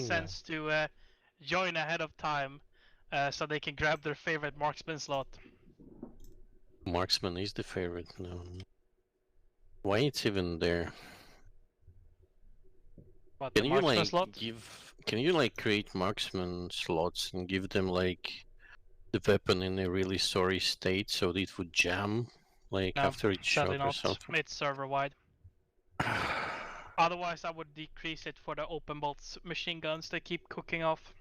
sense to join ahead of time so they can grab their favorite marksman slot. Marksman is the favorite. No. Why it's even there? What, Can the you marksman like slot? Can you like create marksman slots and give them like the weapon in a really sorry state so that it would jam like No, after each shot sadly or not. something? It's server wide. Otherwise, I would decrease it for the open bolts machine guns they keep cooking off.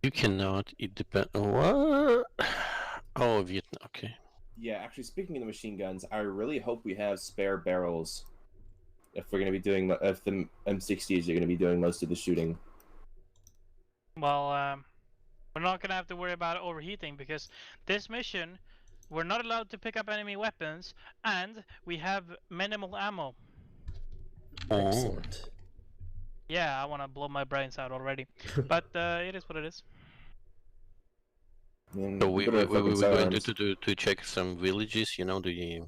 You cannot. It depends. What? Oh, Vietnam. Okay. Yeah, actually, speaking of the machine guns, I really hope we have spare barrels if we're going to be doing, if the M60s are going to be doing most of the shooting. Well, we're not gonna have to worry about overheating because this mission, we're not allowed to pick up enemy weapons, and we have minimal ammo. Excellent. Yeah, I want to blow my brains out already, but it is what it is. So we're going to check some villages, you know, the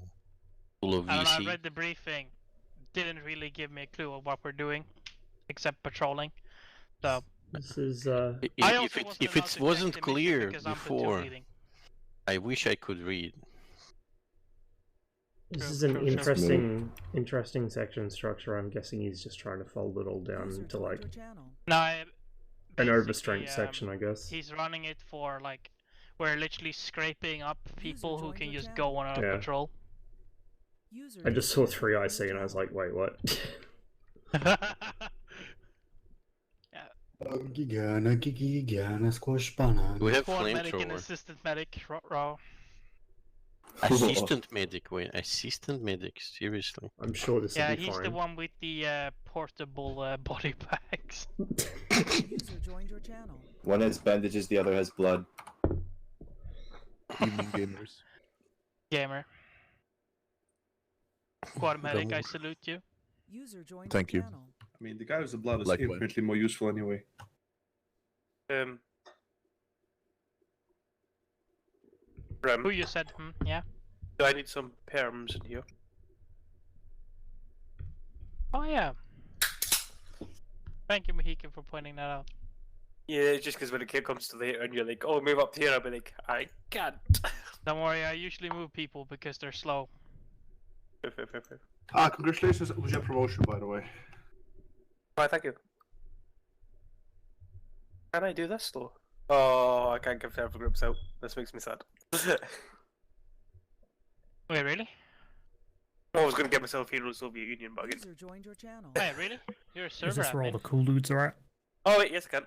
full of I don't know, I VC. read the briefing. Didn't really give me a clue of what we're doing, except patrolling. So This is if it wasn't clear before, I wish I could read. This is an interesting section structure. I'm guessing he's just trying to fold it all down into like an overstrength section, I guess. He's running it for like we're literally scraping up people who can just go on a patrol. I just saw 3 IC and I was like, wait, what? We have medic and assistant medic, raw. Assistant medic, wait, assistant medic, seriously. I'm sure this will be fine. Yeah, he's the one with the portable body bags. One has bandages, the other has blood. Evening gamers. Gamer. Squad medic, I salute you. Thank you. I mean, the guy with the blood is Likewise. infinitely more useful anyway. Who you said? Yeah. Do I need some perms in here? Oh yeah. Thank you, Mohican, for pointing that out. Yeah, just because when a kid comes to later and you're like, oh, move up here, I'll be like, I can't. Don't worry, I usually move people because they're slow. Ah, congratulations with your promotion, by the way. Why, thank you. Can I do this though? Oh, I can't give server groups out. This makes me sad. Wait, really? I was gonna get myself Hero Soviet Union, but again. Wait, really? You're a server Is this where all admin? the cool dudes are at? Oh wait, yes I can.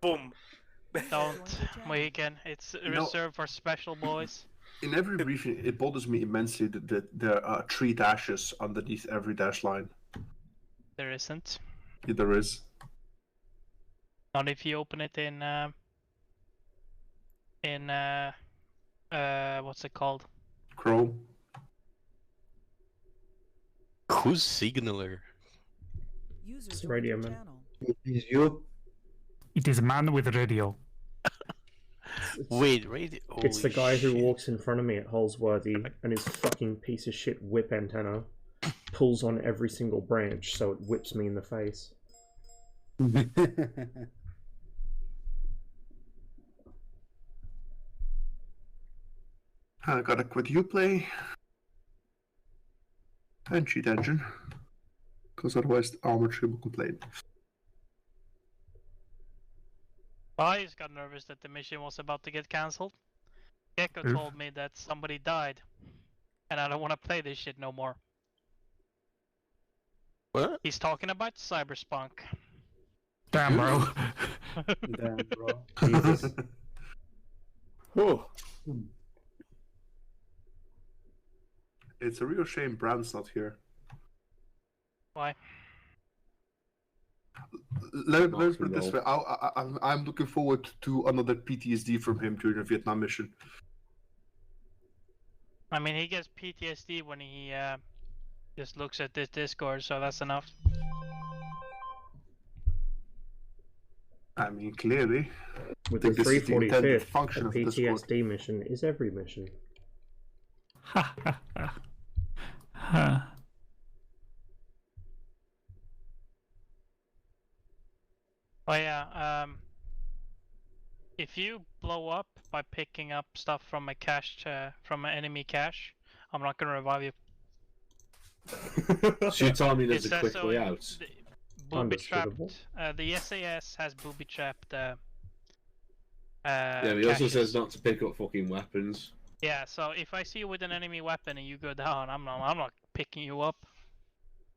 Boom. Don't, Mohican. It's reserved for special boys. In every briefing, it bothers me immensely that there are 3 dashes underneath every dash line. There isn't. Yeah, there is. Not if you open it in what's it called? Chrome. Who's signaler? It's the radio man. It is you. It is a man with a radio. Wait, radio? It's the guy who shit. walks in front of me at Holsworthy and his fucking piece of shit whip antenna pulls on every single branch so it whips me in the face. I gotta quit Uplay and cheat engine, because otherwise the armor tree will complain. I just got nervous that the mission was about to get cancelled. Gecko told me that somebody died, and I don't want to play this shit no more. What? He's talking about Cyberspunk. Damn, bro. Damn, bro. Jesus. Oh. It's a real shame Bram's not here. Why? Let me put it this way. I'm looking forward to another PTSD from him during the Vietnam mission. I mean, he gets PTSD when he just looks at this Discord, so that's enough. I mean, clearly. With the 345th, function a of the Discord. PTSD mission is every mission. Oh yeah. If you blow up by picking up stuff from a cache, from an enemy cache, I'm not gonna revive you. So you're telling me there's It a says quick so way in out? the booby trapped. Understandable. The SAS has booby trapped. Yeah, but he also caches. says not to pick up fucking weapons. Yeah, so if I see you with an enemy weapon and you go down, I'm not picking you up.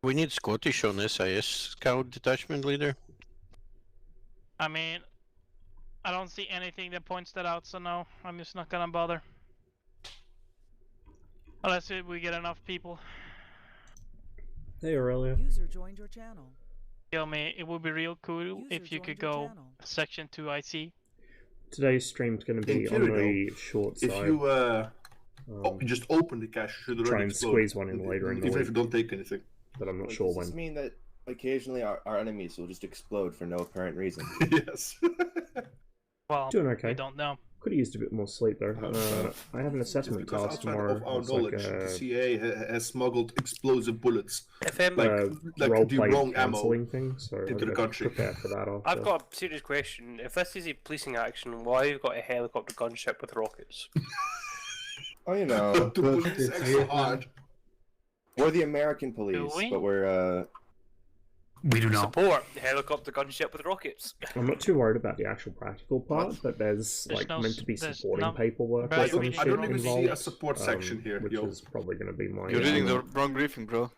We need Scottish on SIS scout detachment leader. I mean, I don't see anything that points that out, so no, I'm just not gonna bother. Unless we get enough people. Hey Aurelia. User joined your channel. Kill me, it would be real cool User if you could joined your go channel. section 2 IC. Today's stream's going to be In on theory, the short If side. you just open the cache, you should try already and explode. squeeze one in later in the Even if you week. don't take anything. But I'm not Does sure this when. mean that occasionally our enemies will just explode for no apparent reason? Yes. Well, Doing okay. we don't know. Could have used a bit more sleep though. I have an It's assessment because task outside tomorrow. of our It's like knowledge, the CA has smuggled explosive bullets, FM, like the role-play wrong ammo. cancelling thing, so into I'm the gonna country. prepare for that after. I've got a serious question. If this is a policing action, why have you got a helicopter gunship with rockets? Oh, you know, To police extra hard. we're the American police, we? but we're We do not. Support helicopter gunship with rockets. I'm not too worried about the actual practical part, but there's There's like no meant to be there's supporting no- paperwork Right, or some we- shit I don't even see involved, a support section here, which yo. is probably going to be my. You're reading the wrong briefing, bro.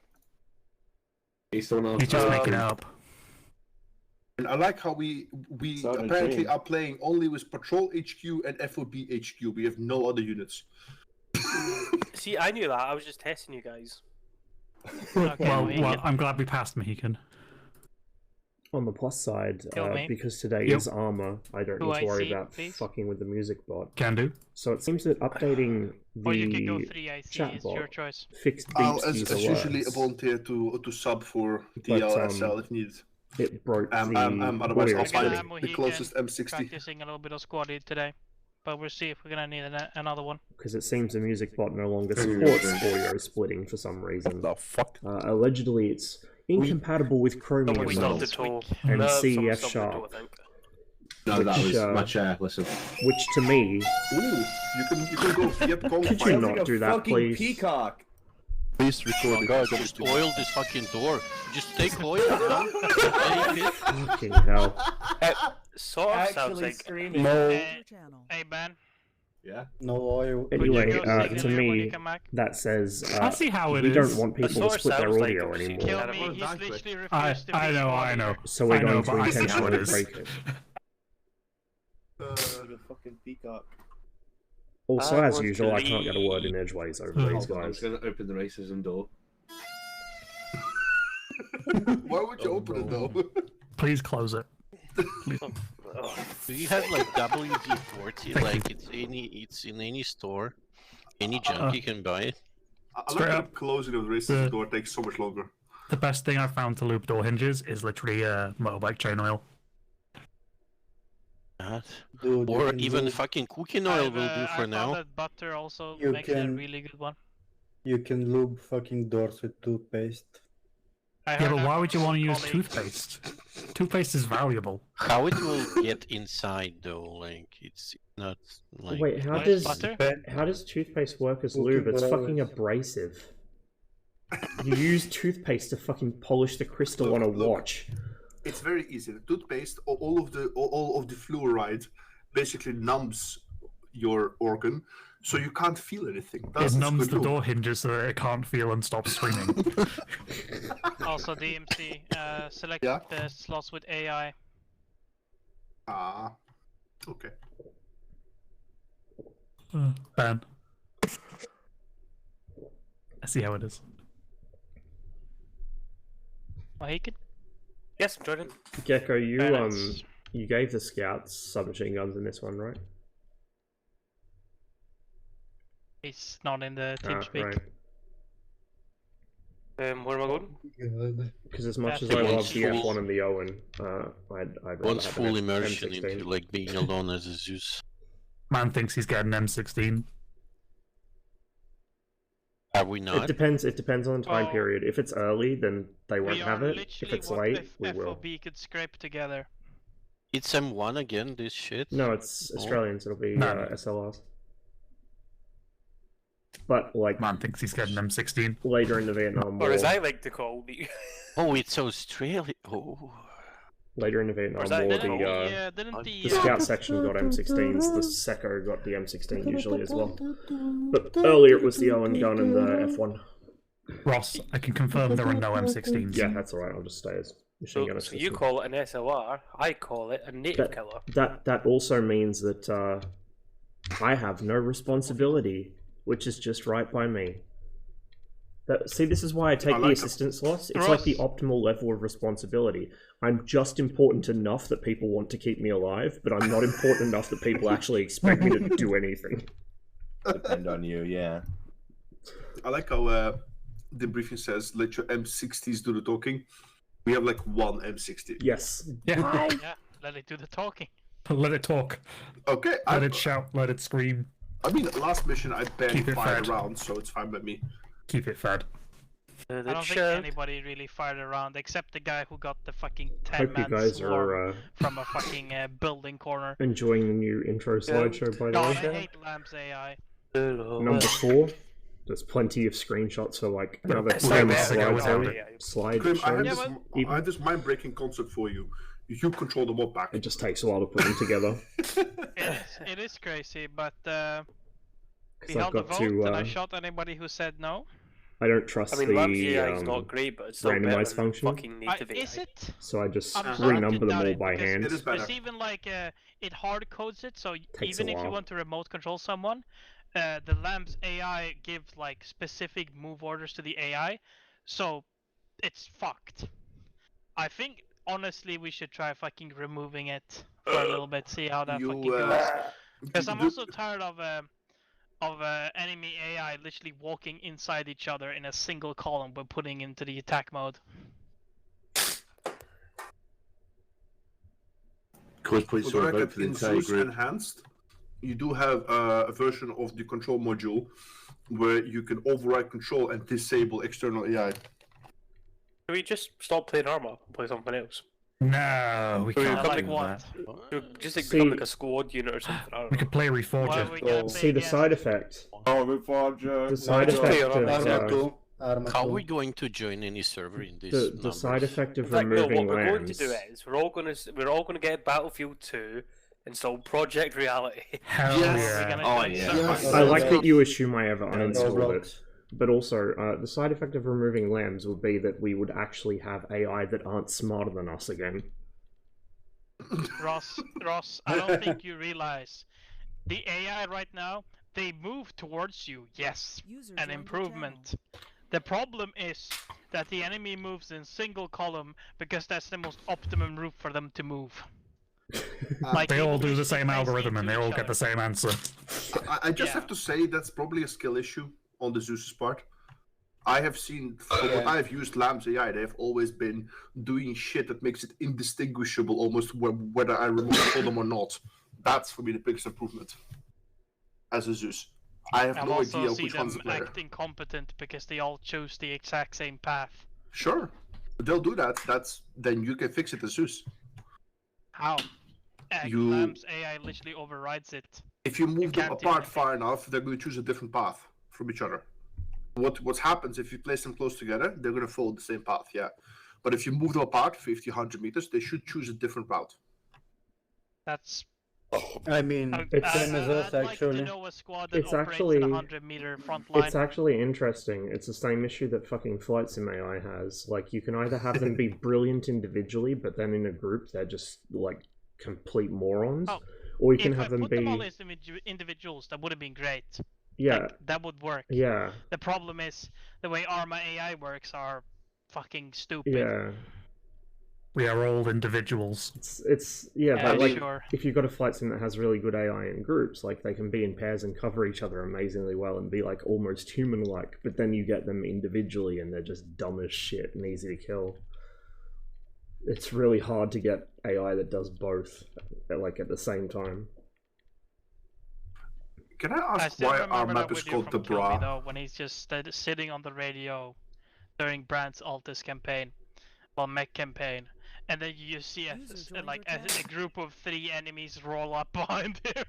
He's still not. He's just making it up. And I like how we Southern apparently Dream. are playing only with Patrol HQ and FOB HQ. We have no other units. See, I knew that. I was just testing you guys. Okay, Well, I'm glad we passed Mohican. On the plus side, Kill me. because today Yep. is ArmA, I don't Who need to I worry see, about please? fucking with the music bot. Can do. So it seems that updating or you can go the 3 IC, chat it's your bot choice. fixed I'll beeps as these usually alerts. volunteer to sub for But, DLSL if needed. It broke the Otherwise, audio I'll find stream. the closest M60. Practicing a little bit of squad lead today. But we'll see if we're gonna need another one. Because it seems the music bot no longer Very supports good. audio splitting for some reason. The fuck? Allegedly, it's incompatible with Chromium Someone Someone stubbed models, the levels. toe. and No, CF someone stubbed the sharp. toe, I think. No, that Which, was my uh, chair. Listen. which to me, Ooh, you can go. Yep, go Could you find not it. do that, fucking please? peacock. Please Oh record my it. god, just oil this fucking door. Just take oil, man. Take it. fucking hell. It sort of sounds Actually like screaming. No, Your Hey, channel. hey Ben, Yeah. no oil. could Anyway, you go to signal when you me, come back? that says I see how it we is. don't want people sort to of split their sounds like audio a anymore. Kill Yeah, me, well, he's exactly. literally I refused to be know, squad I know. leader. So we're I know, going but to I see how intentionally it is. break it. The fucking peacock. Also, I as want usual, to I can't get a word in leave. edgeways over Oh, these I'm guys. just gonna open the racism door. Why would you open it though? Please close it. Do you have like WD-40? Like it's in any store, any junk you can buy it. I like Straight that up. closing of the racism The- door takes so much longer. The best thing I've found to lube door hinges is literally motorbike chain oil. That. Dude, you Or can even do- fucking cooking oil will do I for found now. that butter also You makes it a can- really good one. You can lube fucking doors with toothpaste. I Yeah, heard but that why from would you some want to use colleagues. toothpaste? Toothpaste is valuable. How it will get inside though? Like it's not like. Wait, how What, does butter? how does toothpaste work as Cooking lube? It's oil fucking is- abrasive. You use toothpaste to fucking polish the crystal on a Look. watch. It's very easy. The toothpaste, all of the fluoride, basically numbs your organ, so you can't feel anything. That's It a numbs good the rule. door hinges so that it can't feel and stops screaming. Also DMC, select Yeah? the slots with AI. Ah, okay. Ben. I see how it is. Well, he could. Yes, I'm joining. Gecko, you balance. you gave the scouts submachine guns in this one, right? He's not in the Ah, TeamSpeak. right. Where am I going? God. Because as much as That's I the love the full- F1 and the Owen, I'd rather Once have full an immersion M16. into like being alone as a Zeus. Man thinks he's getting M16. Are we It not? depends. It depends on the time Well, period. If it's early, then they won't We have are it. If literally it's what late, we will. FOB could scrape together. It's M1 again, this shit? No, it's Australians. It'll be No. SLRs. But like Man thinks he's getting M16. later in the Vietnam War, Or as I like to call the Oh, it's Australia. Oh. later in the Vietnam Or is that- War, Didn't the scout section got M16s. The Seco got the M16 usually as well. But earlier it was the Owen gun and the F1. Ross, I can confirm there are no M16s. Yeah, that's alright. I'll just stay as machine gun So you assistant. call it an SLR, I call it a native killer. That also means that I have no responsibility, which is just right by me. See, this is why I take I the like assistant slots. It's like the optimal level of responsibility. I'm just important enough that people want to keep me alive, but I'm not important enough that people actually expect me to do anything. Depend on you, yeah. I like how the briefing says, let your M60s do the talking. We have like one M60. Yes. Yeah. Yeah, let it do the talking. Let it talk. Okay. Let it shout. Let it scream. I mean, last mission I barely Keep it fired fed. around, so it's fine by me. Keep it fed. I don't think anybody really fired around except the guy who got the fucking 10 Hope you man guys swarm are from a fucking building corner. enjoying the new intro slideshow, by the God, I way. hate Lamb's AI. Number 4. There's plenty of screenshots for like another It's 10 like that ago, slide Grim, I have shows. this, I have this mind-breaking concept for you. You control the mod back. It just takes a while to put them together. It is crazy, but we I've held a got vote to, and I shot anybody who said no. I don't trust I mean, Lamb's the AI is not great, but it's still better randomized than function. fucking native AI. Is it? So I just I'm starting to renumber them doubt all it, by because hand. It is better. There's even like it hard codes it, so Takes even a if you while. want to remote control someone, the Lamb's AI gives like specific move orders to the AI, so it's fucked. I think honestly we should try fucking removing it for a little bit, see how that fucking goes. Because I'm also tired of enemy AI literally walking inside each other in a single column when putting into the attack mode. Quick point For the to vote record, for the in entire Zeus group. Enhanced, you do have a version of the control module where you can override control and disable external AI. Can we just stop playing ArmA and play something else? No, we Or can't become do like that. what? Just like See- become like a squad unit or something. I don't We know. could play Why Reforger. are we gonna play See the against- side effect. Oh, Reforger. The side just play effect it on of Arma Arma 2. Arma How 2. are we going to join any server in this the side effect In of fact, no, removing what we're going to lambs. do is we're all gonna get Battlefield 2, install Project Reality. Hell Yes. We're yeah. gonna Oh, do it yeah. separately. Yes. I like that you assume I ever uninstalled Roblox. it. But also, the side effect of removing lambs would be that we would actually have AI that aren't smarter than us again. Ross, I don't think you realize the AI right now, they move towards you, yes, User an joined your improvement. The problem is that the enemy moves in single column because that's the most optimum route for them to move. Like, They all move do the literally same facing algorithm and into they all each get the other. same answer. I just Yeah. have to say that's probably a skill issue on the Zeus's part. I have seen, from what I've used Lamb's AI, they've always been doing shit that makes it indistinguishable almost whether I remote control them or not. That's for me the biggest improvement as a Zeus. I have I've no also idea seen which one's them the player. act incompetent because they all choose the exact same path. Sure, they'll do that. Then you can fix it as Zeus. How? You- Lamb's AI literally overrides it. If you move them can't do apart anything. far enough, they're going to choose a different path from each other. What happens if you place them close together? They're going to follow the same path, yeah. But if you move them apart 50, 100 meters, they should choose a different route. That's I mean, It's same as us, I'd like to actually. know a squad that It's operates actually- in a 100-meter front line. It's actually interesting. It's the same issue that fucking Flight Sim AI has. Like, you can either have them be brilliant individually, but then in a group they're just, like, complete morons. Oh, Or you can if I have them put be... them all as individuals, that would have been great. Yeah, Like, that would work. yeah, The problem is the way ArmA AI works are fucking stupid. yeah. We are all individuals. It's yeah, Yeah, but like sure. if you've got a flight sim that has really good AI in groups, like they can be in pairs and cover each other amazingly well and be like almost human-like. But then you get them individually and they're just dumb as shit and easy to kill. It's really hard to get AI that does both, like at the same time. Can I I ask still why remember our that map is video called the from Kill Me, Bra? though, when he's just sitting on the radio during Brandt's Altus campaign, well, mech campaign, and then you just see User joined like your a channel. group of 3 enemies roll up behind him.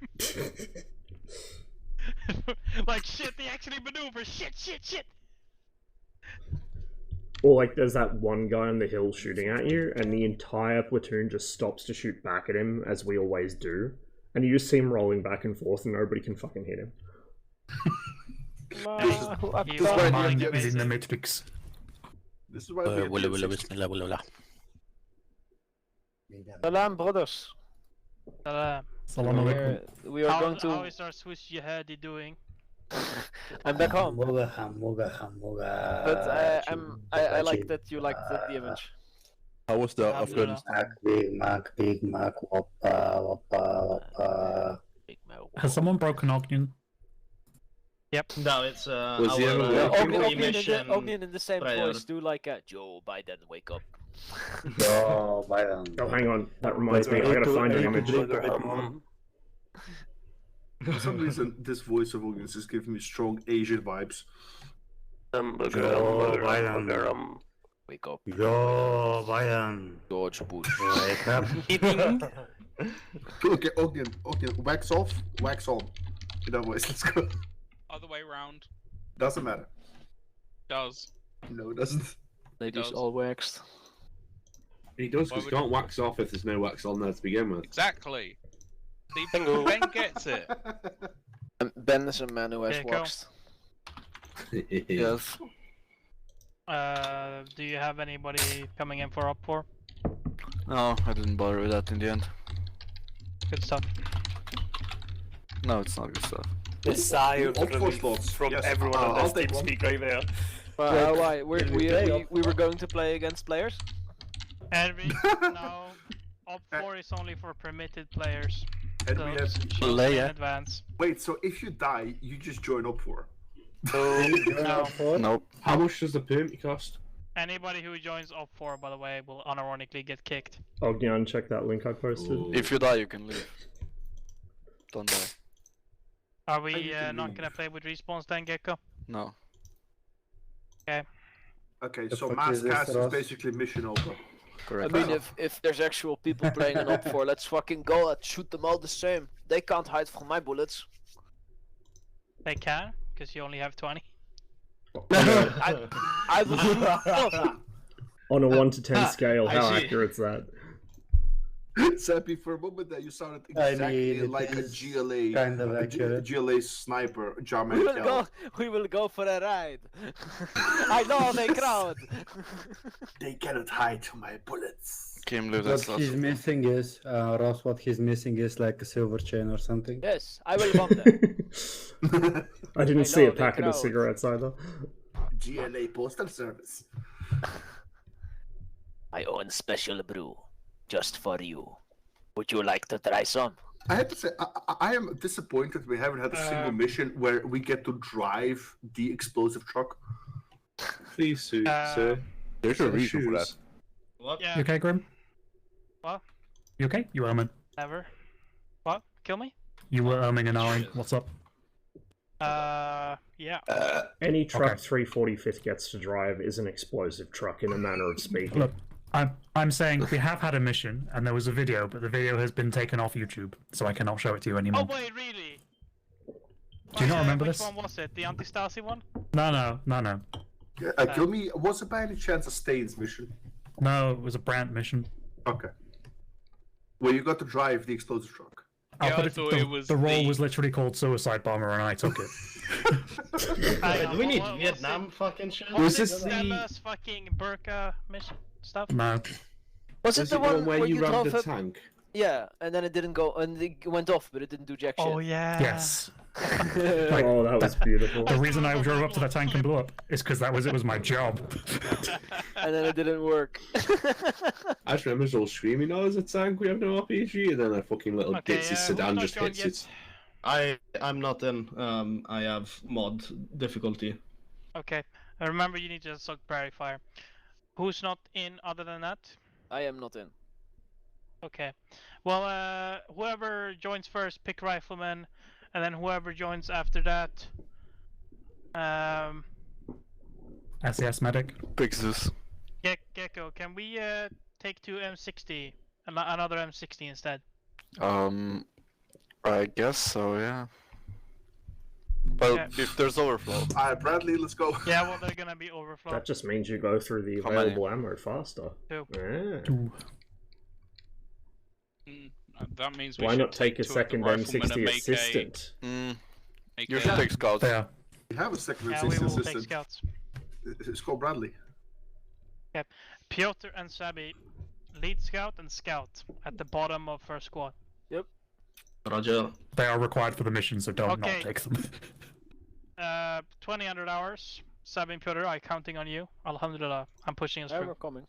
Like shit, they actually maneuver. Shit. Or like there's that one guy on the hill shooting at you, and the entire platoon just stops to shoot back at him, as we always do. And you just see him rolling back and forth, and nobody can fucking hit him. Mine is in the Matrix. This is why we have Bismillah, bismillah. Salam, brothers. Salam alaikum. We are going How to. is our Swiss jihadi doing? I'm back home. But I like that you liked the image. How was the Alhamdulillah. Afghanistan? Big Mac, whoppa. Has someone broken Ognian? Yep. No, it's Was he ever working? Ognian in the same voice, do like a Joe Biden, wake up. Yo, Biden. Oh, hang on. That reminds me. I gotta find an image. For some reason, this voice of audience is giving me strong Asian vibes. Wake up. Yo, Biden. George Bush. Wake up. Okay, Ogden, wax off, wax on. In that voice, let's go. Other way round. Doesn't matter. Does. No, it doesn't. Ladies all waxed. He does, because you can't wax off if there's no wax on there to begin with. Exactly. See, Bingo. Ben gets it. Ben is a man who has Okay, go. waxed. Yes. Do you have anybody coming in for up 4? No, I didn't bother with that in the end. Good stuff. No, it's not good stuff. The sigh of Op 4 relief slots. from Yes. everyone on I'll this take team one. speak right there. Why? We were going to play against players? Henry, no. Op 4 is only for permitted players. And So we have. choose in advance. Wait, so if you die, you just join up for? No. Nope. How much does the permit cost? Anybody who joins Op 4, by the way, will unironically get kicked. Ognian, check that link I posted. If you die, you can leave. Don't die. Are we you can not leave. gonna play with respawns then, Gecko? No. Okay, The so fuck mass is this, cast is Ross? basically mission over. Correct. I mean, if there's actual people playing an op 4, let's fucking go and shoot them all the same. They can't hide from my bullets. They can, because you only have 20. I will shoot all of them. On a 1 to 10 scale, I how see. accurate's that? Sappy, for a moment there, you sounded I exactly mean, like a it is GLA, kind of a G- accurate. GLA sniper, Jarman We will go for a ride. I know the crowd. They cannot hide from my bullets. Game live What he's missing is, Ross, what he's missing is like a silver chain or something. Yes, I will bomb them. I didn't I see know, a the packet of crowd. cigarettes either. GLA Postal Service. I own special brew, just for you. Would you like to try some? I have to say, I am disappointed we haven't had a single mission where we get to drive the explosive truck. Please, sir. There's a reason for that. Shoes. What? Yeah. You okay, Grim? What? You okay? You were Never. What? Kill me? You were an eye. What's up? Yeah. Any truck Okay. 345th gets to drive is an explosive truck in a manner of speaking. Look, I'm saying we have had a mission, and there was a video, but the video has been taken off YouTube, so I cannot show it to you Oh anymore. wait, really? Do you not remember which this? one was it? The anti-Stasi one? No. Kill me. Was it by any chance a Stains mission? No, it was a Brandt mission. Okay. Where you got to drive the explosive truck. I'll Yeah, put I it, thought the, it was the role the- was literally called Suicide Bomber, and I took it. Wait, do we need What was Vietnam it? fucking shit? Was this it the- Stella's fucking Burqa mission stuff? No. Was it Was the it one where you rammed drove the up? tank? Yeah, and then it didn't go, and it went off, but it didn't do jack shit. Oh yeah. Yes. Oh, that was beautiful. The reason I drove up to the tank and blew up is because it was my job. And then it didn't work. I just remember us all screaming, "Oh, there's a tank, we have no RPG," and then a fucking little Okay, ditzy who's sedan not just joined hits yet? it. I'm not in. I have mod difficulty. Okay. Remember, you need to suck Prairie Fire. Who's not in other than that? I am not in. Okay. Well, whoever joins first, pick Rifleman, and then whoever joins after that, SES medic. Big Zeus. Gecko. Can we take to M60, another M60 instead? I guess so, yeah. Well, Yeah. if there's overflow. Alright, Bradley, let's go. Yeah, well, they're gonna be overflow. That just means you go through the How many? available ammo faster. 2. Yeah. That means we Why should not take a two of the second riflemen and M60 make assistant? You should take scouts. Yeah. We have a second Yeah, we assistant. will take scouts. It's called Bradley. Yep. Piotr and Sabi, lead scout and scout at the bottom of first squad. Yep. Roger. They are required for the mission, so don't Okay. not take them. 2000 hours. Sabi and Piotr, I'm counting on you. Alhamdulillah, I'm pushing us Yeah, through. we're coming.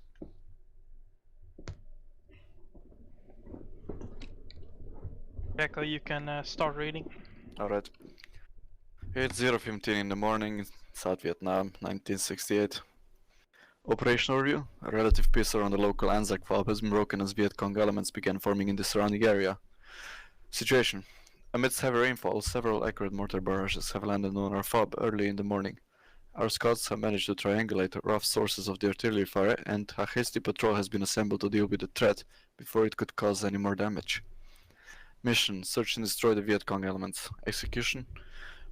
Echo, you can start reading. Alright. It's 0:15 in the morning, South Vietnam, 1968. Operation overview. A relative peace around the local Anzac FOB has been broken as Viet Cong elements began forming in the surrounding area. Situation. Amidst heavy rainfall, several accurate mortar barrages have landed on our FOB early in the morning. Our scouts have managed to triangulate rough sources of the artillery fire, and a hasty patrol has been assembled to deal with the threat before it could cause any more damage. Mission: search and destroy the Viet Cong elements. Execution: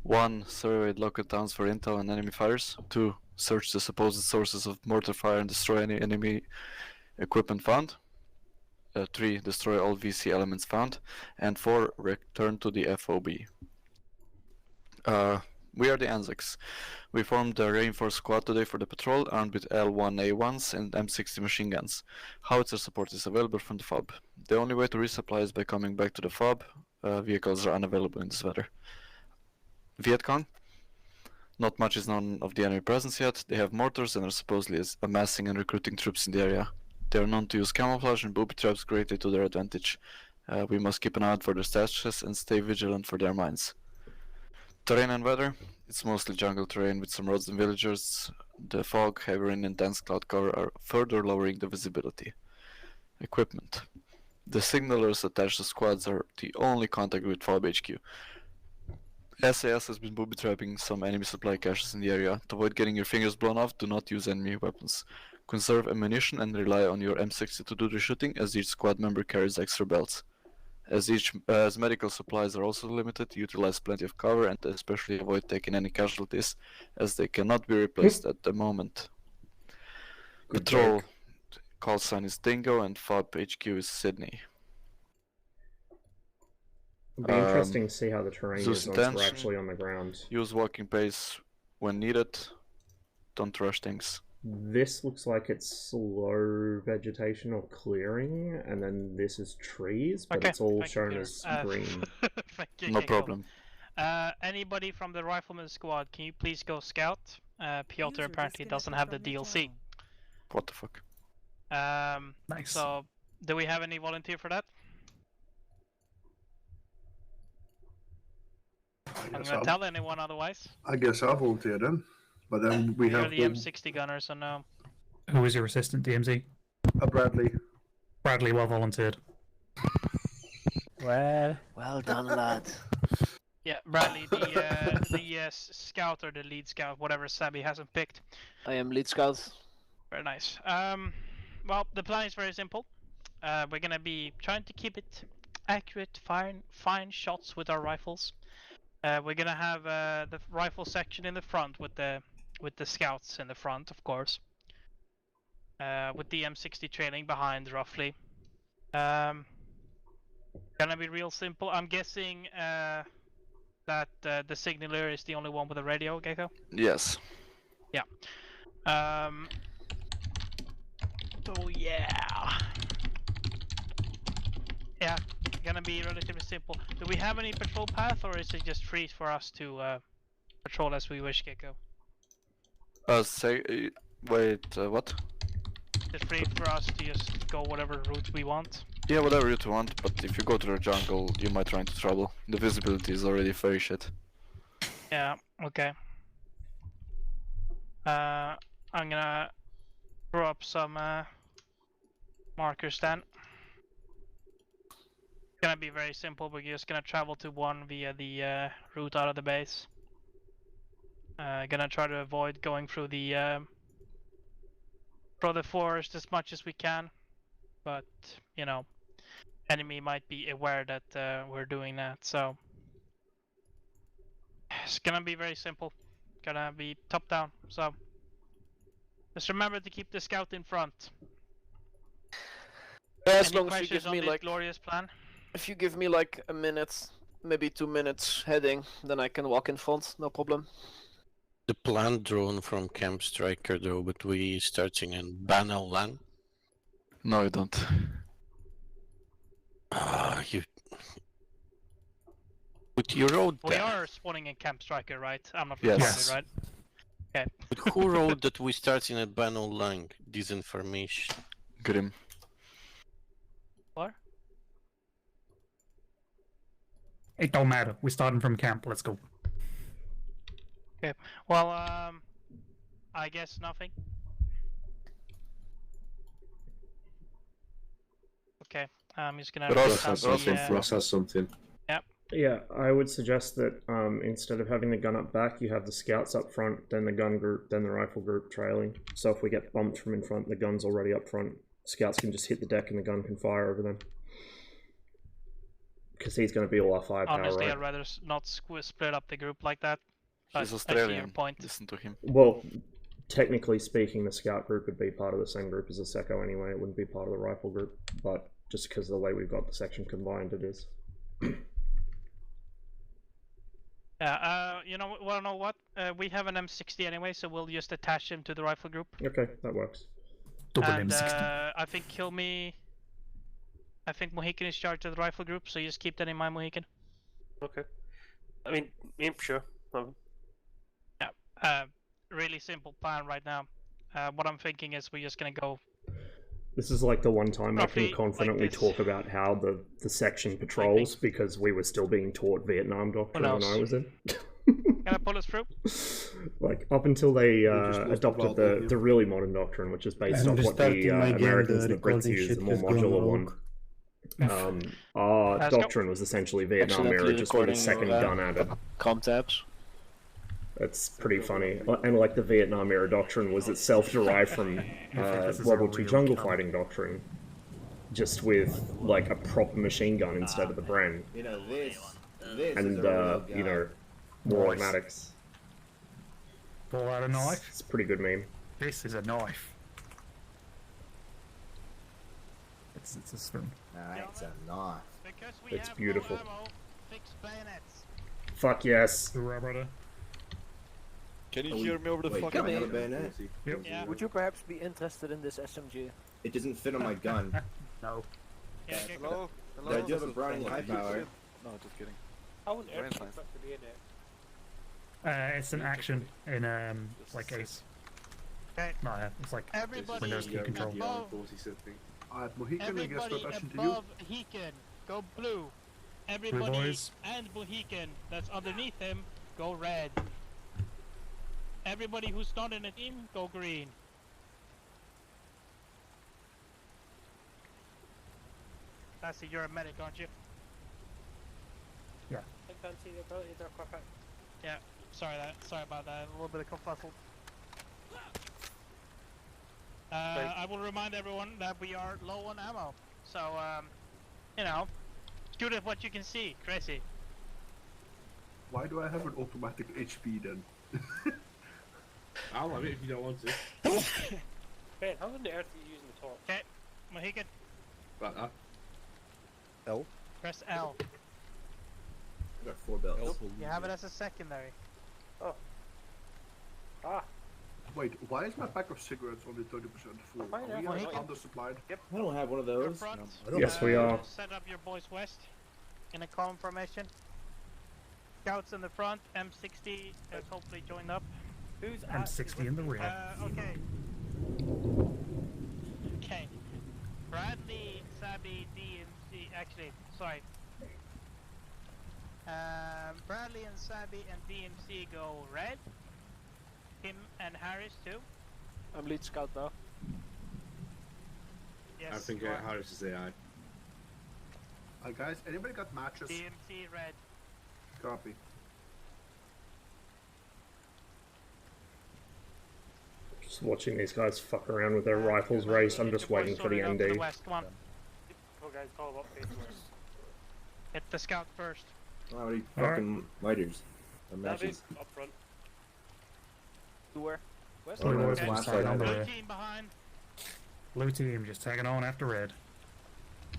1. Survey local towns for intel and enemy fires. 2. Search the supposed sources of mortar fire and destroy any enemy equipment found. 3. Destroy all VC elements found. And 4. Return to the FOB. We are the Anzacs. We formed a reinforced squad today for the patrol, armed with L1A1s and M60 machine guns. Howitzer support is available from the FOB. The only way to resupply is by coming back to the FOB. Vehicles are unavailable in this weather. Viet Cong? Not much is known of the enemy presence yet. They have mortars and are supposedly amassing and recruiting troops in the area. They are known to use camouflage and booby traps greatly to their advantage. We must keep an eye out for their stashes and stay vigilant for their mines. Terrain and weather. It's mostly jungle terrain with some roads and villagers. The fog, heavy rain and dense cloud cover are further lowering the visibility. Equipment. The signalers attached to squads are the only contact with FOB HQ. SAS has been booby trapping some enemy supply caches in the area. To avoid getting your fingers blown off, do not use enemy weapons. Conserve ammunition and rely on your M60 to do the shooting, as each squad member carries extra belts. As medical supplies are also limited, utilize plenty of cover and especially avoid taking any casualties, as they cannot be replaced at the moment. Good Patrol joke. call sign is Dingo and FOB HQ is Sydney. It'll be interesting to see how the terrain Zeus is once we're attention. actually on the ground. Use walking pace when needed. Don't rush things. This looks like it's slow vegetation or clearing, and then this is trees, but Okay, it's all thank you, shown Peter. as green. Thank you, No Keiko. problem. Anybody from the rifleman squad, can you please go scout? Piotr apparently doesn't have the DLC. What the fuck? Nice. So, do we have any volunteer for that? I'm gonna tell anyone otherwise. I guess I'll volunteer then. But then we You're have the M60 gunner, so no. Who is your assistant, DMZ? Bradley. Bradley, well volunteered. Well done, lad. Yeah, Bradley, the scout or the lead scout, whatever Sabi hasn't picked. I am lead scout. Very nice. Well, the plan is very simple. We're gonna be trying to keep it accurate, fine shots with our rifles. We're gonna have the rifle section in the front with the scouts in the front, of course. With the M60 trailing behind, roughly. Gonna be real simple. I'm guessing that the signaler is the only one with a radio, Gecko? Yes. Yeah. Oh yeah. Yeah, gonna be relatively simple. Do we have any patrol path, or is it just free for us to patrol as we wish, Gecko? Wait, what? Is it free for us to just go whatever route we want? Yeah, whatever you want, but if you go to the jungle, you might run into trouble. The visibility is already very shit. Yeah, okay. I'm gonna throw up some markers then. Gonna be very simple. We're just gonna travel to one via the route out of the base. Gonna try to avoid going through the forest as much as we can. but you know, enemy might be aware that we're doing that. So it's gonna be very simple. Gonna be top down. So just remember to keep the scout in front. As Any long as you questions give on me this like, glorious plan? if you give me like a minute, maybe 2 minutes heading, then I can walk in front, no problem. The plant drone from Camp Striker though, but we starting in Banal Land. No, you don't. Ah, you. But you wrote We that. are spawning in Camp Striker, right? I'm not Yes. retarded, right? Okay. But who wrote that we starting at Banal Land? This information. Grim. What? It don't matter. We're starting from camp. Let's go. Okay. Well, I guess nothing. Okay. I'm just gonna. Ross has recount something. Ross has something. Yep. Yeah, I would suggest that instead of having the gun up back, you have the scouts up front, then the gun group, then the rifle group trailing. So if we get bumped from in front, the gun's already up front. Scouts can just hit the deck and the gun can fire over them. Because he's going to be all our firepower, Honestly, right? I'd rather not split up the group like that. But He's I see your Australian. point. Listen to him. Well, technically speaking, the scout group would be part of the same group as the Seco anyway. It wouldn't be part of the rifle group. But just because of the way we've got the section combined, it is. Yeah, you know what? We have an M60 anyway, so we'll just attach him to the rifle group. Okay, that works. And I think I think Mohican is charged to the rifle group, so you just keep that in mind, Mohican. Okay. I mean, yeah, sure. Yeah. Really simple plan right now. What I'm thinking is we're just gonna go. This is like the one time I Roughly can confidently like this. talk about how the section patrols, because we were still being taught Vietnam doctrine when I was in. Can I pull us through? Like, up until they just lost the adopted plot, the really modern doctrine, which is based I'm off what the restarting my game, Americans the and the Brits recording use, shit the more has gone modular wrong. one. Our Let's go. doctrine was essentially Vietnam Accidentally era, just with a recording second your, gun added. Com tabs. That's pretty funny. And like the Vietnam era doctrine was itself derived from this is World a War II real jungle gun. fighting doctrine, just with like a proper machine gun instead of the Bren, You know, this and is a real you gun. know, more Nice. automatics. Pull out a knife. It's a pretty good meme. This is a knife. It's a spoon. Nah, it's a knife. Because we It's have beautiful. War ArmA, fix bayonets. Fuck yes. Hoorah, brother. Can you Oh, hear me over the wait, fucking can I have a mic? bayonet? Yep. Yeah. Would you perhaps be interested in this SMG? It doesn't fit on my gun. No. Yeah, okay, good. Hello? I do have a Browning high power. No, just kidding. How would Very everything nice. have to be in there? It's an action in like Ace. Okay. No, yeah, it's like Everybody Windows key control. above, Alright, Mohican, I guess everybody what I should do. above Mohican, go blue. Everybody boys. and Mohican that's underneath him, go red. Everybody who's not in a team, go green. Lassie, you're a medic, aren't you? I can't see the ability to quick. Yeah. Sorry about that. A little bit of kerfuffle. I will remind everyone that we are low on ammo. So, you know, shoot at what you can see. Crazy. Why do I have an automatic HP then? I'll have it if you don't want to. Ben, how on the earth are you using the torch? Okay, Mohican, Like that. L. press L. I got 4 belts. You have it as a secondary. Oh. Ah. Wait, why is my pack of cigarettes only 30% full? Fine, Are we Mohican. undersupplied? I don't have one of Your those. front. Yes, we are. Set up your boys west in a column formation. Scouts in the front. M60 has hopefully joined up. Who's M60 in the rear. Okay. Okay. Bradley, Sabby, DMC. Actually, sorry. Bradley and Sabby and DMC go red. Him and Harris too. I'm lead scout now. Yes. I think you are. Harris is AI. Guys, anybody got matches? DMC red. Copy. Just watching these guys fuck around with their rifles raised. I'm just waiting for the Sorting out ND. the west, come on. Oh, guys, call about face first. Hit the scout first. How many fucking lighters? Or matches? Up front. To where? West? Oh, no, Okay. flashlight. On the Blue rear. team behind. Blue team just tagging on after red.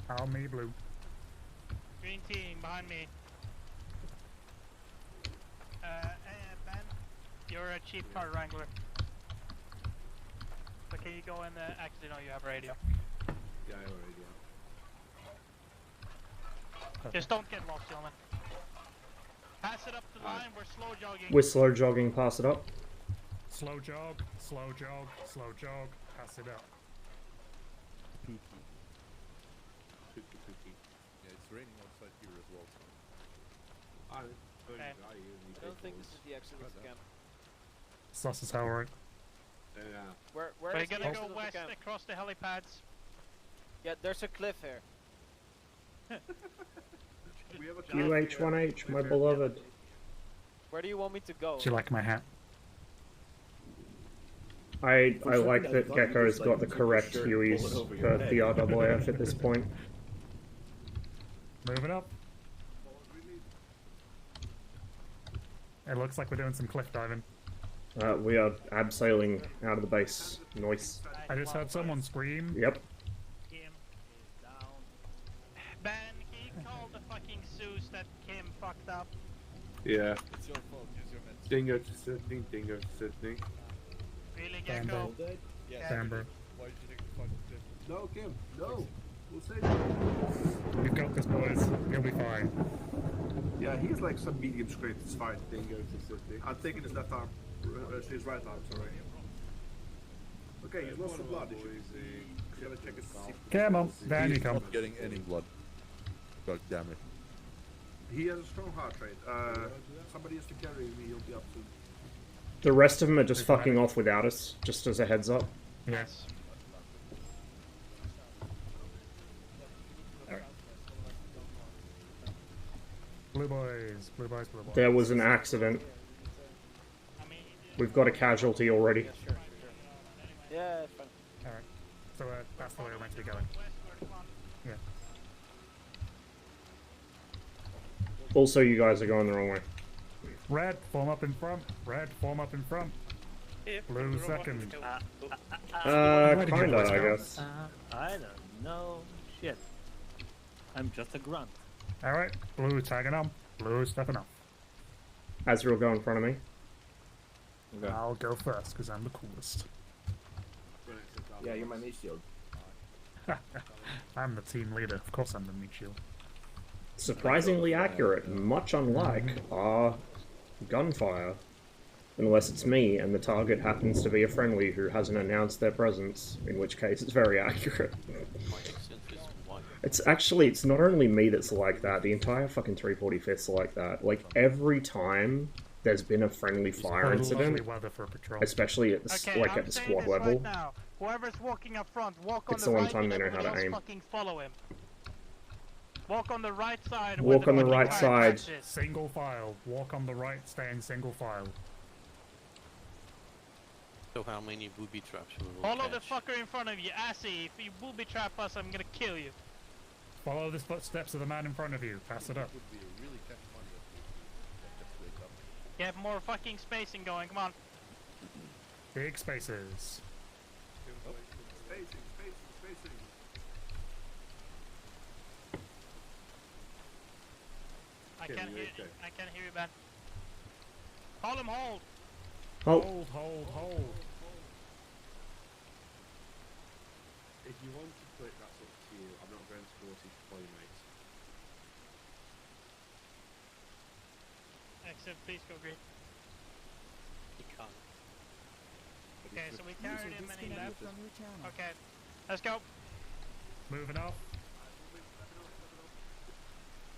On me, blue. Green team behind me. Ben, you're a chief car wrangler. So can you go in the... Actually, no, you have radio. Yeah, I already Just don't get lost, gentlemen. Pass it up the line, we're slow jogging. We're slow jogging, pass it up. Slow jog, slow jog, slow jog. Pass it up. Pookie. Yeah, it's raining outside here as well. Okay. I don't think this is the exit of the camp. Sus is how right. Yeah. Where We're is the gonna exit go of the west camp? across the helipads. Yeah, there's a cliff here. We have a UH1H, my beloved. Where do you want me to go? Do you like my hat? I like that Gecko's got the correct Hueys for the RAAF at this point. Moving up. It looks like we're doing some cliff diving. We are abseiling out of the base. Nice. I just heard someone scream. Yep. Ben, can you call the fucking Zeus that Kim fucked up? Yeah. It's your fault, use your meds. Dingo to sitting, dingo to sitting. Really, Bambo. Gecko? Yes. Bamber. Why did you take the fucking clip? No, Kim, no. We'll save you. We've got this, boys. You'll be fine. Yeah, he's like some medium strength, it's fine. Dingo to sitting. I'm taking his left arm. His right arm, sorry. Okay, he's lost some blood. He should be... Gotta check his... Come on, down you He's come. not getting any blood. God damn it. He has a strong heart rate. Somebody has to carry me, he'll be up soon. The rest of them are just fucking off without us, just as a heads up. Yes. Blue boys, blue boys, blue boys. There was an accident. We've got a casualty already. Yeah, fine. Alright. So that's the way we're meant to be going. Yeah. Also, you guys are going the wrong way. Red, form up in front. Red, form up in front. Blue second. Kinda, I guess. I don't know. Shit. I'm just a grunt. Alright, blue tagging on. Blue stepping up. Azrael, go in front of me. Okay. I'll go first because I'm the coolest. Yeah, you're my meat shield. I'm the team leader. Of course I'm the meat shield. Surprisingly accurate, much unlike our gunfire. Unless it's me and the target happens to be a friendly who hasn't announced their presence, in which case it's very accurate. It's not only me that's like that, the entire fucking 345th's like that. Like, every time there's been a friendly fire incident, weather for a patrol. especially at the, at the squad level, Right now. Whoever's walking up front, walk on it's the the one right time and they know how everybody to else aim. fucking follow him. Walk on the right side. Walk on the fucking right fire side. truck is. Single file. Walk on the right, stay in single file. So how many booby traps we will Follow the catch? fucker in front of you, assy. If you booby trap us, I'm gonna kill you. Follow the footsteps of the man in front of you. Pass it up. Would be really catch money if we just wake up. You have more fucking spacing going, come on. Big spaces. Spacing. I can't hear you. I can't hear you, Ben. Call him hold. Halt. Hold. If you want to put that's up to you. I'm not going to force you to play, mate. Exit, please go green. He can't. Okay, so we carried him and he left. From your channel. Okay, let's go. Moving off.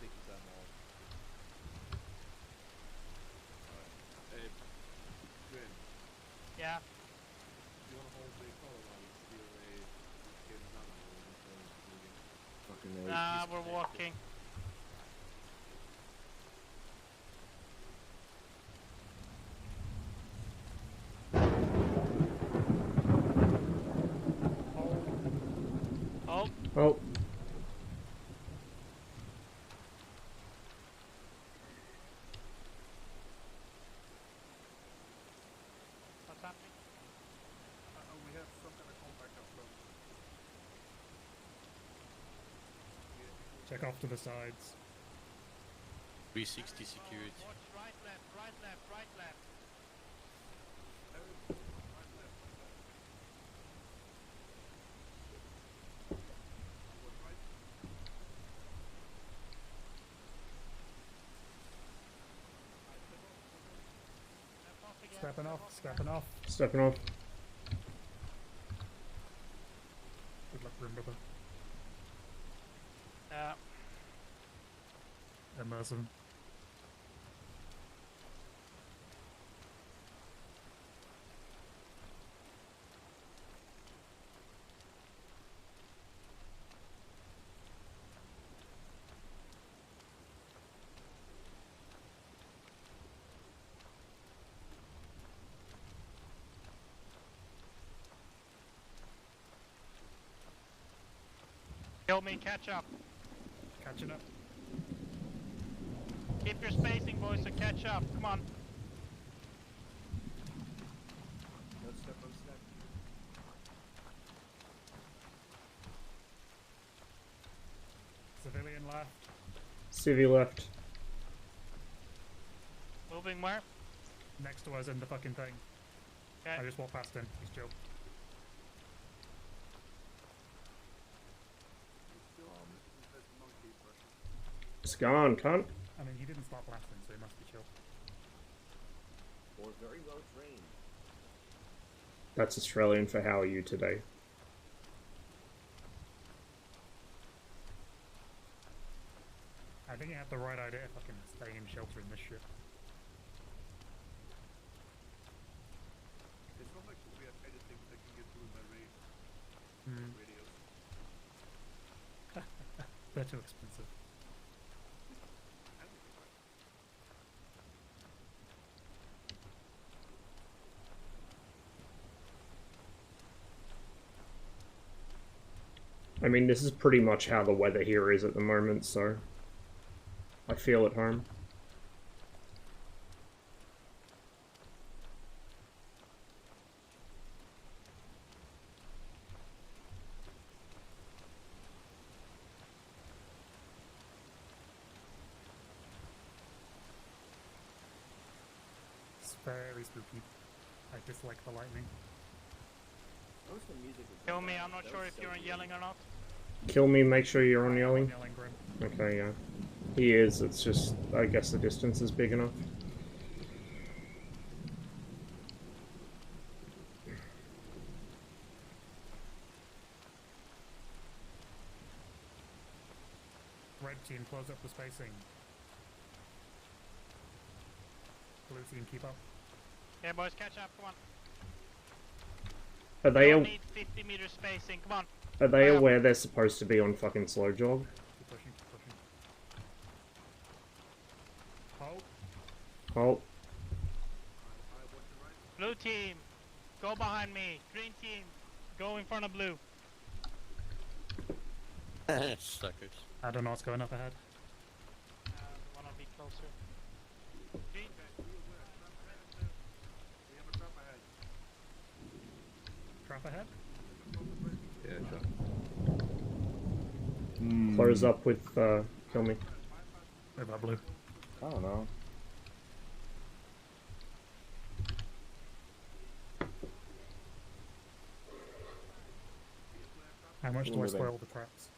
Take them all. Alright. Grin, Yeah. you want to hold the collar while you steal a Kim's ammo? Fucking Nah, we're walking. Check off to the sides. 360 security. Watch right, left, right, left, right, left. Stepping off, stepping off. Stepping off. Good luck, room brother. Yeah. Immersive. Kill me, catch up. Catching up. Keep your spacing, boys, so catch up. Come on. No step on step. Civilian left. Civvy left. Moving where? Next to us in the fucking thing. Okay. I just walked past him. He's chill. It's gone, cunt. I mean, he didn't stop blasting, so he must be chill. Or very well trained. That's Australian for how are you today? I think you have the right idea fucking staying in shelter in this shit. It's not like we have anything that can get through my radios. They're too expensive. I mean, this is pretty much how the weather here is at the moment, so I feel at home. It's very spooky. I dislike the lightning. Kill me, I'm not sure if you're on yelling or not. Kill me, make sure you're on yelling. Yelling, Grim. Okay, yeah. He is, it's just, I guess the distance is big enough. Red team, close up the spacing. Blue team, keep up. Okay, boys, catch up, come on. Are they, Don't need 50 meter spacing, come on. are they Hurry up. aware they're supposed to be on fucking slow jog? Keep pushing, keep pushing. Halt. Halt. Blue team, go behind me. Green team, go in front of blue. Suckers. I don't know what's going up ahead. Wanna be closer. Green. Trap ahead? Yeah, sure. Close up with, kill me. What about blue? I don't know. How much do I Moving. spoil the traps?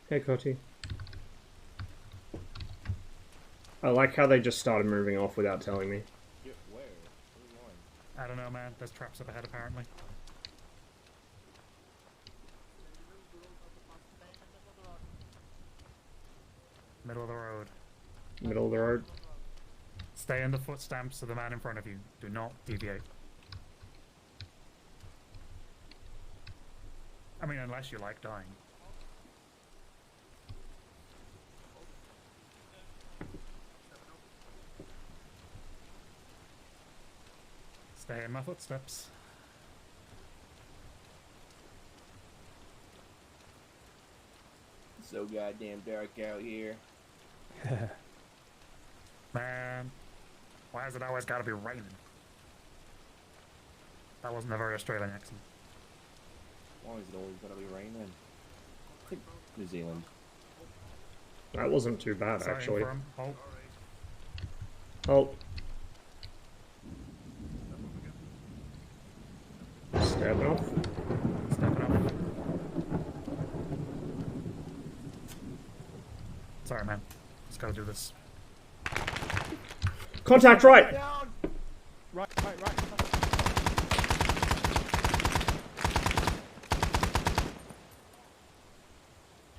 Hey, Cotty. I like how they just started moving off without telling me. Where? Where are we going? I don't know, man. There's traps up ahead, apparently. Middle of the road. Middle of the road. Stay in the footsteps of the man in front of you. Do not deviate. I mean, unless you like dying. Stay in my footsteps. So goddamn dark out here. Man, why has it always gotta be raining? That wasn't a very Australian accent. Why is it always gotta be raining? I think New Zealand. That wasn't too bad, Sorry, actually. firm. Halt. Halt. Stepping off. Stepping up. Sorry, man. Just gotta do this. Contact right! Right.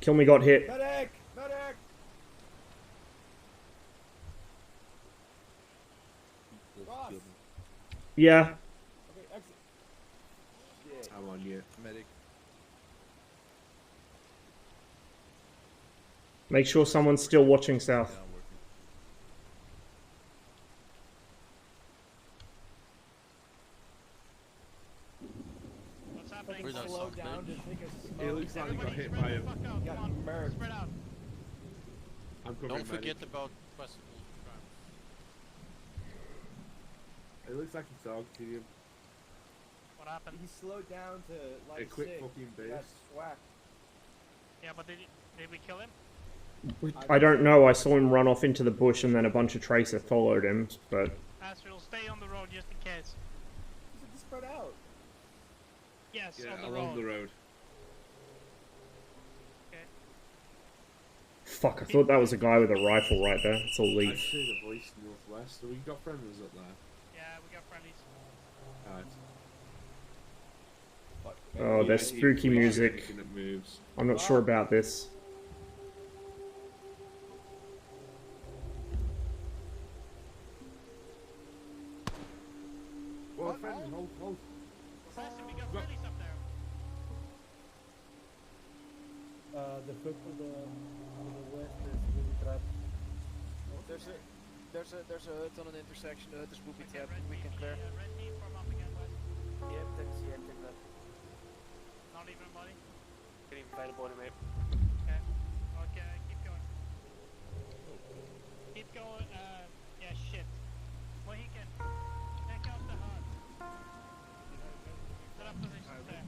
Kill me got hit. Medic! Ross! Yeah. Okay, exit. Shit. I'm on you. Medic. Make sure someone's still watching south. What's happening? We're not Slow south, down to bitch. take a It smoke. looks like you got Everybody hit spread by the a... fuck out. Got Come on, murked. spread out. I'm covering Don't forget medic. about possible crimes. It looks like he's talking to you. What happened? He slowed down to like A quick 6. fucking He got base. swacked. Yeah, but did we kill him? I don't know, I saw him run off into the bush and then a bunch of tracer followed him, but... Astral, stay on the road just in case. He said to spread out. Yes, Yeah, on the along road. the road. Okay. Fuck, I thought that was a guy with a rifle right there. It's all I leaf. see the voice northwest. So we got friends up there. Yeah, we got friendlies. Alright. Oh, there's spooky music. Anything that moves. I'm not sure about this. Well, friendly, hold. Assassin, we got friendlies up there. The foot to the west is really trapped. There's a hut on an intersection. The hut is booby Okay, trapped. red We team, can clear. red team, form up again, west. Yep, that's the end of that. Not even a body. Getting by the body, mate. Okay. Okay, keep going. Keep going, yeah, shit. Mohican, check out the hut. Set up positions there.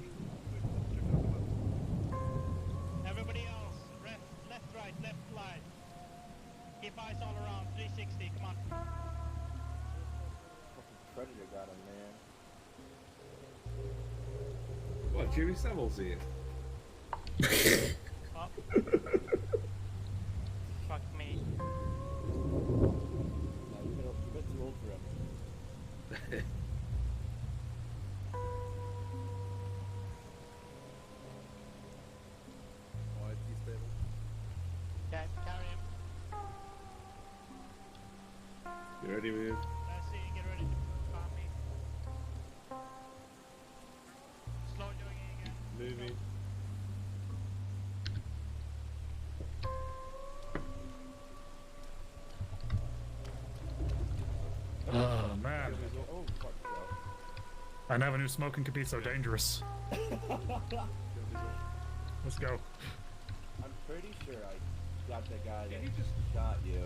Everybody else, left, right, left, line. Keep eyes all around, 360, come on. Fucking Predator got him, man. What, Jimmy Savile's here? Oh. Fuck me. No, you're a bit too old for him. Alright, he's stable. Okay, carry him. You ready, man? Let's see, get ready to farm me. Slow jogging again. Moving. Oh, man. Oh, fuck, bro. I never knew smoking could be so dangerous. Let's go. I'm pretty sure I got the guy that shot you.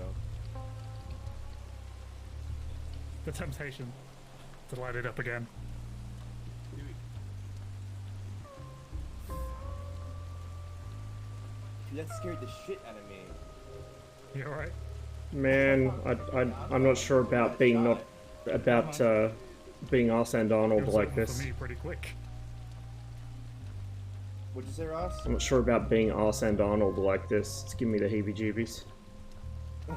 The temptation to light it up again. That scared the shit out of me. You alright? Man, I'm not sure about being being Arse and It Arnold was like over this. for me pretty quick. What'd you say, Ross? I'm not sure about being Arse and Arnold like this. It's giving me the heebie-jeebies. Huh.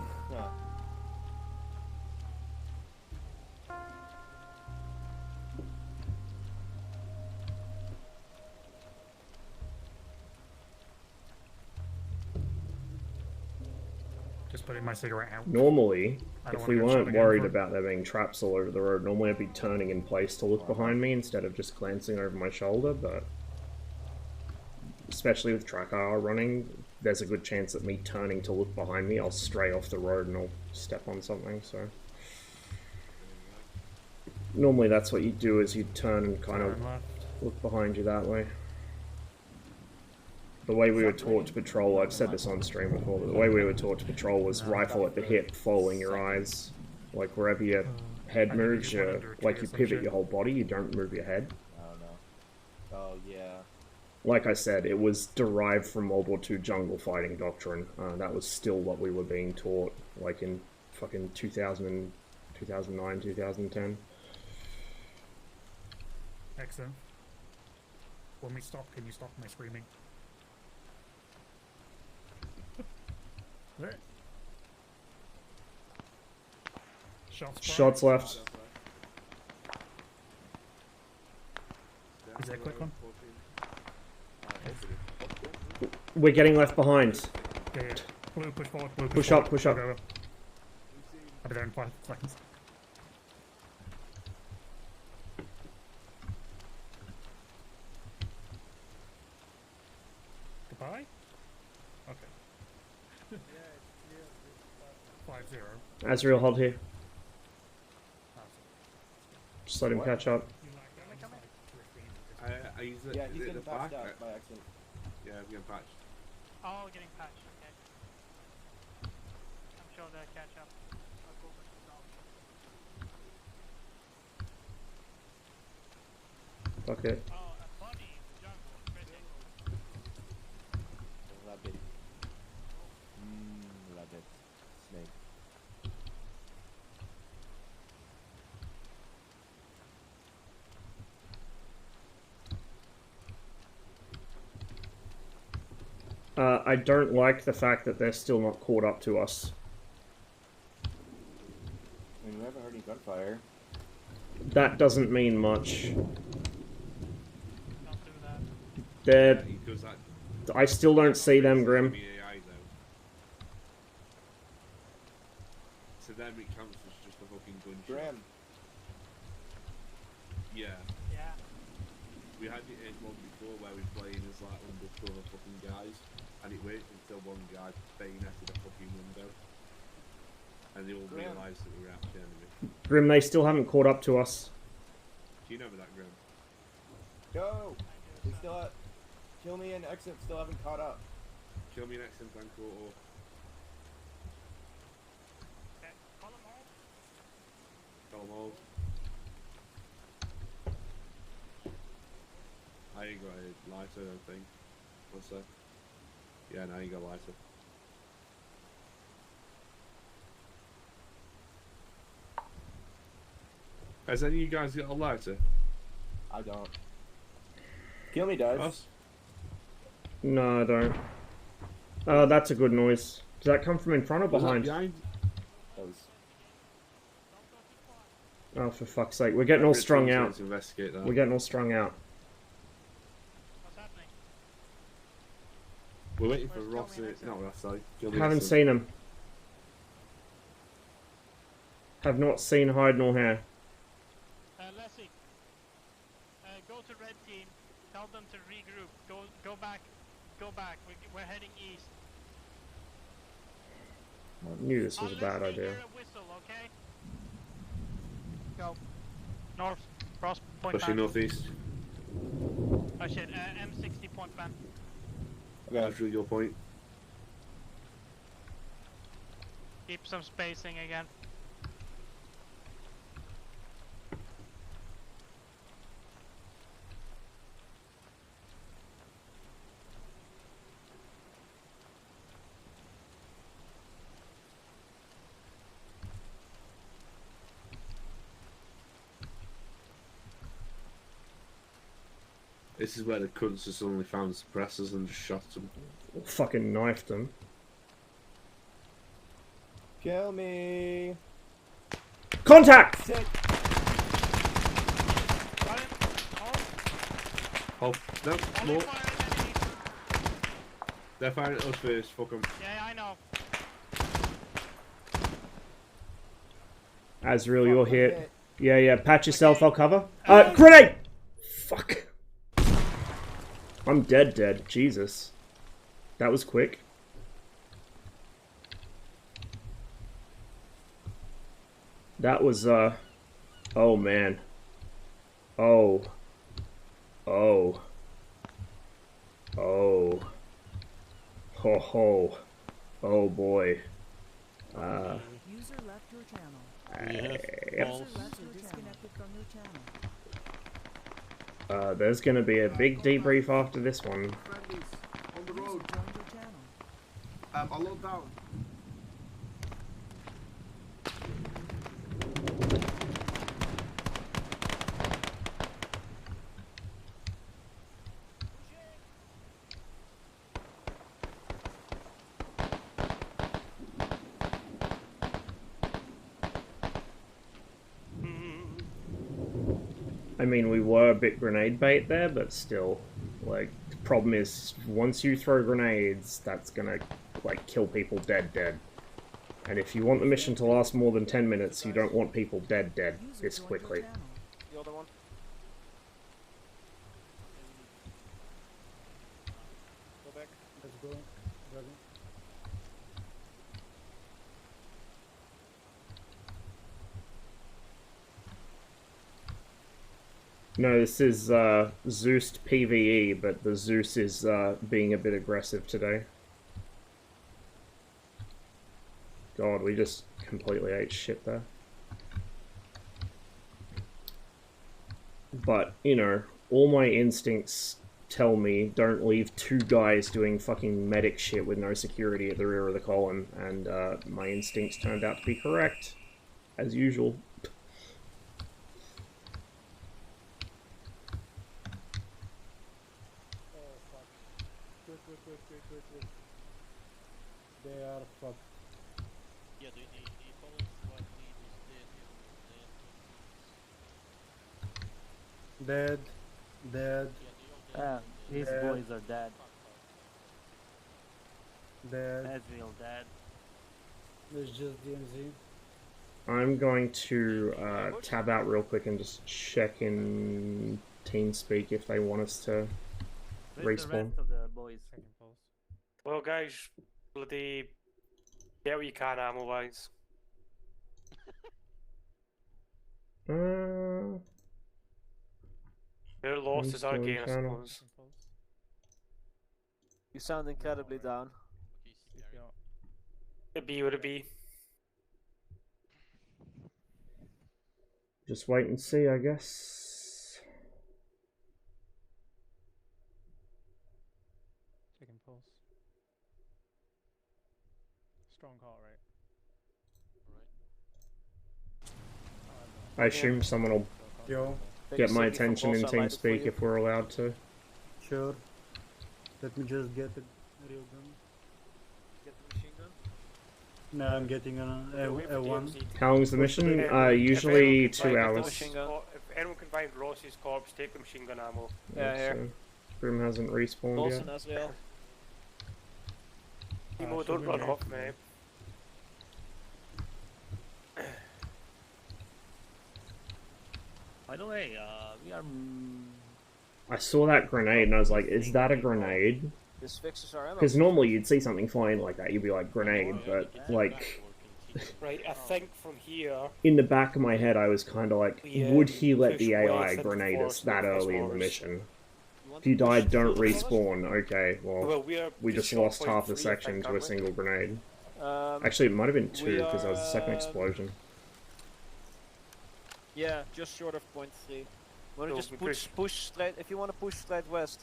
Just putting my cigarette out. Normally, I don't if wanna we get shot weren't again worried for- about there being traps all over the road, normally I'd be turning in place to look behind me instead of just glancing over my shoulder, but... Especially with track R running, there's a good chance that me turning to look behind me, I'll stray off the road and I'll step on something, so... Normally that's what you do, is you turn and kind of Turn left. look behind you that way. The way we were taught to patrol, I've said this on stream before, but the way we were taught to patrol was rifle at the hip, following your eyes. Like wherever your head I think you moves, just went you, under a tree like or you some pivot shit. your whole body, you don't move your head. I don't know. Oh, yeah. like I said, it was derived from World War II jungle fighting doctrine. That was still what we were being taught, like in fucking 2000, 2009, 2010. Excellent. When we stop, can you stop my screaming? There. Shots left. Is there a quick one? We're getting left behind. Yeah, yeah. Blue, push forward. Blue, Push forward. up, push up. Go, go. I'll be there in 5 seconds. Goodbye? Okay. 5-0. Azrael, hold here. Just let him catch up. I use it. Yeah, is he's it getting the patched back? out by accident. Yeah, I'm getting patched. Oh, getting patched. Okay. I'm sure they'll catch up. I'll go for some Fuck it. Oh, a bunny in the jungle. Pretty. Rabbit. Rabbit. Snake. I don't like the fact that they're still not caught up to us. I mean, we haven't heard any gunfire. That doesn't mean much. Don't do that. They're... He does that. I still don't see them, Grim. AI though. To them it counts as just a fucking gunshot. Grim. Yeah. Yeah. We had it in one before where we were playing as like undercover fucking guys, and it waited until one guy bayoneted a fucking window, and they all Grim. realised that we were actually enemy. Grim, they still haven't caught up to us. Do you know that, Grim? Go! We still have... Kill me and exit still haven't caught up. Kill me next in Blanco or... Okay. Call them all. Call them all. I ain't got a lighter, I don't think. What's that? Yeah, no, I ain't got a lighter. Has any of you guys got a lighter? I don't. Kill me does. Us? No, I don't. Oh, that's a good noise. Does that come from in front or Was that behind? behind? That was... Oh, for fuck's sake. We're getting all strung out. To investigate that. We're getting all strung out. What's happening? We're waiting for Ross in it. Not Ross, sorry. Haven't seen him. Have not seen hide nor hair. Leslie. Go to red team. Tell them to regroup. Go back. Go back. We're heading east. I knew this was a bad Unless we idea. hear a whistle, okay? Go. North. Cross point Pushing ban. northeast. Oh shit, M60 point ban. Okay. That's really your point. Keep some spacing again. This is where the cunts have suddenly found suppressors and just shot them. Fucking knifed them. Kill me! Contact! Sick. Got him. Oh, no, more. They're firing at us first, fuck them. Yeah, I know. Azrael, you're hit. Yeah, patch yourself, I'll cover. Grenade! Fuck. I'm dead. Jesus. That was quick. That was, oh man. Oh. Ho ho. Oh boy. User left your channel. Yep. User left or disconnected from your channel. There's gonna be a big debrief after this one. Friendlies on the road. I'll load down. I mean, we were a bit grenade bait there, but still, like, the problem is, once you throw grenades, that's gonna, like, kill people dead. And if you want the mission to last more than 10 minutes, you don't want people dead this quickly. The other one. Go back. Let's go. Dragon. No, this is Zeus PvE, but the Zeus is being a bit aggressive today. God, we just completely ate shit there. But, you know, all my instincts tell me don't leave two guys doing fucking medic shit with no security at the rear of the column, and my instincts turned out to be correct, as usual. Quick. They are fucked. Yeah, the columns what Dead. Dead. These Dead. boys are dead. Dead. Ezreal dead. There's just DMZ. I'm going to tab out real quick and just check in TeamSpeak if they want us to Where's the respawn. rest of the boys? Well, guys, bloody get what you can ammo wise. Their losses are gain, I suppose. You sound incredibly down. It be what it be. Just wait and see, I guess. Checking pulse. Strong heart rate. I assume someone will Yo. get my attention in TeamSpeak if we're allowed to. Sure. Let me just get a real gun. Get the machine gun. No, I'm getting a one. How long is the mission? Usually 2 hours. If anyone can find Ross's corpse, take the machine gun ammo. Yeah, here. Grim hasn't respawned Lawson yet. as well. Timo, don't run off, mate. By the way, we are. I saw that grenade and I was like, is that a grenade? This fixes our ammo. Because normally you'd see something flying like that, you'd be like, grenade, but like, Right, I think from here. in the back of my head I was kind of like, would he let push the AI west into grenade us forest that with early in the Mars. mission? If you died, don't respawn. Okay, well, we just shot lost point half the 3, I section think, to a aren't we? single grenade. Um, Actually, it might have been 2 we because that was the second are, explosion. Yeah, just short of point 3. Wanna So just we push straight? If you wanna push straight west.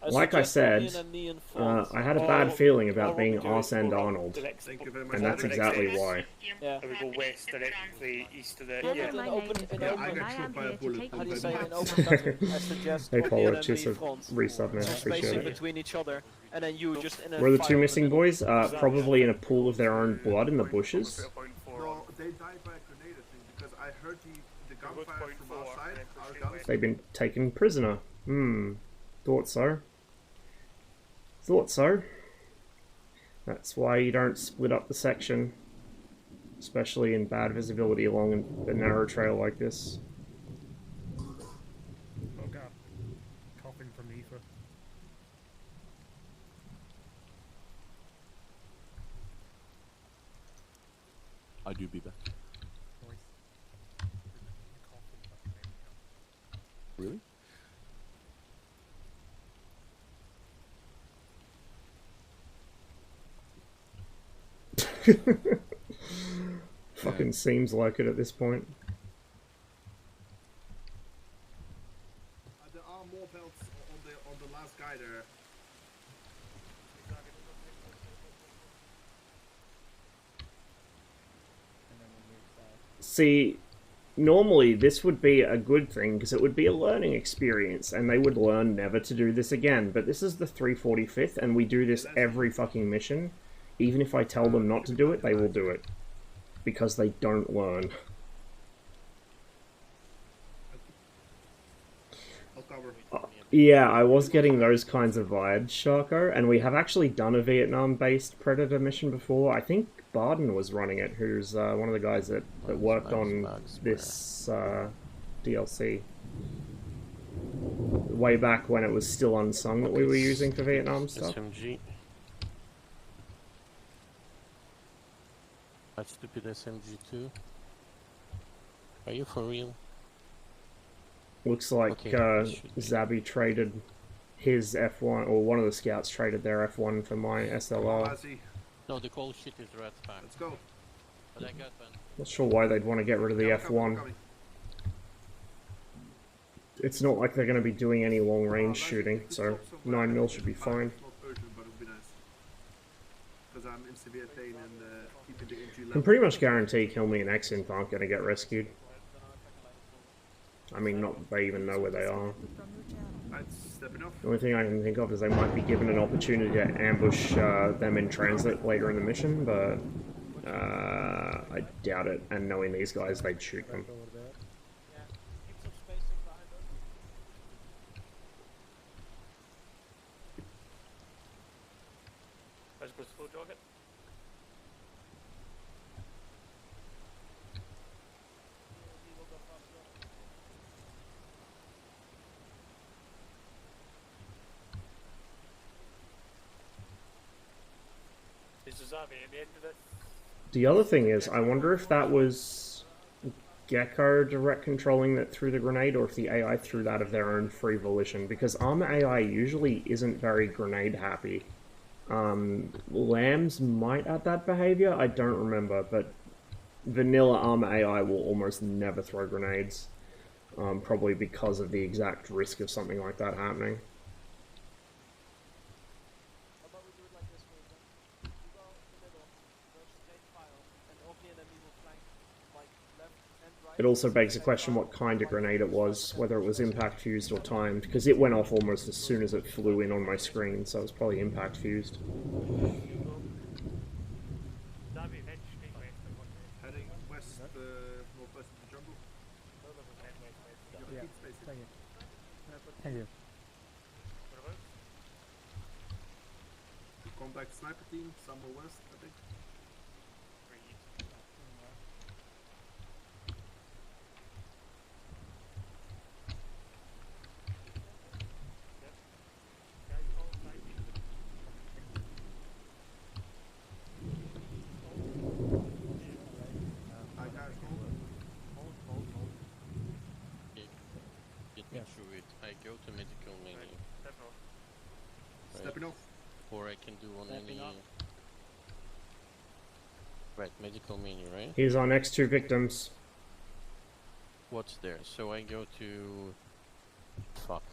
Like I suggest said, Ian and Neon front. I had a bad feeling about being Arsene Arnold, Thank you very much. and that's exactly why. Yeah. And we go west directly east of the. Yeah, Yeah. but in open, I got shot by a bullet. how do you say it? In open country, I suggest Hey, Ian Paulo, and cheers me for front. resub, man. Some Appreciate spacing it. between each other, and then you just in a Where are the fire two over missing the- boys? Probably in a pool of their own blood in the bushes. No, they died by a grenade, I think, because I heard the gunfire from our side. Our guns. They've been taken prisoner. Thought so. Thought so. That's why you don't split up the section. Especially in bad visibility along a narrow trail like this. Oh god. Coughing from ether. I do be back. Really? Fucking seems like it at this point. There are more on the last guy there. See, normally this would be a good thing because it would be a learning experience and they would learn never to do this again. But this is the 345th and we do this every fucking mission. Even if I tell them not to do it, they will do it. Because they don't learn. I'll cover. Yeah, I was getting those kinds of vibes, Sharko, and we have actually done a Vietnam-based Predator mission before. I think Barden was running it, who's one of the guys that worked on this DLC. Way back when it was still unsung that we were using for Vietnam stuff. SMG. That stupid SMG2. Are you for real? Looks like Okay, Zabby traded his F1, or one of the scouts traded their F1 for my SLR. No, the cold shit is red pack. Let's go. But I got one. Not sure why they'd want to get rid of the Yeah, F1. It's not like they're going to be doing any long range shooting, so 9mm should be fine. It's not urgent, but it would be nice. Because I'm in severe pain and keeping the injury I level. can pretty much guarantee Kill Me and Exinth aren't going to get rescued. I mean, not that they even know where they are. Stepping off. The only thing I can think of is they might be given an opportunity to ambush them in transit later in the mission, but I doubt it, and knowing these guys, they'd shoot them. I suppose full jog it. Is the zombie at the end of it? The other thing is, I wonder if that was Gecko direct controlling that threw the grenade, or if the AI threw that of their own free volition, because ArmA AI usually isn't very grenade happy. Lambs might add that behavior, I don't remember, but vanilla ArmA AI will almost never throw grenades, probably because of the exact risk of something like that happening. It also begs the question what kind of grenade it was, whether it was impact fused or timed, because it went off almost as soon as it flew in on my screen, so it was probably impact fused. Heading west, northwest of the jungle. Yeah, thank you. Contact sniper team, somewhere west, I think. Get me through it. I go to medical menu. Stepping off. Or I can do on any... Right, medical menu, right? Here's our next two victims. What's there? So I go to... Fuck.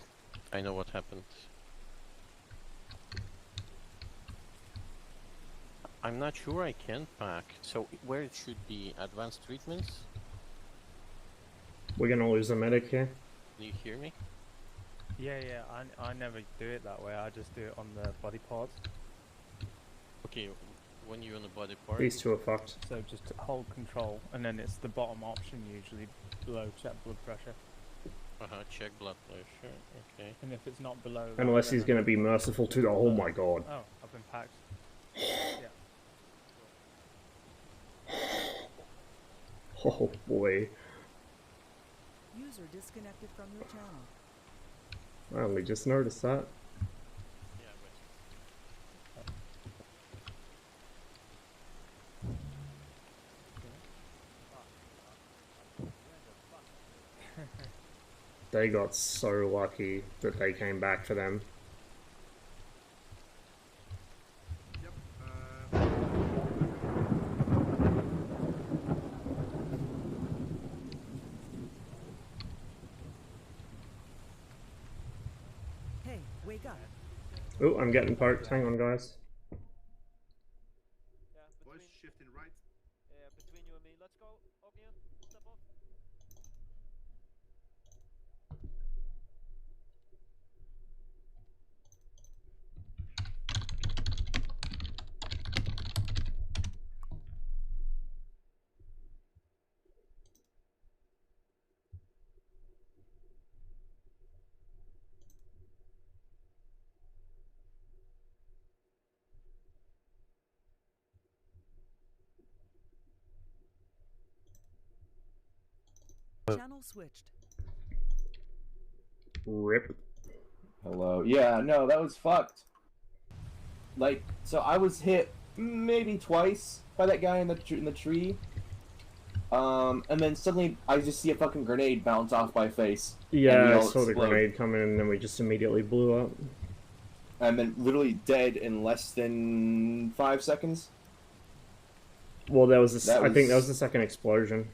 I know what happened. I'm not sure I can pack. So where it should be? Advanced treatments? We're gonna lose a medic here. Do you hear me? Yeah, I never do it that way. I just do it on the body parts. Okay, when you're on the body part... These two are fucked. So just hold control, and then it's the bottom option usually below check blood pressure. check blood pressure, okay. And if it's not below that, Unless then he's gonna be merciful to the... Oh my god. Oh, I've been packed. Yeah. Oh boy. User disconnected from your channel. I only just noticed that. They got so lucky that they came back for them. Hey, wake up. Oh, I'm getting poked. Hang on, guys. Boys, shifting right. Yeah, between you and me. Let's go. Ognian, step up. Channel switched. Rip. Hello. Yeah, no, that was fucked. Like, so I was hit maybe twice by that guy in the tree. And then suddenly I just see a fucking grenade bounce off my face. Yeah, I saw the grenade come in, and then we just immediately blew up. And then literally dead in less than 5 seconds. Well, there was I think that was the second explosion.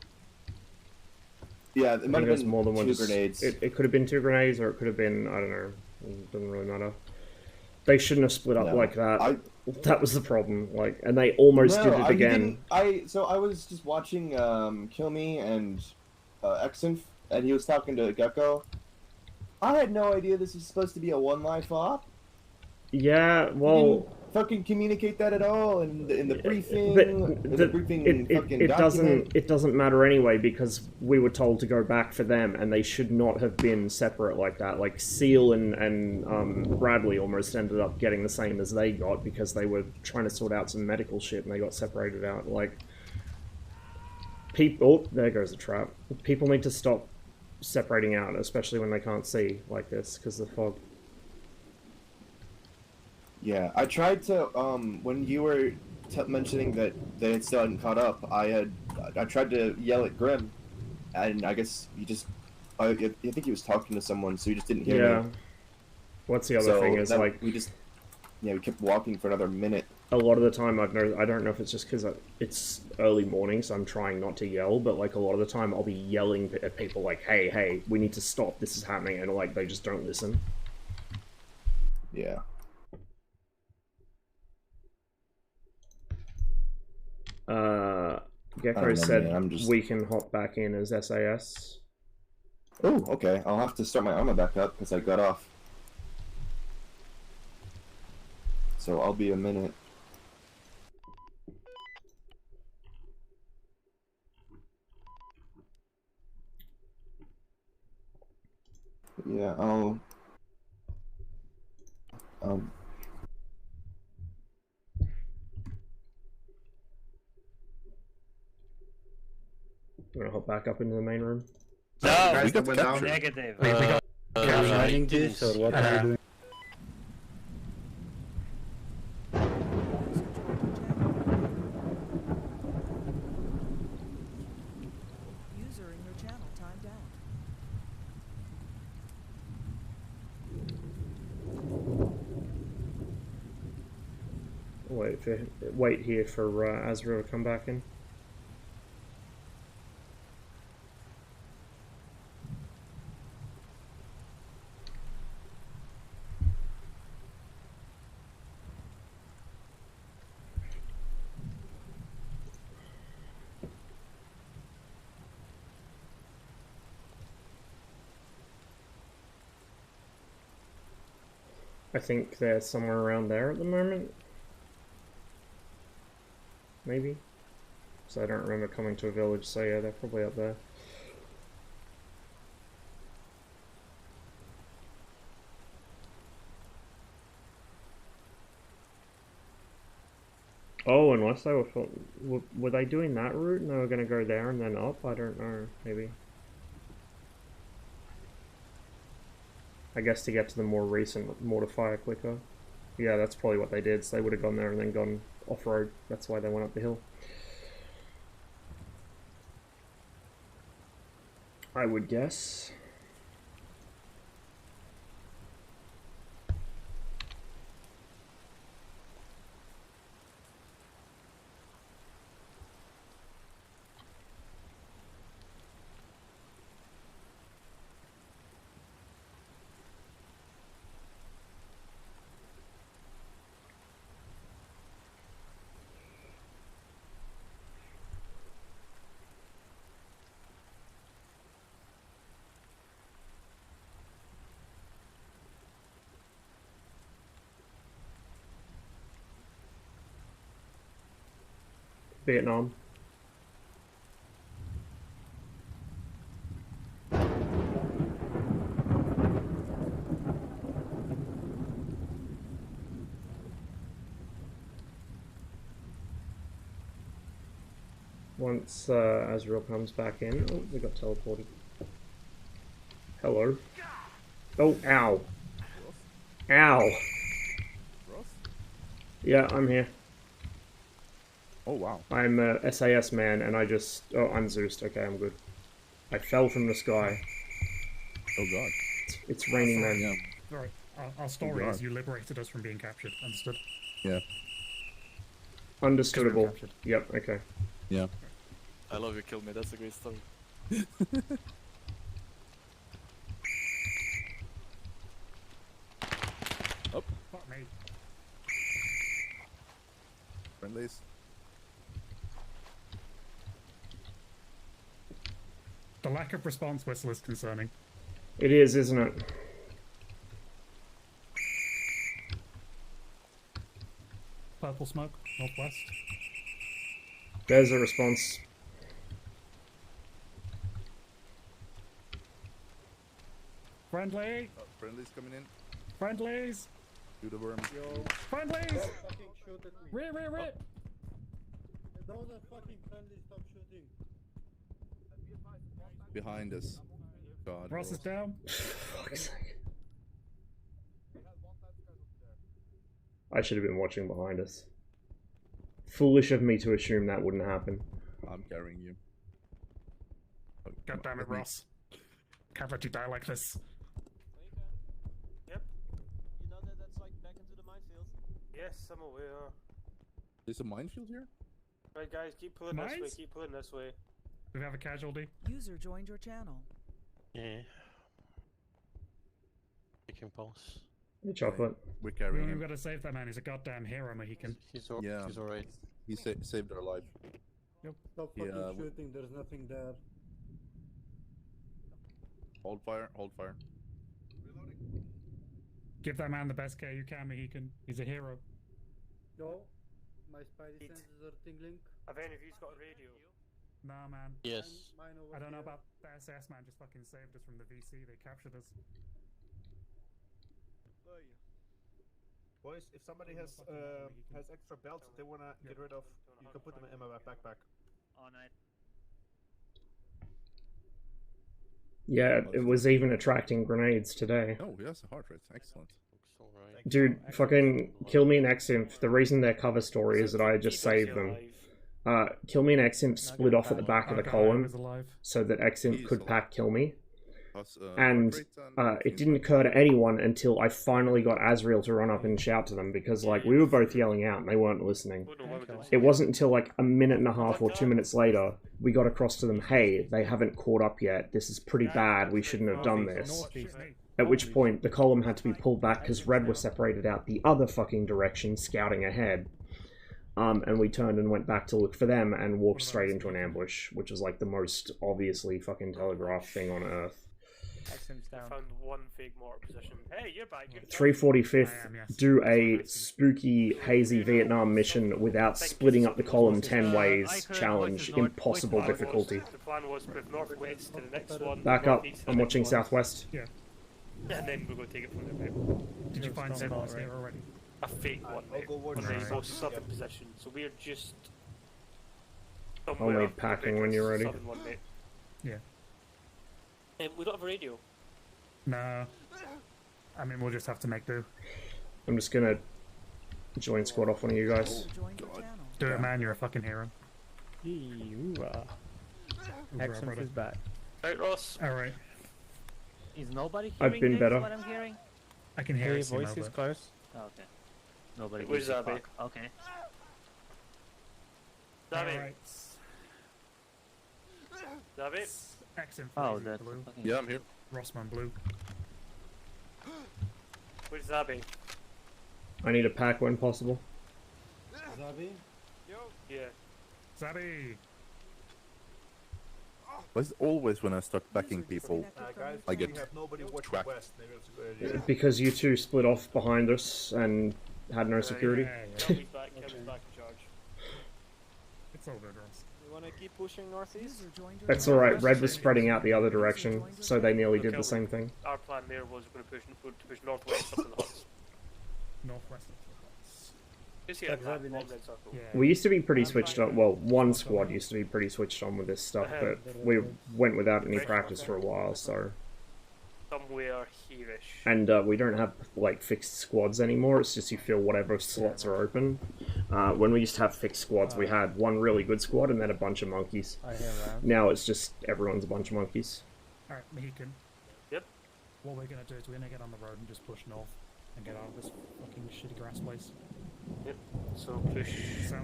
Yeah, it might have been more than one. two grenades. It could have been 2 grenades, or it could have been, I don't know. It doesn't really matter. They shouldn't have split up like that. That was the problem. Like, and they almost did it again. So I was just watching Kill Me and Exinf, and he was talking to Gecko. I had no idea this was supposed to be a one life op. Yeah, well, he didn't fucking communicate that at all in the briefing. It doesn't matter anyway, because we were told to go back for them, and they should not have been separate like that. Like Seal and Bradley almost ended up getting the same as they got because they were trying to sort out some medical shit and they got separated out. Like people, there goes the trap. People need to stop separating out, especially when they can't see like this because of the fog. Yeah, I tried to, when you were mentioning that they had still hadn't caught up, I tried to yell at Grim, and I guess you just, I think he was talking to someone, so you just didn't hear me. What's the other thing is, like, we kept walking for another minute. A lot of the time, I don't know if it's just because it's early morning, so I'm trying not to yell, but, like, a lot of the time I'll be yelling at people, like, hey, we need to stop, this is happening, and, like, they just don't listen. Yeah. Gecko said we can hop back in as SAS. Oh, okay. I'll have to start my ArmA back up because I got off. So I'll be a minute. Yeah, I'll... You wanna hop back up into the main room? No, we got captured. Negative. Are you running this or what are you doing? User in your channel timed out. Wait here for Azrael to come back in. I think they're somewhere around there at the moment. Maybe. So I don't remember coming to a village, so yeah, they're probably up there. Oh, unless they were they doing that route and they were going to go there and then up? I don't know, maybe. I guess to get to the more recent mortifier quicker. Yeah, that's probably what they did, so they would have gone there and then gone off-road. That's why they went up the hill. I would guess. Vietnam. Once Azrael comes back in, oh, we got teleported. Hello. Oh, ow. Ow. Yeah, I'm here. Oh, wow. I'm a SAS man, and I just... Oh, I'm Zeus. Okay, I'm good. I fell from the sky. Oh, God. It's raining, man. Yeah. Alright, our story God. is you liberated us from being captured. Understood? Yeah. Understandable. Yep, okay. Yeah. I love you, kill me. That's a great story. Oh. Fuck me. Friendlies. The lack of response whistle is concerning. It is, isn't it? Purple smoke, northwest. There's a response. Friendly! Friendlies coming in. Friendlies! Do the worm. Yo. Friendlies! Fucking shoot at me. Rip! Those are fucking friendly, stop shooting. Behind us. God. Ross is down. Fuck's sake. I should have been watching behind us. Foolish of me to assume that wouldn't happen. I'm carrying you. Oh, God damn it, Ross. Can't let you die like this. Yep. You know that's like back into the minefield. Yes, I'm aware. There's a minefield here? Right, guys, keep pulling this way. Mines? Keep pulling this way. Do we have a casualty? User joined your channel. Yeah. Taking pulse. Hey, chocolate. We're carrying We've him. got to save that man. He's a goddamn hero, Mohican. He's alright. He saved our life. Yep. Stop fucking shooting, there's nothing there. Hold fire, hold fire. Give that man the best care you can, Mohican. He's a hero. Yo, my spidey senses are tingling. Have any of you got a radio? Nah, man. Yes. Mine over I don't know here. about the SS man. Just fucking saved us from the VC. They captured us. Boys, if somebody has extra belts that they wanna get rid of, you can put them in my backpack. All night. Yeah, it was even attracting grenades today. Oh, yes, a heart rate. Excellent. Dude, fucking Kill Me and Ximp, the reason their cover story is that I just saved them. Kill Me and Ximp split off at the back of the column so that Ximp could pack Kill Me. And it didn't occur to anyone until I finally got Azrael to run up and shout to them because, like, we were both yelling out and they weren't listening. It wasn't until, like, a minute and a half or 2 minutes later we got across to them, hey, they haven't caught up yet, this is pretty bad, we shouldn't have done this. At which point, the column had to be pulled back because Red was separated out the other fucking direction, scouting ahead. And we turned and went back to look for them and walked straight into an ambush, which was, like, the most obviously fucking telegraphed thing on Earth. I found one fake mortar position. Hey, you're back. 345th do a spooky, hazy Vietnam mission without splitting up the column 10 ways. Challenge. Impossible difficulty. The plan was move northwest to the next one. Back up. northeast to I'm the watching next one. southwest. Yeah. And then we'll go take it from there, mate. Did you find Zimmer's here already? A fake one, mate. On the most southern position. So we're just somewhere Only off the packing when you're ready. southern one, mate. Yeah. We don't have a radio. Nah. I mean, we'll just have to make do. I'm just gonna join squad off one of you guys. Do it, man. You're a fucking hero. Excellent is back. Right, Ross. Alright. Is nobody I've hearing been this, better. what I'm hearing? I can hear Your it. voice is close. Oh, okay. Nobody Where's gives a Zabby? fuck. Okay. Zabby. Alright. Zabby. Accent Oh, Flazy that's blue. fucking... Yeah, I'm here. Rossman blue. Where's Zabby? I need a pack when possible. Zabi? Yeah. Zabby! Why is it always when I start backing people, Guys, I get we have nobody watching tracked? west. Maybe that's a good idea. Because you two split off behind us and had no security. Kelly's back in charge. It's all good, Ross. You wanna keep pushing northeast? That's alright, Red was spreading out the other direction, so they nearly did the same thing. Our plan there was we're going to push northwest up to the huts. Northwest of the huts. Just here, one red circle. We used to be pretty switched on, well, one squad used to be pretty switched on with this stuff, but we went without any practice for a while, so... Somewhere here-ish. And we don't have, like, fixed squads anymore, it's just you fill whatever slots are open. When we used to have fixed squads, we had one really good squad and then a bunch of monkeys. I hear that. Now it's just everyone's a bunch of monkeys. Alright, Mohican. Yep. What we're gonna do is we're gonna get on the road and just push north and get out of this fucking shitty grass place. Yep. So push,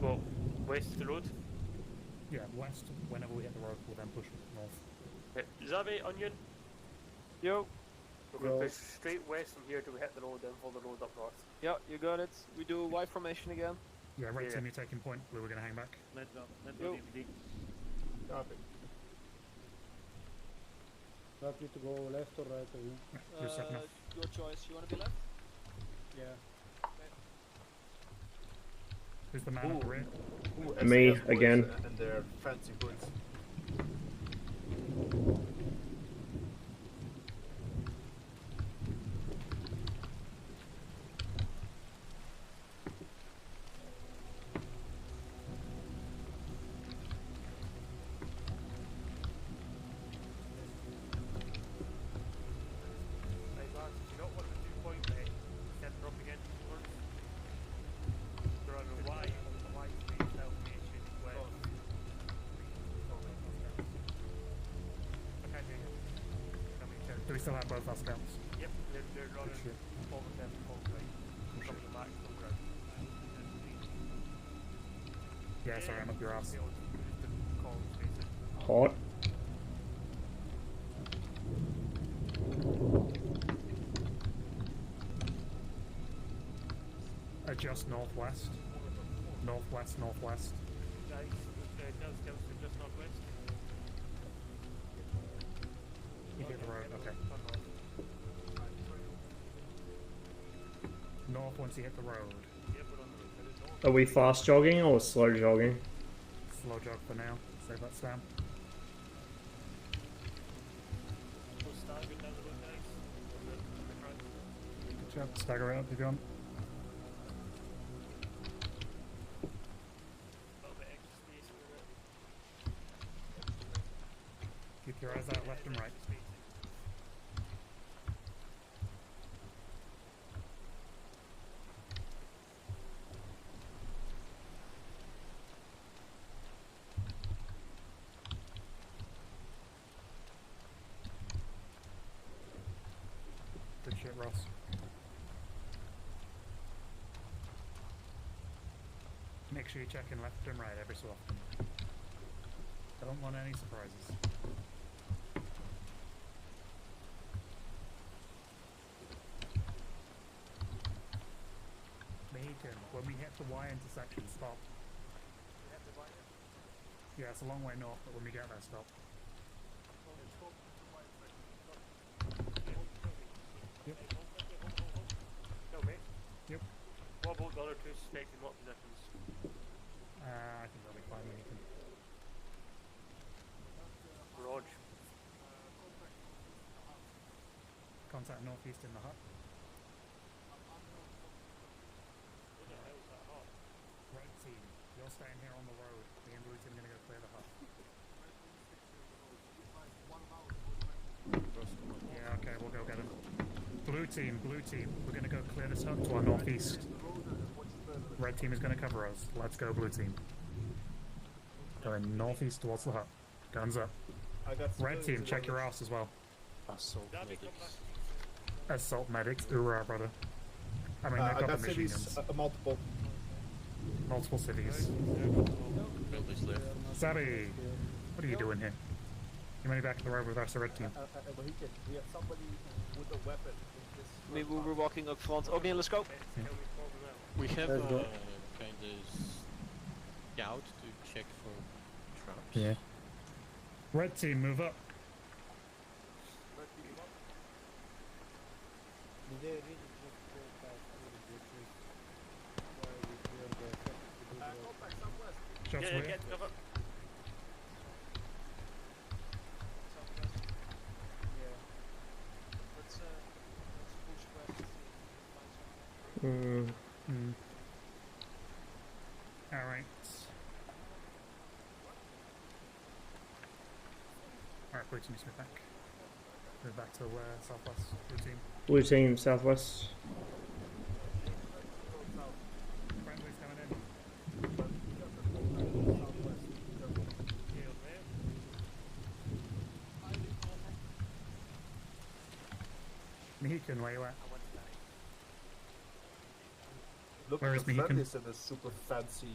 well, west of the road. Yeah, west. Whenever we hit the road, we'll then push north. Okay. Zabi, Onion. Yo. We're going to push straight west from here till we hit the road, then follow the road up north. Yeah, you got it. We do Y formation again. Yeah, red team, you're taking point. Blue, we're gonna hang back. Let's go Yo. DPD. Copy. Happy to go left or right of you? You're second off. Your choice. You wanna be left? Yeah. Who's the man at the rear? Me, SAS boys again. And their fancy hoods. Right, lads, you don't want to do point there. Center up against the front. They're on a Y space south nation west. Okay, Do we still have both our scouts? yep, they're running shit. forward left, forward right. Some of the max on ground. Yeah, sorry, I'm up your ass. Hot. Adjust northwest. Northwest, northwest. Guys, Delta just northwest. You hit the road, okay. North once you hit the road. Are we fast jogging or slow jogging? Slow jog for now. Save that stamp. Good job. Stagger out if you want. Keep your eyes out left and right. Good shit, Ross. Make sure you're checking left and right every so often. I don't want any surprises. Mehican, when we hit the Y intersection, stop. Yeah, it's a long way north, but when we get there, stop. Yep. No, mate. Yep. What about the other two suspected what positions? I can really find anything. Rog. Contact northeast in the hut. Right team, you're staying here on the road. Me and blue team are gonna go clear the hut. Yeah, okay, we'll go get him. Blue team, we're gonna go clear this hut to our northeast. Red team is gonna cover us. Let's go, blue team. Going northeast towards the hut. Guns up. Red team, check your ass as well. Assault medics. Assault medics, hoorah, brother. I mean, they've I got got the machine cities, guns. multiple. Multiple cities. Sabi, what are you doing here? You may be back to the road with us, the red team. We have somebody with a weapon. Maybe we're walking up front. Okay, let's go. We have Let's go. kind of scout to check for traps. Yeah. Red team, move up. Shots Yeah, clear. get cover. Alright. Alright, blue team's move back. Move back to southwest, blue team. Blue team, southwest. Friendly's coming in. Mexican, where you at? Look Where at is the Mexican? friendlies and the super fancy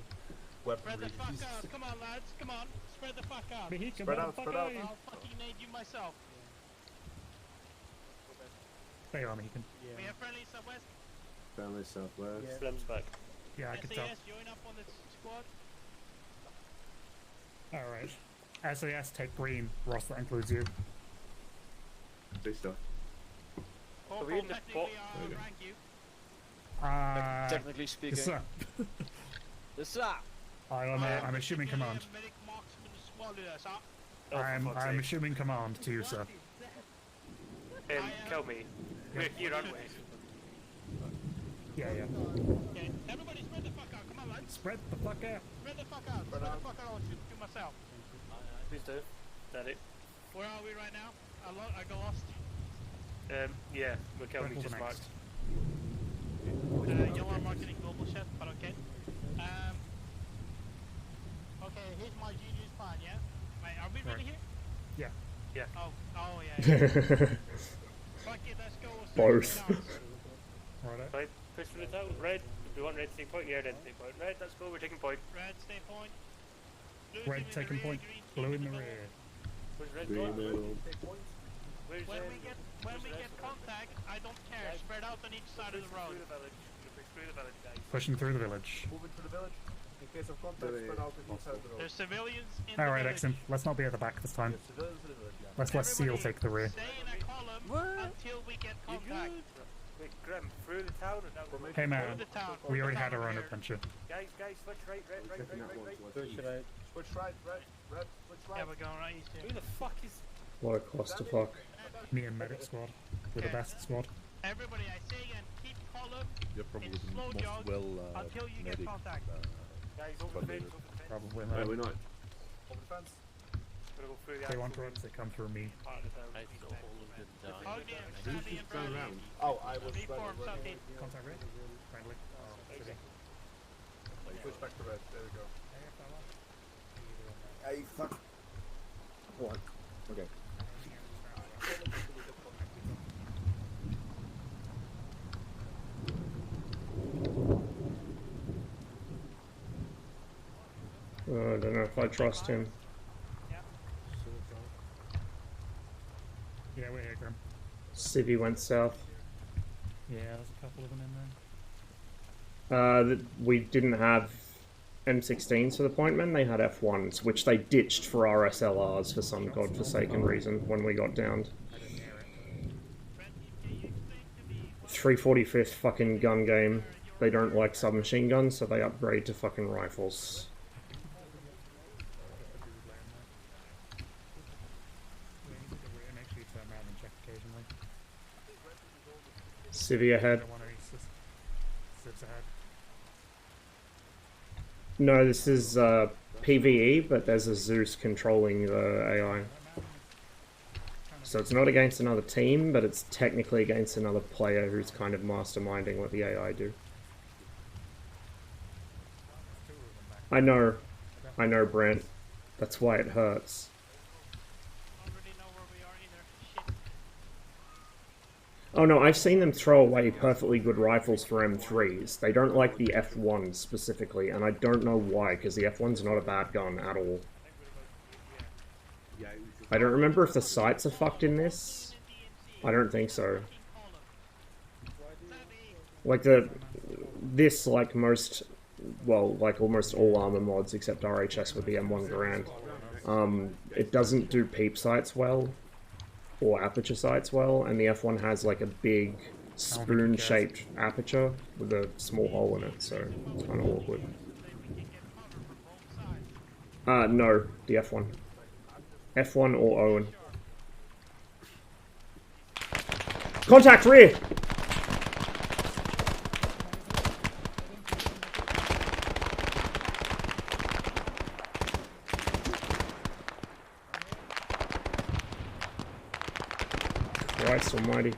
weaponry. Spread the fuck out. Come on, lads. Come on. Spread the fuck out. Mexican, Spread out, spread out. I'll fucking nade you myself. There you are, Mexican. We have friendly southwest. Friendly southwest. Yeah. Slim's back. Yeah, I could tell. SAS, join up on this squad. Alright. SAS, take green. Ross, that includes you. Big stuff. Or we in the technically, I'll rank you. Technically speaking. Yes, sir. Yes, sir. I'm assuming command. Medic marksman squad leader, sir. I'm assuming command to you, sir. Kill me. You run away. Yeah. Okay, everybody spread the fuck out. Come on, lads. Spread the fuck out. Spread the fuck out. Spread the fuck out. I'll shoot you myself. Please do. Daddy. Where are we right now? I got lost. Yeah, we're killing me Rifles just next. marked. Y'all are marketing global shit, but okay. Okay, here's my genius plan, yeah? Wait, are we ready here? Yeah. Yeah. Oh yeah. Fuck it, let's go. Both. Right. Push for the town. Red. Do you want red to take point? Yeah, red to take point. Red, let's go. We're taking point. Red, stay point. Blue Red team in taking the rear, point. green team Blue in the middle. rear. Where's red Green going? middle. Where's When we get contact, I don't care. Spread out on each side of the road. Through the village. Push through the village, guys. Pushing through the village. Moving to the village. In case of contact, spread out to each side of the road. There's civilians in Alright, the village. excellent. Let's not be at the back this time. Civilians in the village, yeah. Let's let Seal Everybody take the rear. Stay in a column until we get You contact. good? Wait, Grim, through the town or down the road? Hey man, Through the town. we already had Down our own here. adventure. Guys, switch right, red, right. Switch right, switch right. Switch Yeah, right. we're going right east Who here. the fuck is... What a clusterfuck. Me and medic squad. We're the Okay. best squad. Everybody, I say again, keep column You're probably in the slow most jog well until you get medic. contact. Guys, over the fence, over the fence. Probably Yeah, not. we're not. Over the fence. Gonna go through the They want actual roads that come through me. part of the town. Hug him, Sandy and Bradley. Oh, I was Reform right. something. Contact rear. Friendly. Oh, shitty. Switch back to red. There we go. Hey, fuck. Hold on. Okay. I don't know if I trust him. Yeah, we're here, Grim. Civvy went south. Yeah, there's a couple of them in there. We didn't have M16s for the pointmen, they had F1s, which they ditched for RSLRs for some godforsaken reason when we got downed. 345th fucking gun game. They don't like submachine guns, so they upgrade to fucking rifles. Make sure you turn around and check occasionally. Civvy ahead. Don't want any sieves ahead. No, this is PvE, but there's a Zeus controlling the AI. So it's not against another team, but it's technically against another player who's kind of masterminding what the AI do. I know, Brent. That's why it hurts. Oh no, I've seen them throw away perfectly good rifles for M3s. They don't like the F1 specifically, and I don't know why, because the F1's not a bad gun at all. I don't remember if the sights are fucked in this. I don't think so. Like this, like most, well, like almost all armor mods except RHS with the M1 Garand, it doesn't do peep sights well, or aperture sights well, and the F1 has like a big spoon-shaped aperture with a small hole in it, so it's kind of awkward. No, the F1. F1 or Owen. Contact rear! Christ almighty.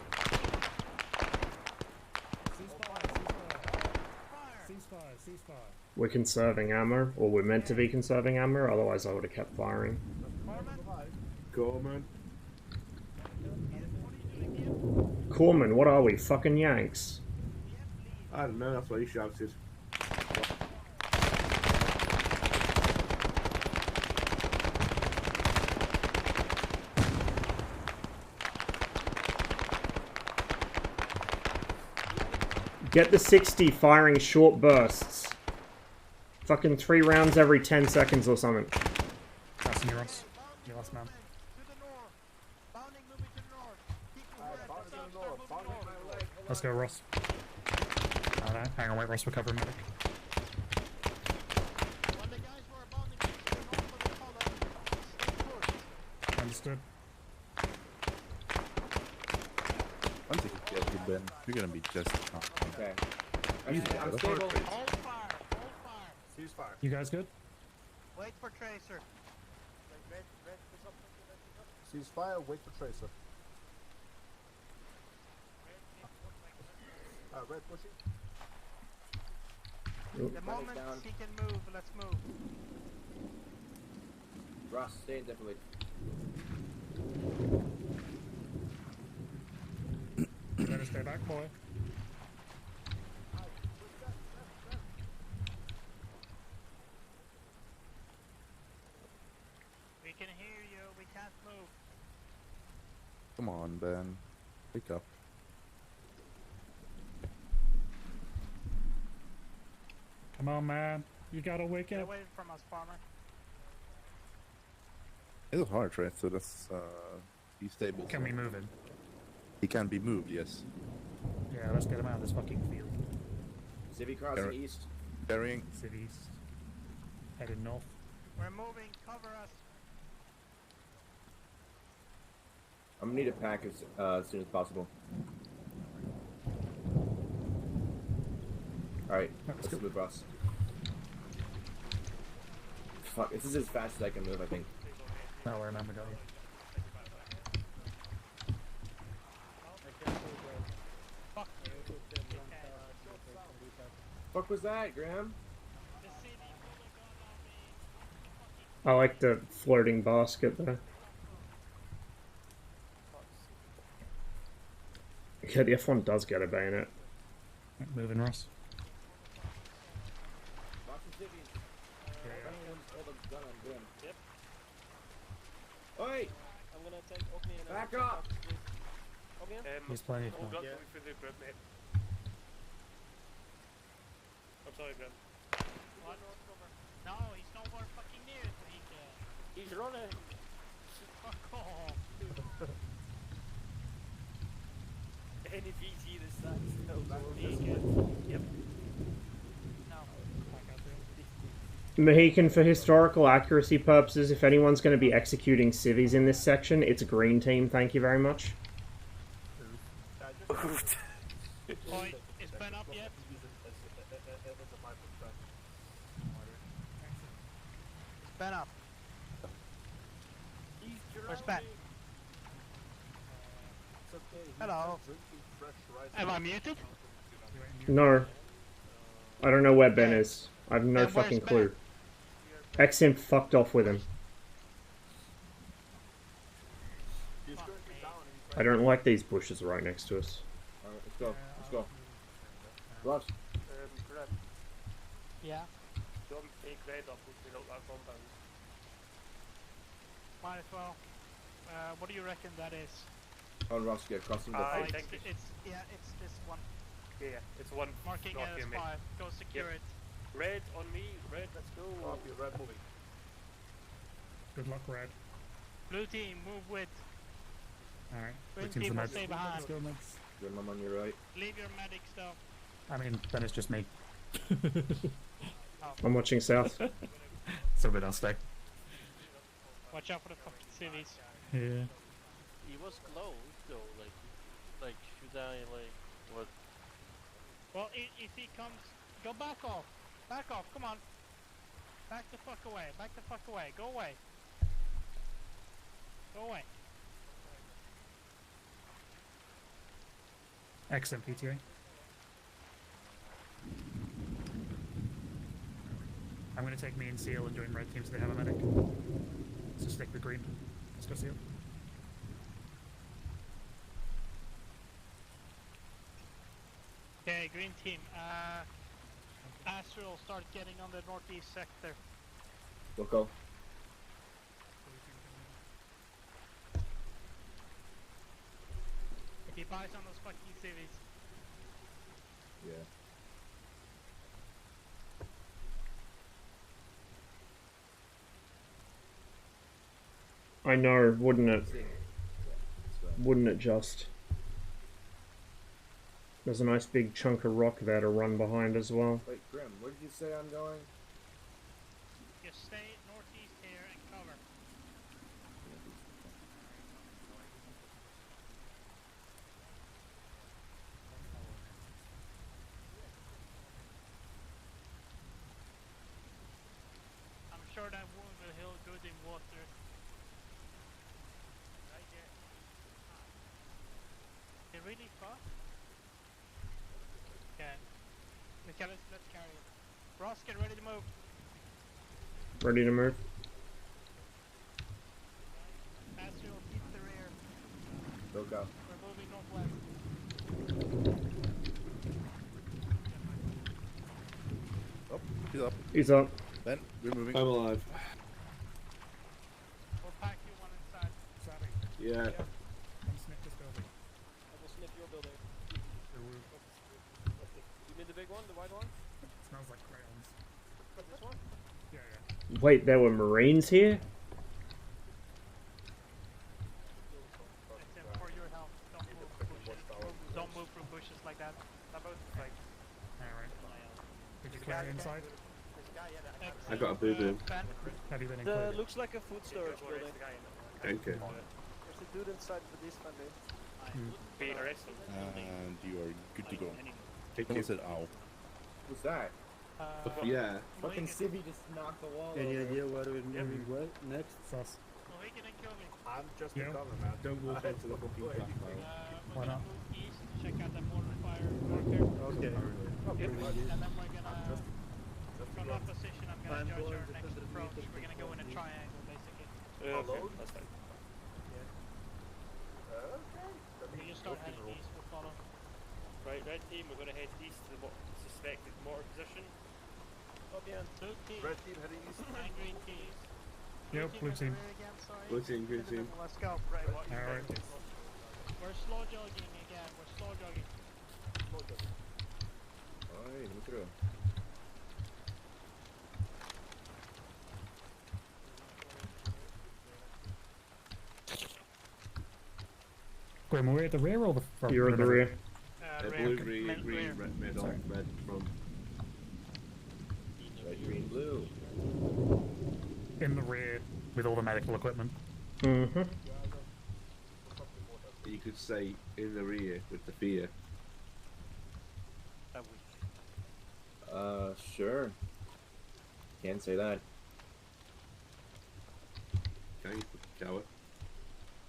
Ceasefire. We're conserving ammo, or we're meant to be conserving ammo, otherwise I would have kept firing. Corman. Corman, what are we? Fucking Yanks. I don't know, that's what he shouted. Get the 60 firing short bursts. Fucking 3 rounds every 10 seconds or something. Passing you, Ross. You last man. Let's go, Ross. Alright, hang on, wait, Ross, recover medic. Understood. Once you get you, Ben, you're gonna be just fine. Okay. Easy, I'm that's stable. perfect. Ceasefire. You guys good? Wait for Tracer. Ceasefire, wait for Tracer. Red pushing. The moment he can move, let's move. Ross, stay indefinitely. You better stay back, boy. We can hear you, we can't move. Come on, Ben. Wake up. Come on, man. You gotta wake Get up. away from us, farmer. It's a hard threat, so that's he's stable. Can we move him? He can be moved, yes. Yeah, let's get him out of this fucking field. Civvy crossing Eric. east. Carrying. Civ east. Headed north. We're moving, cover us. I'm gonna need a pack as soon as possible. Alright, let's move, Ross. Fuck, this is as fast as I can move, I think. No, I remember going. Fuck was that, Graham? I like the floating basket there. Yeah, the F1 does get a bayonet. Moving, Ross. Yep. Oi! I'm gonna take Ogni and Back up! He's plenty of Oh, time. God, going through the group, mate. I'm sorry, Grim. No, he's nowhere fucking near it, He's running. Fuck off. Any VG this side. Yep. Mohican, for historical accuracy purposes, if anyone's going to be executing civvies in this section, it's a green team, thank you very much. Oi, is Ben up yet? Is Ben up? Where's Ben? Hello. Am I muted? No. I don't know where Ben is. I have no Then where's fucking Ben? clue. Eximp fucked off with him. I don't like these bushes right next to us. Alright, let's go. Let's go. Ross. Grab. Yeah. Don't take red up without that compound. Might as well. What do you reckon that is? On Ross, get crossing the I fight. think It's it's this one. Yeah, it's one. Marking block as here, mate. 5. Go secure Yep. it. Red on me. Red, let's go. Copy, red moving. Good luck, Red. Blue team, move with. Alright. Green Team's the team will meds. stay behind. Let's go, meds. Good mom on your right. Leave your medic stuff. I mean, then it's just me. I'm watching south. Somebody else stay. Watch out for the fucking civvies. Yeah. He was close though, like should I what? Well, if he comes, go back off. Back off, come on. Back the fuck away. Back the fuck away. Go away. Go away. Excellent PTA. I'm going to take me and Seal and join red team so they have a medic. So stick with green. Let's go Seal. Okay, green team. Astral start getting on the northeast sector. We'll go. Keep eyes on those fucking civvies. Yeah. I know, wouldn't it? Wouldn't it just? There's a nice big chunk of rock there to run behind as well. Wait, Grim, where did you say I'm going? Just stay northeast here and cover. I'm sure that wound will heal good in water. Right here. They're really fast. Okay. Okay, let's carry it. Ross, get ready to move. Ready to move? Astral, keep the rear. Go, go. We're moving northwest. Oh, he's up. He's up. Ben, we're moving. I'm alive. We'll pack you one inside. Savvy. Yeah. Come sniff this building. I will sniff your building. You mean the big one, the white one? Smells like crayons. This one? Yeah, yeah. Wait, there were Marines here? Listen, for your help, don't move bushes. Don't move through bushes like that. That both is like. Alright. Did you carry inside? I got a boo-boo. Have you been The included? looks like a food storage building. Okay. There's a dude inside with this funding. And you are good to go. Thank Someone you. said ow. Who's that? Yeah. Fucking Civvy just knocked the wall Any over. idea where we're moving next? Sus. Well, he can kill me. I'm just Yeah. a cover, man. Don't walk into the fucking flak pile. Why We're not? gonna move east, check out that mortar fire marker. Okay. And then we're gonna, from that position, I'm gonna judge our next approach. We're gonna go in a triangle, basically. Okay, that's fine. You just start heading east, we'll follow. Right, red team, we're gonna head east to the suspected mortar position. Blue team. Red team heading east. And green team. Yep, blue in the team. rear again, sorry. Blue team, green In the team. middle, let's go. Right, Alright. we're slow jogging again. We're slow jogging. Alright, let me through. Grim, are we at the rear or the front? You're at the rear. Blue, green, rear. red on, red from. Red, green, blue. In the rear with all the medical equipment. Mm-hmm. You could say in the rear with the fear. Sure. Can't say that. Can you coward?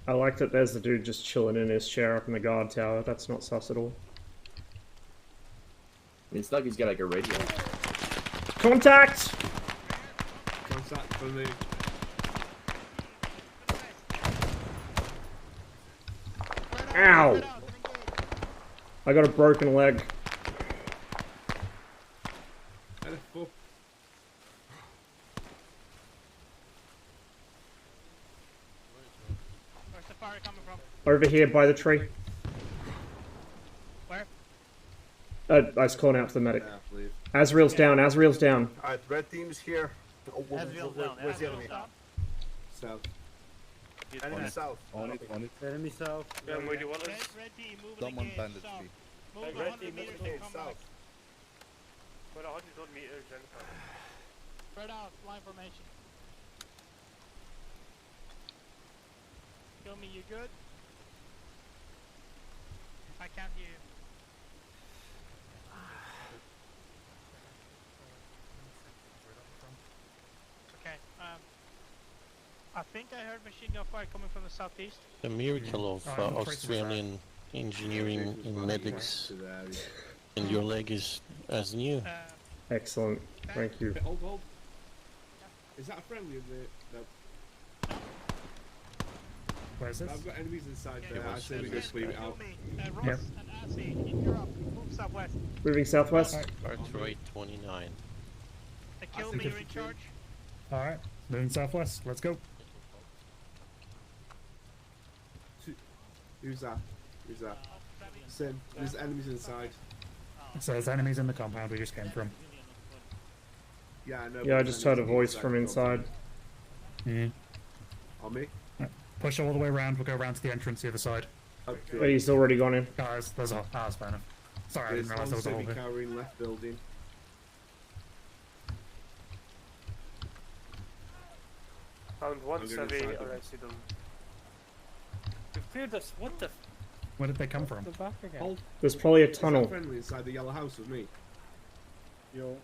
I like that there's the dude just chilling in his chair up in the guard tower. That's not sus at all. I mean, it's like he's got like a radio. Contact! Contact for me. Ow! I got a broken leg. Where's the fire coming from? Over here by the tree. Where? I was calling out to the medic. Yeah, please. Azrael's down, Azrael's down. Alright, red team is here. Oh, Azrael's down. where's the Azrael's enemy? down. South. On Enemy it, south. on it, on it. Enemy south. Yeah, where do you want us? Red team, moving Someone again, bandaged south. me. Move Red 100 team, meters moving and come back. south. We're 100 meters in. Spread out, line formation. Kill me, you good? I can't hear you. Okay, I think I heard machine gun fire coming from the southeast. The miracle of tracer Australian engineering in medics, and your leg is as new. Excellent. Thank you. Hold. Is that a friendly in the... No. Where's this? I've got enemies inside Yeah, there. I say we what's just leave it out. Ross Yep. and Assy, if you're up, move southwest. Moving southwest. Heart rate 29. Kill me, you're in charge. Alright, moving southwest. Let's go. Who's that? Sim, there's enemies inside. So there's enemies in the compound we just came from. Yeah, I know. Yeah, I just heard a voice from inside. Yeah. On me? Push all the way around. We'll go around to the entrance the other side. Okay. But he's already gone in. There's a... that's fair enough. Sorry, I didn't realise there was a hole here. Carrying left building. Found one I'm gonna survey, inside or them. I see them. We've cleared us. What the? Where did they come from? The back again. Hold. There's probably a Is tunnel. that friendly inside the yellow house with me? Yo.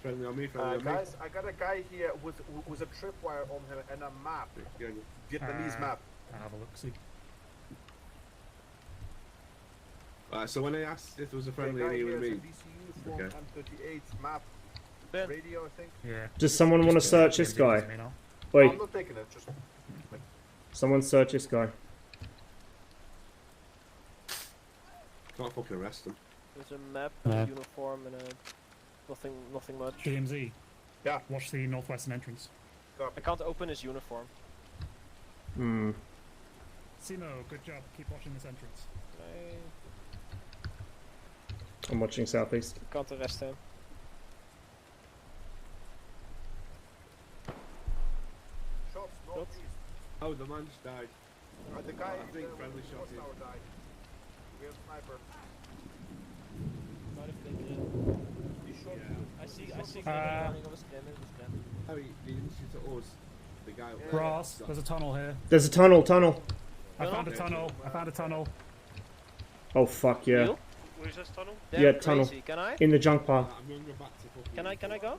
Friendly on me, friendly on me. Guys, I got a guy here with a tripwire on him and a map. Vietnamese map. I'll have a look, see. So when I asked if there was a friendly guy in here here with is me, a DCU from okay. M38 map. Radio, I think. Yeah. Does someone want to search this guy? I'm Wait, not taking it, just... someone search this guy. Can't fucking arrest them. There's a map, Yeah. a uniform, and a nothing much. DMZ. Yeah. Watch the northwestern entrance. I can't open his uniform. Hmm. Simo, good job. Keep watching this entrance. I'm watching southeast. Can't arrest him. Shots, northeast. Oh, the man just died. The guy I think friendly shot watch him. tower died. We have sniper. He shot I see. Oh, he didn't shoot at us. The guy. Ross, there's a tunnel here. There's a tunnel. I found a tunnel. Oh fuck yeah. Where's this tunnel? Yeah, tunnel. Crazy. Can I? In the junk pile. I'm going to go back to fucking... Can I go?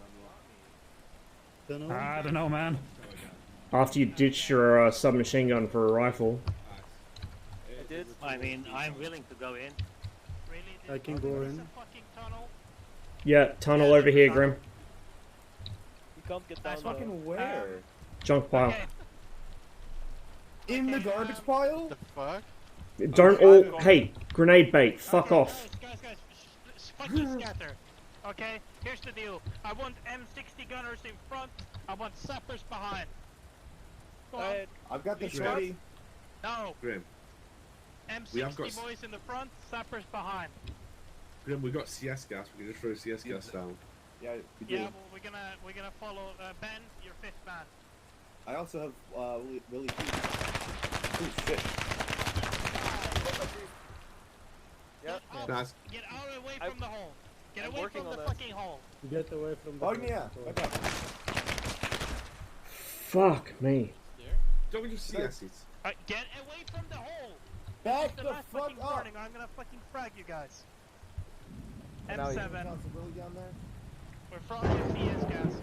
I don't know, man. After you ditched your submachine gun for a rifle. I did. I mean, I'm willing to go in. I can go in. Yeah, tunnel over here, Grim. You can't get down. Fucking where? Junk pile. In the garbage pile? The fuck? Don't all. Hey, grenade bait. Fuck off. Guys, fucking scatter. Okay, here's the deal. I want M60 gunners in front. I want sappers behind. Go on. I've got this You ready. No. Grim. We have M60 got... boys in the front, sappers behind. Grim, we got CS gas. We can just throw CS gas down. Yeah, we do. Yeah, well, we're gonna follow Ben, your fifth man. I also have Willie P. Oh shit. Get out, Nice. get out away from the hole. Get I'm away working from the on that. fucking hole. Get away from the... Oh yeah. Okay. Fuck me. Don't we just CS it? Get away from the hole. Back the the last fuck fucking up. warning, I'm gonna fucking frag you guys. Now you M7. got some Willie down there. We're from your CS gas.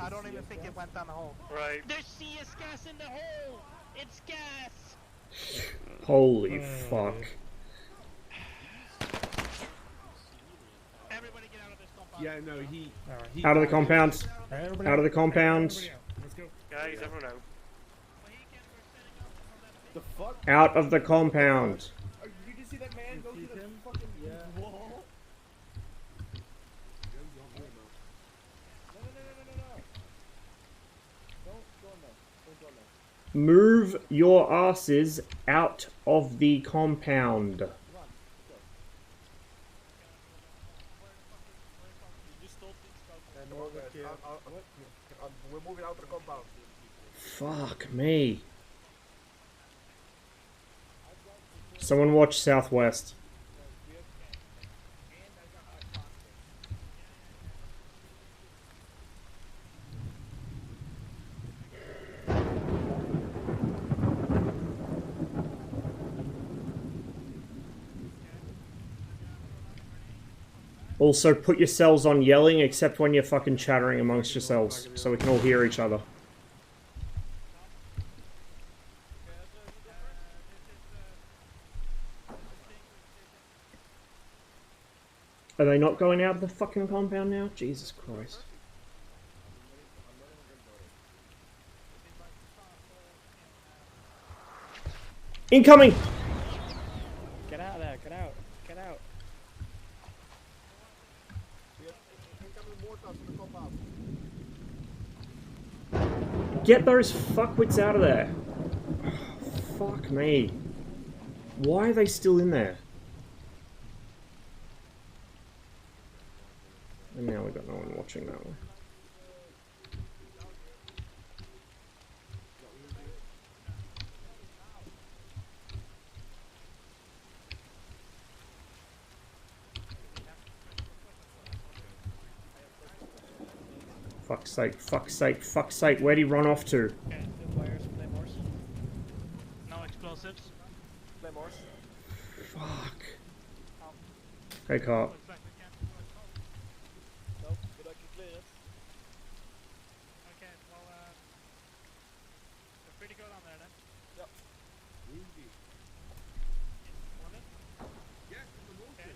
I don't even think it went down the hole. Right. There's CS gas in the hole. It's gas. Holy fuck. Everybody get out of this compound. Yeah, no, he Out of the compound. Everybody Out of the compound. Everybody out. Let's go. Guys, everyone out. The fuck? Out of the compound. Did you just see that man go through the fucking wall? No. Don't go in there. Don't go in there. Move your asses out of the compound. We're moving out of the compound. Fuck me. Someone watch southwest. Also, put yourselves on yelling, except when you're fucking chattering amongst yourselves, so we can all hear each other. Are they not going out of the fucking compound now? Jesus Christ. Incoming! Get out of there, get out, get out. Get those fuckwits out of there. Fuck me. Why are they still in there? And now we've got no one watching that one. Fuck's sake, fuck's sake, fuck's sake, where'd he run off to? Okay, wires, claymores. No explosives. Claymores. Fuck. Hey, Carl. Nope, but I can clear it. Okay, well, we're free to go down there then. Yep. Yes, in the water.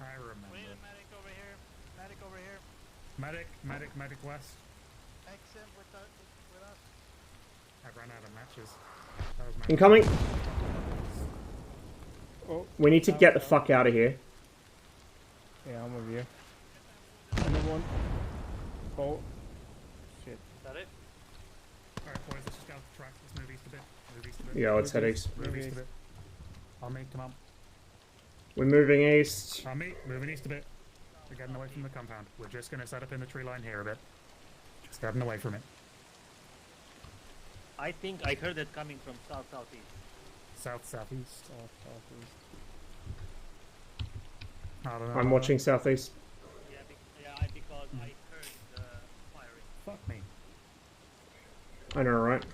I remember. Wait a medic over here. Medic over here. Medic west. Exit with us. I ran out of matches. That was my Incoming! Oh, we need to get the fuck out of here. Yeah, I'm with you. Another one. Oh. Shit. Is that it? Alright, boys, let's just go to track. Let's move east a bit. Move east a bit. Yeah, let's head east. Move east a bit. On me, come on. We're moving east. On me, moving east a bit. We're getting away from the compound. We're just going to set up in the tree line here a bit. Just getting away from it. I think I heard it coming from south-southeast. South-southeast. South-southeast. I don't know. I'm watching southeast. Yeah, because I heard the firing. Fuck me. I know, right?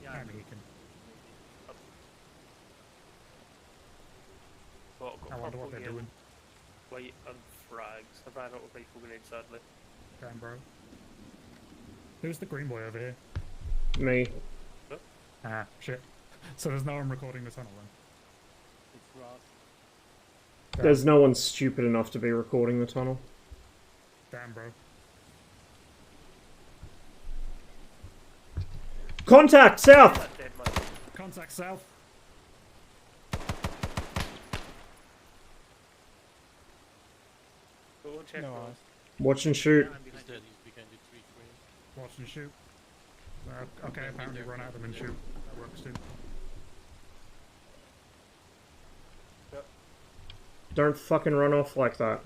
I mean, you can. I wonder what they're doing. Wait and frags. I ran out of people grenades, sadly. Damn, bro. Who's the green boy over here? Me. Huh? Ah, shit. So there's no one recording the tunnel then? It's Ross. There's no one stupid enough to be recording the tunnel. Damn, bro. Contact! South! Contact south. Go and check No Ross. eyes. Watch and shoot. He's dead, he's behind the tree frame. Watch and shoot. Okay, apparently run at them and shoot. That works too. Don't fucking run off like that.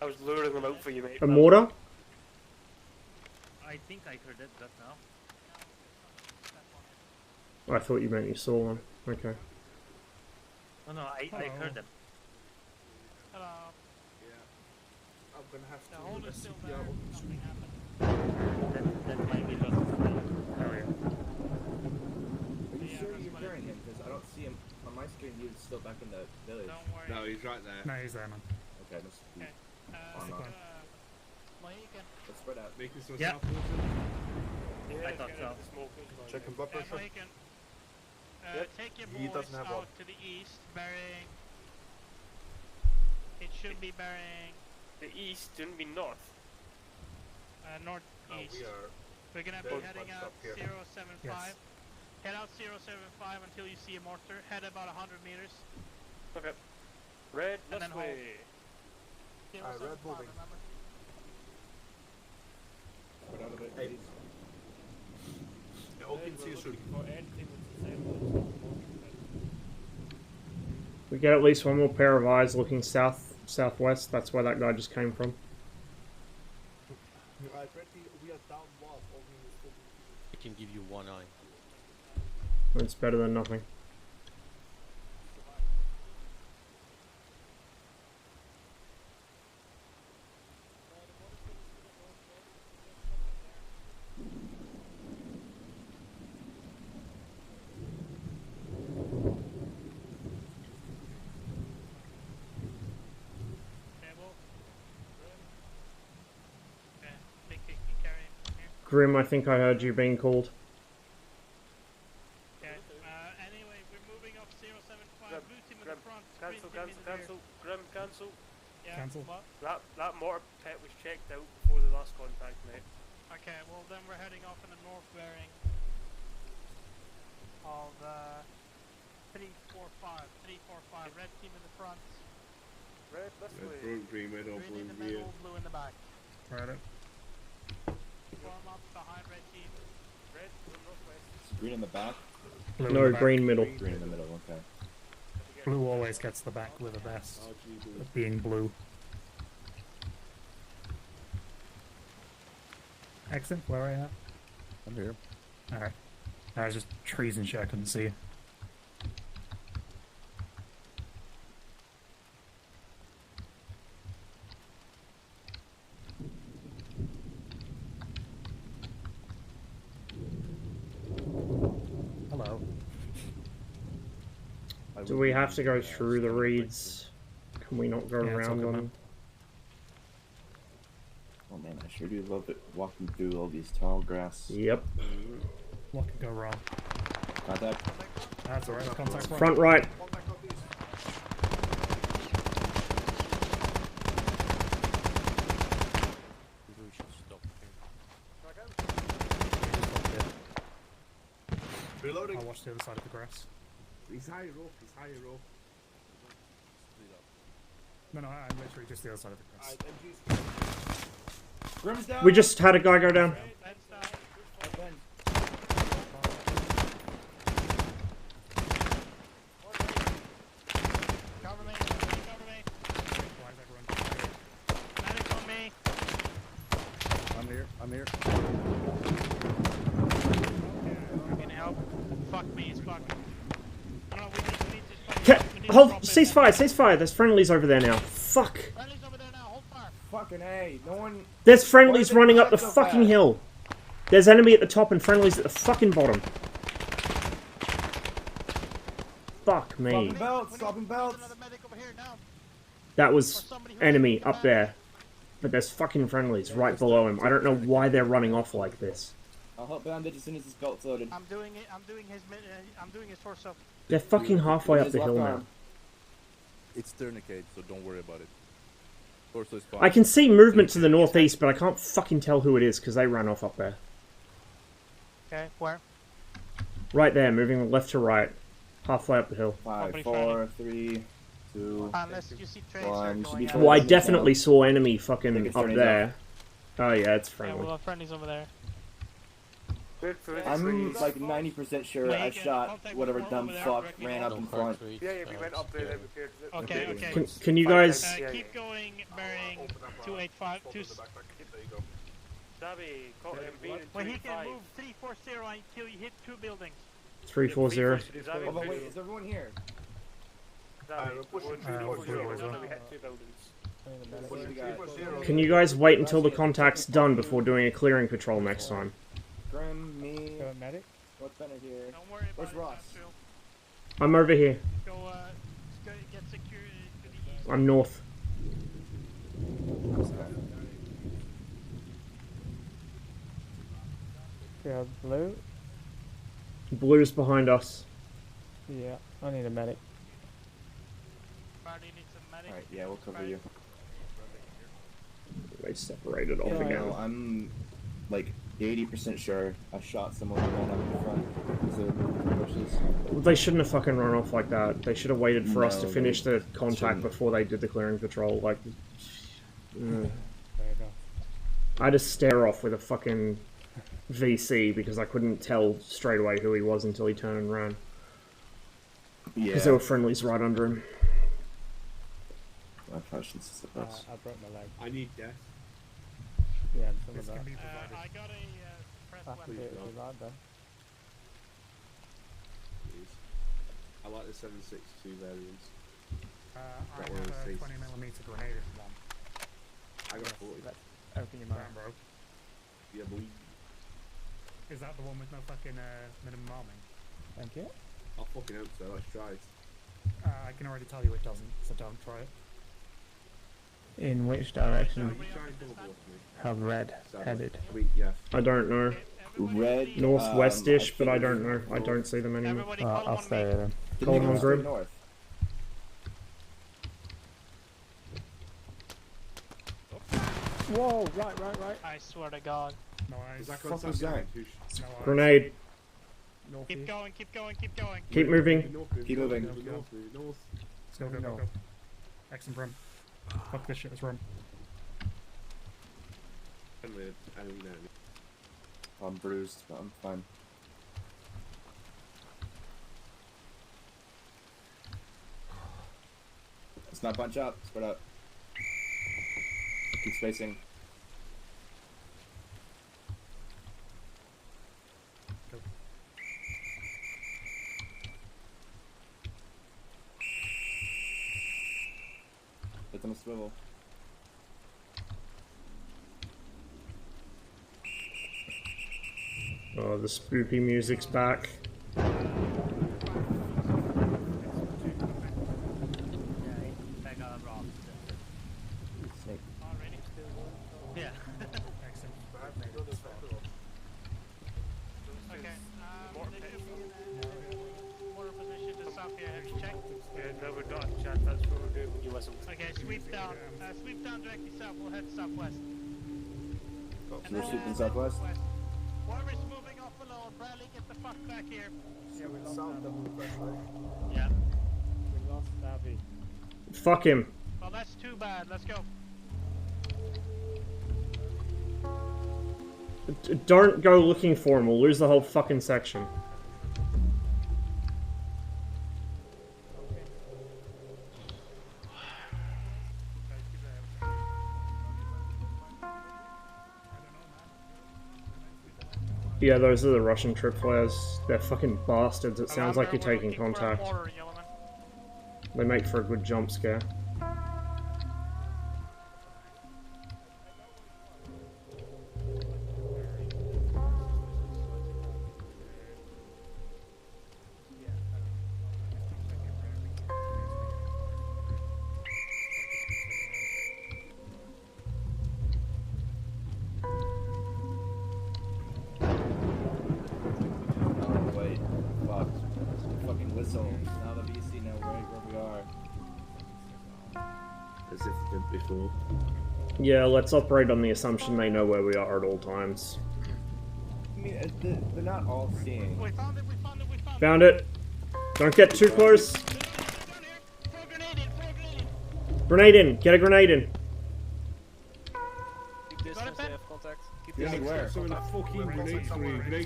I was luring them out for you, mate. A mortar? I think I heard it just now. I thought you meant you saw one. Okay. No, I heard them. Hello. Yeah. I'm gonna have to. The hole is still CPR there. on the Nothing street. happened. That might be just a spell. Oh yeah. Are you sure you're carrying him? Because I don't see him on my screen. He's still back in the village. Don't worry. No, he's right there. No, he's there, man. Okay, let's be Okay. on up. Mohican. Let's spread out. Making some Yeah. south water. Yeah, I thought so. Checking blood pressure. Mohican. Yep. Take your He boys doesn't have out one. to the east, bearing. It should be bearing The east shouldn't be north. northeast. We are. We're gonna be very heading bunched out up here. 075. Head out 075 until you see a mortar. Head about 100 meters. Okay. Red, And left then hold. way. 075, red moving. remember? Spread out a bit, Hey. please. Yeah, all can see you soon. We get at least one more pair of eyes looking southwest. That's where that guy just came from. Alright, Pretty, we are down one. can give you one eye. It's better than nothing. Grim, I think I heard you being called. Okay. Anyway, we're moving up 075. Blue team in the front. Cancel, green team cancel, cancel. in the Grim, cancel. Yeah. Cancel. What? That mortar pit was checked out before the last contact, mate. Okay. Well, then we're heading off in the north bearing of 345. 345. Red team in the front. Red, this way. Green, red, or Green in the blue, middle, blue in the back. Right. Warm up behind red team. Red, blue, northwest. Green in the back? Blue in No, the back. green middle. Green in the middle, okay. Blue always gets the back with the best of being blue. Exit, where are you at? I'm here. Alright. There's just trees and shit I couldn't see. Hello. Do we have to go through the reeds? Can we not go Yeah, it's around okay, them? Oh man, I sure do love it walking through all these tall grass. Yep. What could go wrong? Contact. That's alright, contact Front right. We should stop Reloading. I'll watch the other side of the grass. He's higher up. He's higher up. No, I'm literally just the other side of the grass. Grim's down. We just had a guy go down. Cover me, cover me. Medic on me. I'm here. Can you help? Fuck me, it's fucked. No, we need to Hold, ceasefire. There's friendlies over there now. Fuck. Friendly's over there now, hold fire. Fucking A, no one... There's friendlies Why are they running up the back so fucking fast? hill. There's enemy at the top and friendlies at the fucking bottom. Fuck me. Swapping belts, swapping belts. That was enemy up there. But there's fucking friendlies right below him. I don't know why they're running off like this. I'll help bandage as soon as his belt's loaded. I'm doing it, I'm doing his torso. They're fucking halfway up His the left hill now. arm. It's tourniquet, so don't worry about it. Torso is fine. I can see movement to the northeast, but I can't fucking tell who it is because they ran off up there. Okay, where? Right there, moving left to right. Halfway up the hill. 5, 4, 3, 2, Unless you see tracer 1. going out. Well, I definitely saw enemy Think fucking it's up turning there. Oh yeah, it's Yeah, friendly. well, friendly's over there. I'm like 90% sure I shot whatever dumb fuck ran up in front. Yeah, we went up there. Then we cleared it. Okay. Can you guys... Keep going, bearing 285. Dabby, caught him being When he can move 340 until you hit 2 buildings. 340. Oh, but wait, is everyone here? Can you guys wait until the contact's done before doing a clearing patrol next time? Grim, me. medic? What's better here? Don't worry about Where's it, Ross? I'm over here. Go get security to the east. I'm north. Yeah, blue? Blue's behind us. Yeah, I need a medic. Marty needs a medic. Alright, yeah, we'll cover you. They separated off Yeah, again. no, I'm like 80% sure I shot someone who ran up in front. So the bushes. They shouldn't have fucking run off like that. They should have waited for us to No, finish they the contact shouldn't. before they did the clearing patrol. Like, Fair enough. I had to stare off with a fucking VC because I couldn't tell straight away who he was until he turned and ran. Yeah. Because there were friendlies right under him. I probably should sit I this. broke my leg. I need death. Yeah, some of that. I got a I can do it if you like, then. Please. I like the 7.62 variants. I have a 20mm grenade if you want. I got 40. Open your mouth. Damn, bro. Yeah, boy. Is that the one with no fucking minimum arming? Thank you. I fucking hope so. Let's try it. I can already tell you it doesn't, so don't try it. In which direction You try and double bluff me. have red headed? Yeah. I don't know. Red. Northwest-ish, but I don't know. I don't see them anymore. I'll stay with them. Call them on grid. North. Whoa, right. I swear to God. Nice. Fuck was that? Grenade. Keep going. Keep moving. Keep moving. North. Go. X and Brim. Fuck this shit, it's Rum. I'm bruised, but I'm fine. Let's not bunch up. Spread out. Keep spacing. Go. Let them swivel. Oh, the spoopy music's back. Yeah. Okay. Water position to south here. Have you checked? Yeah, no, we're not. Chat. That's what we're doing. You wasn't. Okay, sweep down. Sweep down directly south. We'll head southwest. So we're sweeping southwest. Whoever's moving off alone, Bradley, get the fuck back here. Yeah, we lost Abby. Yeah. We lost Abby. Fuck him. Well, that's too bad. Let's go. Don't go looking for him. We'll lose the whole fucking section. Yeah, those are the Russian trip flares. They're fucking bastards. It sounds like you're taking contact. They make for a good jump scare. Oh wait, fuck. Fucking whistle. Now the VC know right where we are. As if it did before. Yeah, let's operate on the assumption they know where we are at all times. I mean, they're not all seeing. Found it. Don't get too close. Grenade in. Get a grenade in. Keep distance, they have contact. Keep Yeah, distance. where? So in a fucking grenade,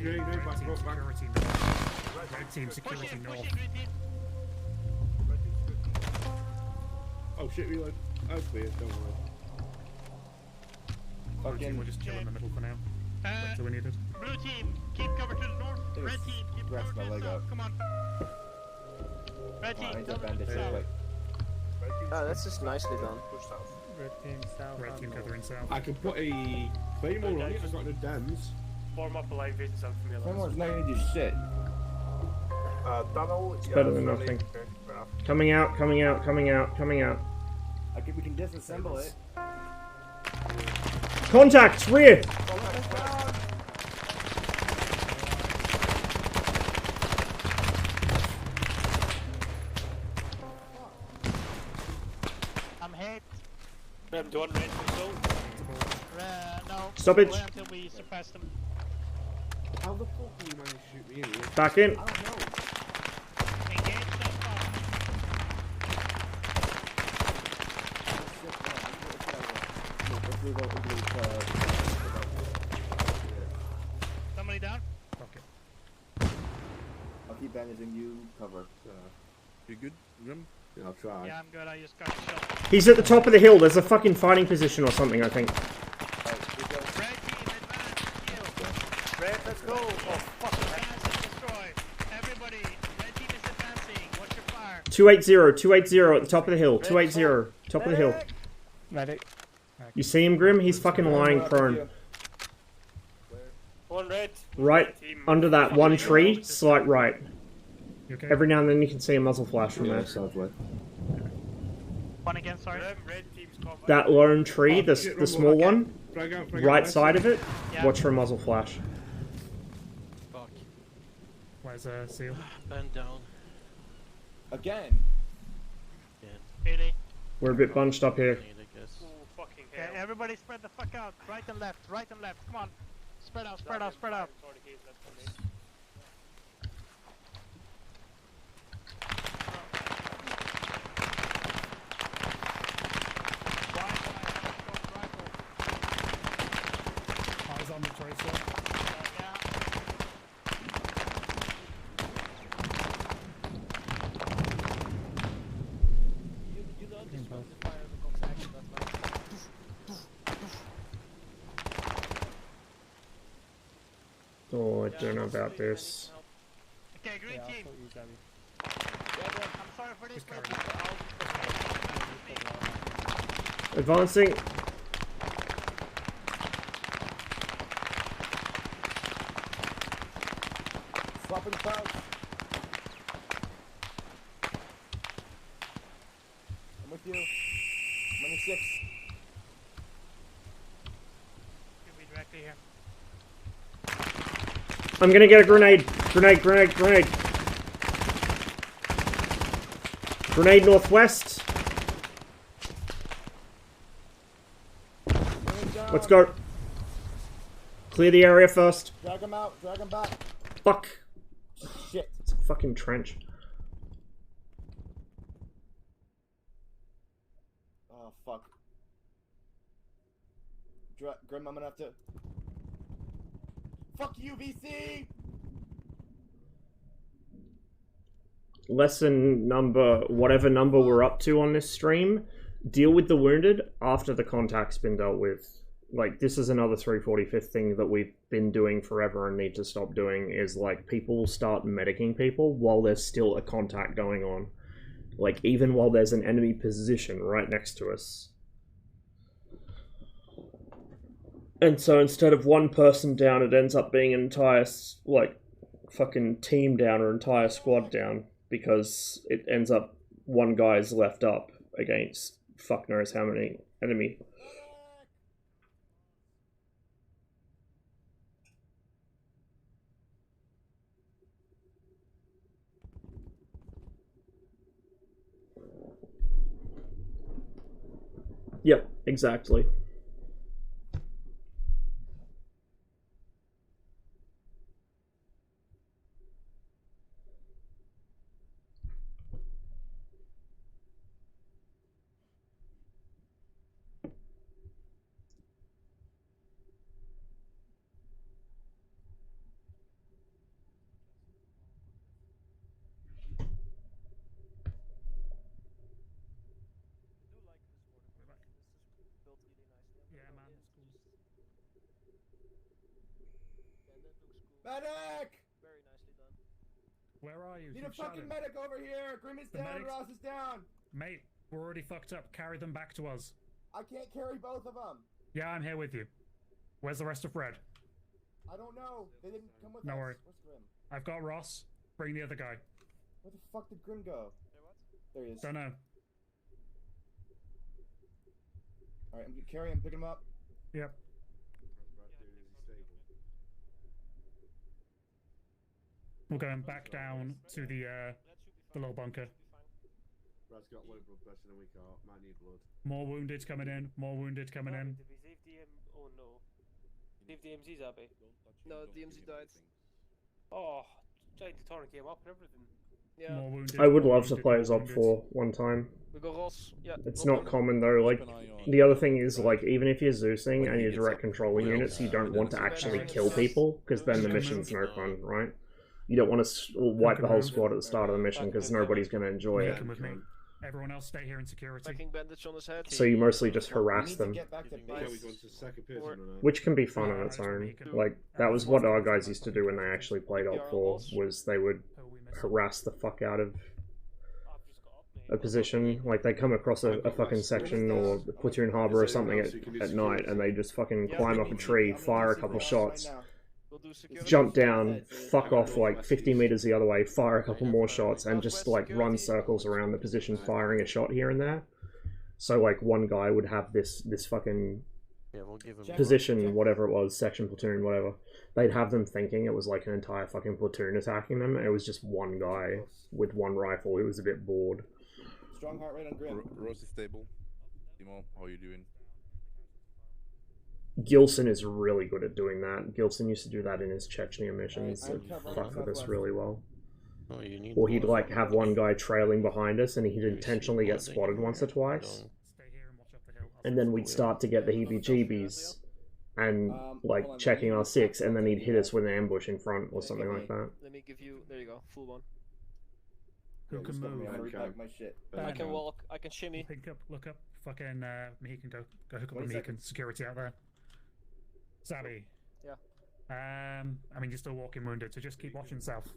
grenade, back, cross, back. Red team security north. Oh shit, reload. Oh, clear, don't worry. Blue team, we'll just chill in the middle for now. That's all we needed. Blue team, keep cover to the north. Red team, keep cover to the south. Come on. Red I team, need to cover to bandage the real south. quick. Oh, that's just nicely done. Red team south. Red team gathering south. I can put a claymore on it, I've got no dams. Form up a live vision zone for me. Claymore's not gonna do shit. Tunnel. It's better than nothing. Coming out, coming out, coming out, coming out. We can disassemble it. Contact! Rear! I'm hit. Grab the one red control. No. Stop it. Wait until we suppress them. How the fuck do you manage to shoot me in here? Back in. I don't know. Engage that Somebody down? Okay. I'll keep bandaging you. Cover. You good, Grim? Yeah, I'll try. Yeah, I'm good. I just got shot. He's at the top of the hill. There's a fucking fighting position or something, I think. Red, 280, 280 at the top of the hill. 280, top of the hill. Medic. You see him, Grim? He's fucking lying prone. One red. Right under that one tree, slight right. Okay? Every now and then you can see a muzzle flash from there. One again, sorry. Red team's covered. That lone tree, the small one, Frag out, right side of it, Yeah. watch for a muzzle flash. Fuck. Where's Seal? Bend down. Again? Really? We're a bit bunched up here. I guess. Oh, fucking Okay, hell. everybody spread the fuck out. Right and left, right and left. Come on. Spread out, spread out, spread out. Eyes on the tracer. You know this was the fire that comes action that like. Oh, I don't know about this. Okay, green Yeah, I team. thought you was Abby. I'm sorry for this. Advancing. Swapping pouch. I'm with you. I'm on your 6. Could be directly here. I'm gonna get a grenade. Grenade, grenade, grenade. Grenade northwest. Let's go. Clear the area first. Drag him out. Drag him back. Fuck. Shit. It's a fucking trench. Oh, fuck. Grim, I'm gonna have to... Fuck you, VC! Lesson number, whatever number we're up to on this stream, deal with the wounded after the contact's been dealt with. Like, this is another 345th thing that we've been doing forever and need to stop doing, is like, people will start medicing people while there's still a contact going on. Like, even while there's an enemy position right next to us. And so instead of one person down, it ends up being an entire, like, fucking team down or entire squad down. Because it ends up one guy's left up against fuck knows how many enemy. Yep, exactly. Medic! Very nicely done. Where are you? Need a Keep fucking shouting. medic over here! Grim is The down, medics- Ross is down! Mate, we're already fucked up. Carry them back to us. I can't carry both of them! Yeah, I'm here with you. Where's the rest of Red? I don't know. They didn't come with No us. worry. Where's Grim? I've got Ross. Bring the other guy. Where the fuck did Grim go? There he is. Don't know. Alright, I'm gonna carry him, pick him up. Yep. We're going back down to the little bunker. Brad's got low blood pressure and we can't. Might need blood. More wounded coming in. More wounded coming in. Did we save DM? Oh no. Save DMZ's Abby. No, DMZ died. Oh, tried to turn came up and everything. Yeah. More wounded. I would more love to wounded, play more as Op wounded. 4 one time. We got Ross. Yeah. It's no not problem. common though, like, the other thing is, like, even if you're Zeusing and you're direct controlling units, you don't want to actually kill people, because then the mission's no fun, right? You don't want to wipe the whole squad at the start of the mission, because nobody's going to enjoy You it. come with me. Everyone else stay here in security. Taking bandage on his head. So you mostly just harass them. Yeah, we go into second person or not? Which can be fun on its own. Like, that was what our guys used to do when they actually played Op 4, was they would harass the fuck out of a position, like they come across a fucking section or platoon harbor or something at night, and they just fucking climb up a tree, fire a couple shots, jump down, fuck off like 50 meters the other way, fire a couple more shots, and just like run circles around the position, firing a shot here and there. So like one guy would have this fucking position, whatever it was, section, platoon, whatever. They'd have them thinking it was like an entire fucking platoon attacking them, and it was just one guy with one rifle who was a bit bored. Strong heart rate on Grim. Rose is stable. Timo, how are you doing? Gilson is really good at doing that. Gilson used to do that in his Chechnya missions. It fucked with us really well. Oh, you need or he'd like have one guy trailing behind us, and he'd intentionally get spotted once or twice. And then we'd start to get the heebie-jeebies and like checking our six, and then he'd hit us with an ambush in front or something like that. Let me give you. There you go. Full one. Who can move? I can walk. I can shimmy. Look up. Fucking Mohican, go hook up with Mohican. Security out there. Zabby. Yeah. I mean, you're still walking wounded, so just keep watching south.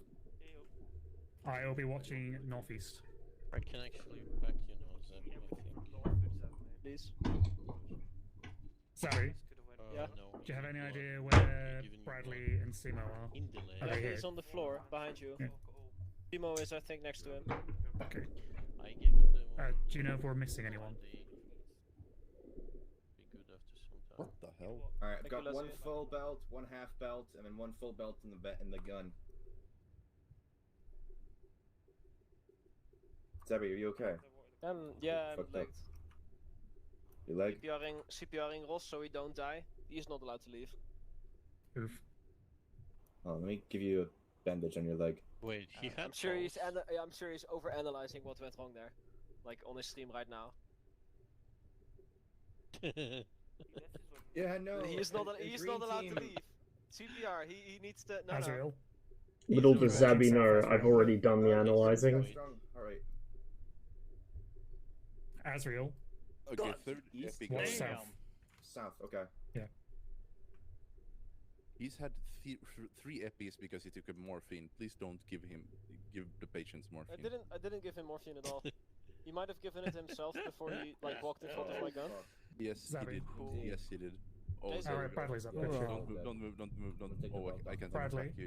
I'll be watching northeast. I can actually back Zabby, I think. Please. Zabby. Yeah. No. Do you have any idea where Bradley and Simo are? Are they here? He's on the floor behind you. Yeah. Timo is, I think, next to him. Okay. I give him the do you know if we're missing anyone? What the hell? Alright, I've got one full belt, one half belt, and then one full belt in the gun. Zabby, are you okay? Yeah, I'm legged. Your leg? CPRing Ross so he don't die. He's not allowed to leave. Oof. Oh, let me give you a bandage on your leg. Wait, he had I'm sure he's over-analyzing what went wrong there. Like, on his stream right now. Yeah, no. He's not allowed to leave. CPR, he needs to... No, Azrael. Little does Zabby know, I've already done the analyzing. Alright. Azrael. Okay, third epic. What's south? South, okay. Yeah. He's had three epis because he took a morphine. Please don't give the patients morphine. I didn't give him morphine at all. He might have given it himself before he like walked in front of my gun. Yes, Zabby. he did. Yes, he did. Oh, Alright, Bradley's up there. Don't move. Oh, I can't attack you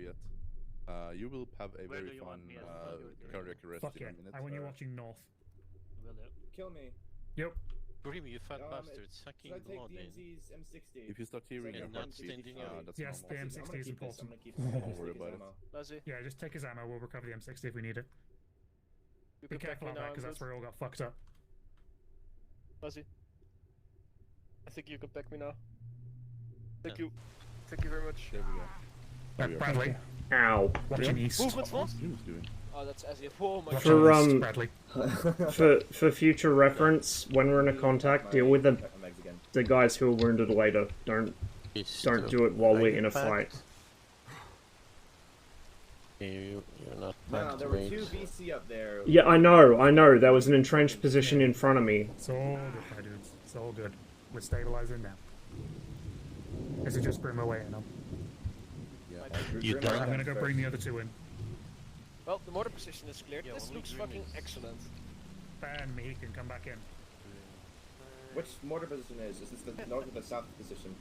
yet. You will have a very fun cardiac arrest Fuck in yeah. a minute. I want you watching north. Kill me. Yep. Grim, you fat bastard, sucking should I take blood in. DMZ's M60? If you start hearing your And not heartbeat, standing up. that's Yes, the normal. M60 is important. Don't worry about it. Leslie, Yeah, just take his ammo, we'll recover the M60 if we need it. you Be can back careful me out now. there, because that's where it all got fucked up. Leslie, I think you can back me now. Thank you. Thank you very much. There we go. Bradley. Ow. Watching east. Movement, what? He was doing. Oh, that's as if. Oh my Watching god. east, Bradley. For future reference, when we're in a contact, deal with the guys who are wounded later. Don't do it while we're in a fight. You're not No, there were two VC up there. Yeah, I know. There was an entrenched position in front of me. It's all good, my dudes. It's all good. We're stabilizing now. Is it just Grim away now? You done? I'm gonna go bring the other two in. Well, the mortar position is cleared. This looks fucking excellent. And me can come back in. Which mortar position is this the north or the south position?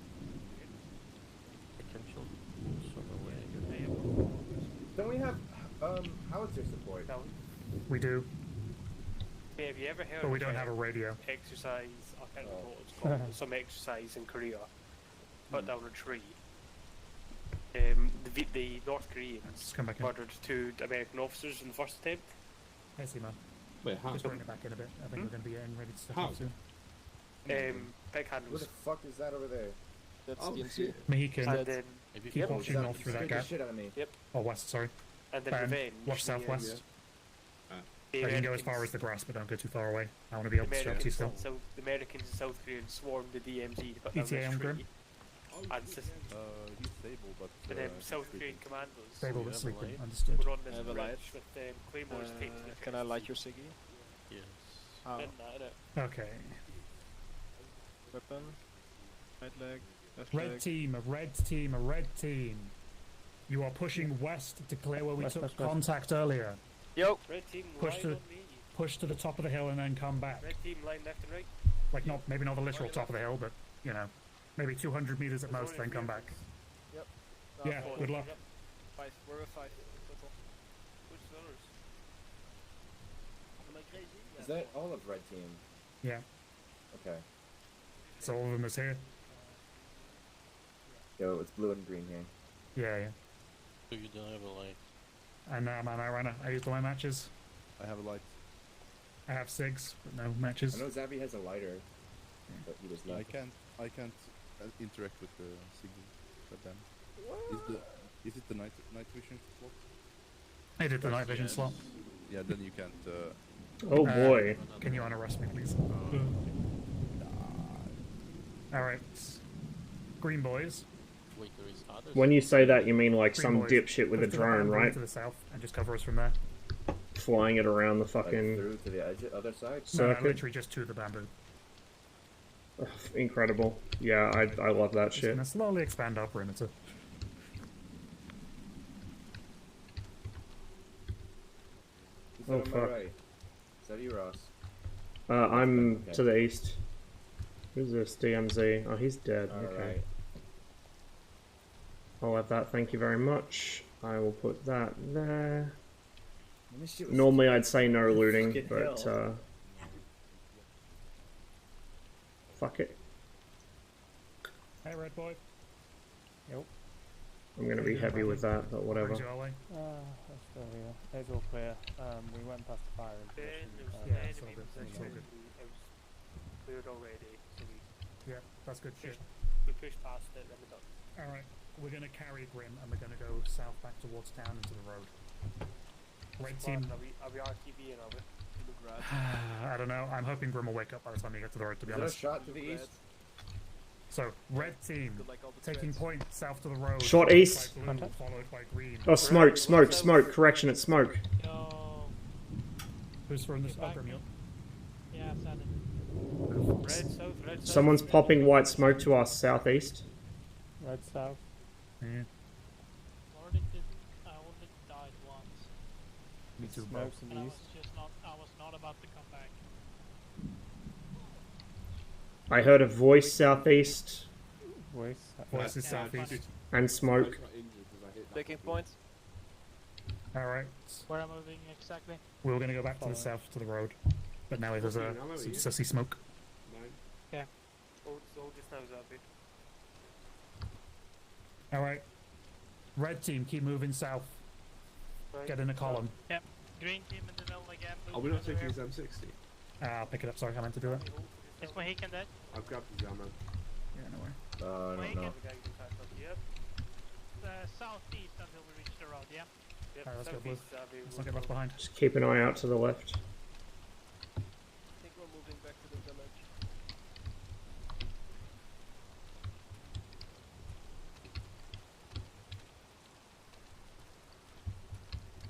Don't we have howitzer support? We do. Yeah, have you ever heard But we of, don't have a radio. exercise, I can't remember what it's called, some exercise in Korea, put down a tree. The North Koreans come back in. murdered 2 American officers in the first attempt. Hey, see, man. Wait, how? Just bring it back in a bit. I think we're going to be getting ready to step up soon. Big hand What was the fuck is that over there? That's Oh, DMC. shit. Mohican, and then keep watching north through that Scared the gap. shit out of me. Oh, west, sorry. and then Ben, Revenge. watch southwest. The You can go as Americans- far as the grass, but don't go too far away. I want to be able to disrupt you still. So the Americans and South Koreans swarmed the DMZ to put down ETA on this Grim? tree. And He's stable, but South Korean commandos Stable but sleeping, understood. were on this I have a bridge light. with claymores taped to their Can I light your ciggy? Yes. Oh. Didn't that, innit? Okay. Weapon. Right leg. Left Red leg. team, a red team, a red team. You are pushing west to clear where we West, took west, west. contact earlier. Yo. Red team, Push line to, on me. push to the top of the hill and then come back. Red team line left and right. Like not maybe not the literal top of the hill, but you know, maybe 200 meters at most, then come back. Yep. Yeah, good luck. Yep. 5. We're at 5. Total. Which colors? Am I crazy? Is that all of red team? Yeah. Okay. So all of them is here. Yo, it's blue and green here. Yeah, yeah. So you don't have a light. And I'm an Irana. I use the light matches. I have a light. I have SIGs, but no matches. I know Zabby has a lighter, but he was left. I can't interact with the signal. But then, is it the night vision slot? I did the night vision slot. Yeah, then you can't. Oh boy. Can you unarrest me, please? Alright. Green boys. Wait, there is others? When you say that, you mean like Green some boys. dipshit with a Push to the drone, bamboo right? To the south and just cover us from there. Flying it around the Like fucking through to the edge, other side? No, circuit. literally just to the bamboo. Ugh, incredible. Yeah, I love that Just shit. gonna slowly expand our perimeter. Who's Oh, on my fuck. right? Is that you, Ross? I'm Okay. to the east. Who's this? DMZ. Oh, he's dead. Okay. Alright. I'll have that, thank you very much. I will put that there. This shit was Normally I'd say no looting, fucking but hell. fuck it. Hey, red boy. Yep. I'm gonna be heavy with that, but whatever. Brings you our way. That's still here. It's all clear. We went past the fire and Yeah, it's all good. It's all good. It was cleared already, so we Yeah, that's good shit. pushed past it and we're done. Alright, we're gonna carry Grim and we're gonna go south back towards town into the road. Red team. Are we RTV and are we? I don't know. I'm hoping Grim will wake up by the time you get to the road, to be Is there a honest. shot to the east? So, red team, taking point south to the road. Shot followed east. by blue, followed by green. Oh, smoke, smoke, smoke. Correction, it's smoke. Who's throwing this up, Grim? Yeah, I've said it. Red south, red south. Someone's popping white smoke to our southeast. Red south. Yeah. Already died once. Me too, bro. Smokes in And the I east. was not about to come back. I heard a voice southeast Voice. Voice is southeast. and smoke. Taking points. Alright. Where am I moving exactly? We were gonna go back to the south to the road. But now there's some sussy smoke. Okay. Oh, just now, Zabby. Alright. Red team, keep moving south. Right. Get in a column. Yep. Green team in the middle again. blue Are we team not over taking here. his M60? I'll pick it up, sorry, I meant to do that. Is Mohican dead? I've grabbed his ammo. Yeah, no way. I don't Mohican? know. Yep. Southeast until we reach the road, yeah? Yep. Alright, let's go blue. southeast, Zabby. Let's not get left behind. Just keep an eye out to the left. I think we're moving back to the village.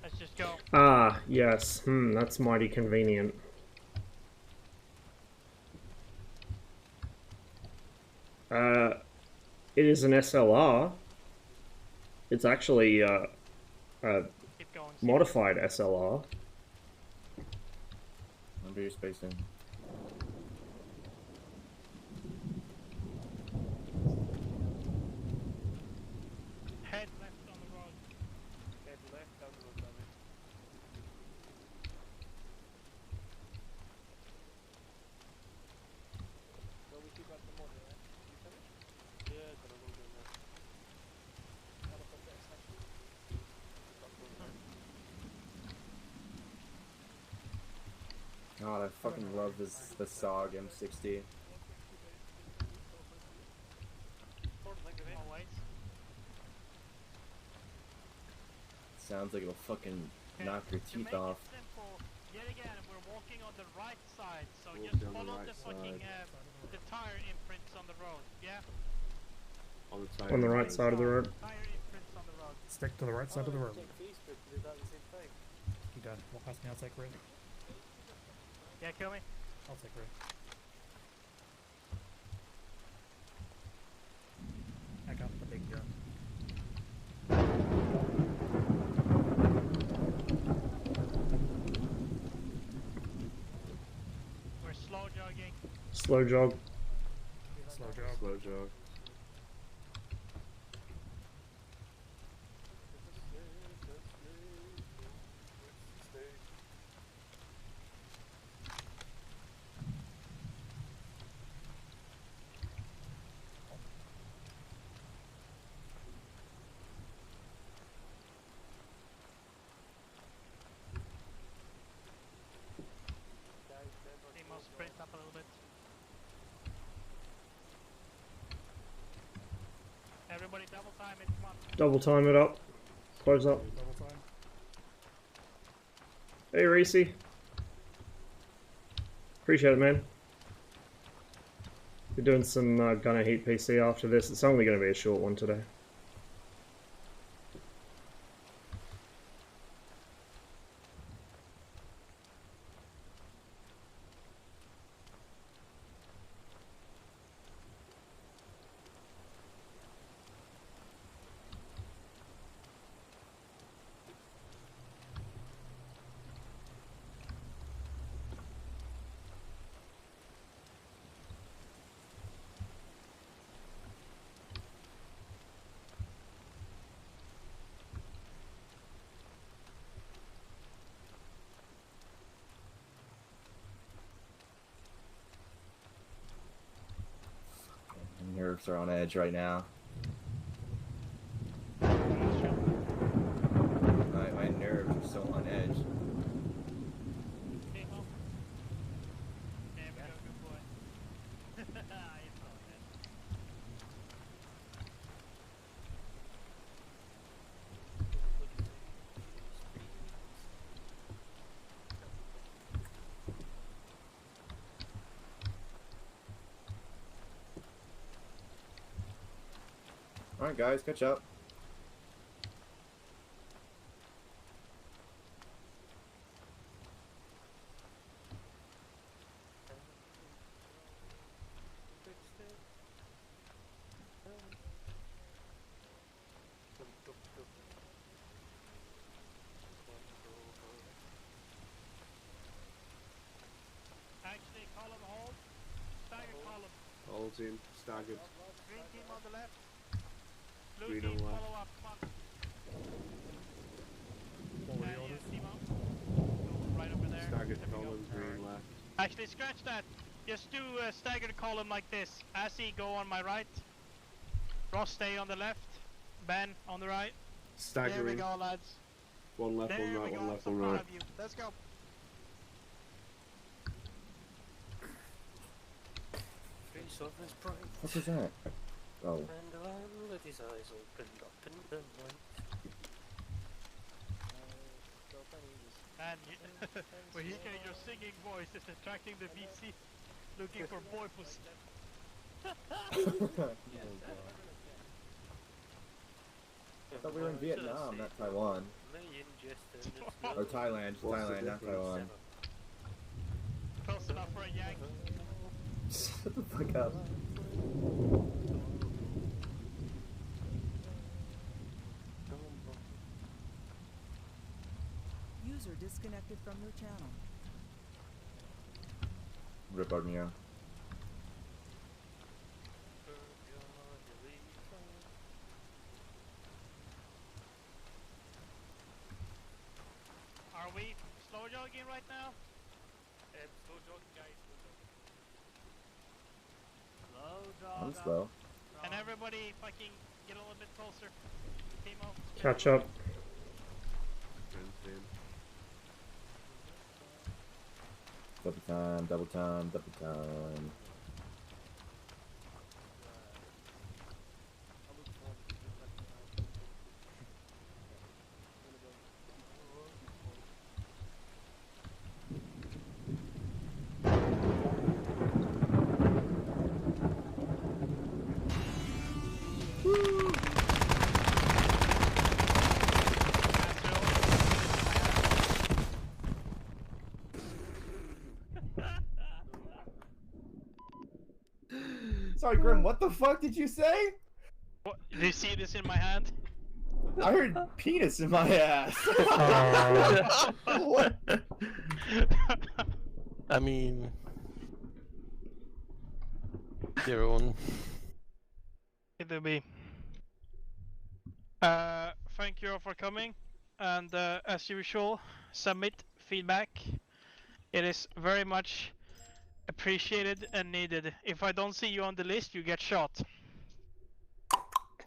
Let's just go. Ah, yes. That's mighty convenient. It is an SLR. It's actually a Keep going. modified SLR. Remember your spacing. Head left on the road. Head left down the road, Zabby. So we keep at the morning, right? You finished? Yeah, gonna move in there. Out of context, actually. God, I fucking love this the SOG M60. Sounds like it'll fucking knock your To teeth make off. it simple, yet again, we're walking on the right side, so Walk just down the follow right the fucking side. the tire imprints on the road, yeah? On the right side of the road. Tire imprints on the road. Stick to the right side of the road. Take Facebook, we did that at the same time. You done. Walk past me, I'll take Red. Yeah, kill me. I'll take Red. I got the big gun. Slow jog. Slow jog. Slow jog. Team, I'll sprint up a little bit. Everybody double time it, come on. Double time it up. Close up. Double time. Hey, Reese. Appreciate it, man. We're doing some Gunner Heat PC after this. It's only going to be a short one today. My nerves are on edge right now. My nerves are so on edge. Alright guys, catch up. Actually, column hold. Stagger column. Whole team, staggered. Green team on the left. Blue Green team, on left. follow up, come on. What were the Yeah, orders? team out. Go right over there. Staggered There we go. column, green left. Actually, scratch that. Just do a staggered column like this. Assy, go on my right. Ross, stay on the left. Ben, on the right. There we Staggering. go, lads. One left, There one we right, go, one left, so one proud right. of you. Let's go. Face of his pride. What was that? Oh. And the land with his eyes opened up in the night. Man, Wahika, your singing voice is attracting the VC looking for boy pussy. I thought we were in Vietnam, not Taiwan. Or Thailand, Thailand, not Taiwan. Close enough for a yank. Shut the fuck up. User disconnected from your channel. Rip Armia. Are we slow jogging right now? Slow jogging, guys. Slow jog. I'm slow. And everybody fucking get a little bit closer. Timo. Catch up. Double time, double time, double time. Sorry, Grim, what the fuck did you say? What? Do you see this in my hand? I heard penis in my ass. I mean, everyone. It'll be. Thank you all for coming, and as usual, submit feedback. It is very much appreciated and needed. If I don't see you on the list, you get shot.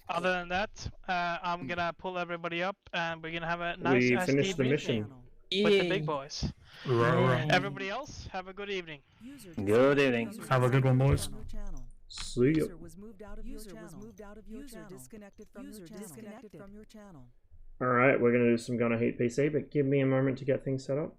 Other than that, I'm gonna pull everybody up, and we're gonna have a nice We ass finished the debrief mission. with the big boys. Right. Everybody else, have a good evening. Good evening. Have a good one, boys. See ya. User was moved out of your channel. User disconnected from your channel. Alright, we're going to do some Gunner Heat PC, but give me a moment to get things set up.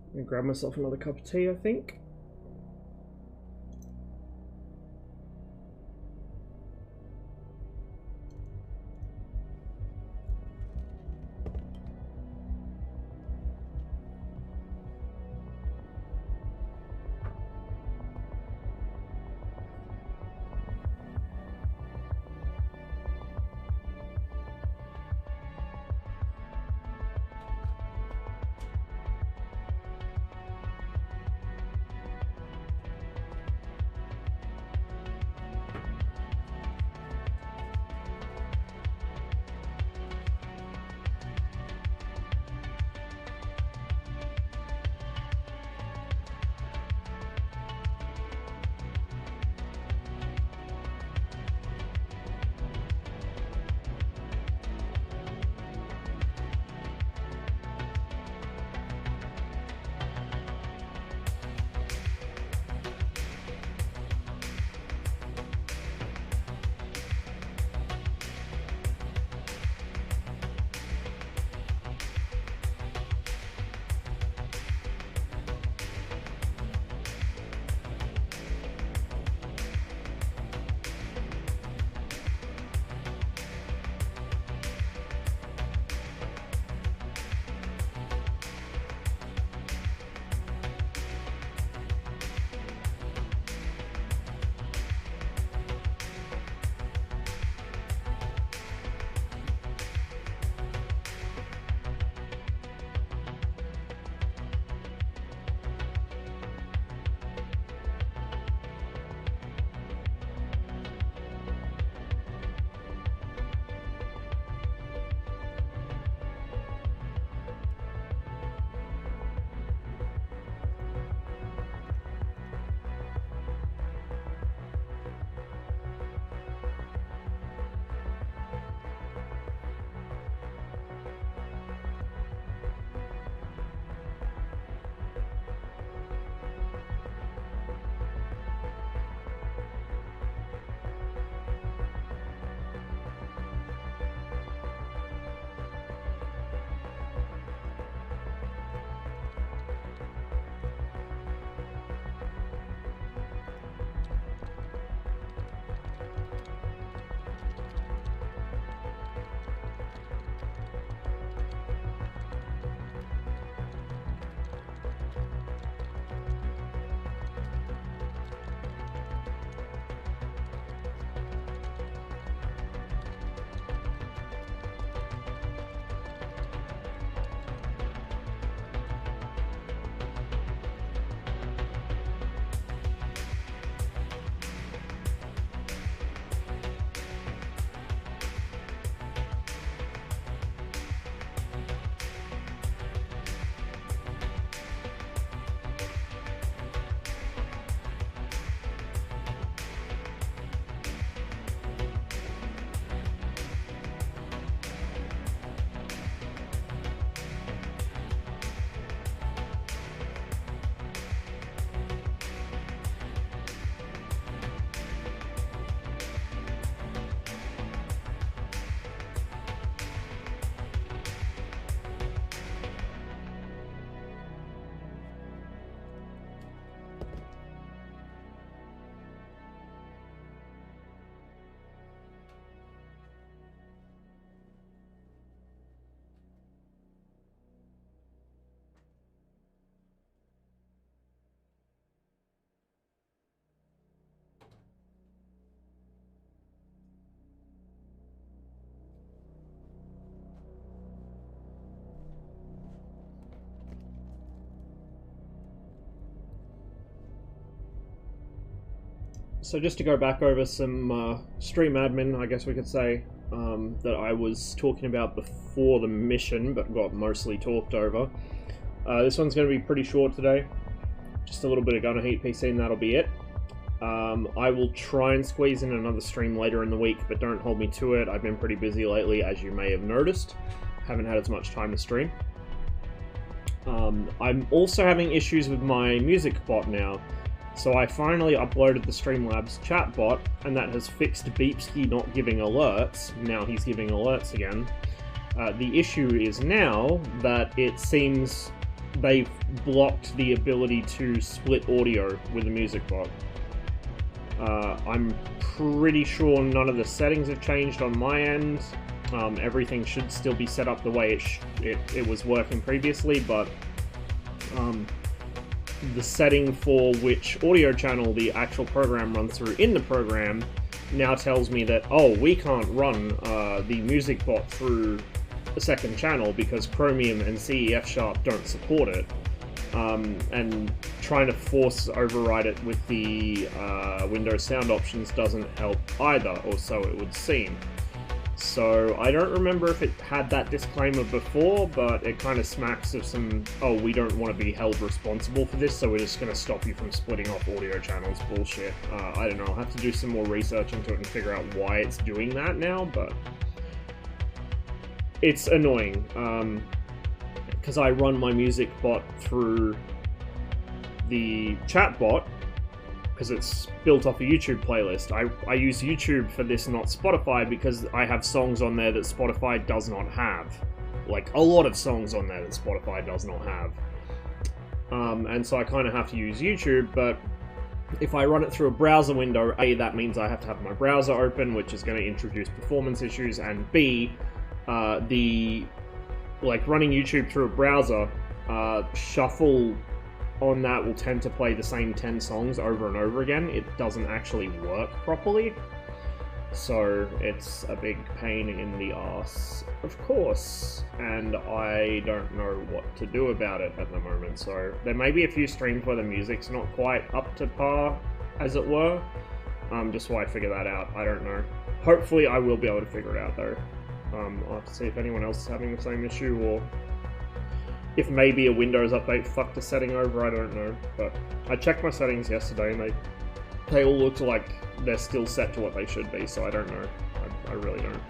I'm going to grab myself another cup of tea, I think. So just to go back over some stream admin, I guess we could say, that I was talking about before the mission, but got mostly talked over. This one's going to be pretty short today. Just a little bit of gunner heat PC and that'll be it. I will try and squeeze in another stream later in the week, but don't hold me to it. I've been pretty busy lately, as you may have noticed. Haven't had as much time to stream. I'm also having issues with my music bot now. So I finally uploaded the Streamlabs chat bot, and that has fixed Beepski not giving alerts. Now he's giving alerts again. The issue is now that it seems they've blocked the ability to split audio with the music bot. I'm pretty sure none of the settings have changed on my end. Everything should still be set up the way it was working previously, but the setting for which audio channel the actual program runs through in the program now tells me that, oh, we can't run the music bot through a second channel because Chromium and CEF# don't support it. And trying to force override it with the Windows sound options doesn't help either, or so it would seem. So I don't remember if it had that disclaimer before, but it kind of smacks of some, oh, we don't want to be held responsible for this, so we're just going to stop you from splitting off audio channels bullshit. I don't know, I'll have to do some more research into it and figure out why it's doing that now, but it's annoying. Because I run my music bot through the chat bot, because it's built off a YouTube playlist. I use YouTube for this, not Spotify, because I have songs on there that Spotify does not have. Like, a lot of songs on there that Spotify does not have. And so I kind of have to use YouTube, but if I run it through a browser window, A, that means I have to have my browser open, which is going to introduce performance issues, and B, running YouTube through a browser, shuffle on that will tend to play the same 10 songs over and over again. It doesn't actually work properly. So it's a big pain in the ass, of course, and I don't know what to do about it at the moment. So there may be a few streams where the music's not quite up to par, as it were. Just while I figure that out, I don't know. Hopefully I will be able to figure it out though. I'll have to see if anyone else is having the same issue, or if maybe a Windows update fucked the setting over, I don't know. But I checked my settings yesterday and they all look like they're still set to what they should be, so I don't know. I really don't.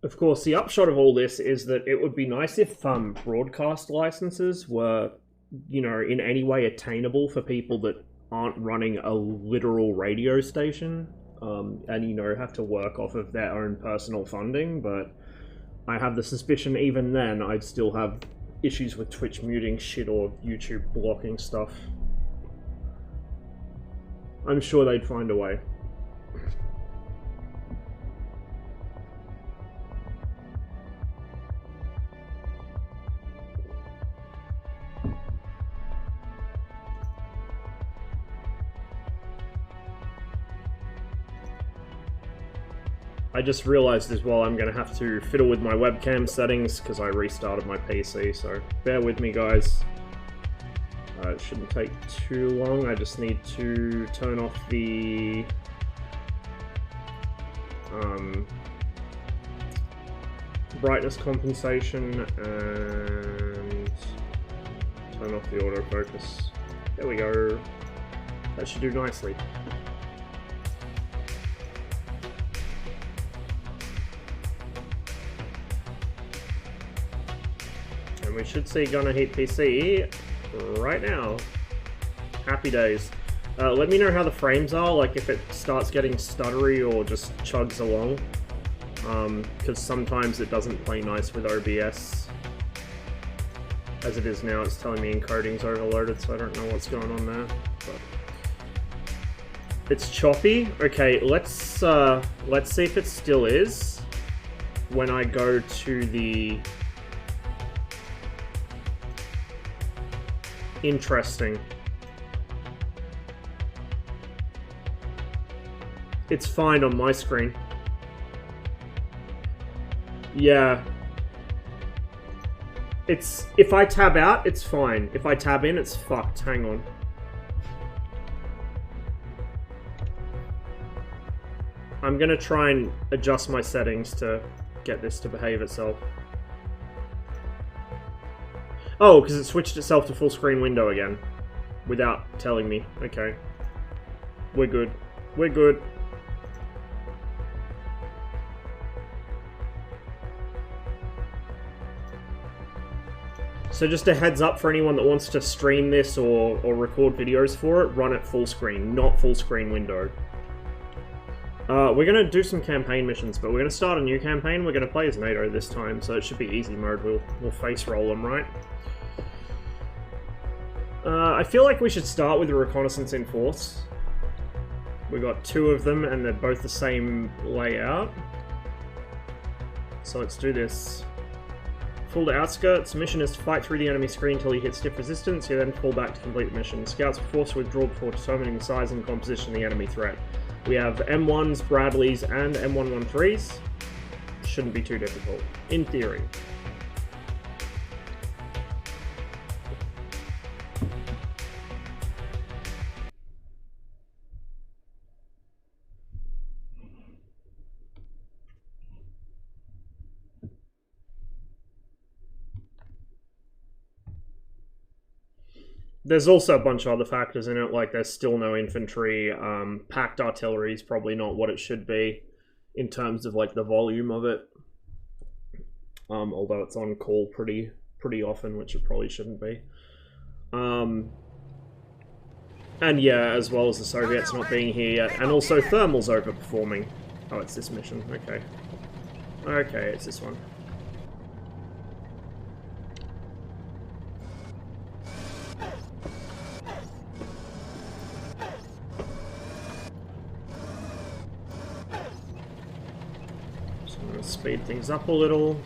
Of course, the upshot of all this is that it would be nice if broadcast licenses were, in any way attainable for people that aren't running a literal radio station, and, have to work off of their own personal funding, but I have the suspicion even then I'd still have issues with Twitch muting shit or YouTube blocking stuff. I'm sure they'd find a way. I just realized as well I'm going to have to fiddle with my webcam settings because I restarted my PC, so bear with me, guys. It shouldn't take too long. I just need to turn off the brightness compensation and turn off the autofocus. There we go. That should do nicely. And we should see Gunner hit PC right now. Happy days. Let me know how the frames are, like if it starts getting stuttery or just chugs along. Because sometimes it doesn't play nice with OBS. As it is now, it's telling me encoding's overloaded, so I don't know what's going on there. But it's choppy. Okay, let's see if it still is when I go to the interesting. It's fine on my screen. Yeah. It's, if I tab out, it's fine. If I tab in, it's fucked. Hang on. I'm gonna try and adjust my settings to get this to behave itself. Oh, because it switched itself to full screen window again. Without telling me. Okay. We're good. We're good. So just a heads up for anyone that wants to stream this or record videos for it, run it full screen, not full screen window. We're going to do some campaign missions, but we're going to start a new campaign. We're going to play as NATO this time, so it should be easy mode. We'll face roll them, right? I feel like we should start with the reconnaissance in force. We got 2 of them, and they're both the same layout. So let's do this. Full to outskirts. Mission is to fight through the enemy screen until you hit stiff resistance. You then fall back to complete the mission. Scouts are forced to withdraw before determining the size and composition of the enemy threat. We have M1s, Bradleys, and M113s. Shouldn't be too difficult, in theory. There's also a bunch of other factors in it, like there's still no infantry, packed artillery is probably not what it should be in terms of like the volume of it, although it's on call pretty often, which it probably shouldn't be. And yeah, as well as the Soviets not being here yet, and also thermal's overperforming. Oh, it's this mission, okay. Okay, it's this one. Speed things up a little.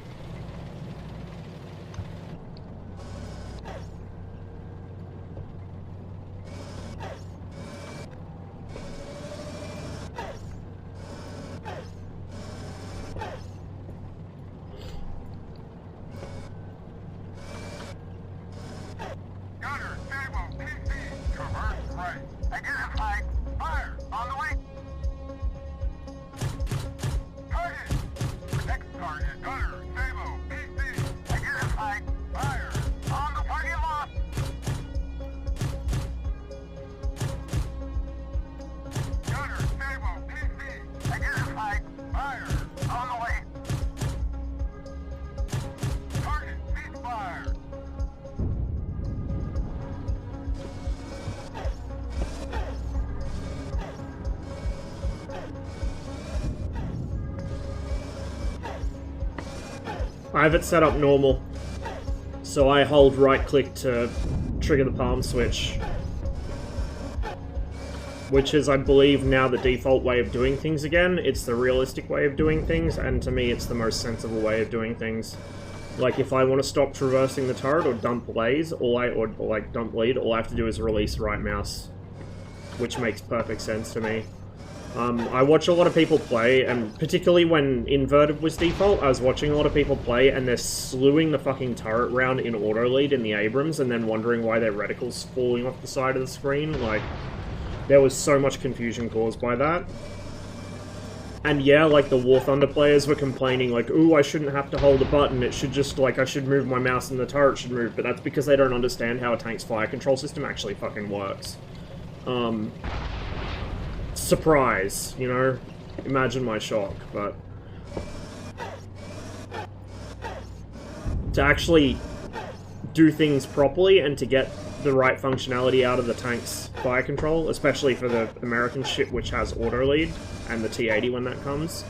I have it set up normal, so I hold right click to trigger the palm switch, which is, I believe, now the default way of doing things again. It's the realistic way of doing things, and to me it's the most sensible way of doing things. Like, if I want to stop traversing the turret or dump blaze, or dump bleed, all I have to do is release right mouse, which makes perfect sense to me. I watch a lot of people play, and particularly when inverted was default, I was watching a lot of people play, and they're slewing the fucking turret round in auto lead in the Abrams, and then wondering why their reticle's falling off the side of the screen. Like, there was so much confusion caused by that. And yeah, like, the War Thunder players were complaining, like, ooh, I shouldn't have to hold a button, it should just, like, I should move my mouse and the turret should move, but that's because they don't understand how a tank's fire control system actually fucking works. surprise, you know? Imagine my shock, but... to actually do things properly and to get the right functionality out of the tank's fire control, especially for the American ship which has auto lead and the T-80 when that comes,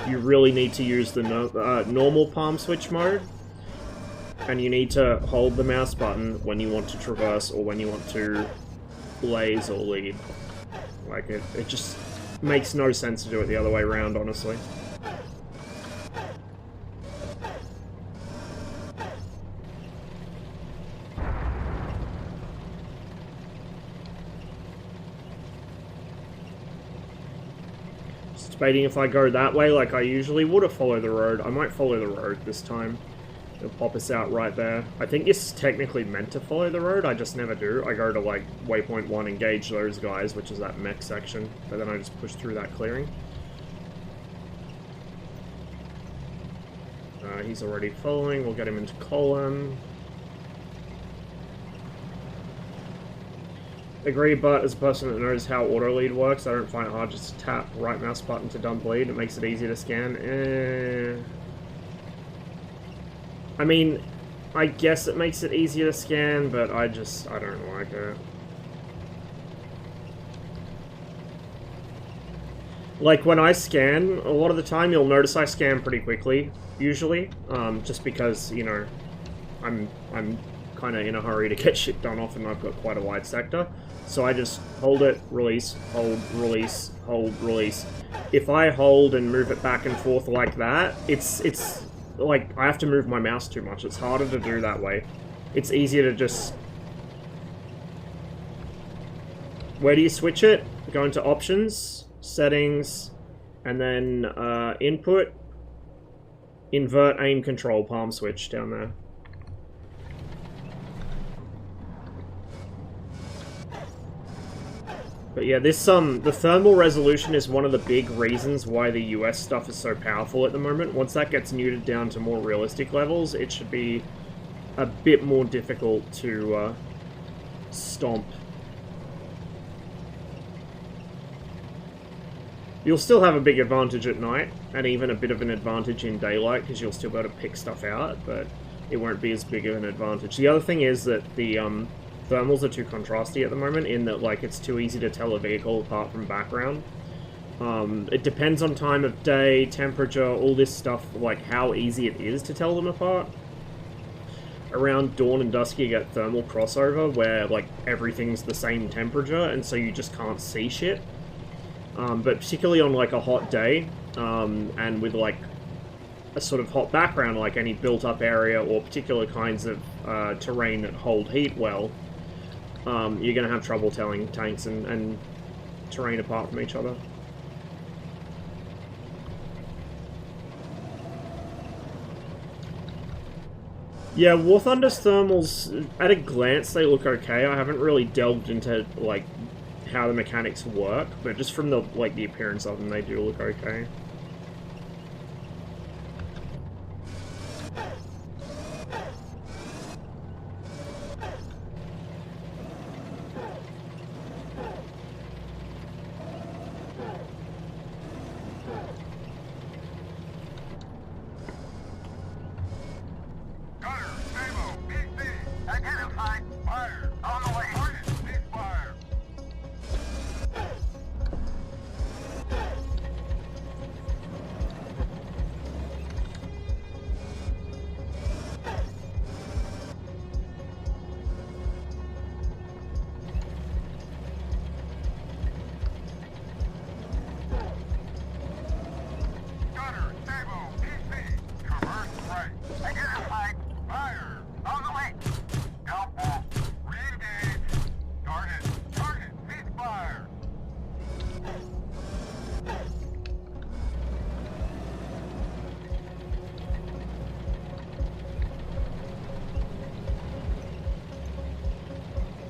you really need to use the normal palm switch mode, and you need to hold the mouse button when you want to traverse or when you want to blaze or lead. Like, it just makes no sense to do it the other way around, honestly. Debating if I go that way like I usually would or follow the road. I might follow the road this time. It'll pop us out right there. I think it's technically meant to follow the road, I just never do. I go to like waypoint 1, engage those guys, which is that mech section, but then I just push through that clearing. He's already following, we'll get him into column. Agree, but as a person that knows how auto lead works, I don't find it hard just to tap right mouse button to dump lead. It makes it easy to scan. I mean, I guess it makes it easier to scan, but I don't like it. Like, when I scan, a lot of the time you'll notice I scan pretty quickly, usually, just because, you know, I'm kind of in a hurry to get shit done off and I've got quite a wide sector. So I just hold it, release, hold, release, hold, release. If I hold and move it back and forth like that, it's like, I have to move my mouse too much. It's harder to do that way. It's easier to just... Where do you switch it? Go into options, settings, and then input, invert aim control palm switch down there. But yeah, this the thermal resolution is one of the big reasons why the US stuff is so powerful at the moment. Once that gets neutered down to more realistic levels, it should be a bit more difficult to stomp. You'll still have a big advantage at night, and even a bit of an advantage in daylight, because you'll still be able to pick stuff out, but it won't be as big of an advantage. The other thing is that the thermals are too contrasty at the moment, in that, like, it's too easy to tell a vehicle apart from background. It depends on time of day, temperature, all this stuff, like how easy it is to tell them apart. Around dawn and dusk you get thermal crossover, where, like, everything's the same temperature, and so you just can't see shit. But particularly on, like, a hot day, and with, like, a sort of hot background, like any built-up area or particular kinds of terrain that hold heat well, you're going to have trouble telling tanks and terrain apart from each other. Yeah, War Thunder's thermals, at a glance, they look okay. I haven't really delved into, like, how the mechanics work, but just from the, like, the appearance of them, they do look okay.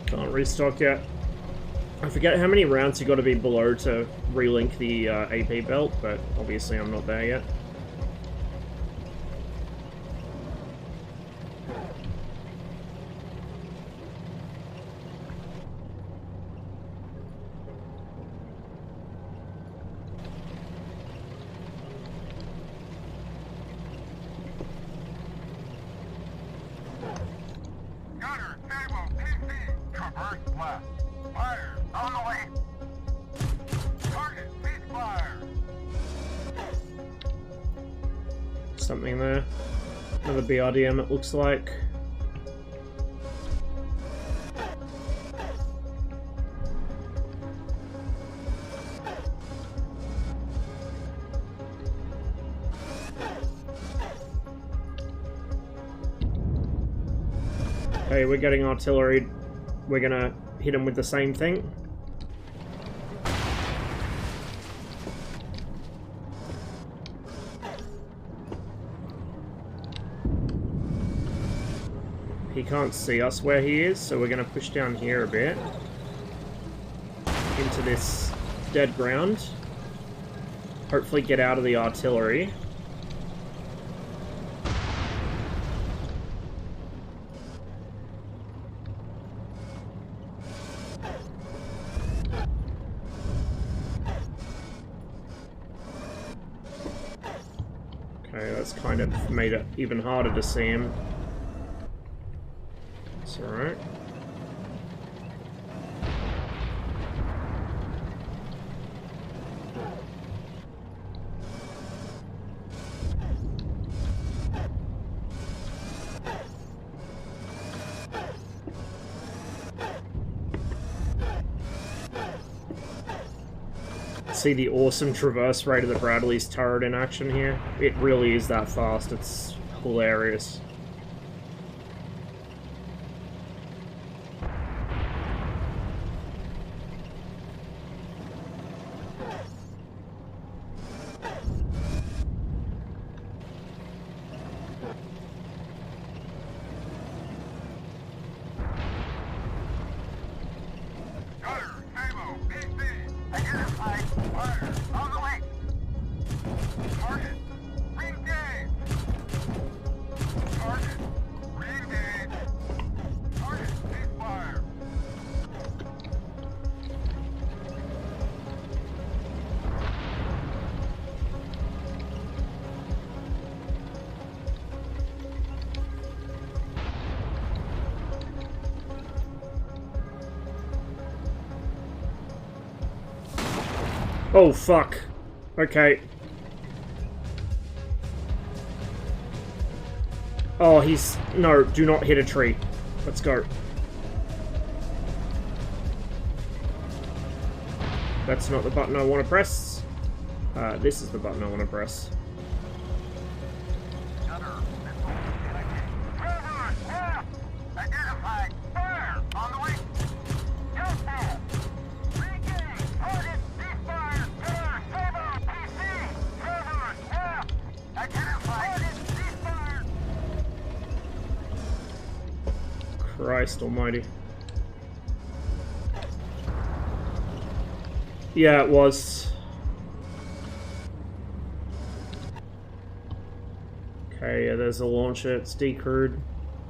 Can't restock yet. I forget how many rounds you got to be below to relink the AP belt, but obviously I'm not there yet. Traverse blast. Fire on the way. Target ceasefire. Something there. Another BRDM it looks like. Okay, we're getting artillery. We're gonna hit him with the same thing. He can't see us where he is, so we're gonna push down here a bit. Into this dead ground. Hopefully get out of the artillery. Okay, that's kind of made it even harder to see him. It's alright. See the awesome traverse rate of the Bradley's turret in action here? It really is that fast, it's hilarious. Oh, fuck. Okay. Oh, he's... No, do not hit a tree. Let's go. That's not the button I want to press. This is the button I want to press. Christ almighty. Yeah, it was. Okay, yeah, there's a launcher. It's decrewed.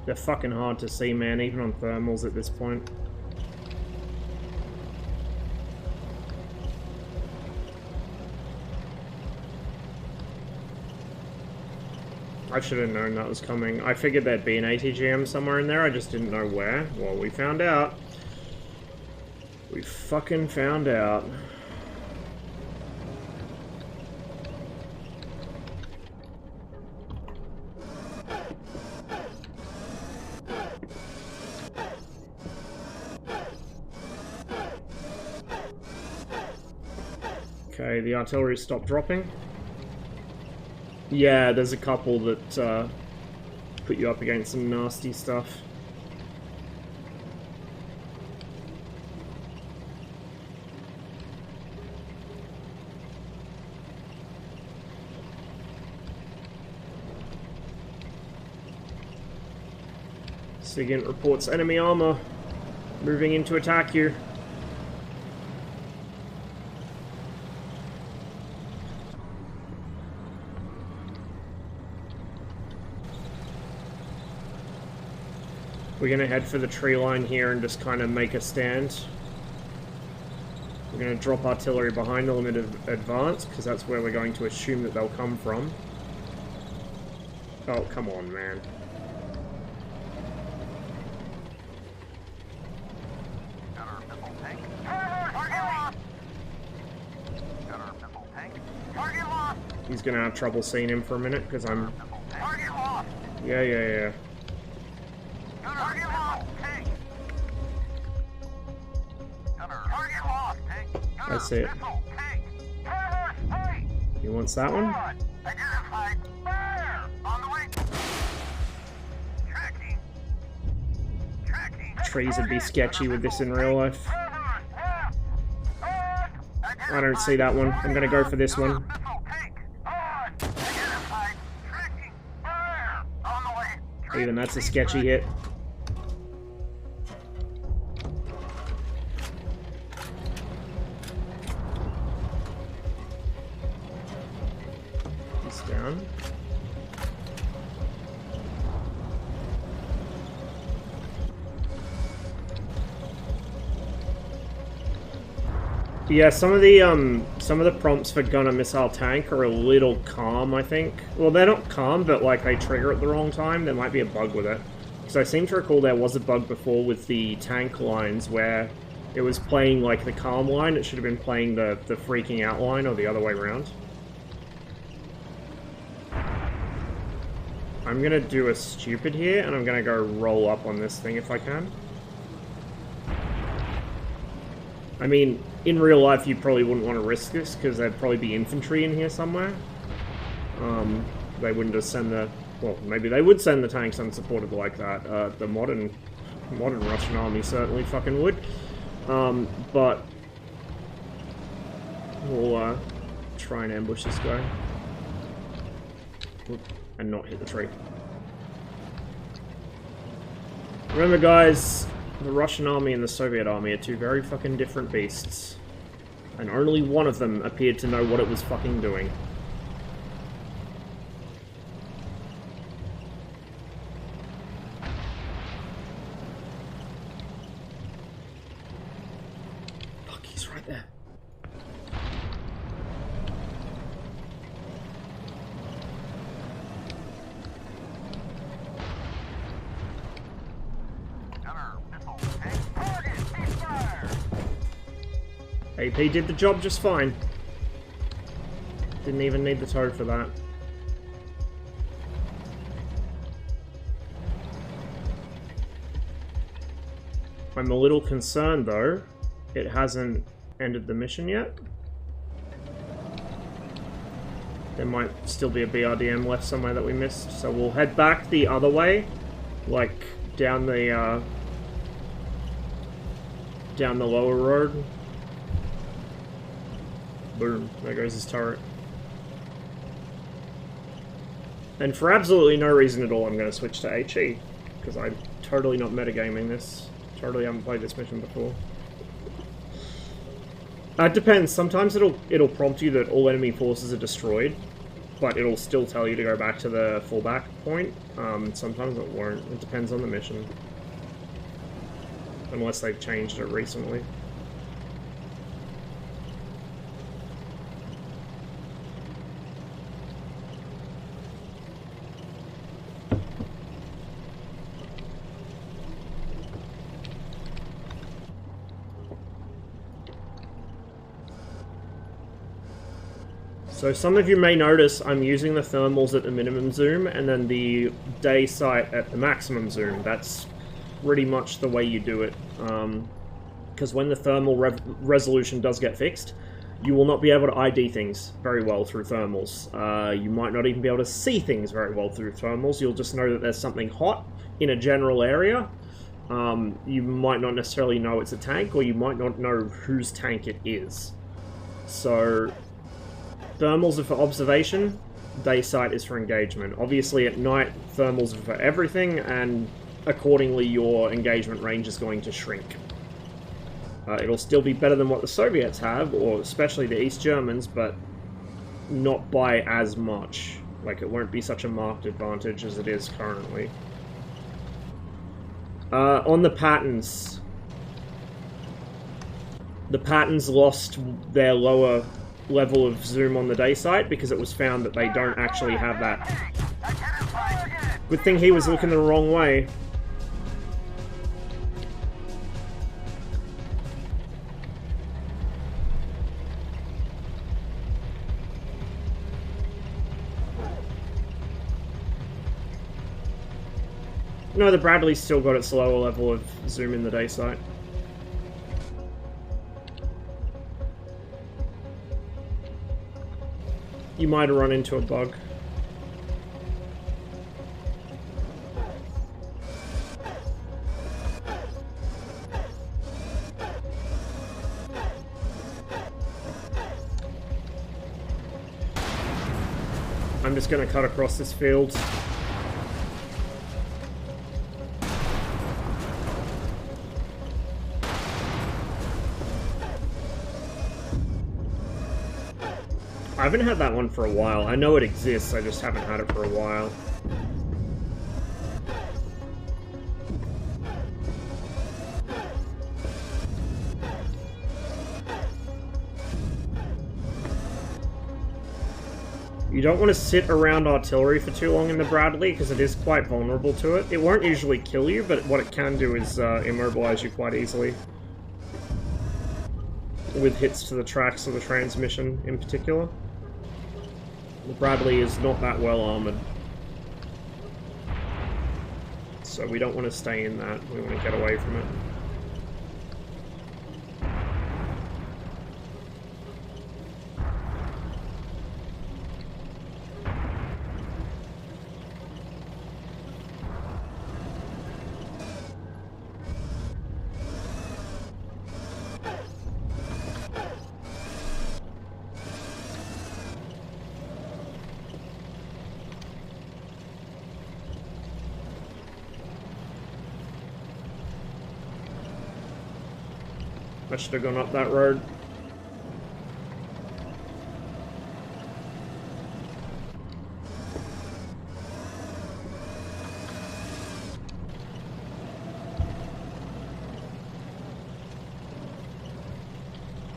They're fucking hard to see, man, even on thermals at this point. I should have known that was coming. I figured there'd be an ATGM somewhere in there, I just didn't know where. Well, we found out. We fucking found out. Okay, the artillery stopped dropping. Yeah, there's a couple that put you up against some nasty stuff. SIGINT reports enemy armor moving in to attack you. We're going to head for the tree line here and just kind of make a stand. We're going to drop artillery behind the limited advance, because that's where we're going to assume that they'll come from. Oh, come on, man. he's gonna have trouble seeing him for a minute, because I'm... Yeah. That's it. He wants that one? Trees would be sketchy with this in real life. I don't see that one. I'm gonna go for this one. Even that's a sketchy hit. He's down. Yeah, some of the prompts for gunner missile tank are a little calm, I think. Well, they're not calm, but like they trigger at the wrong time. There might be a bug with it. Because I seem to recall there was a bug before with the tank lines where it was playing like the calm line. It should have been playing the freaking out line, or the other way around. I'm gonna do a stupid here, and I'm gonna go roll up on this thing if I can. I mean, in real life, you probably wouldn't want to risk this, because there'd probably be infantry in here somewhere. They wouldn't just send the... Well, maybe they would send the tanks unsupported like that. The modern Russian army certainly fucking would. But... we'll try and ambush this guy. And not hit the tree. Remember, guys... The Russian army and the Soviet army are two very fucking different beasts. And only one of them appeared to know what it was fucking doing. Fuck, he's right there. AP did the job just fine. Didn't even need the toad for that. I'm a little concerned though. It hasn't ended the mission yet. There might still be a BRDM left somewhere that we missed, so we'll head back the other way, like down the lower road. Boom, there goes his turret. And for absolutely no reason at all, I'm going to switch to HE, because I'm totally not metagaming this. Totally haven't played this mission before. It depends. Sometimes it'll prompt you that all enemy forces are destroyed, but it'll still tell you to go back to the fallback point. Sometimes it won't. It depends on the mission. Unless they've changed it recently. So some of you may notice I'm using the thermals at the minimum zoom and then the day sight at the maximum zoom. That's pretty much the way you do it. Because when the thermal resolution does get fixed, you will not be able to ID things very well through thermals. You might not even be able to see things very well through thermals. You'll just know that there's something hot in a general area. You might not necessarily know it's a tank, or you might not know whose tank it is. So... thermals are for observation, day sight is for engagement. Obviously at night, thermals are for everything, and accordingly your engagement range is going to shrink. It'll still be better than what the Soviets have, or especially the East Germans, but not by as much. Like, it won't be such a marked advantage as it is currently. On the patterns. The patterns lost their lower level of zoom on the day sight because it was found that they don't actually have that. Good thing he was looking the wrong way. No, the Bradley's still got its lower level of zoom in the day sight. You might have run into a bug. I'm just going to cut across this field. I haven't had that one for a while. I know it exists, I just haven't had it for a while. You don't want to sit around artillery for too long in the Bradley, because it is quite vulnerable to it. It won't usually kill you, but what it can do is immobilize you quite easily. With hits to the tracks or the transmission in particular. The Bradley is not that well armored. So we don't want to stay in that, we want to get away from it. I should have gone up that road.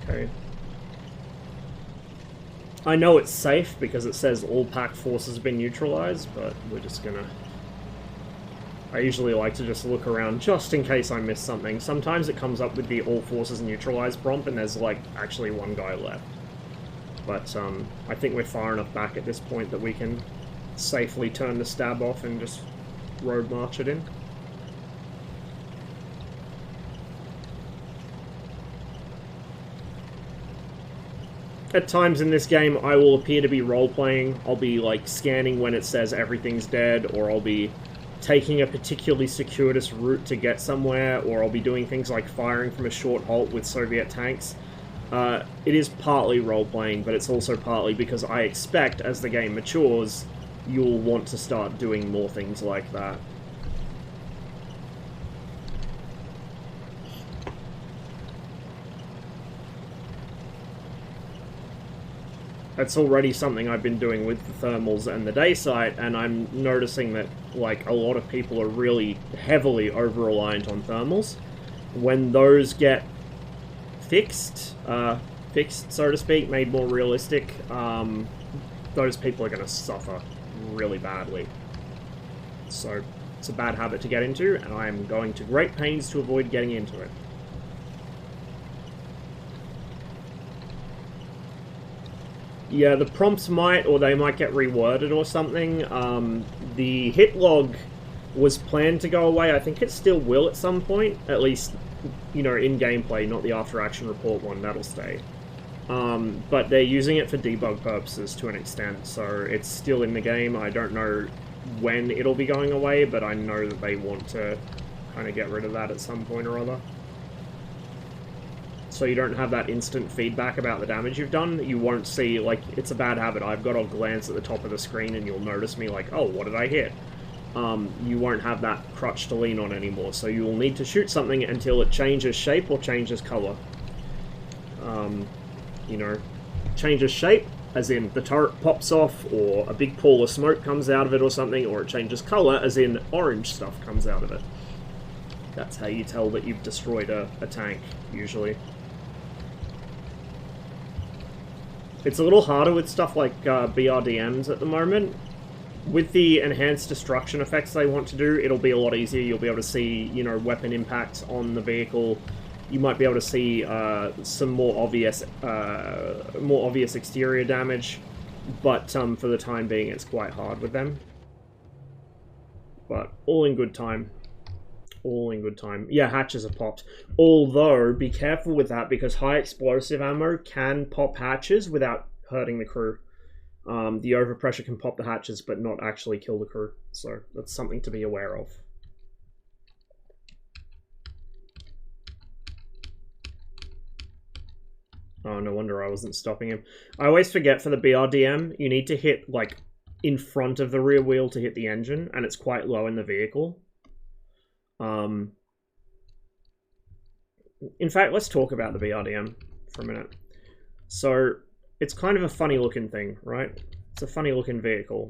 Okay. I know it's safe because it says all pack forces have been neutralized, but we're just gonna... I usually like to just look around just in case I miss something. Sometimes it comes up with the all forces neutralized prompt and there's like actually one guy left. But I think we're far enough back at this point that we can safely turn the stab off and just road march it in. At times in this game I will appear to be role-playing. I'll be like scanning when it says everything's dead, or I'll be taking a particularly circuitous route to get somewhere, or I'll be doing things like firing from a short halt with Soviet tanks. It is partly role-playing, but it's also partly because I expect, as the game matures, you'll want to start doing more things like that. That's already something I've been doing with the thermals and the day sight, and I'm noticing that like a lot of people are really heavily over-reliant on thermals. When those get fixed so to speak, made more realistic, those people are going to suffer really badly. So it's a bad habit to get into, and I'm going to great pains to avoid getting into it. Yeah, the prompts might, or they might get reworded or something. The hit log was planned to go away. I think it still will at some point. At least, you know, in gameplay, not the after-action report one. That'll stay. But they're using it for debug purposes to an extent, so it's still in the game. I don't know when it'll be going away, but I know that they want to kind of get rid of that at some point or other. So you don't have that instant feedback about the damage you've done. You won't see, like, it's a bad habit. I've got to glance at the top of the screen and you'll notice me like, oh, what did I hit? You won't have that crutch to lean on anymore, so you will need to shoot something until it changes shape or changes color. You know, changes shape, as in the turret pops off, or a big pool of smoke comes out of it or something, or it changes color, as in orange stuff comes out of it. That's how you tell that you've destroyed a tank, usually. It's a little harder with stuff like BRDMs at the moment. With the enhanced destruction effects they want to do, it'll be a lot easier. You'll be able to see, you know, weapon impacts on the vehicle. You might be able to see some more obvious exterior damage, but for the time being, it's quite hard with them. But all in good time. All in good time. Yeah, hatches are popped. Although, be careful with that because high explosive ammo can pop hatches without hurting the crew. The overpressure can pop the hatches but not actually kill the crew. So that's something to be aware of. Oh, no wonder I wasn't stopping him. I always forget for the BRDM, you need to hit, like, in front of the rear wheel to hit the engine, and it's quite low in the vehicle. In fact, let's talk about the BRDM for a minute. So, it's kind of a funny looking thing, right? It's a funny looking vehicle.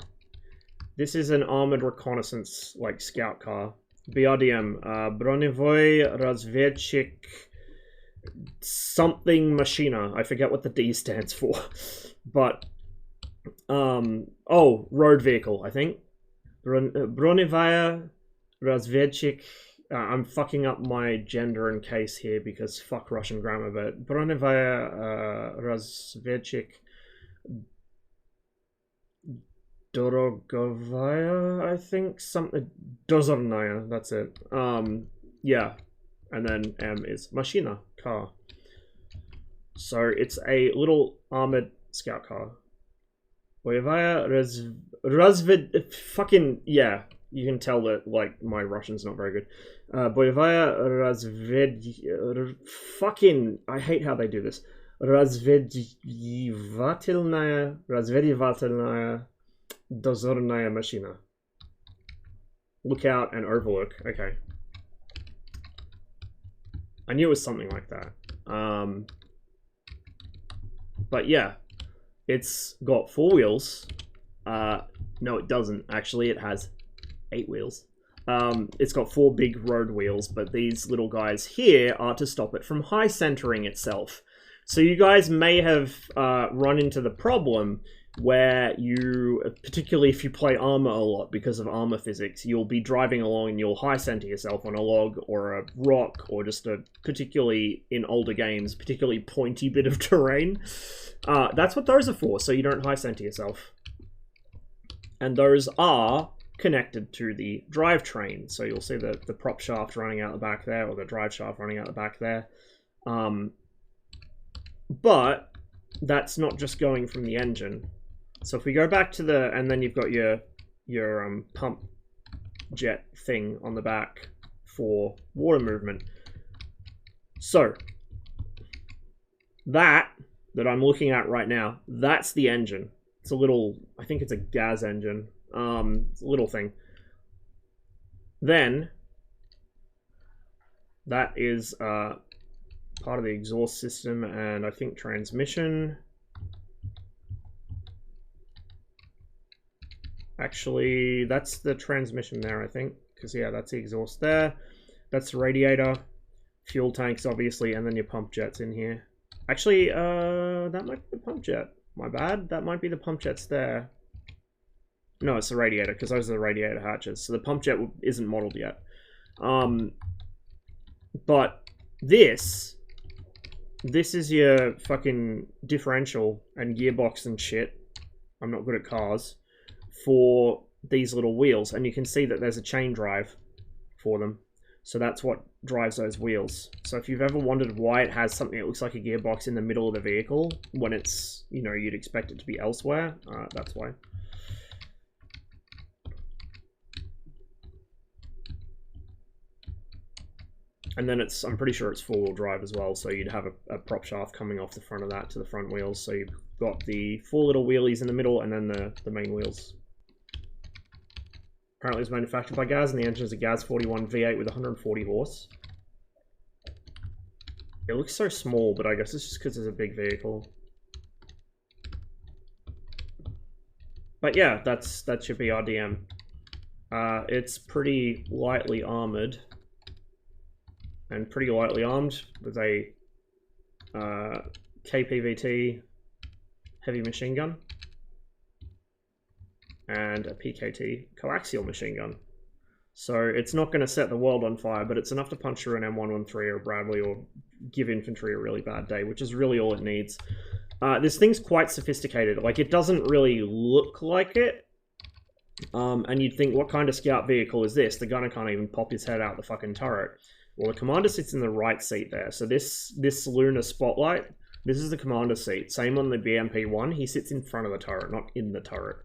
This is an armored reconnaissance, like, scout car. BRDM, Bronivoy Razvedchik something Machina. I forget what the D stands for. But, oh, road vehicle, I think. Bronivaya Razvedchik. I'm fucking up my gender and case here because fuck Russian grammar, but Bronivaya Razvedchik Dorogovaya, I think, something. Dozornaya, that's it. Yeah. And then M is Machina, car. So it's a little armored scout car. Boyevaya Razved... Fucking... Yeah, you can tell that, like, my Russian's not very good. Boyevaya Razved... Fucking... I hate how they do this. Razvedivatelnaya Dozornaya Machina. Lookout and overlook. Okay. I knew it was something like that. But yeah, it's got 4 wheels. No, it doesn't. Actually, it has 8 wheels. It's got 4 big road wheels, but these little guys here are to stop it from high centering itself. So you guys may have run into the problem where you, particularly if you play ArmA a lot because of ArmA physics, you'll be driving along and you'll high center yourself on a log or a rock or just a particularly, in older games, particularly pointy bit of terrain. That's what those are for, so you don't high center yourself. And those are connected to the drivetrain. So you'll see the prop shaft running out the back there, or the drive shaft running out the back there. But that's not just going from the engine. So if we go back to the, and then you've got your pump jet thing on the back for water movement. So that I'm looking at right now, that's the engine. It's a little, I think it's a gas engine. It's a little thing. Then that is part of the exhaust system and I think transmission. Actually, that's the transmission there, I think. Because, yeah, that's the exhaust there. That's the radiator. Fuel tanks, obviously, and then your pump jets in here. Actually, that might be the pump jet. My bad. That might be the pump jets there. No, it's the radiator, because those are the radiator hatches. So the pump jet isn't modeled yet. But this is your fucking differential and gearbox and shit. I'm not good at cars. For these little wheels, and you can see that there's a chain drive for them. So that's what drives those wheels. So if you've ever wondered why it has something that looks like a gearbox in the middle of the vehicle when it's, you know, you'd expect it to be elsewhere, that's why. And then it's, I'm pretty sure it's 4-wheel drive as well, so you'd have a prop shaft coming off the front of that to the front wheels. So you've got the 4 little wheelies in the middle and then the main wheels. Apparently it's manufactured by Gaz, and the engine is a Gaz 41 V8 with 140 horse. It looks so small, but I guess it's just because it's a big vehicle. But yeah, that's your BRDM. It's pretty lightly armored. And pretty lightly armed with a KPVT heavy machine gun. And a PKT coaxial machine gun. So it's not going to set the world on fire, but it's enough to punch through an M113 or a Bradley or give infantry a really bad day, which is really all it needs. This thing's quite sophisticated. Like, it doesn't really look like it, And you'd think, what kind of scout vehicle is this? The gunner can't even pop his head out the fucking turret. Well, the commander sits in the right seat there. So this lunar spotlight, this is the commander seat. Same on the BMP-1. He sits in front of the turret, not in the turret.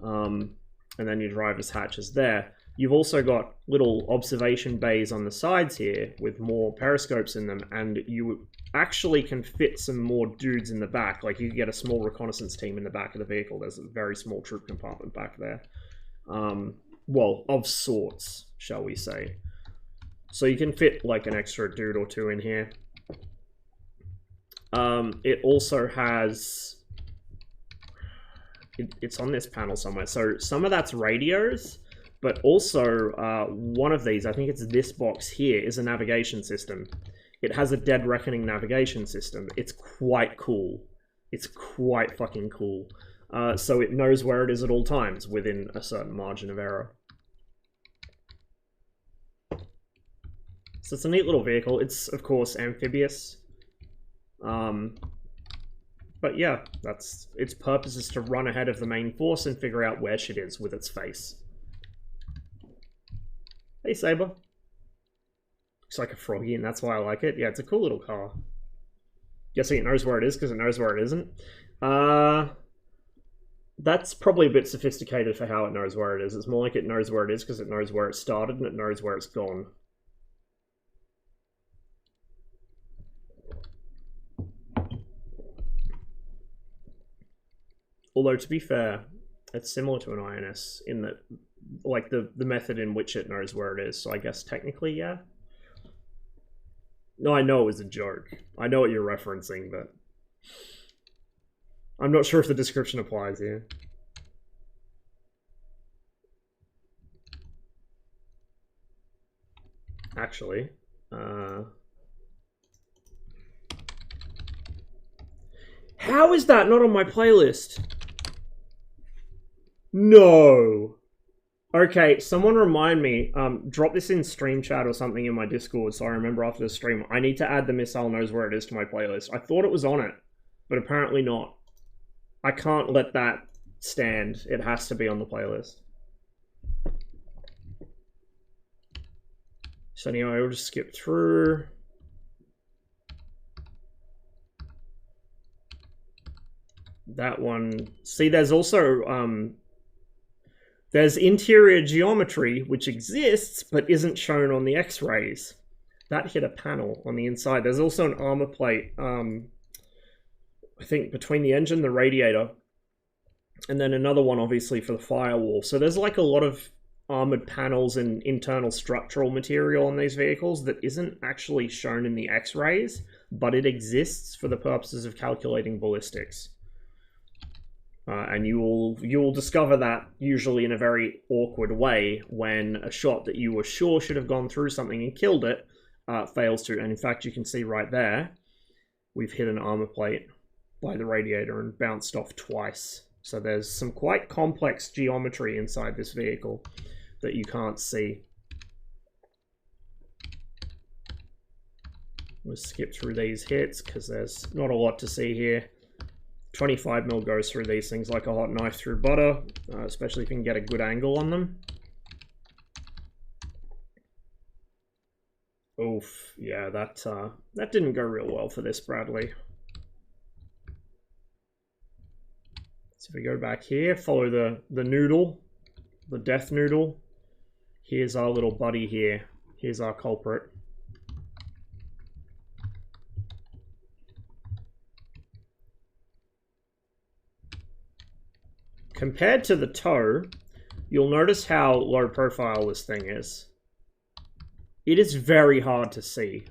And then your driver's hatch is there. You've also got little observation bays on the sides here with more periscopes in them, and you actually can fit some more dudes in the back. Like, you can get a small reconnaissance team in the back of the vehicle. There's a very small troop compartment back there. Well, of sorts, shall we say. So you can fit, like, an extra dude or two in here. It also has... It's on this panel somewhere. So some of that's radios, but also one of these, I think it's this box here, is a navigation system. It has a Dead Reckoning navigation system. It's quite cool. It's quite fucking cool. So it knows where it is at all times within a certain margin of error. So it's a neat little vehicle. It's, of course, amphibious. But yeah, that's its purpose is to run ahead of the main force and figure out where shit is with its face. Hey, Saber. Looks like a froggy, and that's why I like it. Yeah, it's a cool little car. Guessing it knows where it is because it knows where it isn't. That's probably a bit sophisticated for how it knows where it is. It's more like it knows where it is because it knows where it started and it knows where it's gone. Although, to be fair, it's similar to an INS in that, like, the method in which it knows where it is. So I guess technically, yeah. No, I know it was a joke. I know what you're referencing, but I'm not sure if the description applies here. Actually, how is that not on my playlist? No. Okay, someone remind me, drop this in stream chat or something in my Discord so I remember after the stream. I need to add the Missile Knows Where It Is to my playlist. I thought it was on it, but apparently not. I can't let that stand. It has to be on the playlist. So anyway, we'll just skip through. That one. See, there's also, there's interior geometry, which exists, but isn't shown on the X-rays. That hit a panel on the inside. There's also an armor plate, I think, between the engine and the radiator. And then another one, obviously, for the firewall. So there's, like, a lot of armored panels and internal structural material on these vehicles that isn't actually shown in the X-rays, but it exists for the purposes of calculating ballistics. And you will discover that usually in a very awkward way when a shot that you were sure should have gone through something and killed it fails to. And in fact, you can see right there, we've hit an armor plate by the radiator and bounced off twice. So there's some quite complex geometry inside this vehicle that you can't see. We'll skip through these hits because there's not a lot to see here. 25mm goes through these things like a hot knife through butter, especially if you can get a good angle on them. Oof, yeah, that didn't go real well for this Bradley. So if we go back here, follow the noodle, the death noodle. Here's our little buddy here. Here's our culprit. Compared to the toe, you'll notice how low profile this thing is. It is very hard to see.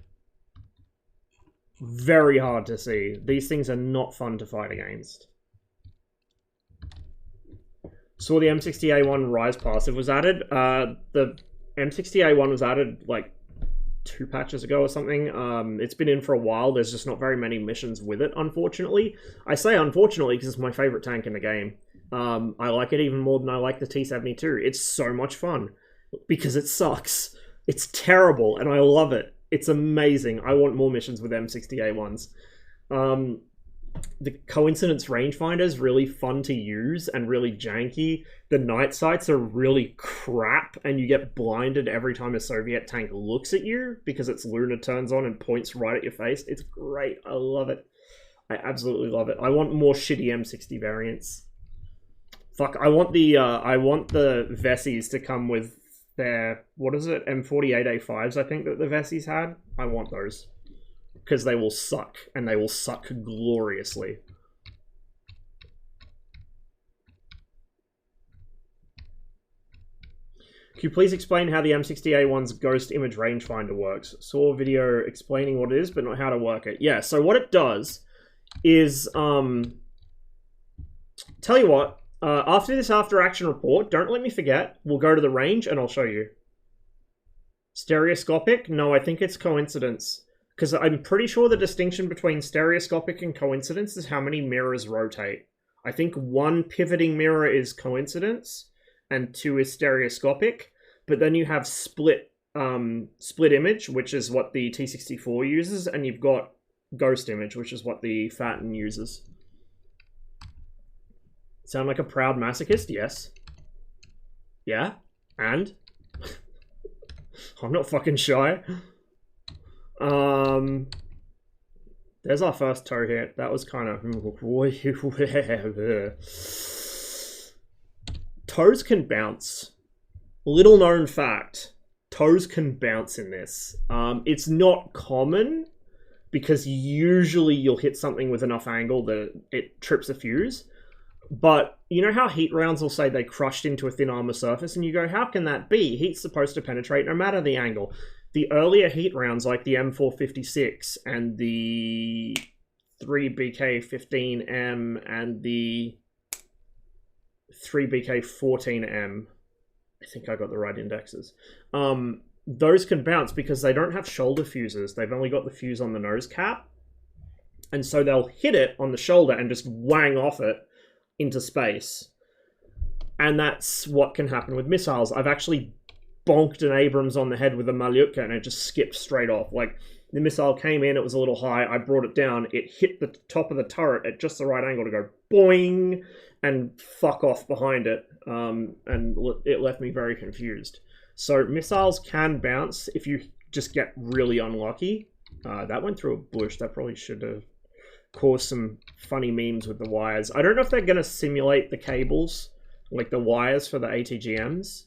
Very hard to see. These things are not fun to fight against. Saw the M60A1 Rise passive was added. The M60A1 was added like 2 patches ago or something. It's been in for a while. There's just not very many missions with it, unfortunately. I say unfortunately because it's my favorite tank in the game. I like it even more than I like the T-72. It's so much fun because it sucks. It's terrible and I love it. It's amazing. I want more missions with M60A1s. the coincidence rangefinder is really fun to use and really janky. The night sights are really crap, and you get blinded every time a Soviet tank looks at you because its lunar turns on and points right at your face. It's great. I love it. I absolutely love it. I want more shitty M60 variants. Fuck, I want the Vessies to come with their, what is it, M48A5s I think that the Vessies had. I want those. Because they will suck, and they will suck gloriously. Can you please explain how the M60A1's ghost image rangefinder works? Saw a video explaining what it is, but not how to work it. Yeah, so what it does is, tell you what, after this after action report, don't let me forget, we'll go to the range and I'll show you. Stereoscopic? No, I think it's coincidence. Because I'm pretty sure the distinction between stereoscopic and coincidence is how many mirrors rotate. I think 1 pivoting mirror is coincidence, and 2 is stereoscopic. But then you have split image, which is what the T64 uses, and you've got ghost image, which is what the Fatten uses. Sound like a proud masochist? Yes. Yeah? And? I'm not fucking shy. There's our first toe hit. That was kind of... Toes can bounce. Little known fact. Toes can bounce in this. It's not common, because usually you'll hit something with enough angle that it trips a fuse. But you know how heat rounds will say they crushed into a thin armor surface, and you go, how can that be? Heat's supposed to penetrate no matter the angle. The earlier heat rounds, like the M456 and the 3BK15M and the 3BK14M, I think I got the right indexes, those can bounce because they don't have shoulder fuses. They've only got the fuse on the nose cap. And so they'll hit it on the shoulder and just wang off it into space. And that's what can happen with missiles. I've actually bonked an Abrams on the head with a Malyutka and it just skipped straight off. Like, the missile came in, it was a little high, I brought it down, it hit the top of the turret at just the right angle to go boing and fuck off behind it, and it left me very confused. So missiles can bounce if you just get really unlucky. That went through a bush. That probably should have caused some funny memes with the wires. I don't know if they're going to simulate the cables, like the wires for the ATGMs.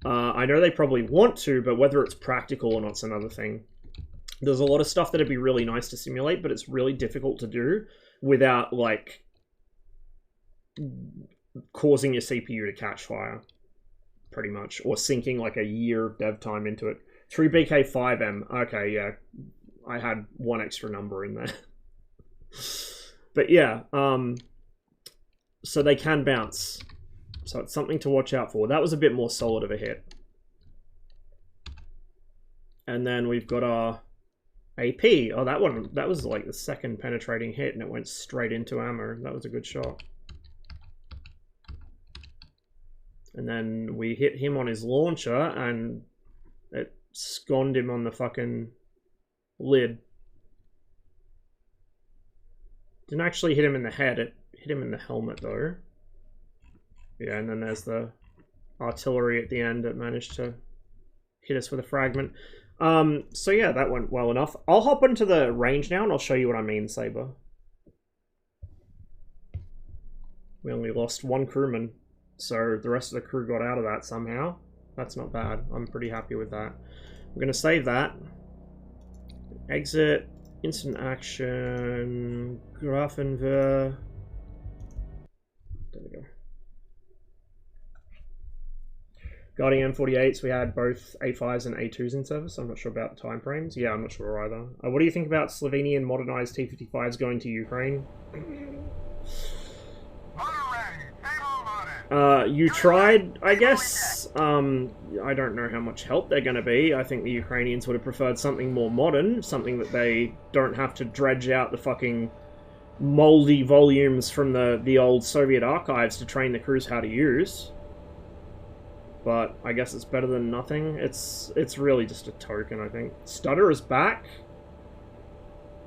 I know they probably want to, but whether it's practical or not's another thing. There's a lot of stuff that'd be really nice to simulate, but it's really difficult to do without, like, causing your CPU to catch fire, pretty much, or sinking like a year of dev time into it. 3BK5M, okay, yeah, I had one extra number in there. But yeah, so they can bounce. So it's something to watch out for. That was a bit more solid of a hit. And then we've got our AP. Oh, that one, that was like the second penetrating hit and it went straight into ammo. That was a good shot. And then we hit him on his launcher and it sconed him on the fucking lid. Didn't actually hit him in the head, it hit him in the helmet though. Yeah, and then there's the artillery at the end that managed to hit us with a fragment. So yeah, that went well enough. I'll hop into the range now and I'll show you what I mean, Saber. We only lost one crewman, so the rest of the crew got out of that somehow. That's not bad. I'm pretty happy with that. I'm going to save that. Exit. Instant action. Grafenwehr. There we go. Guarding M48s, we had both A5s and A2s in service. I'm not sure about the time frames. Yeah, I'm not sure either. What do you think about Slovenian modernized T-55s going to Ukraine? You tried, I guess. I don't know how much help they're going to be. I think the Ukrainians would have preferred something more modern, something that they don't have to dredge out the fucking moldy volumes from the old Soviet archives to train the crews how to use. But I guess it's better than nothing. It's really just a token, I think. Stutter is back?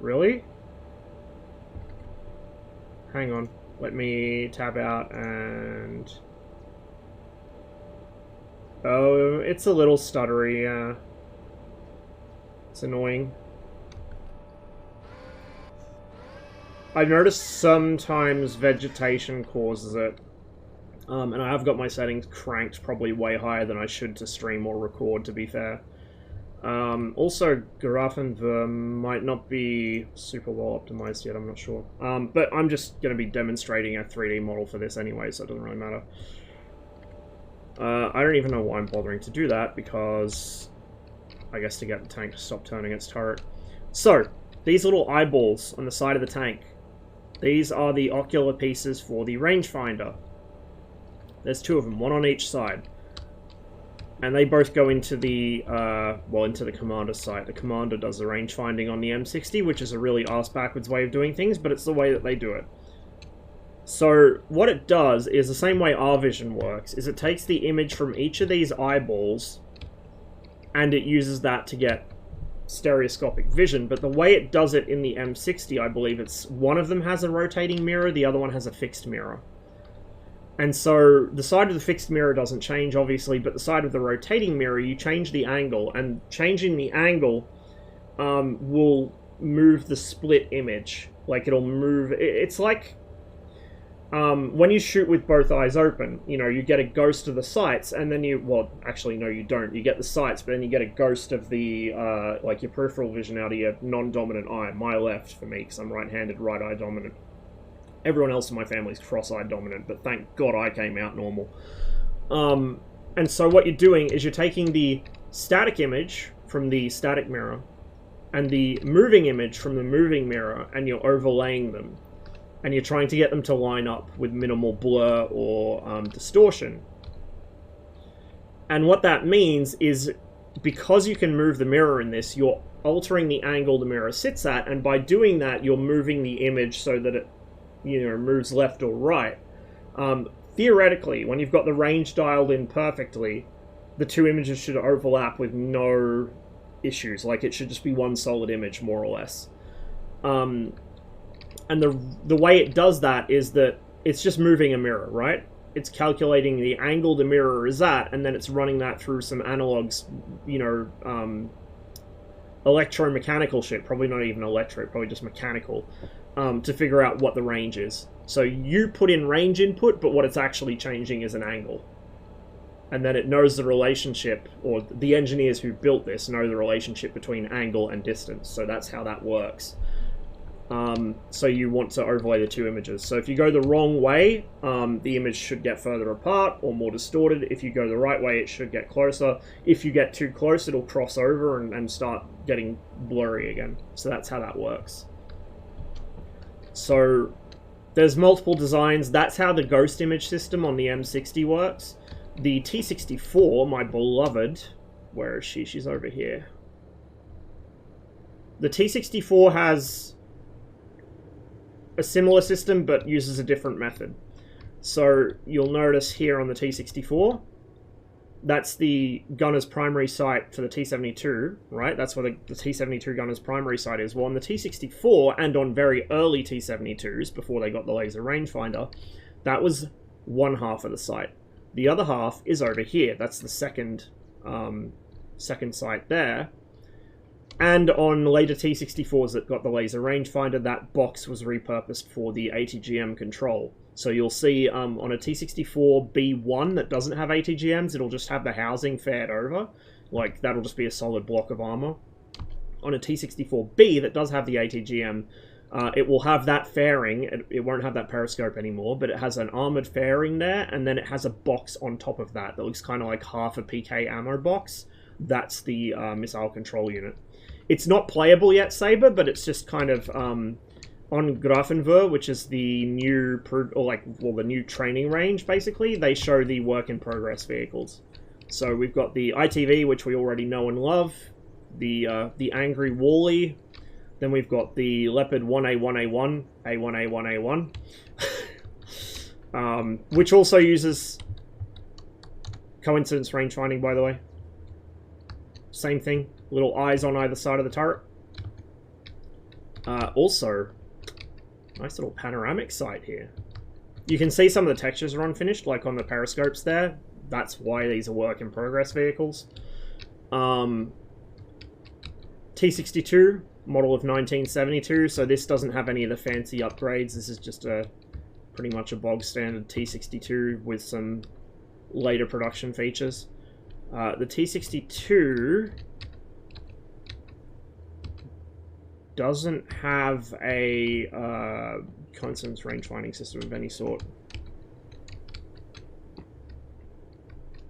Really? Hang on. Let me tab out and... Oh, it's a little stuttery, yeah. It's annoying. I've noticed sometimes vegetation causes it. And I have got my settings cranked probably way higher than I should to stream or record, to be fair. Also, Graphenver might not be super well optimized yet, I'm not sure. But I'm just going to be demonstrating a 3D model for this anyway, so it doesn't really matter. I don't even know why I'm bothering to do that, because I guess to get the tank to stop turning its turret. So, these little eyeballs on the side of the tank, these are the ocular pieces for the rangefinder. There's two of them, one on each side. And they both go into the, well, into the commander's site. The commander does the range finding on the M60, which is a really arse-backwards way of doing things, but it's the way that they do it. So, what it does is the same way our vision works, is it takes the image from each of these eyeballs, and it uses that to get stereoscopic vision, but the way it does it in the M60, I believe it's, one of them has a rotating mirror, the other one has a fixed mirror. And so, the side of the fixed mirror doesn't change, obviously, but the side of the rotating mirror, you change the angle, and changing the angle will move the split image. Like, it'll move... It's like... when you shoot with both eyes open, you know, you get a ghost of the sights, and then you... Well, actually, no, you don't. You get the sights, but then you get a ghost of the, like, your peripheral vision out of your non-dominant eye. My left, for me, because I'm right-handed, right eye dominant. Everyone else in my family is cross-eyed dominant, but thank God I came out normal. And so what you're doing is you're taking the static image from the static mirror and the moving image from the moving mirror, and you're overlaying them. And you're trying to get them to line up with minimal blur or distortion. And what that means is, because you can move the mirror in this, you're altering the angle the mirror sits at, and by doing that, you're moving the image so that it, you know, moves left or right. Theoretically, when you've got the range dialed in perfectly, the two images should overlap with no issues. Like, it should just be one solid image, more or less. And the way it does that is that it's just moving a mirror, right? It's calculating the angle the mirror is at, and then it's running that through some analogs, you know, electromechanical shit. Probably not even electric, probably just mechanical. To figure out what the range is. So you put in range input, but what it's actually changing is an angle. And then it knows the relationship, or the engineers who built this know the relationship between angle and distance. So that's how that works. So you want to overlay the two images. So if you go the wrong way, the image should get further apart or more distorted. If you go the right way, it should get closer. If you get too close, it'll cross over and start getting blurry again. So that's how that works. So there's multiple designs. That's how the ghost image system on the M60 works. The T64, my beloved, where is she? She's over here. The T64 has a similar system, but uses a different method. So you'll notice here on the T64, that's the gunner's primary sight for the T72, right? That's where the T72 gunner's primary sight is. Well, on the T64, and on very early T72s, before they got the laser rangefinder, that was one half of the sight. The other half is over here. That's the second sight there. And on later T64s that got the laser rangefinder, that box was repurposed for the ATGM control. So you'll see on a T64B1 that doesn't have ATGMs, it'll just have the housing faired over. Like, that'll just be a solid block of armor. On a T64B that does have the ATGM, it will have that fairing. It won't have that periscope anymore, but it has an armored fairing there, and then it has a box on top of that that looks kind of like half a PK ammo box. That's the missile control unit. It's not playable yet, Saber, but it's just kind of... on Grafenver, which is the new, the new training range, basically, they show the work-in-progress vehicles. So we've got the ITV, which we already know and love, the Angry Wally, then we've got the Leopard 1A1A1, A1A1A1, which also uses coincidence range finding, by the way. Same thing, little eyes on either side of the turret. Also, Nice little panoramic sight here. You can see some of the textures are unfinished, like on the periscopes there. That's why these are work in progress vehicles. T62, model of 1972, so this doesn't have any of the fancy upgrades. This is just pretty much a bog standard T62 with some later production features. The T62 doesn't have a constant range-finding system of any sort.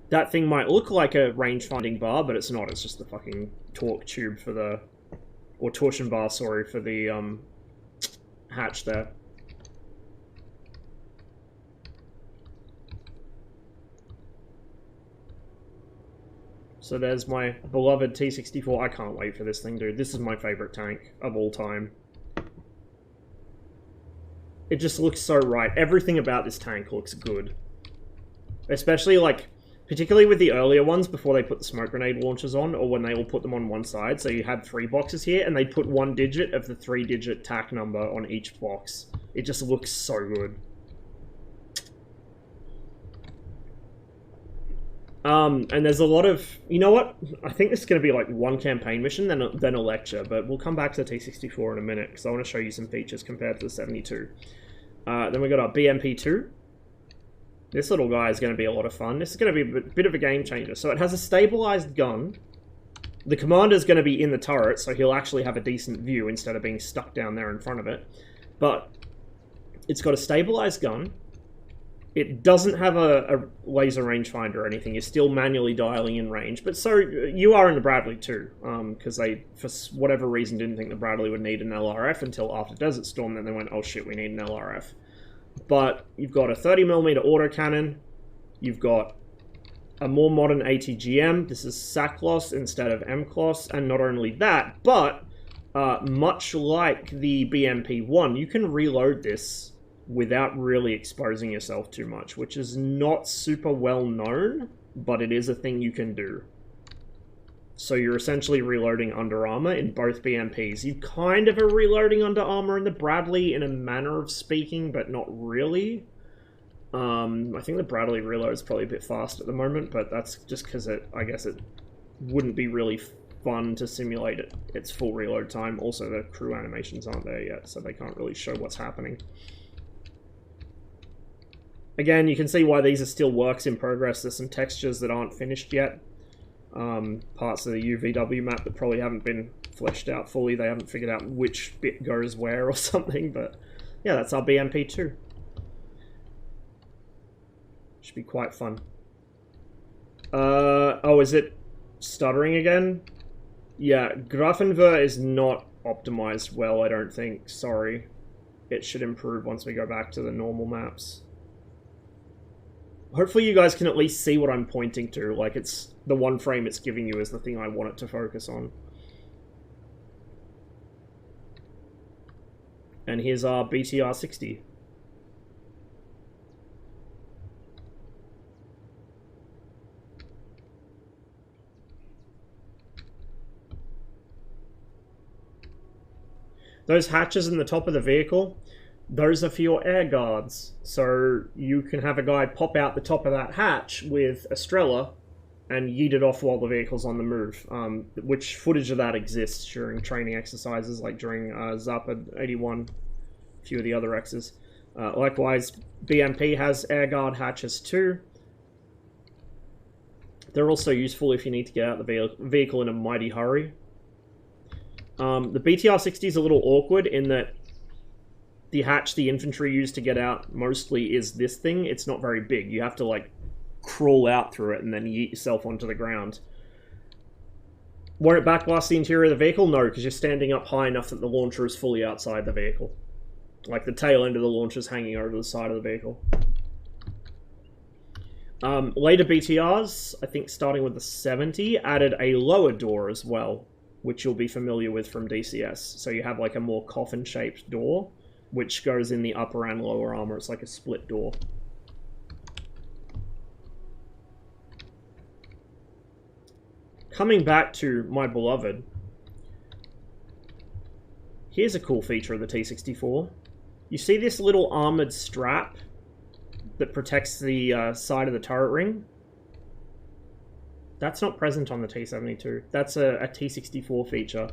That thing might look like a range-finding bar, but it's not. It's just the fucking torque tube for the... or torsion bar, sorry, for the hatch there. So there's my beloved T64. I can't wait for this thing, dude. This is my favorite tank of all time. It just looks so right. Everything about this tank looks good. Especially, like, particularly with the earlier ones before they put the smoke grenade launchers on, or when they all put them on one side. So you had 3 boxes here, and they put 1 digit of the 3-digit TAC number on each box. It just looks so good. And there's a lot of... You know what? I think this is going to be like one campaign mission, then a lecture, but we'll come back to the T64 in a minute, because I want to show you some features compared to the 72. Then we got our BMP2. This little guy is going to be a lot of fun. This is going to be a bit of a game changer. So it has a stabilized gun. The commander's going to be in the turret, so he'll actually have a decent view instead of being stuck down there in front of it. But it's got a stabilized gun. It doesn't have a laser rangefinder or anything. You're still manually dialing in range. But so you are in the Bradley too, because they, for whatever reason, didn't think the Bradley would need an LRF until after Desert Storm. Then they went, oh shit, we need an LRF. But you've got a 30mm autocannon. You've got a more modern ATGM. This is SACLOS instead of MCLOS. And not only that, but much like the BMP-1, you can reload this without really exposing yourself too much, which is not super well known, but it is a thing you can do. So you're essentially reloading under armor in both BMPs. You kind of are reloading under armor in the Bradley in a manner of speaking, but not really. I think the Bradley reload is probably a bit fast at the moment, but that's just because I guess it wouldn't be really fun to simulate its full reload time. Also, the crew animations aren't there yet, so they can't really show what's happening. Again, you can see why these are still works in progress. There's some textures that aren't finished yet. Parts of the UVW map that probably haven't been fleshed out fully. They haven't figured out which bit goes where or something, but yeah, that's our BMP2. Should be quite fun. Oh, is it stuttering again? Yeah, Grafenwehr is not optimized well, I don't think. Sorry. It should improve once we go back to the normal maps. Hopefully you guys can at least see what I'm pointing to. Like, it's the one frame it's giving you is the thing I want it to focus on. And here's our BTR-60. Those hatches in the top of the vehicle, those are for your air guards. So you can have a guy pop out the top of that hatch with a Strela and yeet it off while the vehicle's on the move. Which footage of that exists during training exercises, like during Zapad 81, a few of the other X's. Likewise, BMP has air guard hatches too. They're also useful if you need to get out the vehicle in a mighty hurry. The BTR-60 is a little awkward in that the hatch the infantry use to get out mostly is this thing. It's not very big. You have to, like, crawl out through it and then yeet yourself onto the ground. Won't it backblast the interior of the vehicle? No, because you're standing up high enough that the launcher is fully outside the vehicle. Like, the tail end of the launcher is hanging over the side of the vehicle. Later BTRs, I think starting with the 70, added a lower door as well, which you'll be familiar with from DCS. So you have, like, a more coffin-shaped door, which goes in the upper and lower armor. It's like a split door. Coming back to my beloved, here's a cool feature of the T-64. You see this little armored strap that protects the side of the turret ring? That's not present on the T-72. That's a T-64 feature.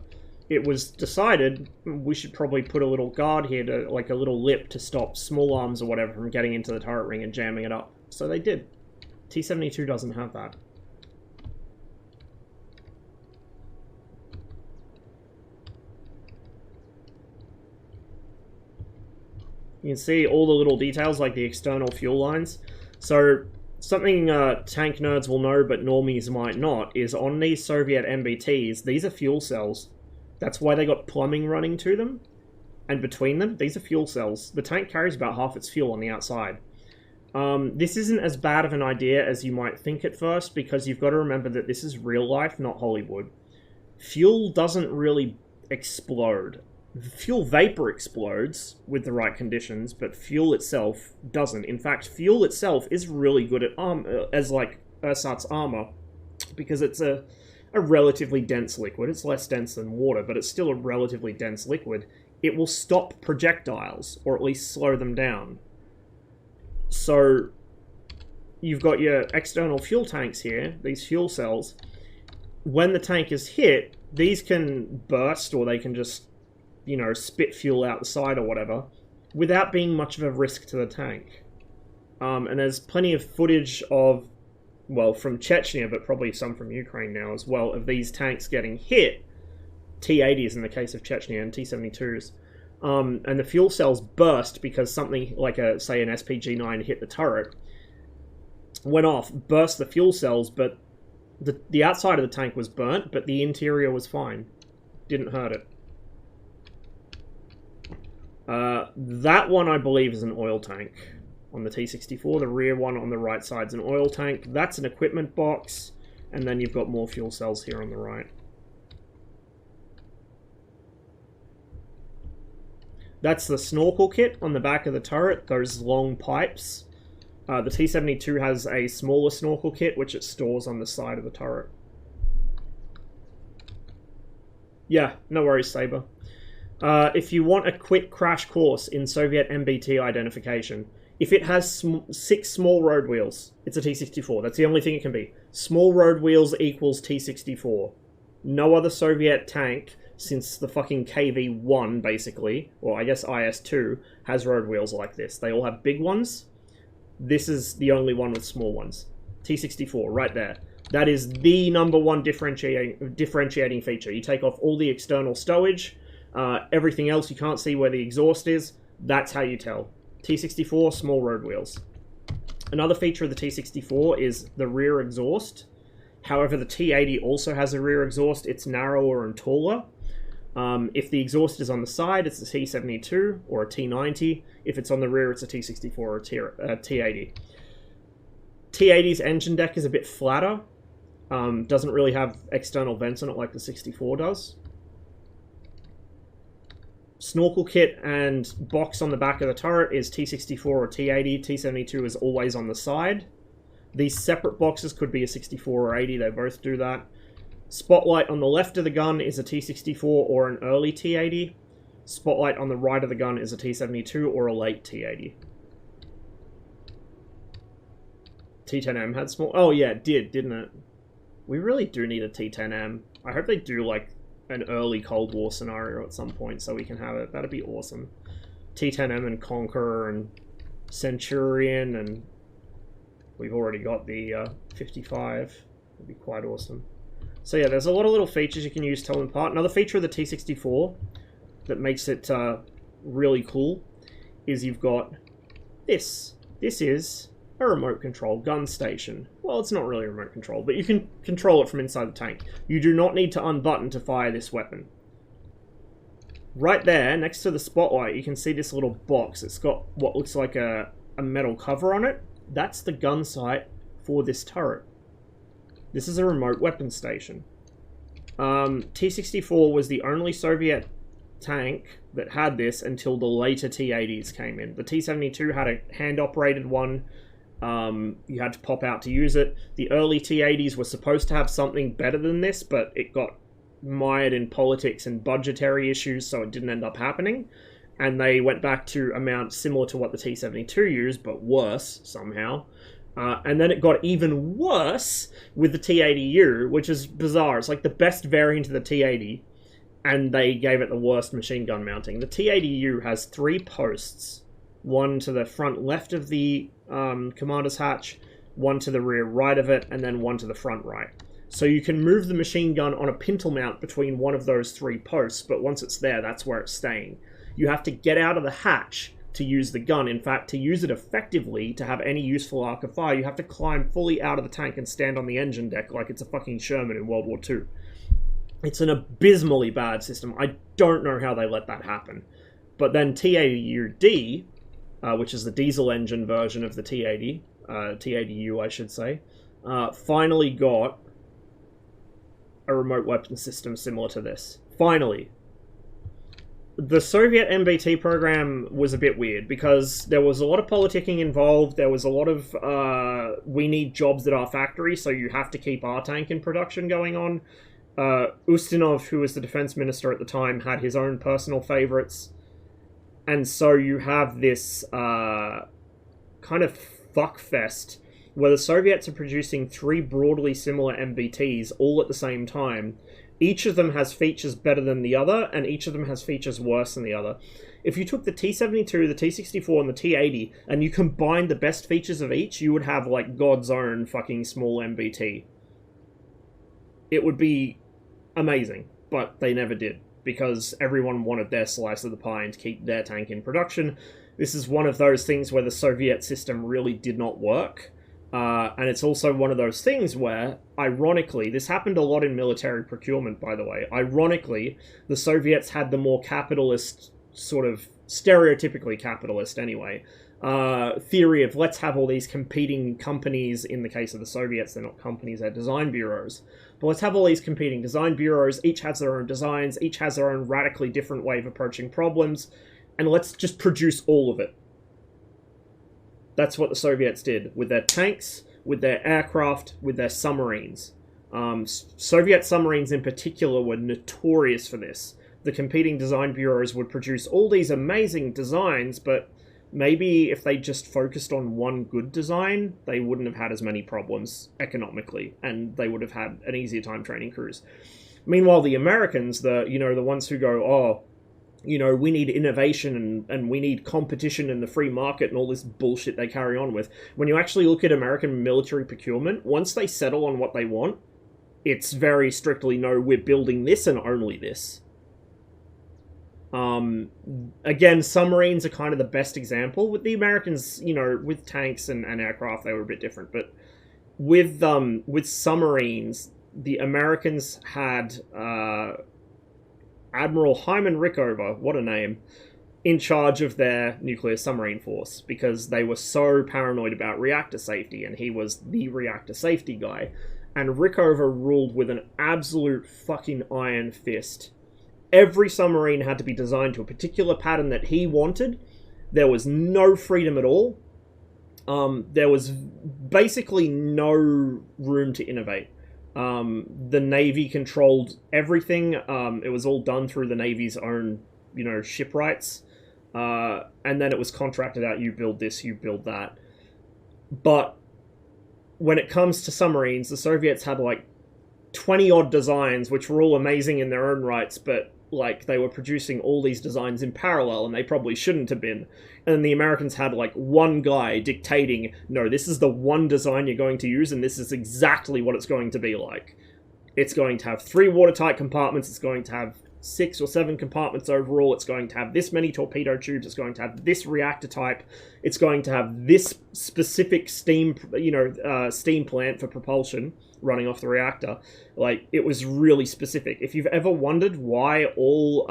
It was decided we should probably put a little guard here, to like a little lip to stop small arms or whatever from getting into the turret ring and jamming it up. So they did. T-72 doesn't have that. You can see all the little details like the external fuel lines. So something tank nerds will know but normies might not is on these Soviet MBTs, these are fuel cells. That's why they got plumbing running to them. And between them, these are fuel cells. The tank carries about half its fuel on the outside. This isn't as bad of an idea as you might think at first, because you've got to remember that this is real life, not Hollywood. Fuel doesn't really explode. Fuel vapor explodes with the right conditions, but fuel itself doesn't. In fact, fuel itself is really good at as like ersatz armor, because it's a relatively dense liquid. It's less dense than water, but it's still a relatively dense liquid. It will stop projectiles, or at least slow them down. So you've got your external fuel tanks here, these fuel cells. When the tank is hit, these can burst, or they can just, you know, spit fuel out the side or whatever, without being much of a risk to the tank. And there's plenty of footage of, well, from Chechnya, but probably some from Ukraine now as well, of these tanks getting hit, T-80s in the case of Chechnya, and T-72s. And the fuel cells burst because something like, say, an SPG-9 hit the turret, went off, burst the fuel cells, but the outside of the tank was burnt, but the interior was fine. Didn't hurt it. That one, I believe, is an oil tank on the T-64. The rear one on the right side is an oil tank. That's an equipment box, and then you've got more fuel cells here on the right. That's the snorkel kit on the back of the turret, those long pipes. The T-72 has a smaller snorkel kit, which it stores on the side of the turret. Yeah, no worries, Saber. If you want a quick crash course in Soviet MBT identification, if it has 6 small road wheels, it's a T-64. That's the only thing it can be. Small road wheels equals T-64. No other Soviet tank since the fucking KV-1, basically, or I guess IS-2, has road wheels like this. They all have big ones. This is the only one with small ones. T-64, right there. That is the #1 differentiating feature. You take off all the external stowage, everything else you can't see where the exhaust is, that's how you tell. T-64, small road wheels. Another feature of the T-64 is the rear exhaust. However, the T-80 also has a rear exhaust. It's narrower and taller. If the exhaust is on the side, it's a T-72 or a T-90. If it's on the rear, it's a T-64 or a T-80. T-80's engine deck is a bit flatter. Doesn't really have external vents on it like the 64 does. Snorkel kit and box on the back of the turret is T-64 or T-80. T-72 is always on the side. These separate boxes could be a 64 or 80. They both do that. Spotlight on the left of the gun is a T-64 or an early T-80. Spotlight on the right of the gun is a T-72 or a late T-80. T-10M had small... Oh yeah, it did, didn't it? We really do need a T-10M. I hope they do, like, an early Cold War scenario at some point so we can have it. That'd be awesome. T-10M and Conqueror and Centurion, and we've already got the 55. That'd be quite awesome. So yeah, there's a lot of little features you can use to tell them apart. Another feature of the T-64 that makes it really cool is you've got this. This is a remote control gun station. Well, it's not really remote control, but you can control it from inside the tank. You do not need to unbutton to fire this weapon. Right there, next to the spotlight, you can see this little box. It's got what looks like a metal cover on it. That's the gun sight for this turret. This is a remote weapon station. T-64 was the only Soviet tank that had this until the later T-80s came in. The T-72 had a hand-operated one. You had to pop out to use it. The early T-80s were supposed to have something better than this, but it got mired in politics and budgetary issues, so it didn't end up happening. and they went back to amount similar to what the T-72 used, but worse somehow. And then it got even worse with the T-80U, which is bizarre. It's like the best variant of the T-80, and they gave it the worst machine gun mounting. The T-80U has 3 posts, one to the front left of the commander's hatch, one to the rear right of it, and then one to the front right. So you can move the machine gun on a pintle mount between one of those 3 posts, but once it's there, that's where it's staying. You have to get out of the hatch to use the gun. In fact, to use it effectively, to have any useful arc of fire, you have to climb fully out of the tank and stand on the engine deck like it's a fucking Sherman in World War II. It's an abysmally bad system. I don't know how they let that happen. But then T-80UD, which is the diesel engine version of the T-80, T-80U I should say, finally got a remote weapon system similar to this. Finally. The Soviet MBT program was a bit weird because there was a lot of politicking involved. There was a lot of, we need jobs at our factory, so you have to keep our tank in production going on. Ustinov, who was the defense minister at the time, had his own personal favorites. And so you have this kind of fuckfest where the Soviets are producing 3 broadly similar MBTs all at the same time. Each of them has features better than the other, and each of them has features worse than the other. If you took the T-72, the T-64, and the T-80, and you combined the best features of each, you would have, like, God's own fucking small MBT. It would be amazing, but they never did, because everyone wanted their slice of the pie and to keep their tank in production. This is one of those things where the Soviet system really did not work. And it's also one of those things where, ironically, this happened a lot in military procurement, by the way. Ironically, the Soviets had the more capitalist, sort of stereotypically capitalist anyway, theory of let's have all these competing companies. In the case of the Soviets, they're not companies, they're design bureaus. But let's have all these competing design bureaus, each has their own designs, each has their own radically different way of approaching problems, and let's just produce all of it. That's what the Soviets did with their tanks, with their aircraft, with their submarines. Soviet submarines in particular were notorious for this. The competing design bureaus would produce all these amazing designs, but maybe if they just focused on one good design, they wouldn't have had as many problems economically, and they would have had an easier time training crews. Meanwhile, the Americans, the ones who go, oh, we need innovation and we need competition in the free market and all this bullshit they carry on with. When you actually look at American military procurement, once they settle on what they want, it's very strictly, no, we're building this and only this. Again, submarines are kind of the best example. With the Americans, with tanks and aircraft, they were a bit different. But with submarines, the Americans had Admiral Hyman Rickover, what a name, in charge of their nuclear submarine force, because they were so paranoid about reactor safety, and he was the reactor safety guy. And Rickover ruled with an absolute fucking iron fist. Every submarine had to be designed to a particular pattern that he wanted. There was no freedom at all. There was basically no room to innovate. The Navy controlled everything. It was all done through the Navy's own, shipwrights. And then it was contracted out, you build this, you build that. But when it comes to submarines, the Soviets had like 20-odd designs, which were all amazing in their own rights, but like they were producing all these designs in parallel, and they probably shouldn't have been. And the Americans had like one guy dictating, no, this is the one design you're going to use, and this is exactly what it's going to be like. It's going to have 3 watertight compartments, it's going to have 6 or 7 compartments overall, it's going to have this many torpedo tubes, it's going to have this reactor type, it's going to have this specific steam, steam plant for propulsion running off the reactor. Like, it was really specific. If you've ever wondered why all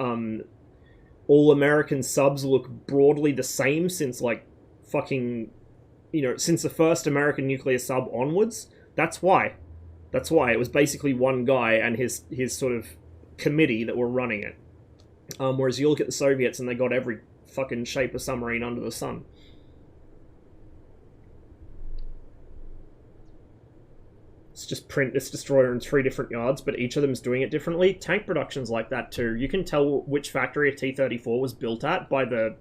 American subs look broadly the same since like fucking, since the first American nuclear sub onwards, that's why. That's why. It was basically one guy and his sort of committee that were running it. Whereas you look at the Soviets and they got every fucking shape of submarine under the sun. It's just print this destroyer in 3 different yards, but each of them is doing it differently. Tank production's like that too. You can tell which factory a T-34 was built at by the,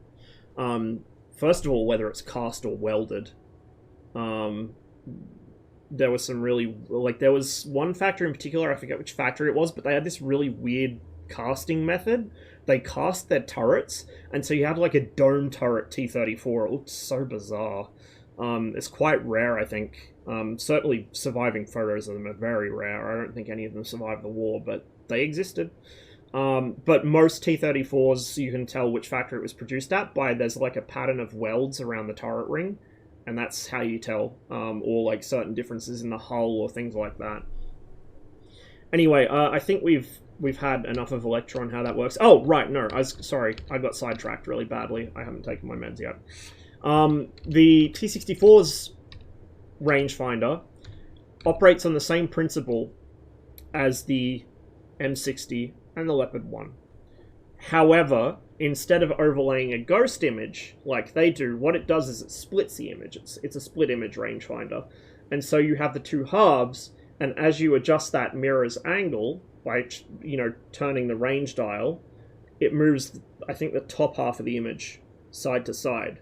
first of all, whether it's cast or welded. There was some really, like, there was one factory in particular, I forget which factory it was, but they had this really weird casting method. They cast their turrets, and so you had like a dome turret T-34. It looked so bizarre. It's quite rare, I think. Certainly surviving photos of them are very rare. I don't think any of them survived the war, but they existed. But most T-34s, you can tell which factory it was produced at by there's like a pattern of welds around the turret ring, and that's how you tell, or like certain differences in the hull or things like that. Anyway, I think we've had enough of Electra on how that works. Oh, right, no, sorry, I got sidetracked really badly. I haven't taken my meds yet. The T-64's rangefinder operates on the same principle as the M60 and the Leopard 1. However, instead of overlaying a ghost image like they do, what it does is it splits the image. It's a split image rangefinder. And so you have the 2 halves, and as you adjust that mirror's angle by, you know, turning the range dial, it moves, I think, the top half of the image side to side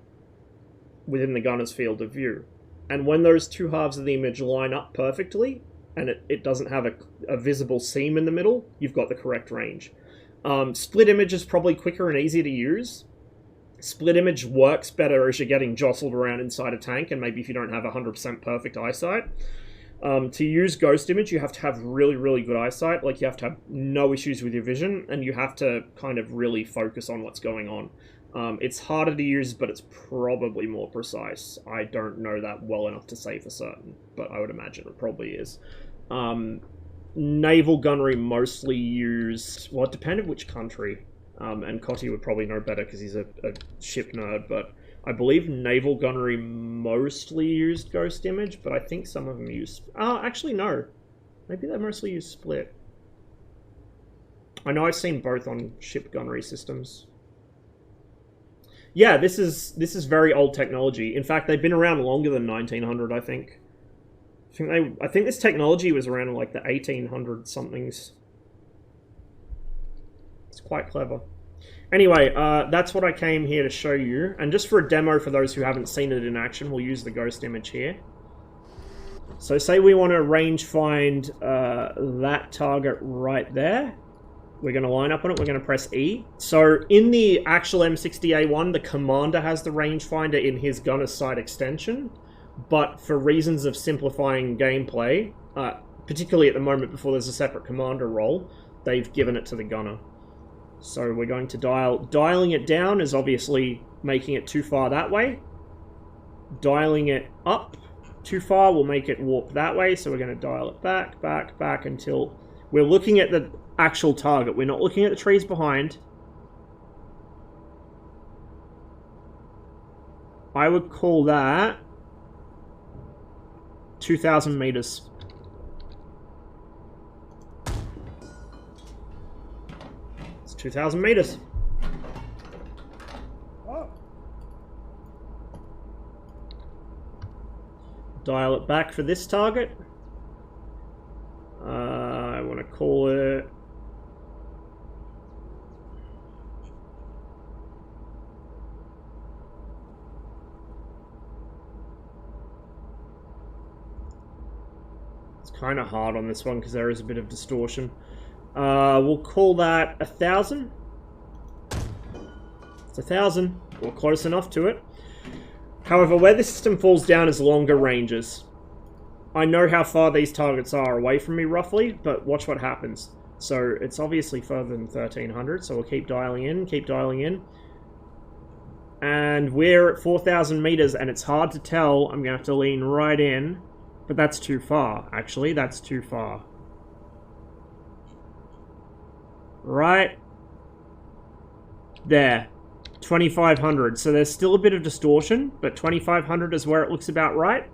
within the gunner's field of view. And when those 2 halves of the image line up perfectly, and it doesn't have a visible seam in the middle, you've got the correct range. Split image is probably quicker and easier to use. Split image works better as you're getting jostled around inside a tank, and maybe if you don't have 100% perfect eyesight. To use ghost image, you have to have really, really good eyesight. Like, you have to have no issues with your vision, and you have to kind of really focus on what's going on. It's harder to use, but it's probably more precise. I don't know that well enough to say for certain, but I would imagine it probably is. Naval gunnery mostly used... Well, it depended which country. And Cotty would probably know better because he's a ship nerd, but I believe naval gunnery mostly used ghost image, but I think some of them used... actually, no. Maybe they mostly used split. I know I've seen both on ship gunnery systems. Yeah, this is very old technology. In fact, they've been around longer than 1900, I think. I think this technology was around in like the 1800 somethings. It's quite clever. Anyway, that's what I came here to show you. And just for a demo for those who haven't seen it in action, we'll use the ghost image here. So say we want to range find that target right there. We're going to line up on it. We're going to press E. So in the actual M60A1, the commander has the rangefinder in his gunner's sight extension. But for reasons of simplifying gameplay, particularly at the moment before there's a separate commander role, they've given it to the gunner. So we're going to dialing it down is obviously making it too far that way. Dialing it up too far will make it warp that way. So we're going to dial it back, back, back until we're looking at the actual target. We're not looking at the trees behind. I would call that 2,000 meters. It's 2,000 meters. Oh. Dial it back for this target. I want to call it... kind of hard on this one because there is a bit of distortion. We'll call that 1,000. It's 1,000. We're close enough to it. However, where the system falls down is longer ranges. I know how far these targets are away from me roughly, but watch what happens. So it's obviously further than 1,300, so we'll keep dialing in, keep dialing in. And we're at 4,000 meters, and it's hard to tell. I'm going to have to lean right in. But that's too far, actually. That's too far. Right there. 2,500. So there's still a bit of distortion, but 2,500 is where it looks about right.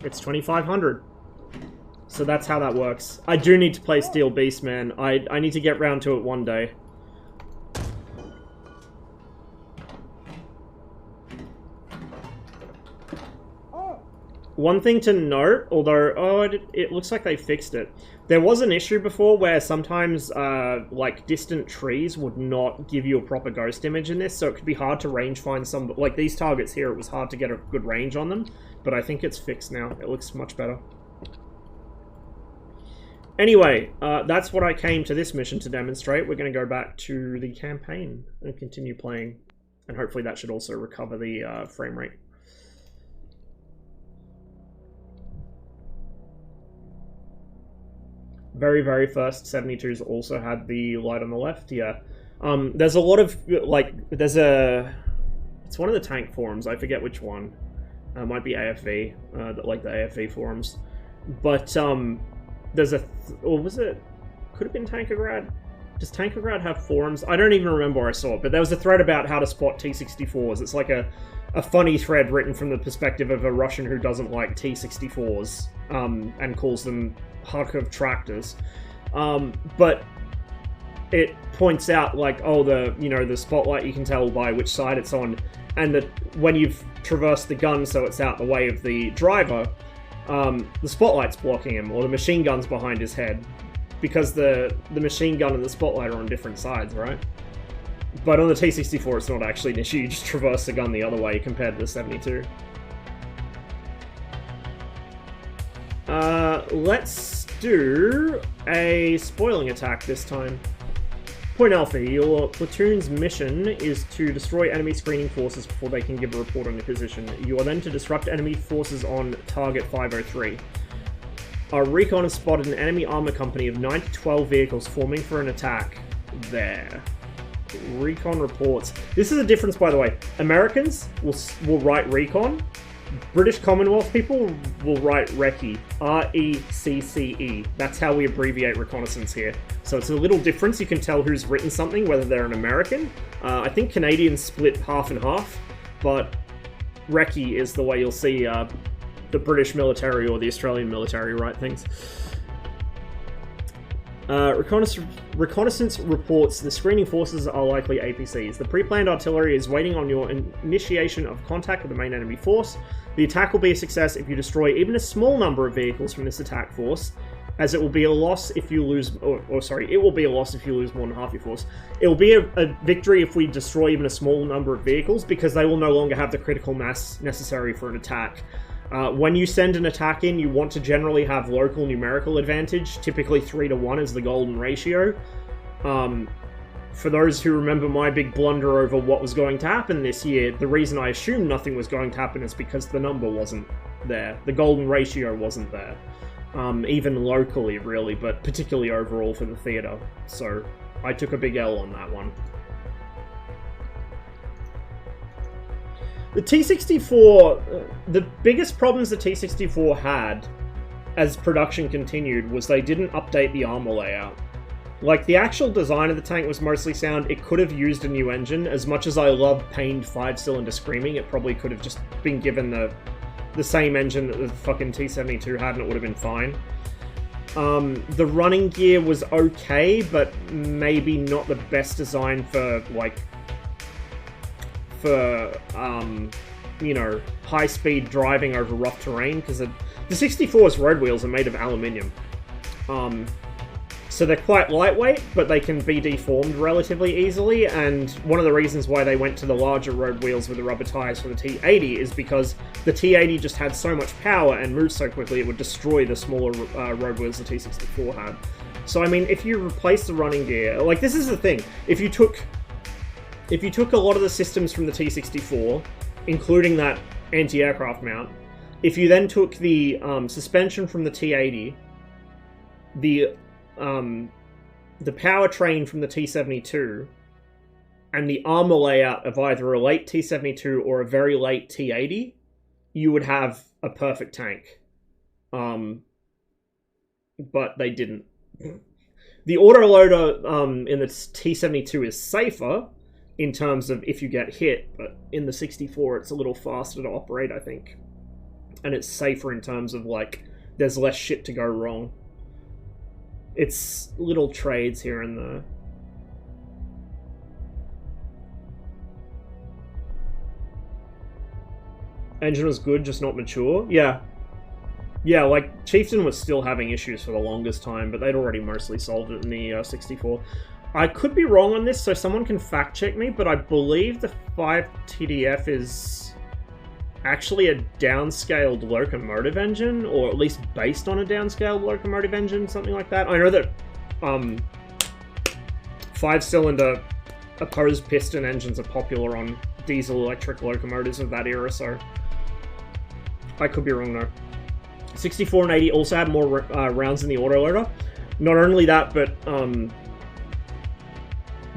It's 2,500. So that's how that works. I do need to play Steel Beast, man. I need to get round to it one day. one thing to note, although it looks like they fixed it. There was an issue before where sometimes like distant trees would not give you a proper ghost image in this, so it could be hard to range find some. Like these targets here, it was hard to get a good range on them, but I think it's fixed now. It looks much better. Anyway, that's what I came to this mission to demonstrate. We're going to go back to the campaign and continue playing, and hopefully that should also recover the frame rate. Very, very first 72s also had the light on the left, yeah. There's a lot of, like, it's one of the tank forums, I forget which one. It might be AFV, like the AFV forums. But, there's or was it, could have been Tankograd? Does Tankograd have forums? I don't even remember where I saw it, but there was a thread about how to spot T-64s. It's like a funny thread written from the perspective of a Russian who doesn't like T-64s, and calls them Kharkov tractors. But it points out, like, oh, the spotlight, you can tell by which side it's on, and that when you've traversed the gun so it's out the way of the driver, the spotlight's blocking him, or the machine gun's behind his head, because the machine gun and the spotlight are on different sides, right? But on the T-64, it's not actually an issue. You just traverse the gun the other way compared to the 72. Let's do a spoiling attack this time. Point Alpha, your platoon's mission is to destroy enemy screening forces before they can give a report on your position. You are then to disrupt enemy forces on target 503. Our recon has spotted an enemy armor company of 9 to 12 vehicles forming for an attack there. Recon reports. This is a difference, by the way. Americans will write recon. British Commonwealth people will write recce. R-E-C-C-E. That's how we abbreviate reconnaissance here. So it's a little difference. You can tell who's written something, whether they're an American. I think Canadians split half and half, but recce is the way you'll see the British military or the Australian military write things. Reconnaissance reports the screening forces are likely APCs. The pre-planned artillery is waiting on your initiation of contact with the main enemy force. The attack will be a success if you destroy even a small number of vehicles from this attack force, as it will be a loss if you lose, it will be a loss if you lose more than half your force. It will be a victory if we destroy even a small number of vehicles, because they will no longer have the critical mass necessary for an attack. When you send an attack in, you want to generally have local numerical advantage. Typically 3 to 1 is the golden ratio. For those who remember my big blunder over what was going to happen this year, the reason I assumed nothing was going to happen is because the number wasn't there. The golden ratio wasn't there. Even locally, really, but particularly overall for the theatre. So I took a big L on that one. The T-64, the biggest problems the T-64 had as production continued was they didn't update the armor layout. Like, the actual design of the tank was mostly sound. It could have used a new engine. As much as I love paned 5-cylinder screaming, it probably could have just been given the same engine that the fucking T-72 had, and it would have been fine. The running gear was okay, but maybe not the best design for, like, you know, high-speed driving over rough terrain, because the 64's road wheels are made of aluminium. So they're quite lightweight, but they can be deformed relatively easily, and one of the reasons why they went to the larger road wheels with the rubber tyres for the T-80 is because the T-80 just had so much power and moved so quickly it would destroy the smaller road wheels the T-64 had. So, I mean, if you replace the running gear... Like, this is the thing. If you took a lot of the systems from the T-64, including that anti-aircraft mount, if you then took the suspension from the T-80, the powertrain from the T-72, and the armor layout of either a late T-72 or a very late T-80, you would have a perfect tank. But they didn't. The autoloader in the T-72 is safer in terms of if you get hit, but in the 64 it's a little faster to operate, I think. And it's safer in terms of, like, there's less shit to go wrong. It's little trades here and there. Engine was good, just not mature. Yeah. Yeah, like, Chieftain was still having issues for the longest time, but they'd already mostly solved it in the 64. I could be wrong on this, so someone can fact-check me, but I believe the 5 TDF is actually a downscaled locomotive engine, or at least based on a downscaled locomotive engine, something like that. I know that 5-cylinder opposed piston engines are popular on diesel-electric locomotives of that era, so I could be wrong though. 64 and 80 also had more rounds in the autoloader. Not only that, but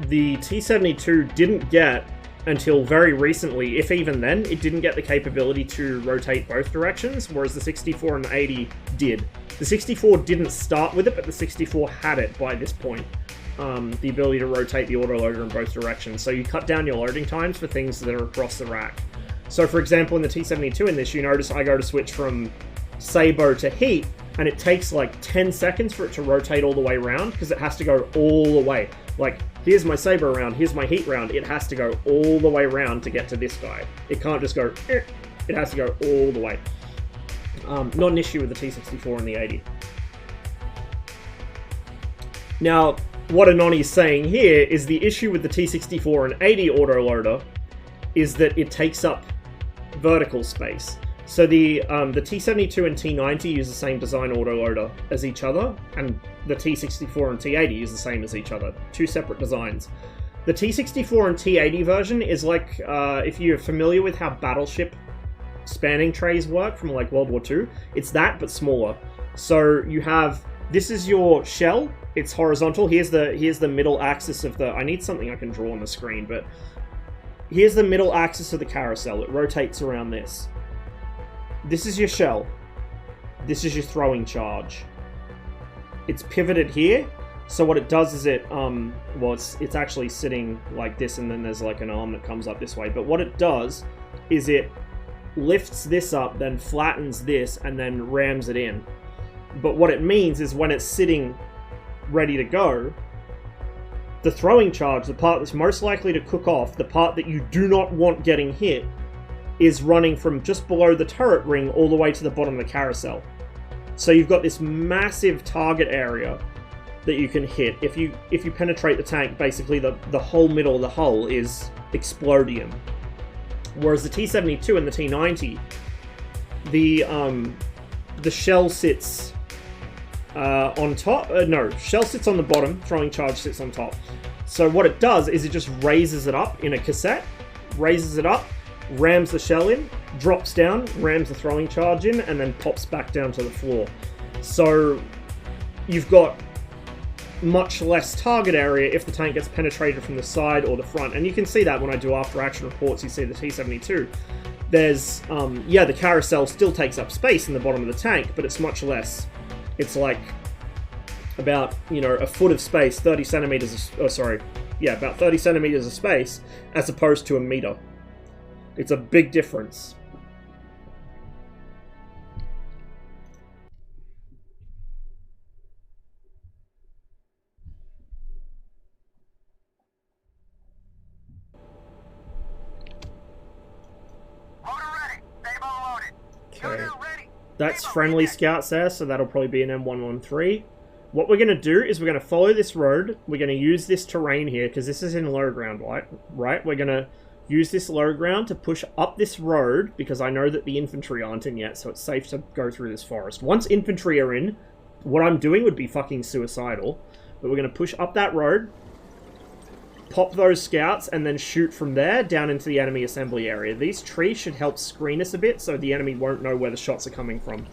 the T-72 didn't get, until very recently, if even then, it didn't get the capability to rotate both directions, whereas the 64 and 80 did. The 64 didn't start with it, but the 64 had it by this point. The ability to rotate the autoloader in both directions. So you cut down your loading times for things that are across the rack. So for example, in the T-72 in this, you notice I go to switch from Sabo to heat, and it takes like 10 seconds for it to rotate all the way around, because it has to go all the way. Like, here's my Sabo round, here's my heat round, it has to go all the way around to get to this guy. It can't just go, it has to go all the way. Not an issue with the T-64 and the 80. Now, what Anoni's saying here is the issue with the T-64 and 80 autoloader is that it takes up vertical space. So the T-72 and T-90 use the same design autoloader as each other, and the T-64 and T-80 use the same as each other. Two separate designs. The T-64 and T-80 version is like, if you're familiar with how battleship spanning trays work from like World War II, it's that, but smaller. So you have, this is your shell, it's horizontal, here's the middle axis of the, I need something I can draw on the screen, but here's the middle axis of the carousel, it rotates around this. This is your shell. This is your throwing charge. It's pivoted here, so what it does is it, well, it's actually sitting like this, and then there's like an arm that comes up this way, but what it does is it lifts this up, then flattens this, and then rams it in. But what it means is when it's sitting ready to go, the throwing charge, the part that's most likely to cook off, the part that you do not want getting hit, is running from just below the turret ring all the way to the bottom of the carousel. So you've got this massive target area that you can hit. If you penetrate the tank, basically the whole middle of the hull is explodium. Whereas the T-72 and the T-90, the shell sits on top. No, shell sits on the bottom, throwing charge sits on top. So what it does is it just raises it up in a cassette, raises it up, rams the shell in, drops down, rams the throwing charge in, and then pops back down to the floor. So you've got much less target area if the tank gets penetrated from the side or the front. And you can see that when I do after action reports, you see the T-72. There's, yeah, the carousel still takes up space in the bottom of the tank, but it's much less. It's like about, you know, a foot of space, 30 centimeters, about 30 centimeters of space, as opposed to a meter. It's a big difference. Okay. That's friendly scouts there, so that'll probably be an M113. What we're going to do is we're going to follow this road. We're going to use this terrain here, because this is in low ground, right? We're going to use this low ground to push up this road, because I know that the infantry aren't in yet, so it's safe to go through this forest. Once infantry are in, what I'm doing would be fucking suicidal. But we're going to push up that road, pop those scouts, and then shoot from there down into the enemy assembly area. These trees should help screen us a bit, so the enemy won't know where the shots are coming from.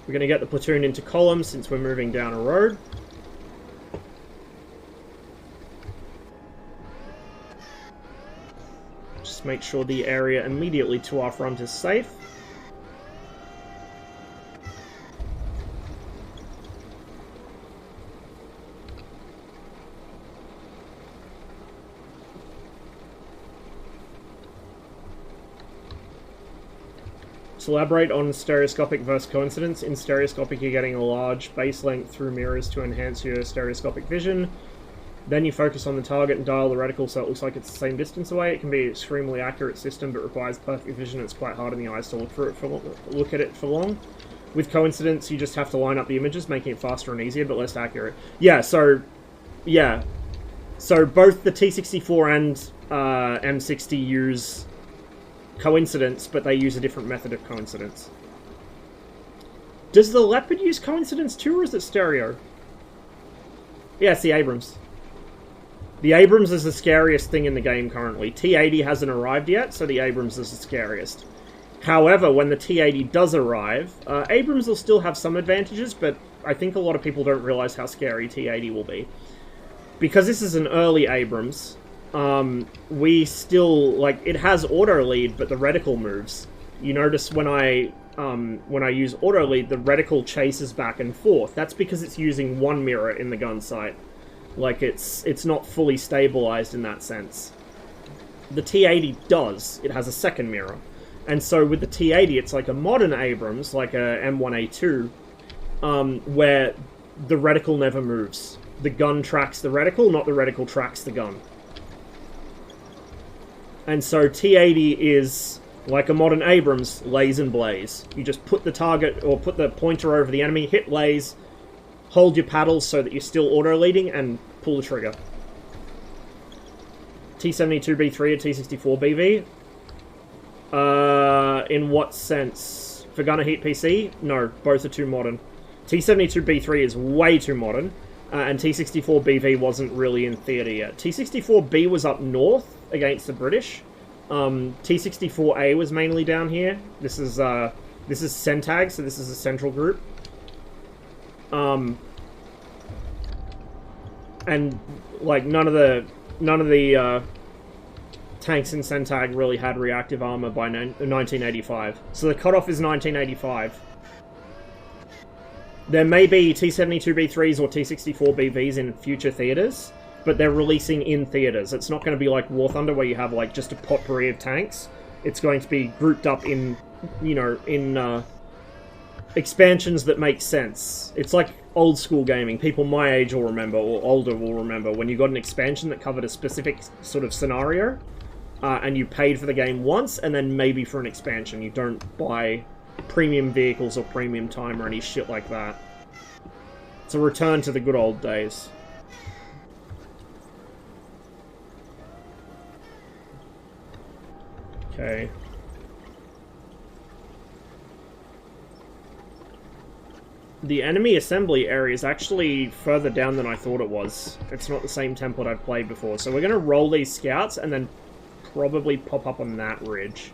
We're going to get the platoon into column since we're moving down a road. Just make sure the area immediately to our front is safe. To elaborate on stereoscopic versus coincidence, in stereoscopic you're getting a large base length through mirrors to enhance your stereoscopic vision. Then you focus on the target and dial the reticle so it looks like it's the same distance away. It can be an extremely accurate system but requires perfect vision. It's quite hard on the eyes to look at it for long. With coincidence, you just have to line up the images, making it faster and easier but less accurate. Yeah, so both the T64 and M60 use coincidence, but they use a different method of coincidence. Does the Leopard use coincidence too, or is it stereo? Yeah, it's the Abrams. The Abrams is the scariest thing in the game currently. T80 hasn't arrived yet, so the Abrams is the scariest. However, when the T80 does arrive, Abrams will still have some advantages, but I think a lot of people don't realize how scary T80 will be. Because this is an early Abrams, we still, like, it has auto lead, but the reticle moves. You notice when I use auto lead, the reticle chases back and forth. That's because it's using one mirror in the gun sight. Like, it's not fully stabilized in that sense. The T80 does. It has a second mirror. And so with the T80, it's like a modern Abrams, like a M1A2, where the reticle never moves. The gun tracks the reticle, not the reticle tracks the gun. And so T80 is, like a modern Abrams, laze and blaze. You just put the target, or put the pointer over the enemy, hit laze, hold your paddles so that you're still auto-leading, and pull the trigger. T72B3 or T64BV? In what sense? For Gunner GHPC? No, both are too modern. T72B3 is way too modern, and T64BV wasn't really in theatre yet. T64B was up north against the British. T64A was mainly down here. This is Centag, so this is a central group. And like none of the tanks in Centag really had reactive armor by 1985. So the cutoff is 1985. There may be T72B3s or T64BVs in future theaters, but they're releasing in theaters. It's not going to be like War Thunder where you have like just a potpourri of tanks. It's going to be grouped up in, you know, in expansions that make sense. It's like old school gaming. People my age will remember, or older will remember, when you got an expansion that covered a specific sort of scenario, and you paid for the game once, and then maybe for an expansion. You don't buy premium vehicles or premium time or any shit like that. It's a return to the good old days. Okay. The enemy assembly area is actually further down than I thought it was. It's not the same template I've played before. So we're going to roll these scouts and then probably pop up on that ridge.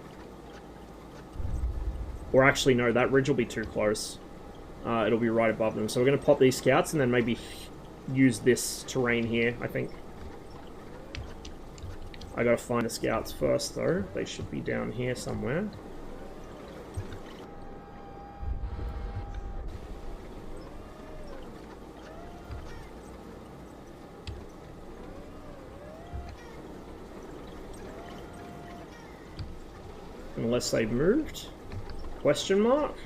Or actually, no, that ridge will be too close. It'll be right above them. So we're going to pop these scouts and then maybe use this terrain here, I think. I gotta find the scouts first, though. They should be down here somewhere. Unless they've moved? Question mark?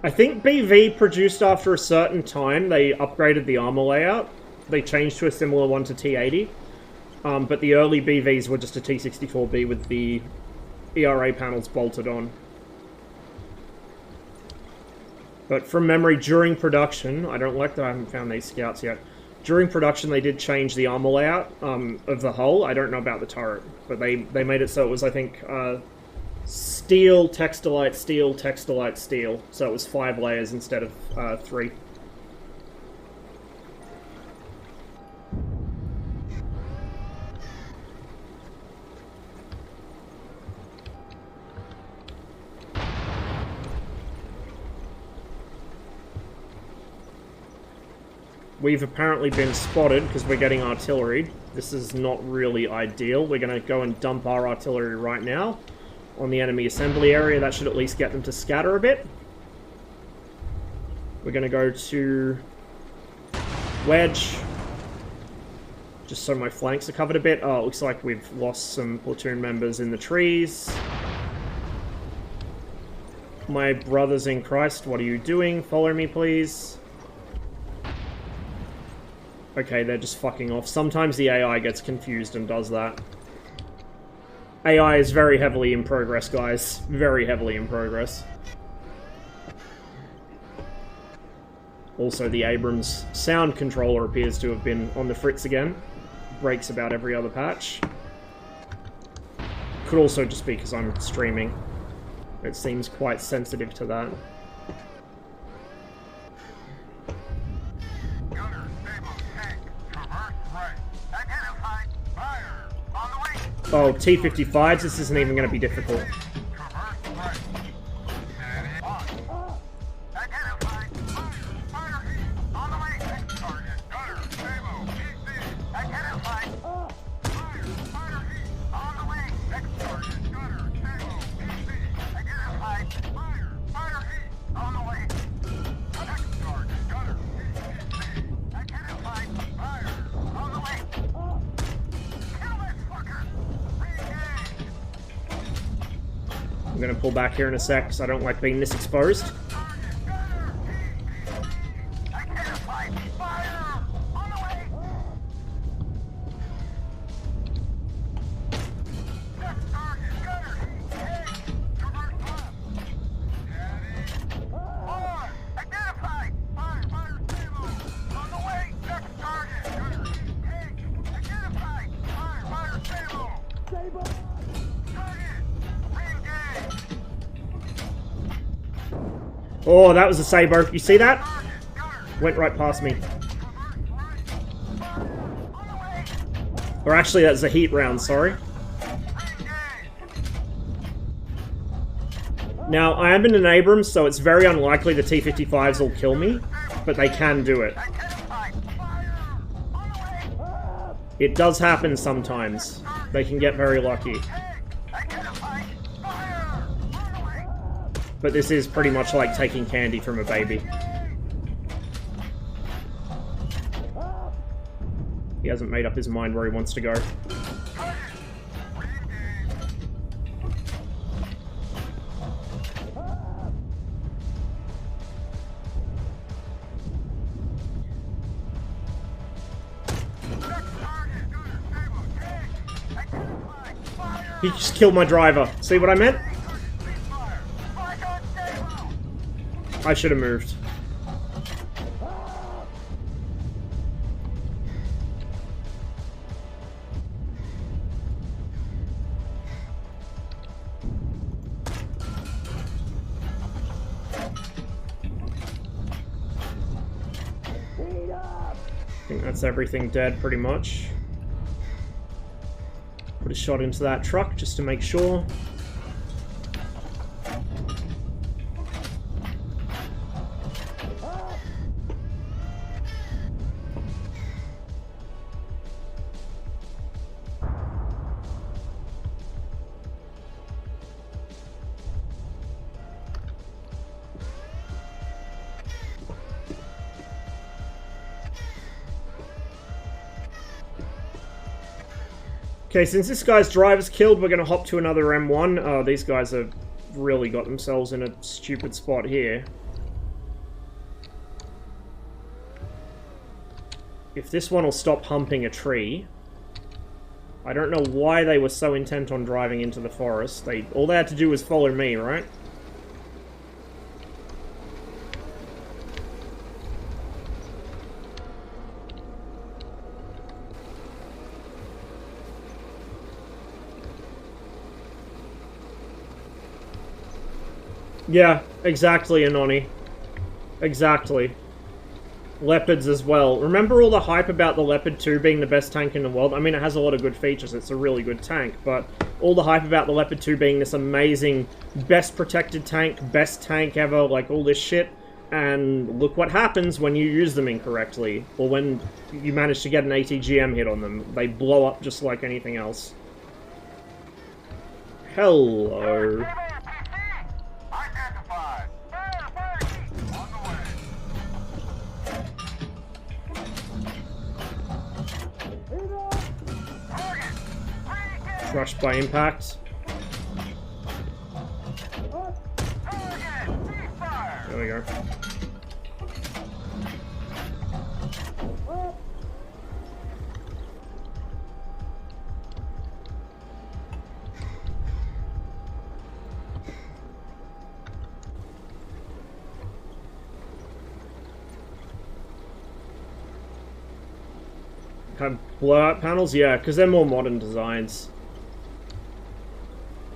I think BV produced after a certain time. They upgraded the armor layout. They changed to a similar one to T80. But the early BVs were just a T64B with the ERA panels bolted on. But from memory, during production, I don't like that I haven't found these scouts yet. During production, they did change the armor layout of the hull. I don't know about the turret, but they made it so it was, I think, steel, textilite, steel, textilite, steel. So it was 5 layers instead of 3. We've apparently been spotted because we're getting artillery. This is not really ideal. We're going to go and dump our artillery right now on the enemy assembly area. That should at least get them to scatter a bit. We're going to go to wedge. Just so my flanks are covered a bit. Oh, it looks like we've lost some platoon members in the trees. My brothers in Christ, what are you doing? Follow me, please. Okay, they're just fucking off. Sometimes the AI gets confused and does that. AI is very heavily in progress, guys. Very heavily in progress. Also, the Abrams sound controller appears to have been on the fritz again. Breaks about every other patch. Could also just be because I'm streaming. It seems quite sensitive to that. Oh, T-55s, this isn't even going to be difficult. I'm gonna pull back here in a sec because I don't like being this exposed. Oh, that was a Sabo. You see that? Went right past me. Or actually, that's a heat round, sorry. Now, I am in an Abrams, so it's very unlikely the T-55s will kill me, but they can do it. It does happen sometimes. They can get very lucky. But this is pretty much like taking candy from a baby. He hasn't made up his mind where he wants to go. He just killed my driver. See what I meant? I should have moved. I think that's everything dead, pretty much. Put a shot into that truck just to make sure. Okay, since this guy's driver's killed, we're going to hop to another M1. Oh, these guys have really got themselves in a stupid spot here. If this one will stop humping a tree... I don't know why they were so intent on driving into the forest. All they had to do was follow me, right? Yeah, exactly, Anoni. Exactly. Leopards as well. Remember all the hype about the Leopard 2 being the best tank in the world? I mean, it has a lot of good features. It's a really good tank, but all the hype about the Leopard 2 being this amazing, best protected tank, best tank ever, like all this shit. And look what happens when you use them incorrectly, or when you manage to get an ATGM hit on them. They blow up just like anything else. Hello. Crushed by impact. There we go. Have blowout panels? Yeah, because they're more modern designs.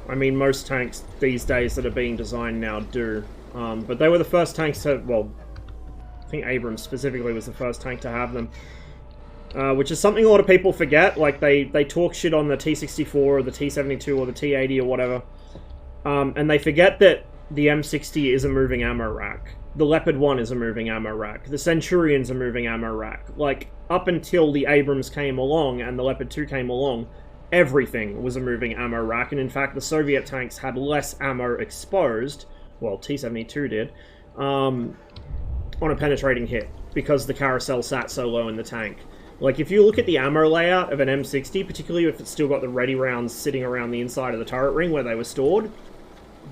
I mean, most tanks these days that are being designed now do. But they were the first tanks to, well, I think Abrams specifically was the first tank to have them. Which is something a lot of people forget. Like, they talk shit on the T-64 or the T-72 or the T-80 or whatever. And they forget that the M60 is a moving ammo rack. The Leopard 1 is a moving ammo rack. The Centurion's a moving ammo rack. Like, up until the Abrams came along and the Leopard 2 came along, everything was a moving ammo rack. And in fact, the Soviet tanks had less ammo exposed, well, T-72 did, on a penetrating hit, because the carousel sat so low in the tank. Like, if you look at the ammo layout of an M60, particularly if it's still got the ready rounds sitting around the inside of the turret ring where they were stored,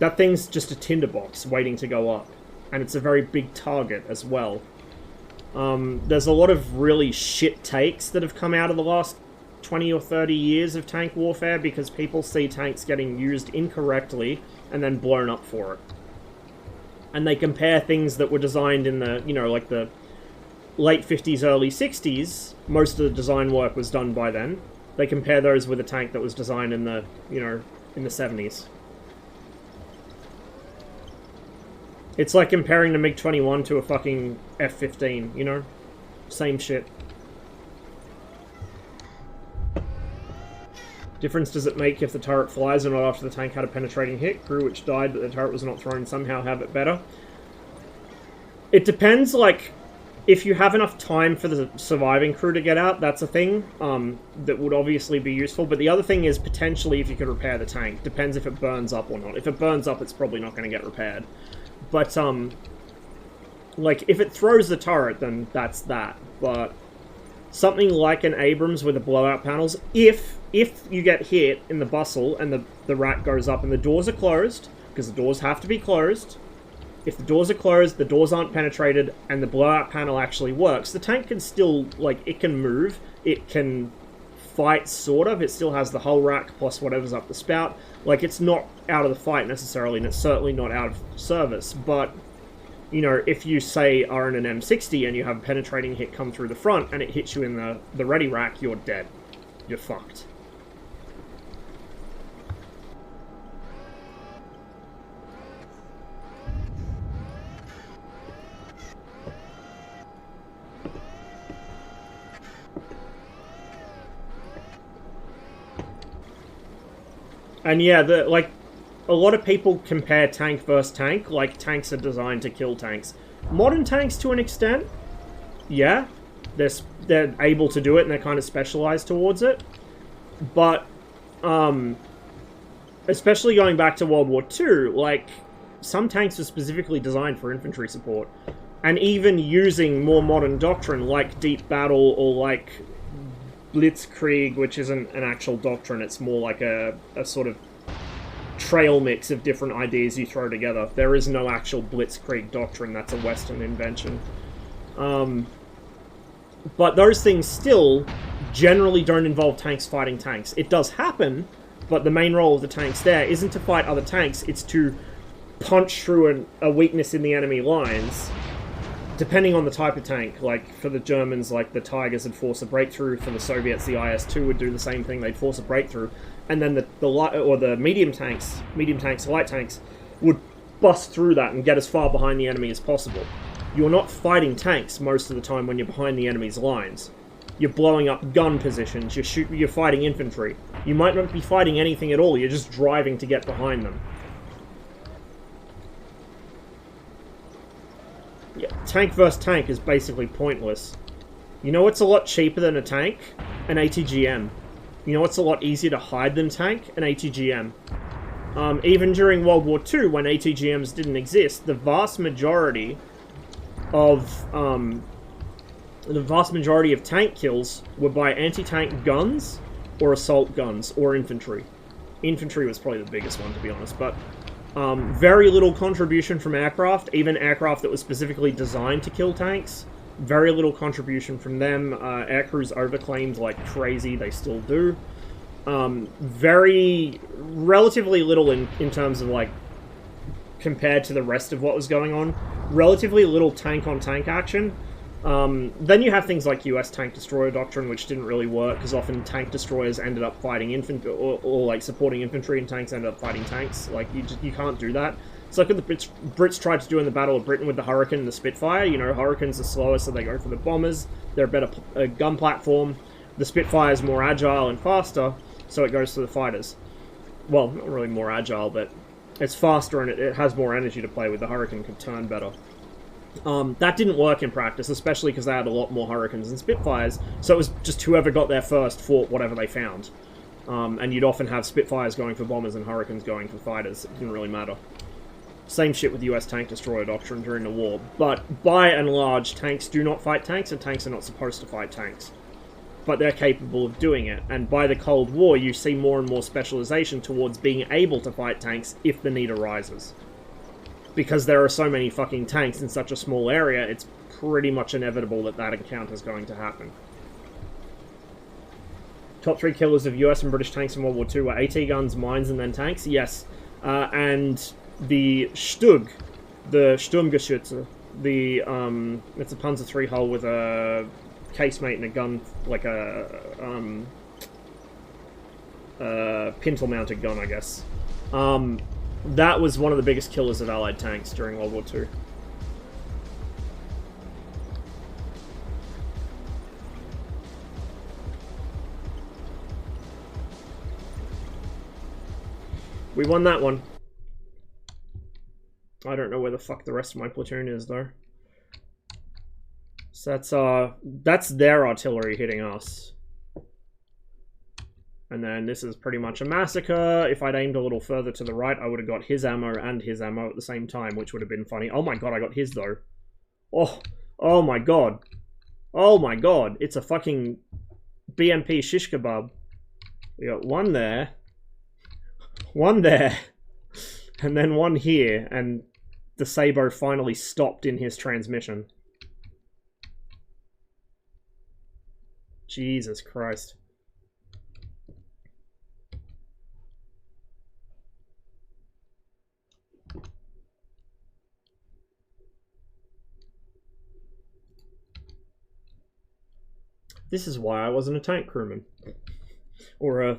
that thing's just a tinderbox waiting to go up. And it's a very big target as well. There's a lot of really shit takes that have come out of the last 20 or 30 years of tank warfare because people see tanks getting used incorrectly and then blown up for it. And they compare things that were designed in the, you know, like the late 50s, early 60s. Most of the design work was done by then. They compare those with a tank that was designed in the, you know, in the 70s. It's like comparing the MiG-21 to a fucking F-15, you know? Same shit. Difference does it make if the turret flies or not after the tank had a penetrating hit? Crew which died but the turret was not thrown somehow have it better? It depends, like, if you have enough time for the surviving crew to get out, that's a thing that would obviously be useful. But the other thing is potentially if you could repair the tank. Depends if it burns up or not. If it burns up, it's probably not going to get repaired. But, like, if it throws the turret, then that's that. But something like an Abrams with the blowout panels, if you get hit in the bustle and the rack goes up and the doors are closed, because the doors have to be closed, if the doors are closed, the doors aren't penetrated, and the blowout panel actually works, the tank can still, like, it can move, it can fight, sort of. It still has the hull rack plus whatever's up the spout. Like, it's not out of the fight necessarily, and it's certainly not out of service, but, you know, if you, say, are in an M60 and you have a penetrating hit come through the front and it hits you in the ready rack, you're dead. You're fucked. And yeah, like, a lot of people compare tank versus tank, like tanks are designed to kill tanks. Modern tanks, to an extent, yeah, they're able to do it and they're kind of specialized towards it. But, especially going back to World War II, like, some tanks are specifically designed for infantry support. And even using more modern doctrine, like Deep Battle or like Blitzkrieg, which isn't an actual doctrine, it's more like a sort of trail mix of different ideas you throw together. There is no actual Blitzkrieg doctrine, that's a Western invention. But those things still generally don't involve tanks fighting tanks. It does happen, but the main role of the tanks there isn't to fight other tanks, it's to punch through a weakness in the enemy lines. Depending on the type of tank, like for the Germans, like the Tigers would force a breakthrough. For the Soviets, the IS-2 would do the same thing. They'd force a breakthrough, and then the light or the medium tanks, light tanks, would bust through that and get as far behind the enemy as possible. You're not fighting tanks most of the time when you're behind the enemy's lines. You're blowing up gun positions. You're fighting infantry. You might not be fighting anything at all. You're just driving to get behind them. Yeah, tank versus tank is basically pointless. You know what's a lot cheaper than a tank? An ATGM. You know what's a lot easier to hide than tank? An ATGM. Even during World War II, when ATGMs didn't exist, the vast majority of tank kills were by anti-tank guns or assault guns, or infantry. Infantry was probably the biggest one, to be honest, but very little contribution from aircraft, even aircraft that was specifically designed to kill tanks. Very little contribution from them. Aircrews overclaimed like crazy, they still do. Relatively little in terms of, like, compared to the rest of what was going on. Relatively little tank-on-tank action. Then you have things like US tank destroyer doctrine, which didn't really work, because often tank destroyers ended up fighting infantry, or like supporting infantry, and tanks ended up fighting tanks. Like, you can't do that. It's like what the Brits tried to do in the Battle of Britain with the Hurricane and the Spitfire. You know, Hurricanes are slower, so they go for the bombers. They're a better gun platform. The Spitfire is more agile and faster, so it goes to the fighters. Well, not really more agile, but it's faster and it has more energy to play with. The Hurricane could turn better. That didn't work in practice, especially because they had a lot more Hurricanes and Spitfires, so it was just whoever got there first fought whatever they found. And you'd often have Spitfires going for bombers and Hurricanes going for fighters. It didn't really matter. Same shit with US tank destroyer doctrine during the war. But by and large, tanks do not fight tanks, and tanks are not supposed to fight tanks. But they're capable of doing it, and by the Cold War, you see more and more specialization towards being able to fight tanks if the need arises. Because there are so many fucking tanks in such a small area, it's pretty much inevitable that that encounter is going to happen. Top 3 killers of US and British tanks in World War II were AT guns, mines, and then tanks. Yes, and the Stug, the Sturmgeschütze, it's a Panzer III hull with a casemate and a gun, like a pintle-mounted gun, I guess. That was one of the biggest killers of Allied tanks during World War II. We won that one. I don't know where the fuck the rest of my platoon is, though. So that's their artillery hitting us. And then this is pretty much a massacre. If I'd aimed a little further to the right, I would have got his ammo and his ammo at the same time, which would have been funny. Oh my god, I got his, though. Oh my god. Oh my god. It's a fucking BMP shish kebab. We got one there. One there. And then one here. And the Sabo finally stopped in his transmission. Jesus Christ. This is why I wasn't a tank crewman. Or a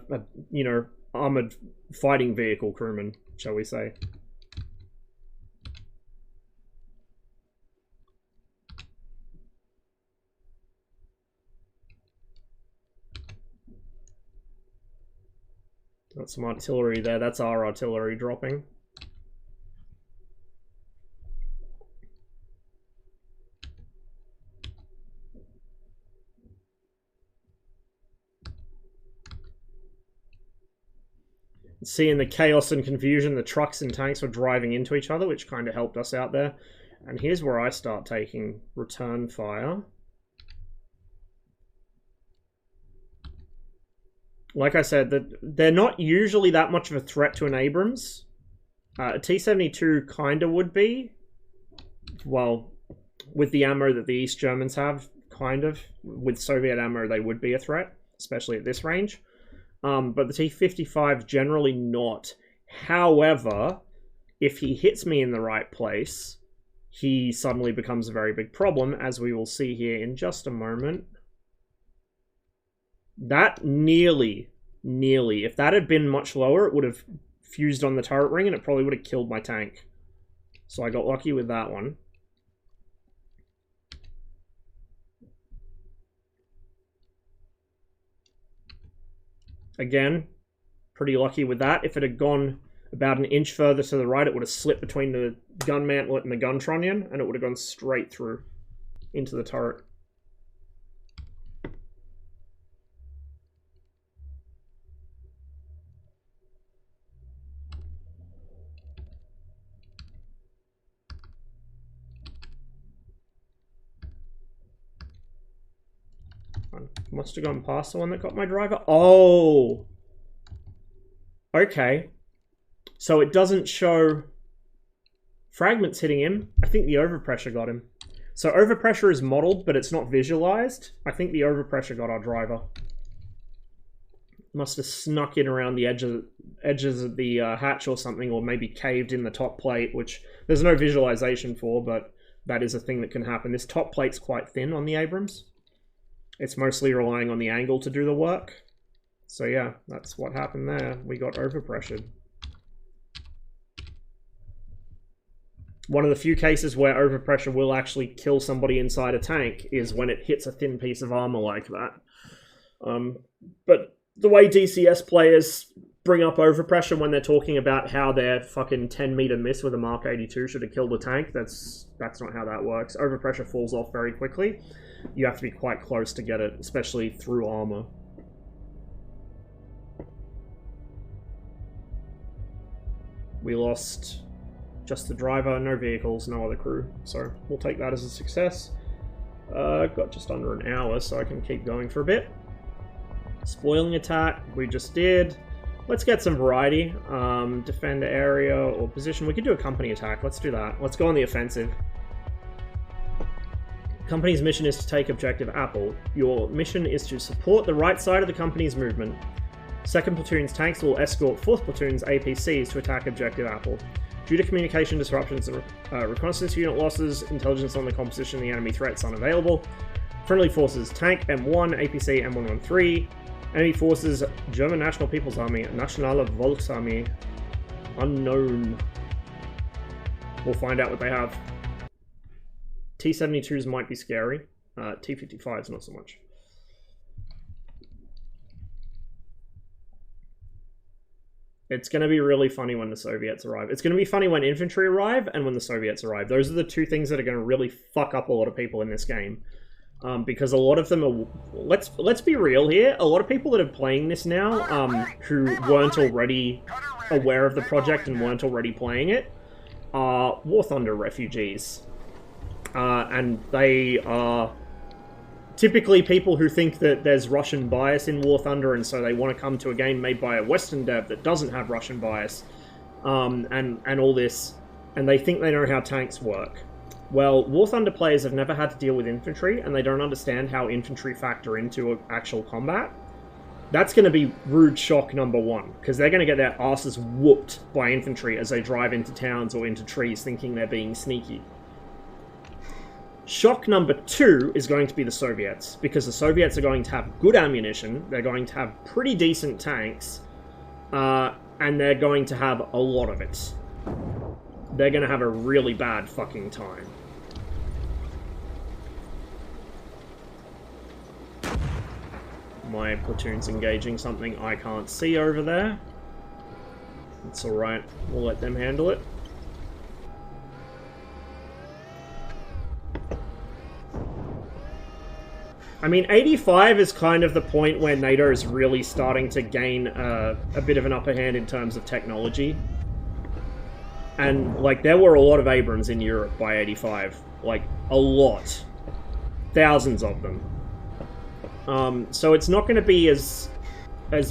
you know, armored fighting vehicle crewman, shall we say. Got some artillery there. That's our artillery dropping. Seeing the chaos and confusion, the trucks and tanks were driving into each other, which kind of helped us out there. And here's where I start taking return fire. Like I said, they're not usually that much of a threat to an Abrams. A T-72 kind of would be. Well, with the ammo that the East Germans have, kind of. With Soviet ammo, they would be a threat, especially at this range. But the T-55 generally not. However, if he hits me in the right place, he suddenly becomes a very big problem, as we will see here in just a moment. That nearly, if that had been much lower, it would have fused on the turret ring and it probably would have killed my tank. So I got lucky with that one. Again, pretty lucky with that. If it had gone about an inch further to the right, it would have slipped between the gun mantlet and the gun trunnion, and it would have gone straight through into the turret. Must have gone past the one that got my driver. Oh! Okay. So it doesn't show fragments hitting him. I think the overpressure got him. So overpressure is modeled, but it's not visualized. I think the overpressure got our driver. Must have snuck in around the edges of the hatch or something, or maybe caved in the top plate, which there's no visualization for, but that is a thing that can happen. This top plate's quite thin on the Abrams. It's mostly relying on the angle to do the work. So yeah, that's what happened there. We got overpressured. One of the few cases where overpressure will actually kill somebody inside a tank is when it hits a thin piece of armor like that. But the way DCS players bring up overpressure when they're talking about how their fucking 10-meter miss with a Mark 82 should have killed the tank, that's not how that works. Overpressure falls off very quickly. You have to be quite close to get it, especially through armor. We lost just the driver, no vehicles, no other crew. So we'll take that as a success. Got just under an hour, so I can keep going for a bit. Spoiling attack, we just did. Let's get some variety. Defend area or position. We could do a company attack. Let's do that. Let's go on the offensive. Company's mission is to take objective Apple. Your mission is to support the right side of the company's movement. 2nd Platoon's tanks will escort 4th Platoon's APCs to attack objective Apple. Due to communication disruptions and reconnaissance unit losses, intelligence on the composition of the enemy threats unavailable. Friendly forces tank M1, APC M113. Enemy forces German National People's Army, Nationale Volksarmee. Unknown. We'll find out what they have. T-72s might be scary. T-55s not so much. It's going to be really funny when the Soviets arrive. It's going to be funny when infantry arrive and when the Soviets arrive. Those are the two things that are going to really fuck up a lot of people in this game. Because a lot of them are... Let's be real here. A lot of people that are playing this now, who weren't already aware of the project and weren't already playing it, are War Thunder refugees. And they are typically people who think that there's Russian bias in War Thunder, and so they want to come to a game made by a Western dev that doesn't have Russian bias, and all this, and they think they know how tanks work. Well, War Thunder players have never had to deal with infantry, and they don't understand how infantry factor into actual combat. That's going to be rude shock number 1, because they're going to get their asses whooped by infantry as they drive into towns or into trees thinking they're being sneaky. Shock number 2 is going to be the Soviets, because the Soviets are going to have good ammunition, they're going to have pretty decent tanks, and they're going to have a lot of it. They're going to have a really bad fucking time. My platoon's engaging something I can't see over there. It's alright, we'll let them handle it. I mean, 85 is kind of the point where NATO is really starting to gain a bit of an upper hand in terms of technology. And, like, there were a lot of Abrams in Europe by 85. Like, a lot. Thousands of them. So it's not going to be as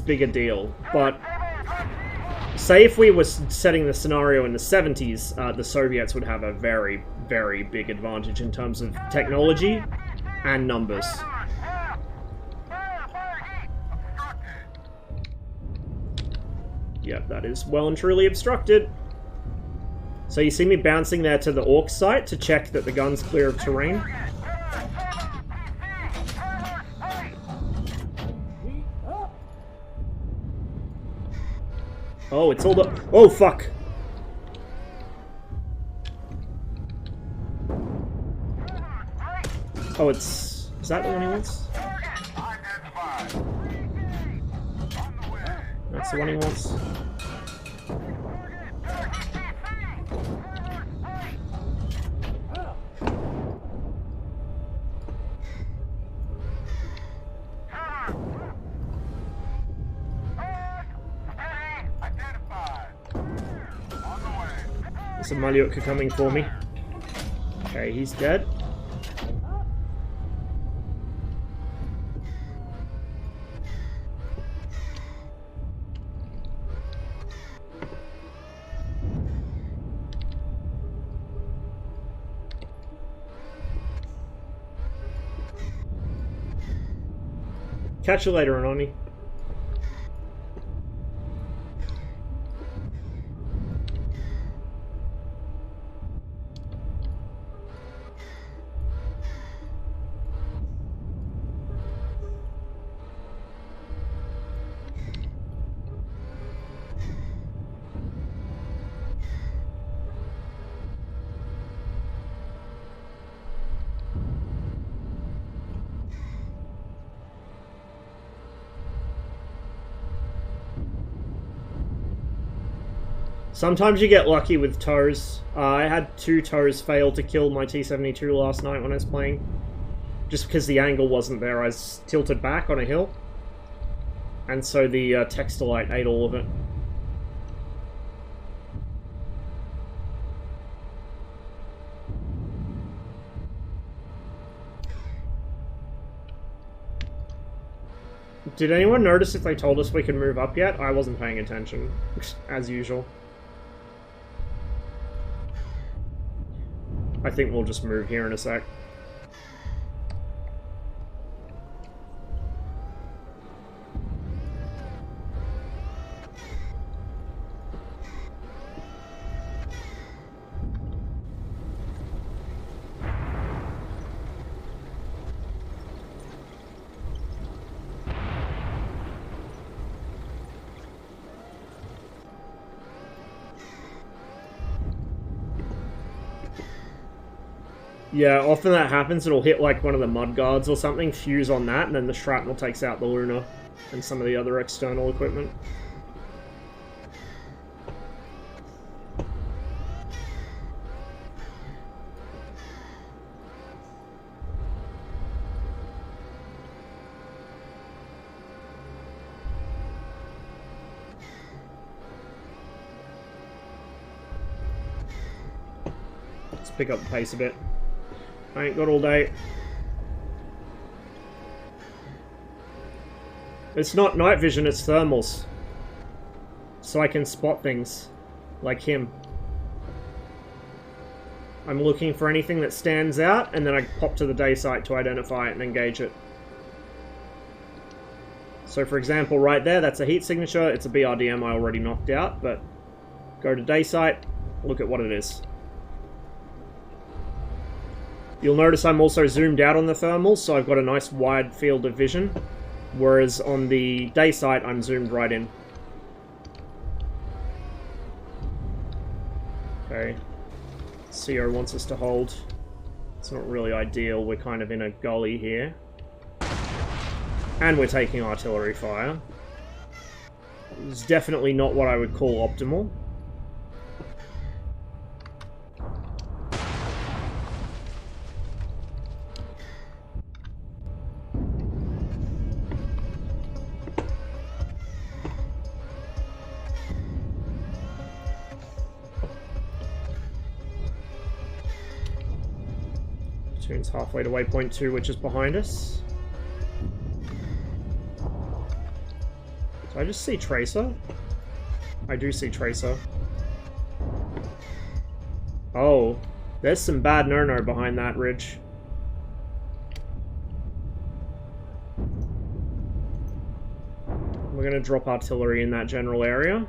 big a deal. But, say if we were setting the scenario in the 70s, the Soviets would have a very, very big advantage in terms of technology and numbers. Yep, that is well and truly obstructed. So you see me bouncing there to the Orc site to check that the gun's clear of terrain. Oh, it's all the... Oh, fuck! Oh, it's... Is that the one he wants? That's the one he wants. There's a Malyutka coming for me. Okay, he's dead. Catch you later, Anoni. Sometimes you get lucky with toes. I had 2 toes fail to kill my T-72 last night when I was playing. Just because the angle wasn't there, I was tilted back on a hill. And so the Textilite ate all of it. Did anyone notice if they told us we could move up yet? I wasn't paying attention, as usual. I think we'll just move here in a sec. Yeah, often that happens. It'll hit like one of the mud guards or something, fuse on that, and then the shrapnel takes out the Luna and some of the other external equipment. Let's pick up the pace a bit. I ain't got all day. It's not night vision, it's thermals. So I can spot things. Like him. I'm looking for anything that stands out, and then I pop to the day sight to identify it and engage it. So for example, right there, that's a heat signature. It's a BRDM I already knocked out, but go to day sight, look at what it is. You'll notice I'm also zoomed out on the thermals, so I've got a nice wide field of vision, whereas on the day sight, I'm zoomed right in. Okay. CO wants us to hold. It's not really ideal, we're kind of in a gully here. And we're taking artillery fire. It's definitely not what I would call optimal. Platoon's halfway to waypoint 2, which is behind us. Do I just see Tracer? I do see Tracer. Oh, there's some bad no-no behind that ridge. We're gonna drop artillery in that general area.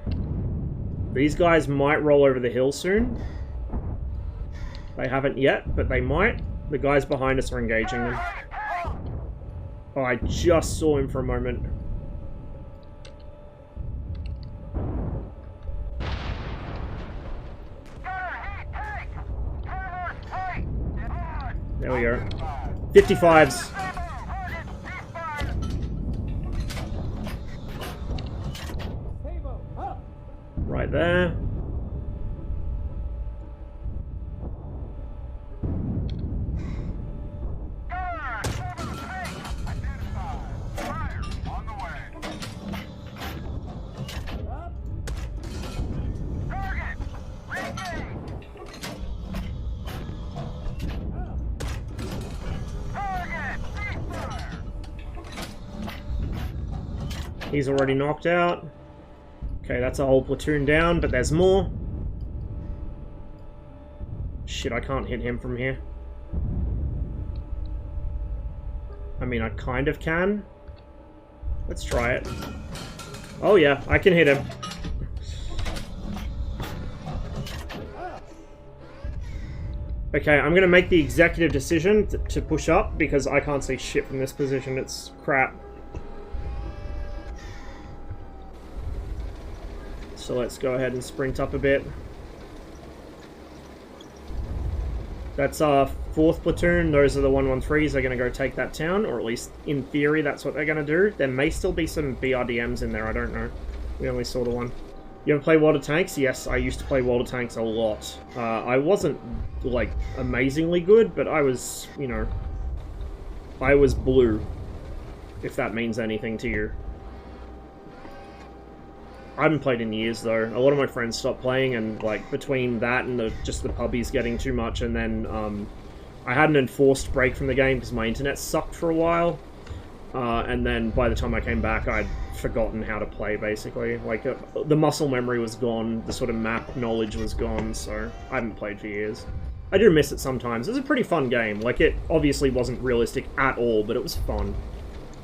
These guys might roll over the hill soon. They haven't yet, but they might. The guys behind us are engaging them. Oh, I just saw him for a moment. There we go. 55s. Right there. He's already knocked out. Okay, that's a whole platoon down, but there's more. Shit, I can't hit him from here. I mean, I kind of can. Let's try it. Oh yeah, I can hit him. Okay, I'm gonna make the executive decision to push up because I can't see shit from this position. It's crap. So let's go ahead and sprint up a bit. That's our 4th platoon. Those are the 113s. They're going to go take that town, or at least in theory that's what they're going to do. There may still be some BRDMs in there, I don't know. We only saw the one. You ever play World of Tanks? Yes, I used to play World of Tanks a lot. I wasn't, like, amazingly good, but I was, you know... I was blue, if that means anything to you. I haven't played in years, though. A lot of my friends stopped playing, and, like, between that and just the pubbies getting too much, and then, I had an enforced break from the game because my internet sucked for a while. And then by the time I came back, I'd forgotten how to play, basically. Like, the muscle memory was gone, the sort of map knowledge was gone, so I haven't played for years. I do miss it sometimes. It was a pretty fun game. Like, it obviously wasn't realistic at all, but it was fun.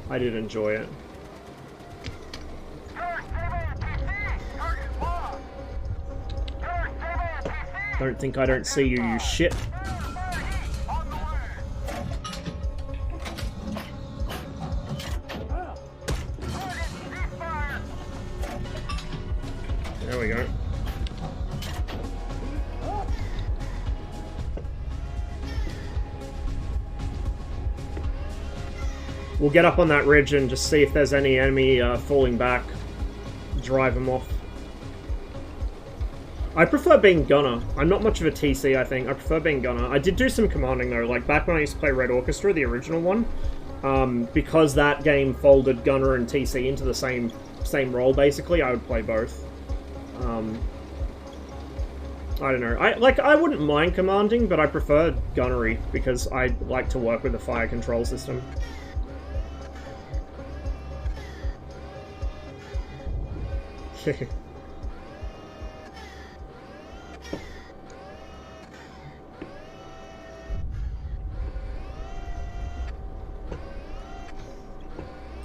I did enjoy it. Don't think I don't see you, you shit. There we go. We'll get up on that ridge and just see if there's any enemy falling back. Drive them off. I prefer being gunner. I'm not much of a TC, I think. I prefer being gunner. I did do some commanding, though. Like, back when I used to play Red Orchestra, the original one, because that game folded gunner and TC into the same role, basically, I would play both. I don't know. I wouldn't mind commanding, but I prefer gunnery, because I like to work with the fire control system.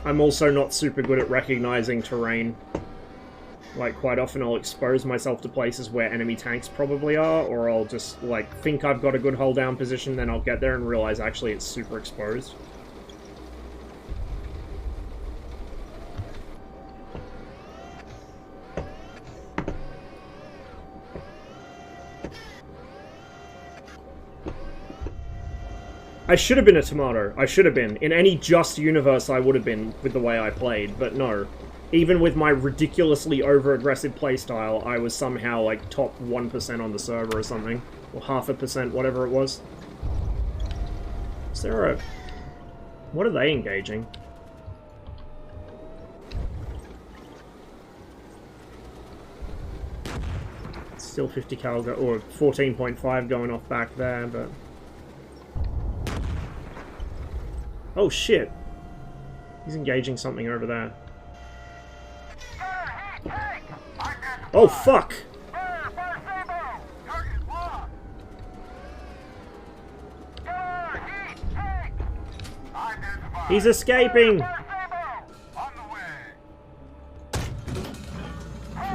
I'm also not super good at recognizing terrain. Like, quite often I'll expose myself to places where enemy tanks probably are, or I'll just, like, think I've got a good hold down position, then I'll get there and realize actually it's super exposed. I should have been a tomato. I should have been. In any just universe, I would have been with the way I played, but no. Even with my ridiculously over-aggressive playstyle, I was somehow, like, top 1% on the server or something. Or 0.5%, whatever it was. Is there a... What are they engaging? Still 50 cal, or 14.5 going off back there, but... Oh shit! He's engaging something over there. Oh fuck! He's escaping!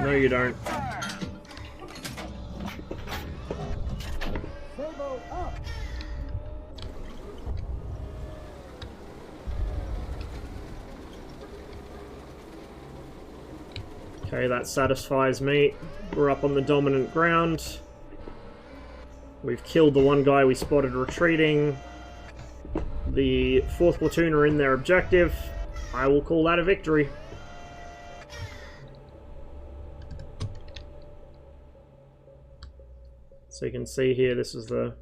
No you don't. Okay, that satisfies me. We're up on the dominant ground. We've killed the one guy we spotted retreating. The 4th platoon are in their objective. I will call that a victory. So you can see here, this is the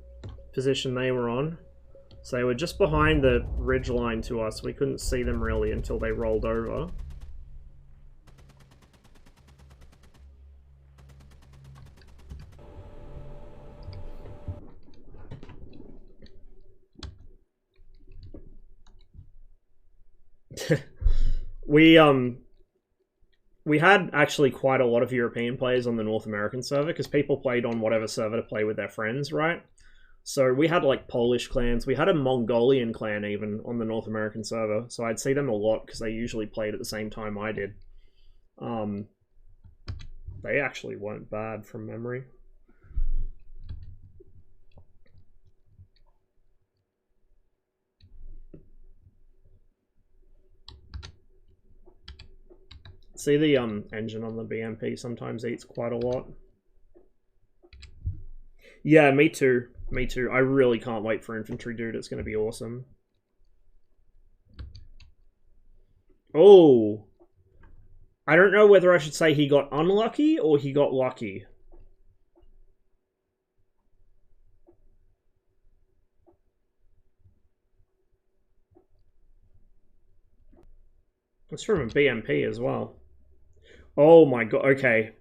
position they were on. So they were just behind the ridge line to us. We couldn't see them really until they rolled over. We had actually quite a lot of European players on the North American server because people played on whatever server to play with their friends, right? So we had like Polish clans. We had a Mongolian clan even on the North American server. So I'd see them a lot because they usually played at the same time I did. They actually weren't bad from memory. See the engine on the BMP sometimes eats quite a lot. Yeah, me too. Me too. I really can't wait for Infantry Dude. It's going to be awesome. Oh. I don't know whether I should say he got unlucky or he got lucky. It's from a BMP as well. Oh my god, okay.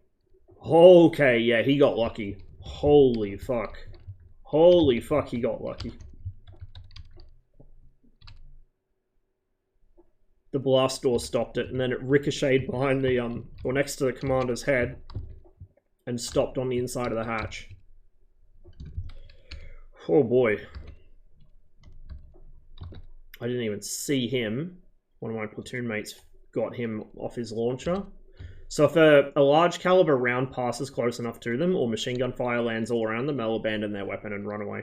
Okay, yeah, he got lucky. Holy fuck. Holy fuck, he got lucky. The blast door stopped it, and then it ricocheted behind the, or next to the commander's head, and stopped on the inside of the hatch. Oh boy. I didn't even see him. One of my platoon mates got him off his launcher. So if a large caliber round passes close enough to them, or machine gun fire lands all around them, they'll abandon their weapon and run away.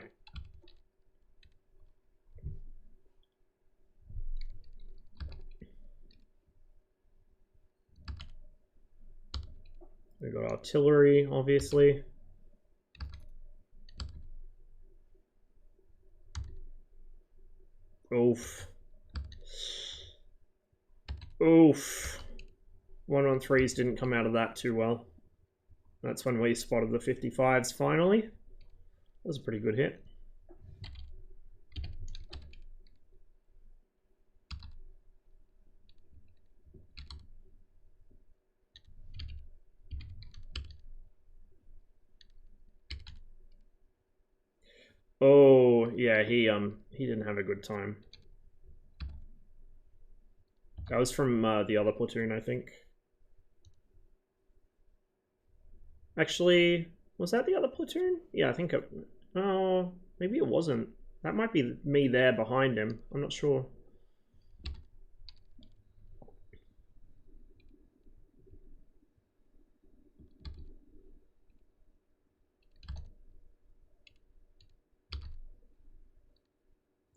We've got artillery, obviously. Oof. Oof. 113s didn't come out of that too well. That's when we spotted the 55s finally. That was a pretty good hit. Oh, yeah, he didn't have a good time. That was from the other platoon, I think. Actually, was that the other platoon? Yeah, I think it... Oh, maybe it wasn't. That might be me there behind him. I'm not sure.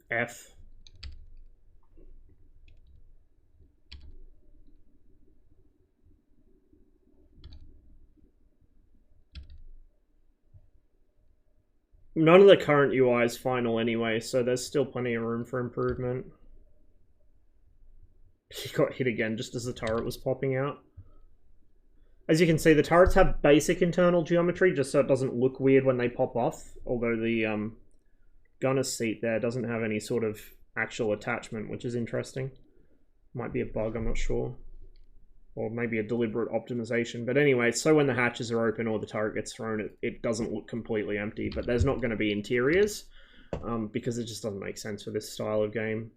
F. None of the current UI is final anyway, so there's still plenty of room for improvement. He got hit again just as the turret was popping out. As you can see, the turrets have basic internal geometry just so it doesn't look weird when they pop off, although the gunner's seat there doesn't have any sort of actual attachment, which is interesting. Might be a bug, I'm not sure. Or maybe a deliberate optimization. But anyway, so when the hatches are open or the turret gets thrown, it doesn't look completely empty. But there's not going to be interiors, because it just doesn't make sense for this style of game.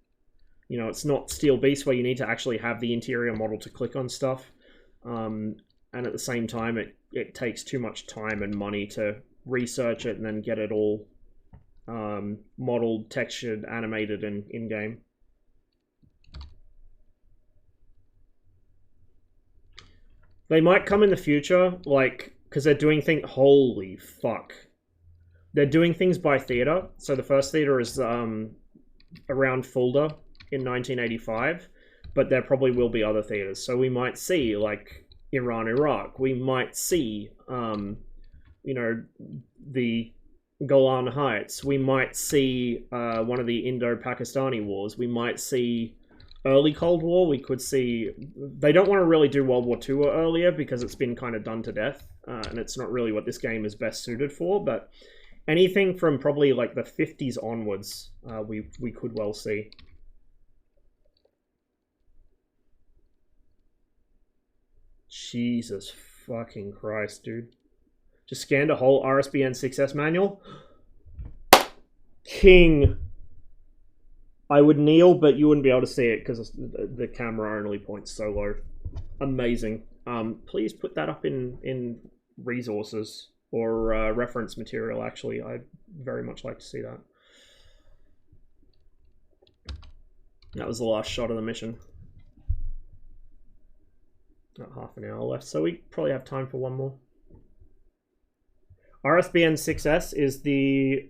You know, it's not Steel Beast where you need to actually have the interior model to click on stuff. And at the same time, it takes too much time and money to research it and then get it all modeled, textured, animated, and in-game. They might come in the future, like, because they're doing things... Holy fuck. They're doing things by theater. So the first theater is around Fulda in 1985, but there probably will be other theaters. So we might see, like, Iran, Iraq. We might see, you know, the Golan Heights. We might see one of the Indo-Pakistani wars. We might see... early Cold War. We could see... They don't want to really do World War II or earlier because it's been kind of done to death, and it's not really what this game is best suited for, but anything from probably like the 50s onwards, we could well see. Jesus fucking Christ, dude. Just scanned a whole RSBN 6S manual. King. I would kneel, but you wouldn't be able to see it because the camera only points so low. Amazing. Please put that up in resources. or reference material, actually. I'd very much like to see that. That was the last shot of the mission. Got half an hour left, so we probably have time for one more. RSBN 6S is the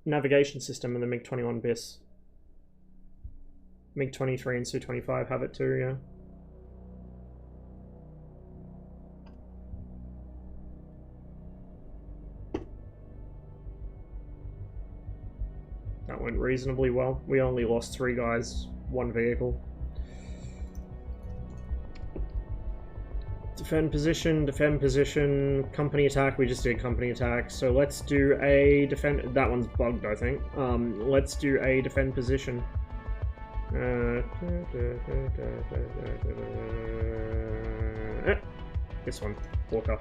navigation system in the MiG-21 BIS. MiG-23 and Su-25 have it too, yeah. That went reasonably well. We only lost 3 guys, 1 vehicle. Defend position, company attack. We just did company attack, so let's do a defend. That one's bugged, I think. Let's do a defend position. This one, Walker.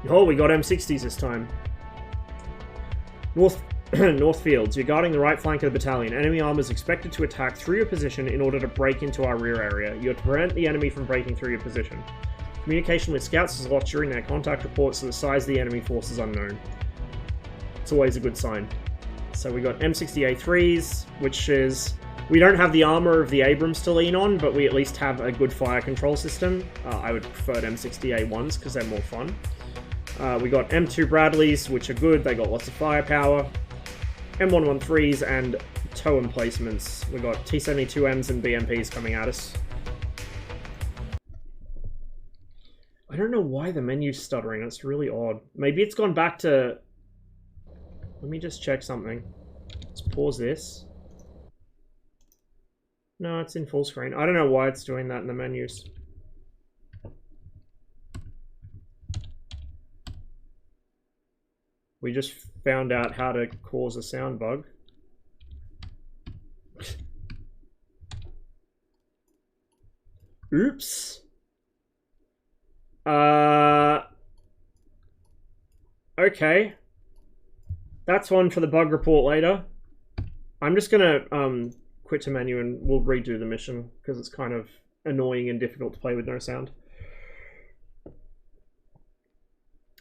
Oh, we got M60s this time. North Fields, you're guarding the right flank of the battalion. Enemy armor is expected to attack through your position in order to break into our rear area. You're to prevent the enemy from breaking through your position. Communication with scouts is lost during their contact reports, so the size of the enemy force is unknown. It's always a good sign. So we got M60A3s, which is... We don't have the armor of the Abrams to lean on, but we at least have a good fire control system. I would prefer M60A1s because they're more fun. We got M2 Bradleys, which are good. They got lots of firepower. M113s and tow emplacements. We got T-72Ms and BMPs coming at us. I don't know why the menu's stuttering. That's really odd. Maybe it's gone back to... Let me just check something. Let's pause this. No, it's in full screen. I don't know why it's doing that in the menus. We just found out how to cause a sound bug. Oops. Okay. That's one for the bug report later. I'm just gonna quit to menu and we'll redo the mission because it's kind of annoying and difficult to play with no sound.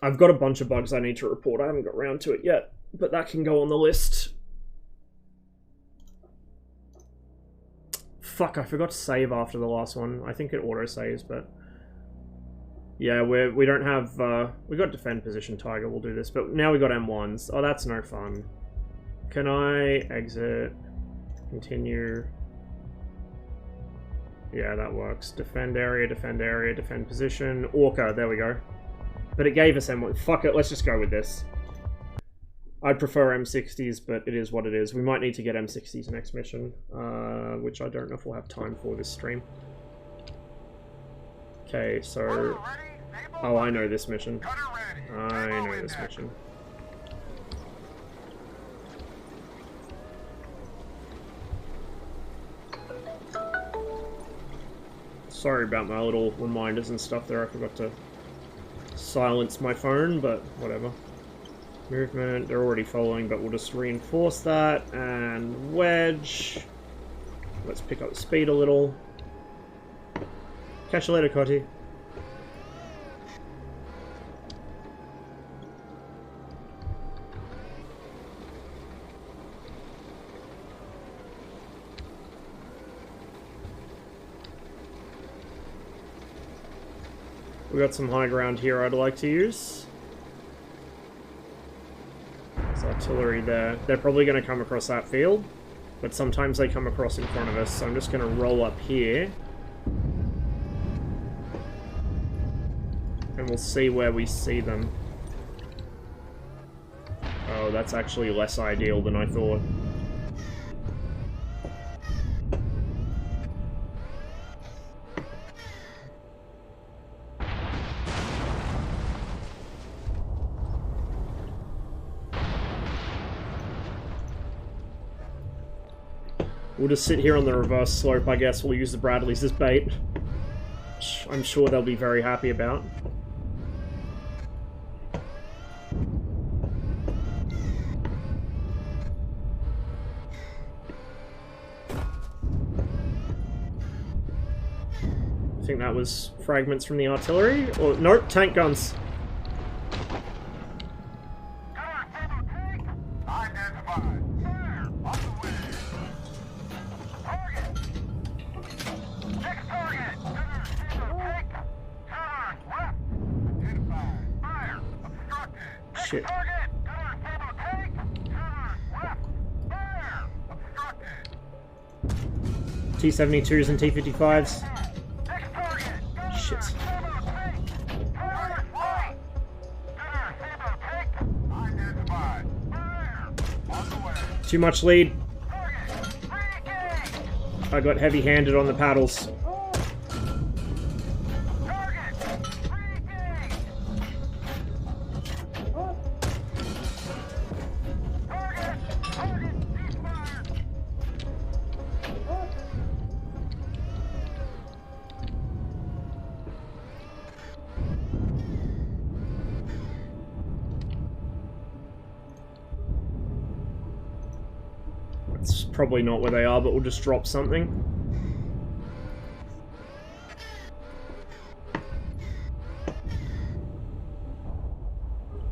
I've got a bunch of bugs I need to report. I haven't got around to it yet, but that can go on the list. Fuck, I forgot to save after the last one. I think it auto-saves, but... Yeah, we don't have... we got defend position Tiger, we'll do this, but now we got M1s. Oh, that's no fun. Can I exit? Continue. Yeah, that works. Defend area, defend position. Orca, there we go. But it gave us M1. Fuck it, let's just go with this. I'd prefer M60s, but it is what it is. We might need to get M60s next mission, which I don't know if we'll have time for this stream. Okay, so... Oh, I know this mission. I know this mission. Sorry about my little reminders and stuff there. I forgot to silence my phone, but whatever. Movement, they're already following, but we'll just reinforce that. And wedge. Let's pick up the speed a little. Catch you later, Cotty. We got some high ground here I'd like to use. There's artillery there. They're probably going to come across that field, but sometimes they come across in front of us, so I'm just going to roll up here. And we'll see where we see them. Oh, that's actually less ideal than I thought. We'll just sit here on the reverse slope, I guess. We'll use the Bradleys as bait. Which I'm sure they'll be very happy about. I think that was fragments from the artillery. Or, nope, tank guns. shit. 272s and T55s. Shit. Too much lead. I got heavy-handed on the paddles. That's probably not where they are, but we'll just drop something.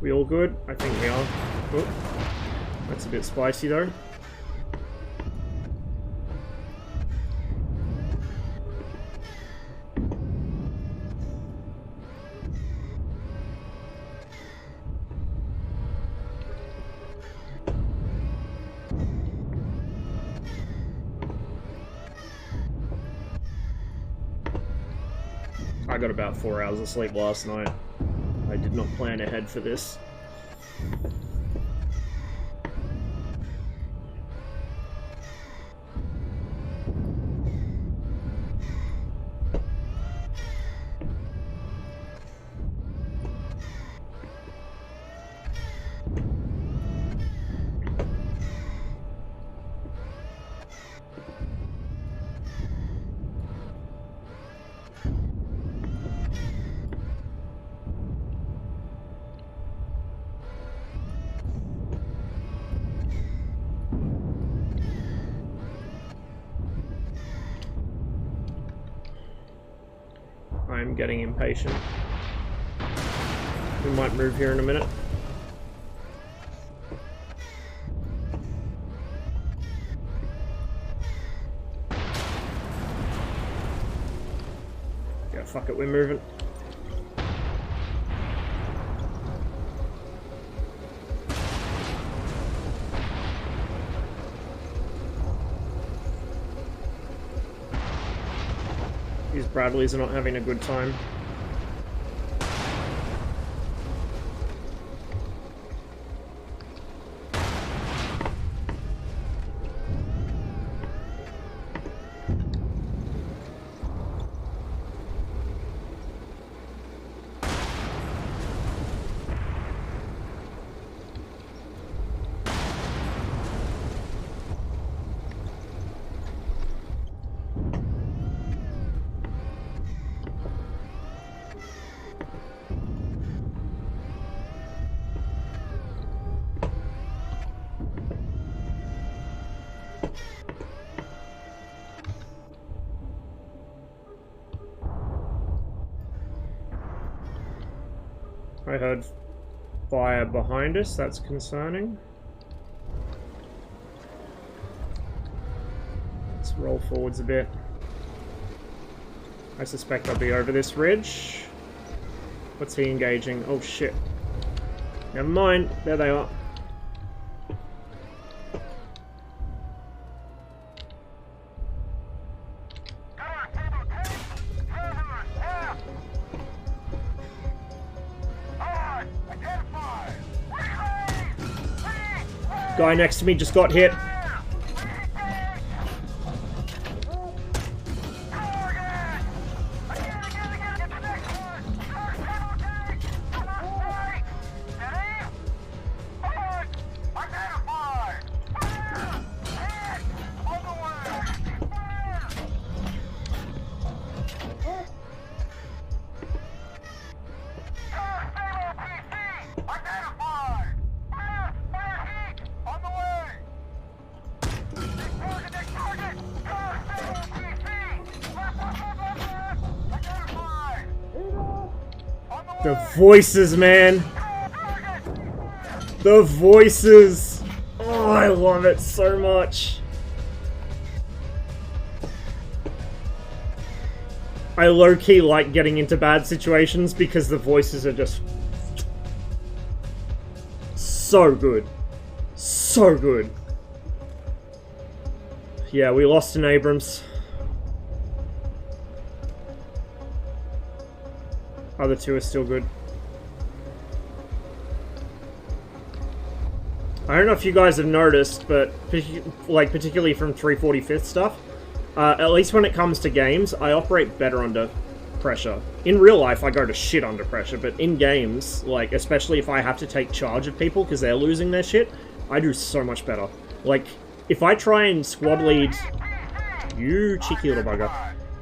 We all good? I think we are. Oh, that's a bit spicy though. I got about 4 hours of sleep last night. I did not plan ahead for this. I'm getting impatient. We might move here in a minute. Yeah, fuck it, we're moving. These Bradleys are not having a good time. I heard fire behind us, that's concerning. Let's roll forwards a bit. I suspect I'll be over this ridge. What's he engaging? Oh shit. Never mind, there they are. Guy next to me just got hit. The voices, man. The voices. Oh, I love it so much. I low-key like getting into bad situations because the voices are just... so good. So good. Yeah, we lost an Abrams. Other two are still good. I don't know if you guys have noticed, but like particularly from 345th stuff, at least when it comes to games, I operate better under pressure. In real life, I go to shit under pressure, but in games, like especially if I have to take charge of people because they're losing their shit, I do so much better. Like, if I try and squad lead... You cheeky little bugger.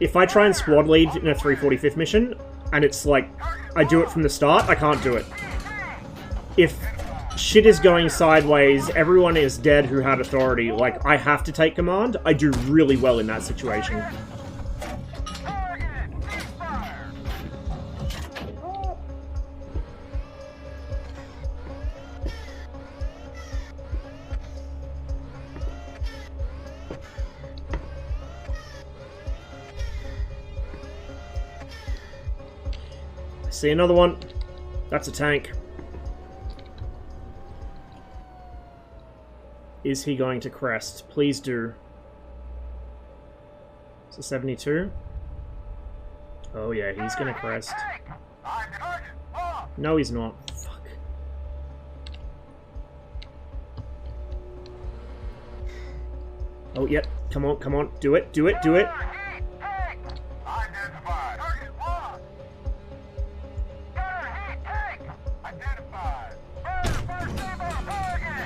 If I try and squad lead in a 345th mission, and it's like, I do it from the start, I can't do it. If shit is going sideways, everyone is dead who had authority, like, I have to take command, I do really well in that situation. See another one. That's a tank. Is he going to crest? Please do. It's a 72. Oh yeah, he's gonna crest. No, he's not. Fuck. Oh, yep. Come on, come on. Do it, do it, do it.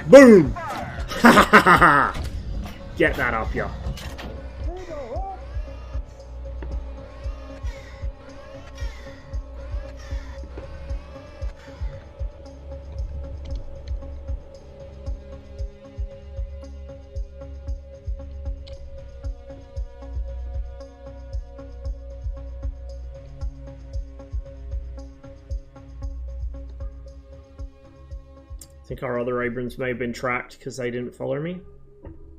Boom! Ha ha ha ha! Get that up, ya. I think our other Abrams may have been tracked because they didn't follow me.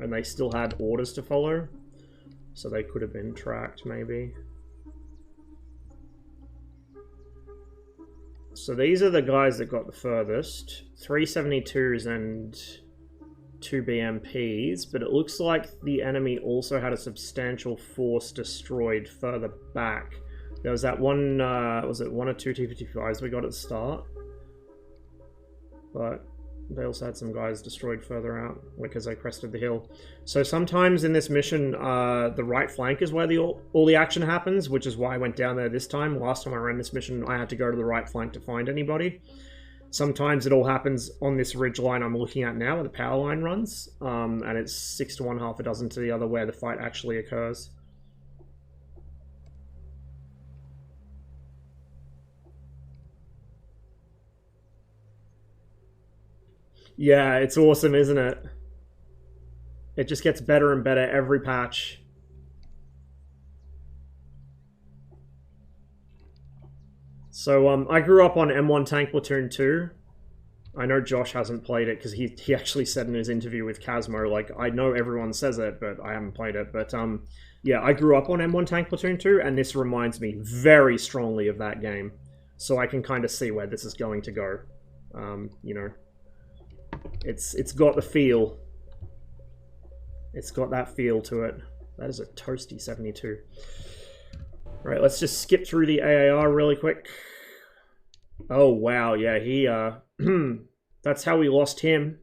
And they still had orders to follow. So they could have been tracked, maybe. So these are the guys that got the furthest. 372s and 2 BMPs. But it looks like the enemy also had a substantial force destroyed further back. There was that one, was it 1 or 2 T-55s we got at the start? But they also had some guys destroyed further out because they crested the hill. So sometimes in this mission, the right flank is where all the action happens, which is why I went down there this time. Last time I ran this mission, I had to go to the right flank to find anybody. Sometimes it all happens on this ridge line I'm looking at now, where the power line runs, and it's 6 to 1, half a dozen to the other, where the fight actually occurs. Yeah, it's awesome, isn't it? It just gets better and better every patch. So, I grew up on M1 Tank Platoon 2. I know Josh hasn't played it, because he actually said in his interview with Casmo, like, I know everyone says it, but I haven't played it. But, yeah, I grew up on M1 Tank Platoon 2, and this reminds me very strongly of that game. So I can kind of see where this is going to go. You know. It's got the feel. It's got that feel to it. That is a toasty 72. Alright, let's just skip through the AAR really quick. Oh, wow, yeah, he, that's how we lost him.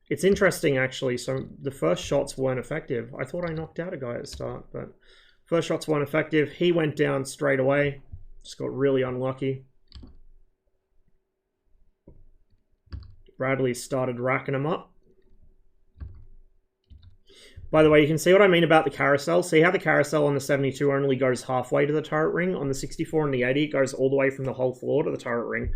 It's interesting, actually, so the first shots weren't effective. I thought I knocked out a guy at the start, but first shots weren't effective. He went down straight away. Just got really unlucky. Bradley started racking them up. By the way, you can see what I mean about the carousel. See how the carousel on the 72 only goes halfway to the turret ring? On the 64 and the 80, it goes all the way from the whole floor to the turret ring.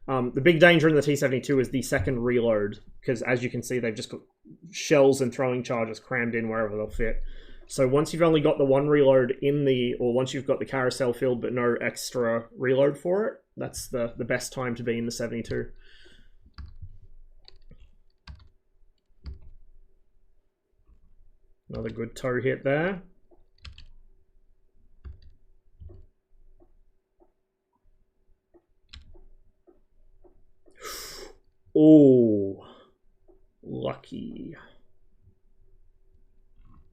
The big danger in the T-72 is the second reload, because as you can see, they've just got shells and throwing charges crammed in wherever they'll fit. So once you've only got the one reload in the, or once you've got the carousel filled but no extra reload for it, that's the best time to be in the 72. Another good toe hit there. lucky.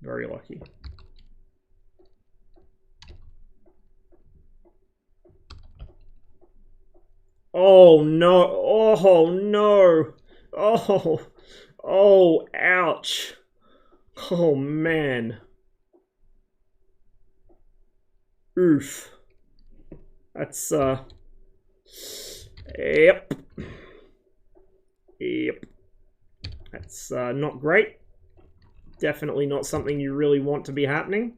Very lucky. Oh no! Oh no! Oh! Oh, ouch! Oh man. Oof. That's, Yep. Yep. That's, not great. Definitely not something you really want to be happening.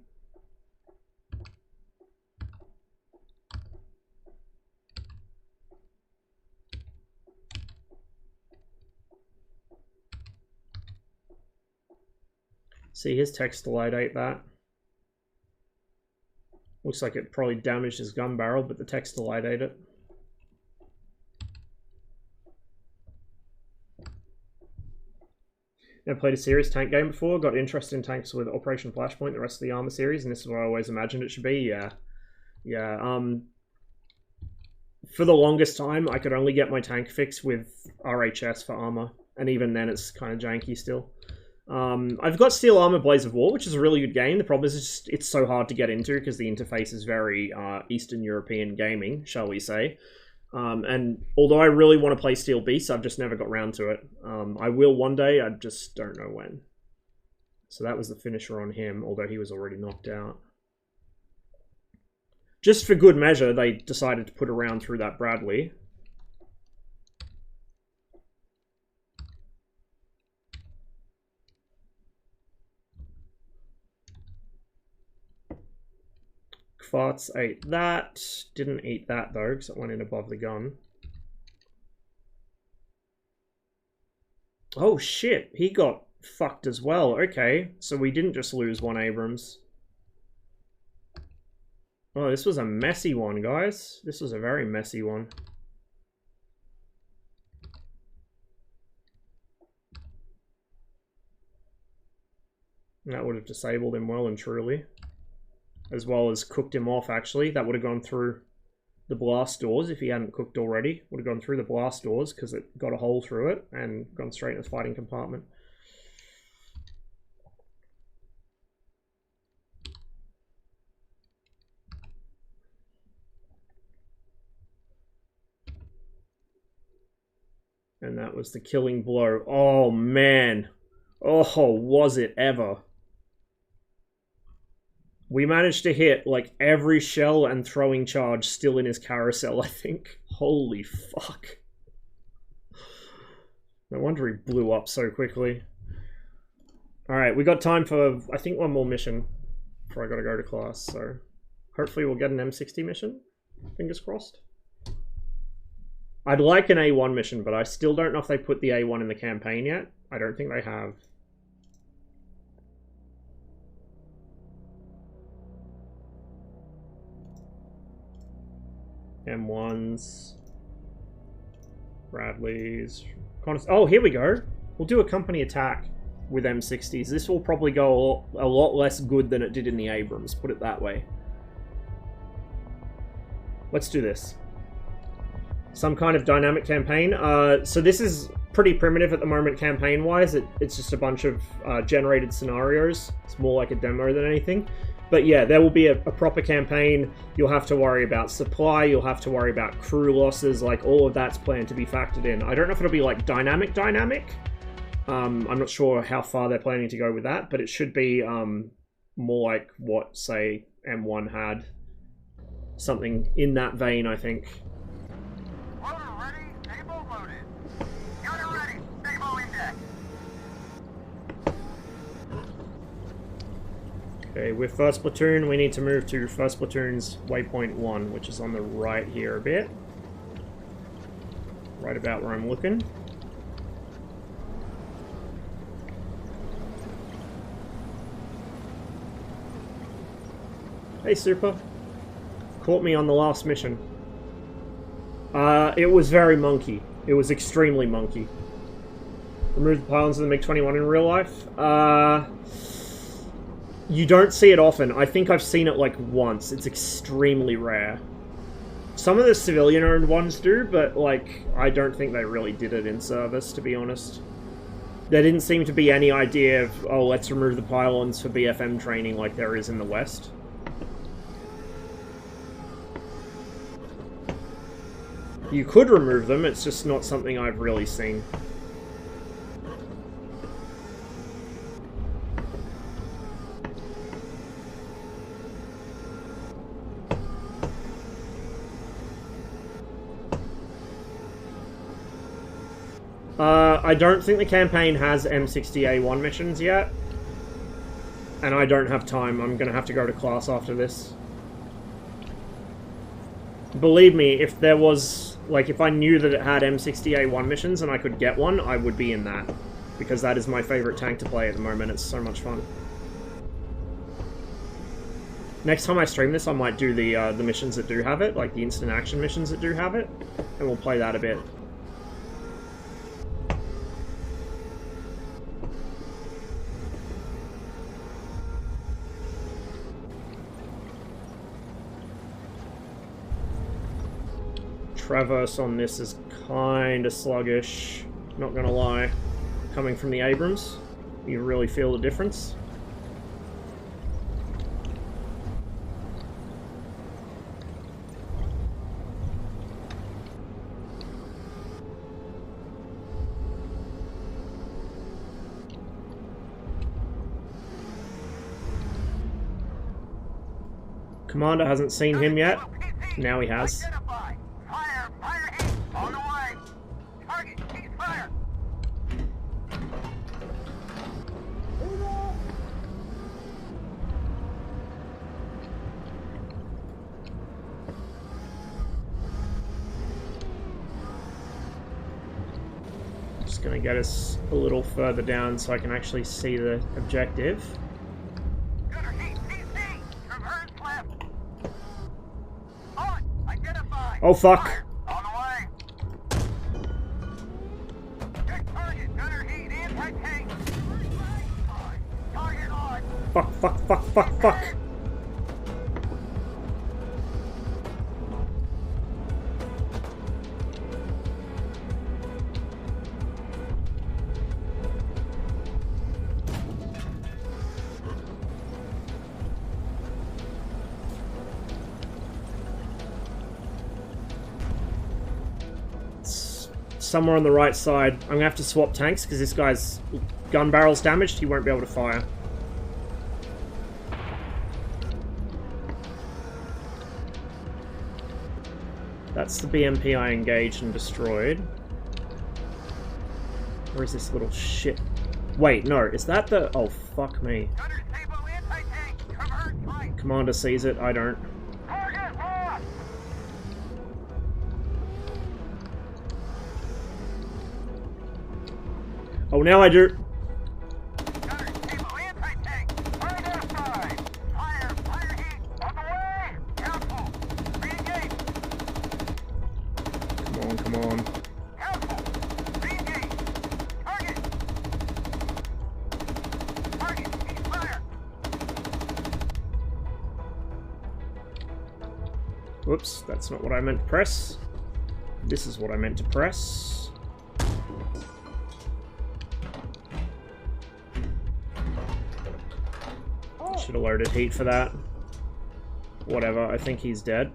See, his Textilite ate that. Looks like it probably damaged his gun barrel, but the Textilite ate it. Never played a serious tank game before. Got interested in tanks with Operation Flashpoint, the rest of the ArmA series, and this is what I always imagined it should be. Yeah. Yeah, for the longest time, I could only get my tank fix with RHS for ArmA, and even then it's kind of janky still. I've got Steel Armor Blaze of War, which is a really good game. The problem is just, it's so hard to get into because the interface is very Eastern European gaming, shall we say. And although I really want to play Steel Beast, I've just never got round to it. I will one day, I just don't know when. So that was the finisher on him, although he was already knocked out. Just for good measure, they decided to put a round through that Bradley. Farts ate that. Didn't eat that though, because it went in above the gun. Oh shit, he got fucked as well. Okay, so we didn't just lose one Abrams. Oh, this was a messy one, guys. This was a very messy one. That would have disabled him well and truly. As well as cooked him off, actually. That would have gone through the blast doors if he hadn't cooked already. Would have gone through the blast doors because it got a hole through it and gone straight in the fighting compartment. And that was the killing blow. Oh, man. Oh, was it ever. We managed to hit, like, every shell and throwing charge still in his carousel, I think. Holy fuck. No wonder he blew up so quickly. Alright, we got time for, I think, one more mission before I gotta go to class, so... hopefully we'll get an M60 mission. Fingers crossed. I'd like an A1 mission, but I still don't know if they put the A1 in the campaign yet. I don't think they have. M1s. Bradleys. Oh, here we go. We'll do a company attack with M60s. This will probably go a lot less good than it did in the Abrams, put it that way. Let's do this. Some kind of dynamic campaign. So this is pretty primitive at the moment campaign-wise. It's just a bunch of generated scenarios. It's more like a demo than anything. But yeah, there will be a proper campaign. You'll have to worry about supply. You'll have to worry about crew losses. Like, all of that's planned to be factored in. I don't know if it'll be like dynamic. I'm not sure how far they're planning to go with that, but it should be more like what, say, M1 had. Something in that vein, I think. Okay, with 1st Platoon, we need to move to 1st Platoon's waypoint 1, which is on the right here a bit. Right about where I'm looking. Hey, Super. Caught me on the last mission. It was very monkey. It was extremely monkey. Remove the pylons of the MiG-21 in real life? You don't see it often. I think I've seen it like once. It's extremely rare. Some of the civilian-owned ones do, but like, I don't think they really did it in service, to be honest. There didn't seem to be any idea of, oh, let's remove the pylons for BFM training like there is in the West. You could remove them, it's just not something I've really seen. I don't think the campaign has M60A1 missions yet. And I don't have time. I'm gonna have to go to class after this. Believe me, if there was... like, if I knew that it had M60A1 missions and I could get one, I would be in that. Because that is my favorite tank to play at the moment. It's so much fun. Next time I stream this, I might do the missions that do have it. Like, the instant action missions that do have it. And we'll play that a bit. Traverse on this is kinda sluggish, not gonna lie. Coming from the Abrams, you really feel the difference. Commander hasn't seen him yet. Now he has. Just gonna get us a little further down so I can actually see the objective. Oh fuck! Fuck, fuck, fuck, fuck, fuck! Somewhere on the right side. I'm gonna have to swap tanks because this guy's gun barrel's damaged. He won't be able to fire. That's the BMP I engaged and destroyed. Where is this little shit? Wait, no. Is that the... oh, fuck me. Commander sees it. I don't. Oh, now I do. Come on, come on. Whoops, that's not what I meant to press. This is what I meant to press. Should have loaded heat for that. Whatever, I think he's dead.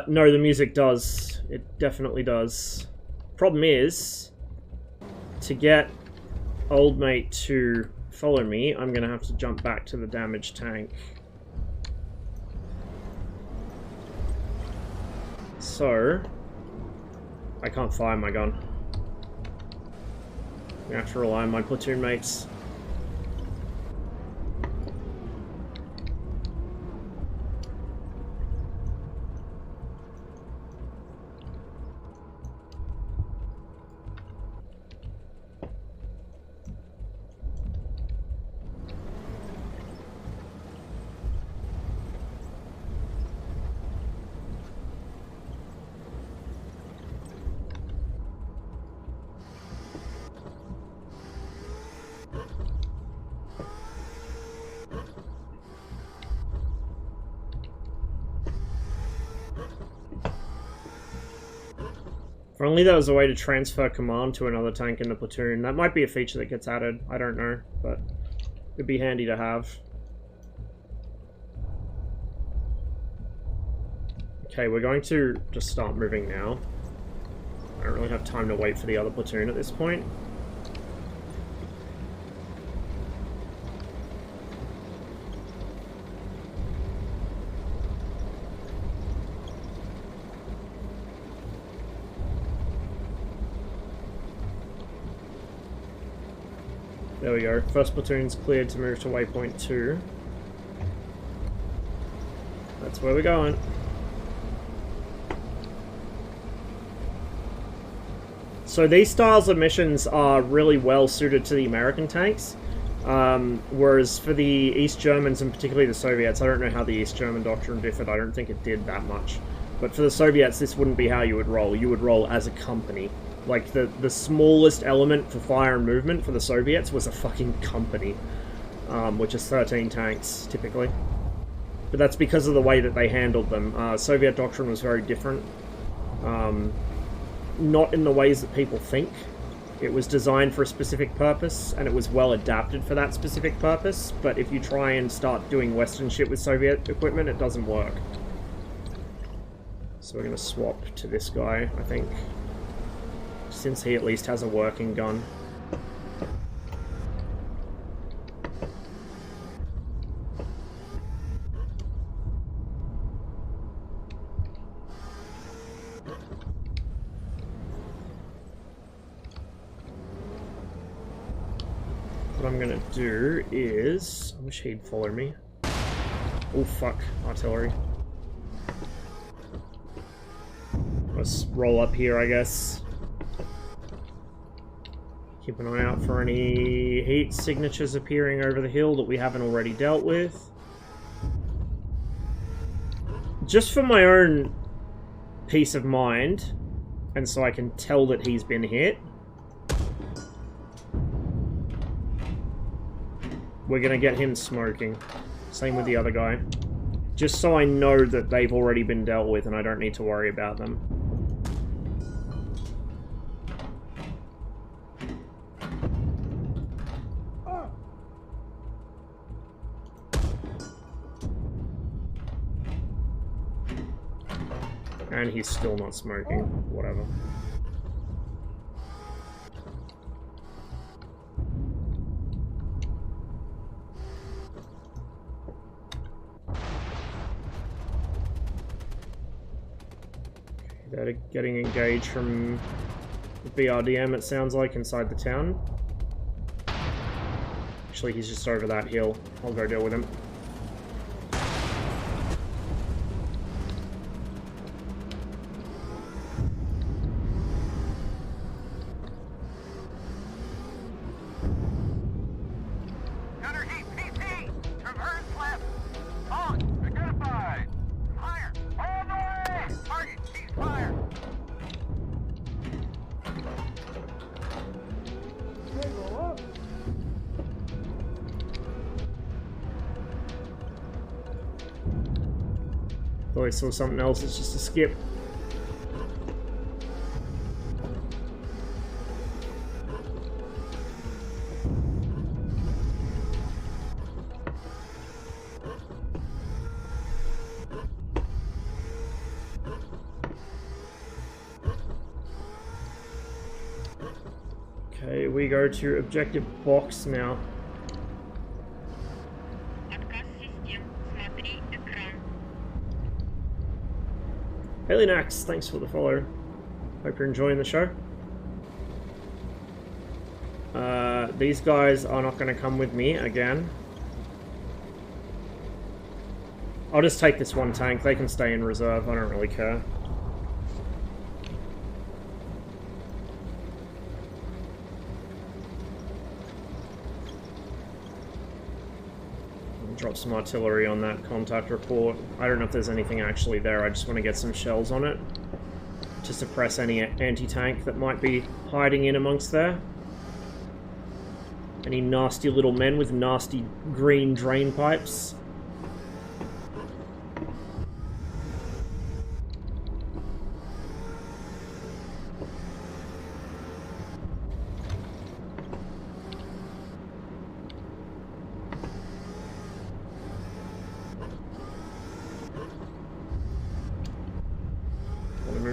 No, the music does. It definitely does. Problem is, to get old mate to follow me, I'm gonna have to jump back to the damaged tank. So, I can't fire my gun. I'm gonna have to rely on my platoon mates. If only there was a way to transfer command to another tank in the platoon. That might be a feature that gets added. I don't know, but it'd be handy to have. Okay, we're going to just start moving now. I don't really have time to wait for the other platoon at this point. There we go. First platoon's cleared to move to waypoint 2. That's where we're going. So these styles of missions are really well suited to the American tanks, whereas for the East Germans and particularly the Soviets, I don't know how the East German doctrine differed, I don't think it did that much. But for the Soviets, this wouldn't be how you would roll. You would roll as a company. Like, the smallest element for fire and movement for the Soviets was a fucking company, which is 13 tanks, typically. But that's because of the way that they handled them. Soviet doctrine was very different. Not in the ways that people think. It was designed for a specific purpose, and it was well adapted for that specific purpose, but if you try and start doing Western shit with Soviet equipment, it doesn't work. So we're going to swap to this guy, I think. Since he at least has a working gun. What I'm gonna do is... I wish he'd follow me. Oh fuck, artillery. Let's roll up here, I guess. Keep an eye out for any heat signatures appearing over the hill that we haven't already dealt with. Just for my own peace of mind, and so I can tell that he's been hit, we're gonna get him smoking. Same with the other guy. Just so I know that they've already been dealt with and I don't need to worry about them. And he's still not smoking. Whatever. They're getting engaged from the BRDM, it sounds like, inside the town. Actually, he's just over that hill. I'll go deal with him. GHPC! Traverse left! On! Identified! Fire! All the way! Target! Cease fire! Thought I saw something else, it's just a skip. Okay, we go to objective box now. Alienax, thanks for the follow. Hope you're enjoying the show. These guys are not going to come with me again. I'll just take this one tank. They can stay in reserve. I don't really care. Drop some artillery on that contact report. I don't know if there's anything actually there. I just want to get some shells on it to suppress any anti-tank that might be hiding in amongst there. Any nasty little men with nasty green drain pipes.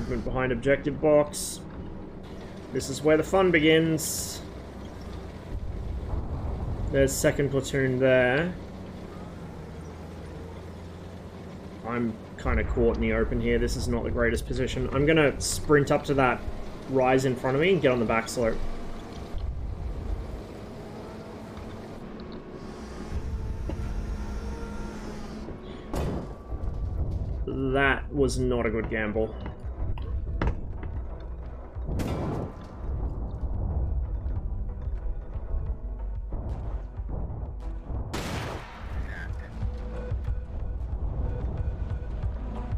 Movement behind objective box. This is where the fun begins. There's second platoon there. I'm kind of caught in the open here. This is not the greatest position. I'm going to sprint up to that rise in front of me and get on the back slope. That was not a good gamble.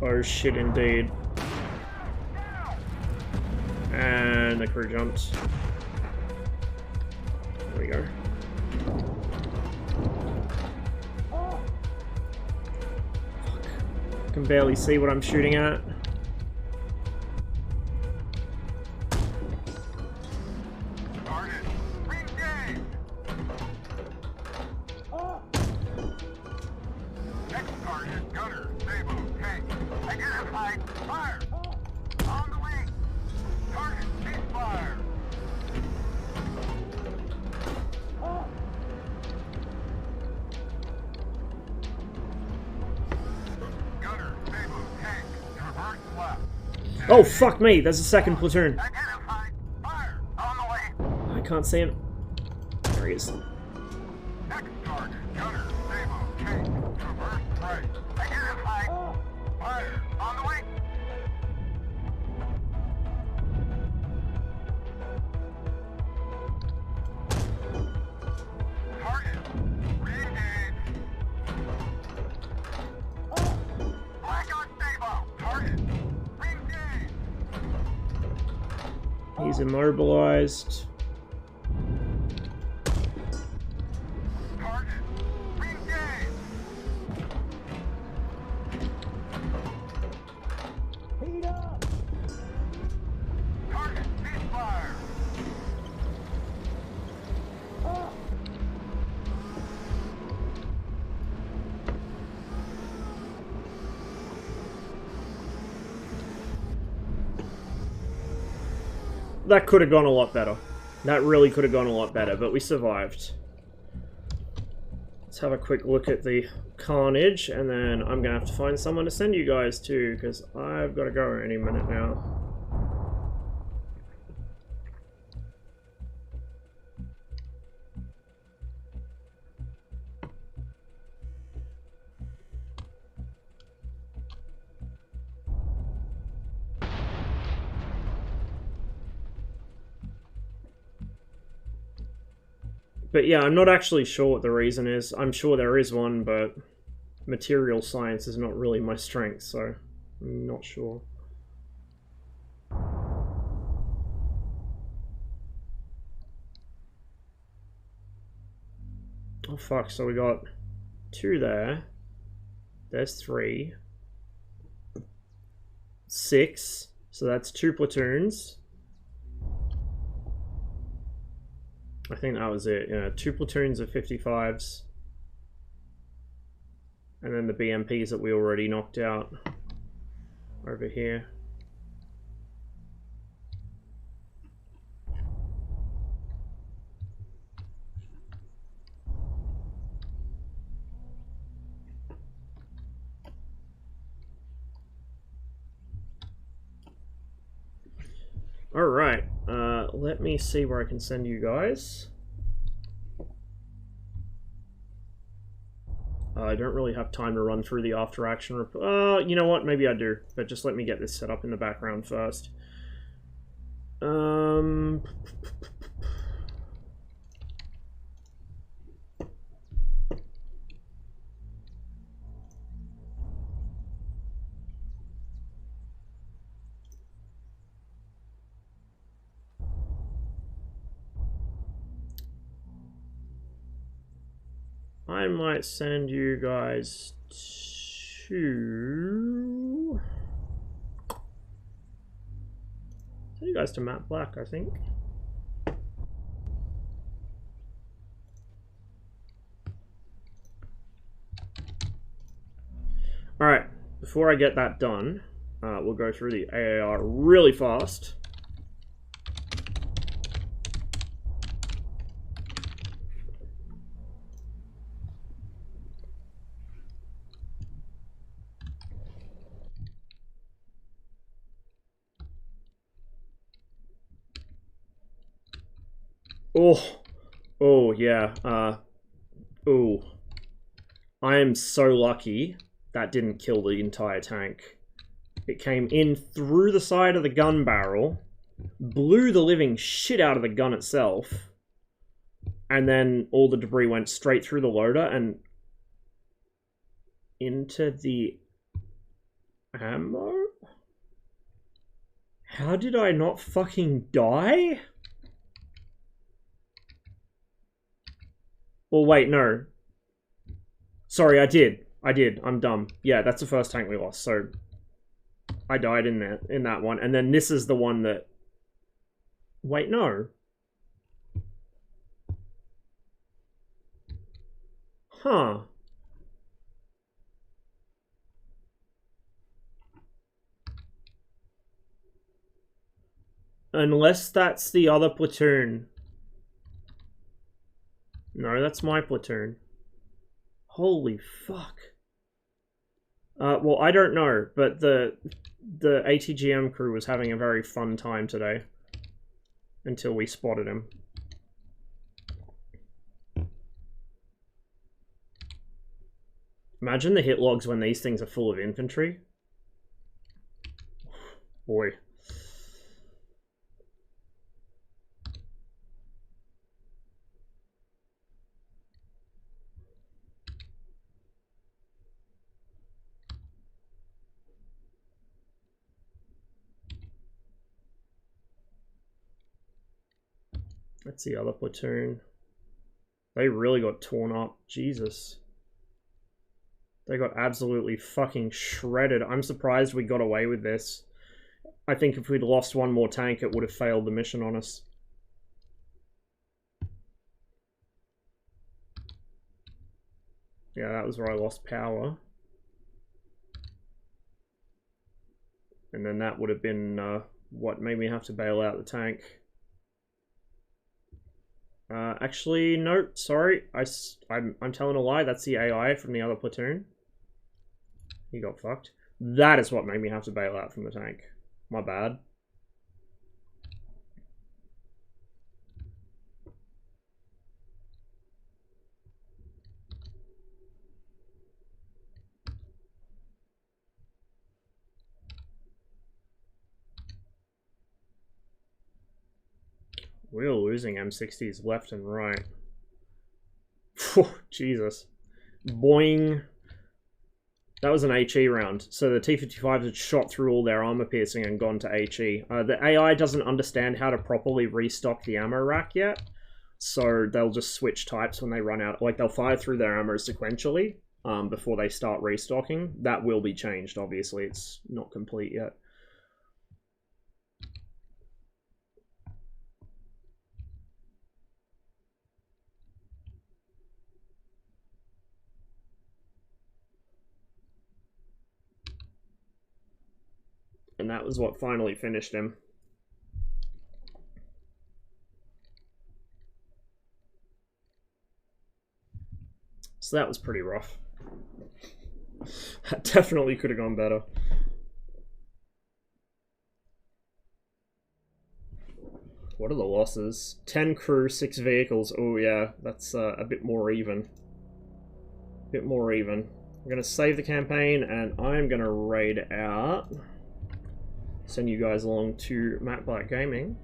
Oh shit, indeed. And the crew jumped. There we go. Can barely see what I'm shooting at. Oh, fuck me! There's a second platoon. I can't see him. There he is. He's immobilized. That could have gone a lot better. That really could have gone a lot better, but we survived. Let's have a quick look at the carnage, and then I'm going to have to find someone to send you guys to, because I've got to go any minute now. But yeah, I'm not actually sure what the reason is. I'm sure there is one, but material science is not really my strength, so I'm not sure. Oh fuck, so we got 2 there. There's 3. 6. So that's 2 platoons. I think that was it, yeah. 2 platoons of 55s. And then the BMPs that we already knocked out over here. Alright, let me see where I can send you guys. I don't really have time to run through the after action report. You know what, maybe I do, but just let me get this set up in the background first. I might send you guys to... Send you guys to Matt Black, I think. Alright, before I get that done, We'll go through the AAR really fast. Oh, yeah, oh. I am so lucky that didn't kill the entire tank. It came in through the side of the gun barrel, blew the living shit out of the gun itself, and then all the debris went straight through the loader and into the ammo? How did I not fucking die? Well, wait, no. Sorry, I did. I'm dumb. Yeah, that's the first tank we lost, so I died in that one. And then this is the one that... Wait, no. Huh. Unless that's the other platoon. No, that's my platoon. Holy fuck. Well, I don't know, but the ATGM crew was having a very fun time today. Until we spotted him. Imagine the hit logs when these things are full of infantry. Boy. That's the other platoon. They really got torn up. Jesus. They got absolutely fucking shredded. I'm surprised we got away with this. I think if we'd lost one more tank, it would have failed the mission on us. Yeah, that was where I lost power. And then that would have been what made me have to bail out the tank. Actually, no, sorry. I'm telling a lie. That's the AI from the other platoon. He got fucked. That is what made me have to bail out from the tank. My bad. We're losing M60s left and right. Phew, Jesus. Boing. That was an HE round. So the T-55s had shot through all their armor piercing and gone to HE. The AI doesn't understand how to properly restock the ammo rack yet. So they'll just switch types when they run out. Like, they'll fire through their ammo sequentially before they start restocking. That will be changed, obviously. It's not complete yet. And that was what finally finished him. So that was pretty rough. That definitely could have gone better. What are the losses? 10 crew, 6 vehicles. Oh yeah, that's a bit more even. Bit more even. I'm going to save the campaign and I'm going to raid out. Send you guys along to Matt Black Gaming.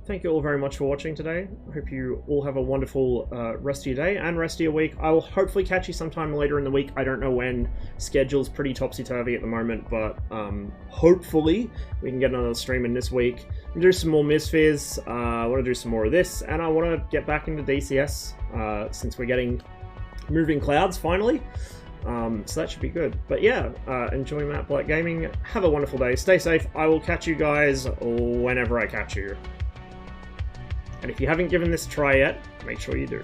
Thank you all very much for watching today. I hope you all have a wonderful rest of your day and rest of your week. I will hopefully catch you sometime later in the week. I don't know when. Schedule's pretty topsy-turvy at the moment, but hopefully we can get another stream in this week. I'm gonna do some more Misfears. I want to do some more of this, and I want to get back into DCS since we're getting moving clouds finally. So that should be good. But yeah, enjoy Matt Black Gaming. Have a wonderful day. Stay safe. I will catch you guys whenever I catch you. And if you haven't given this a try yet, make sure you do.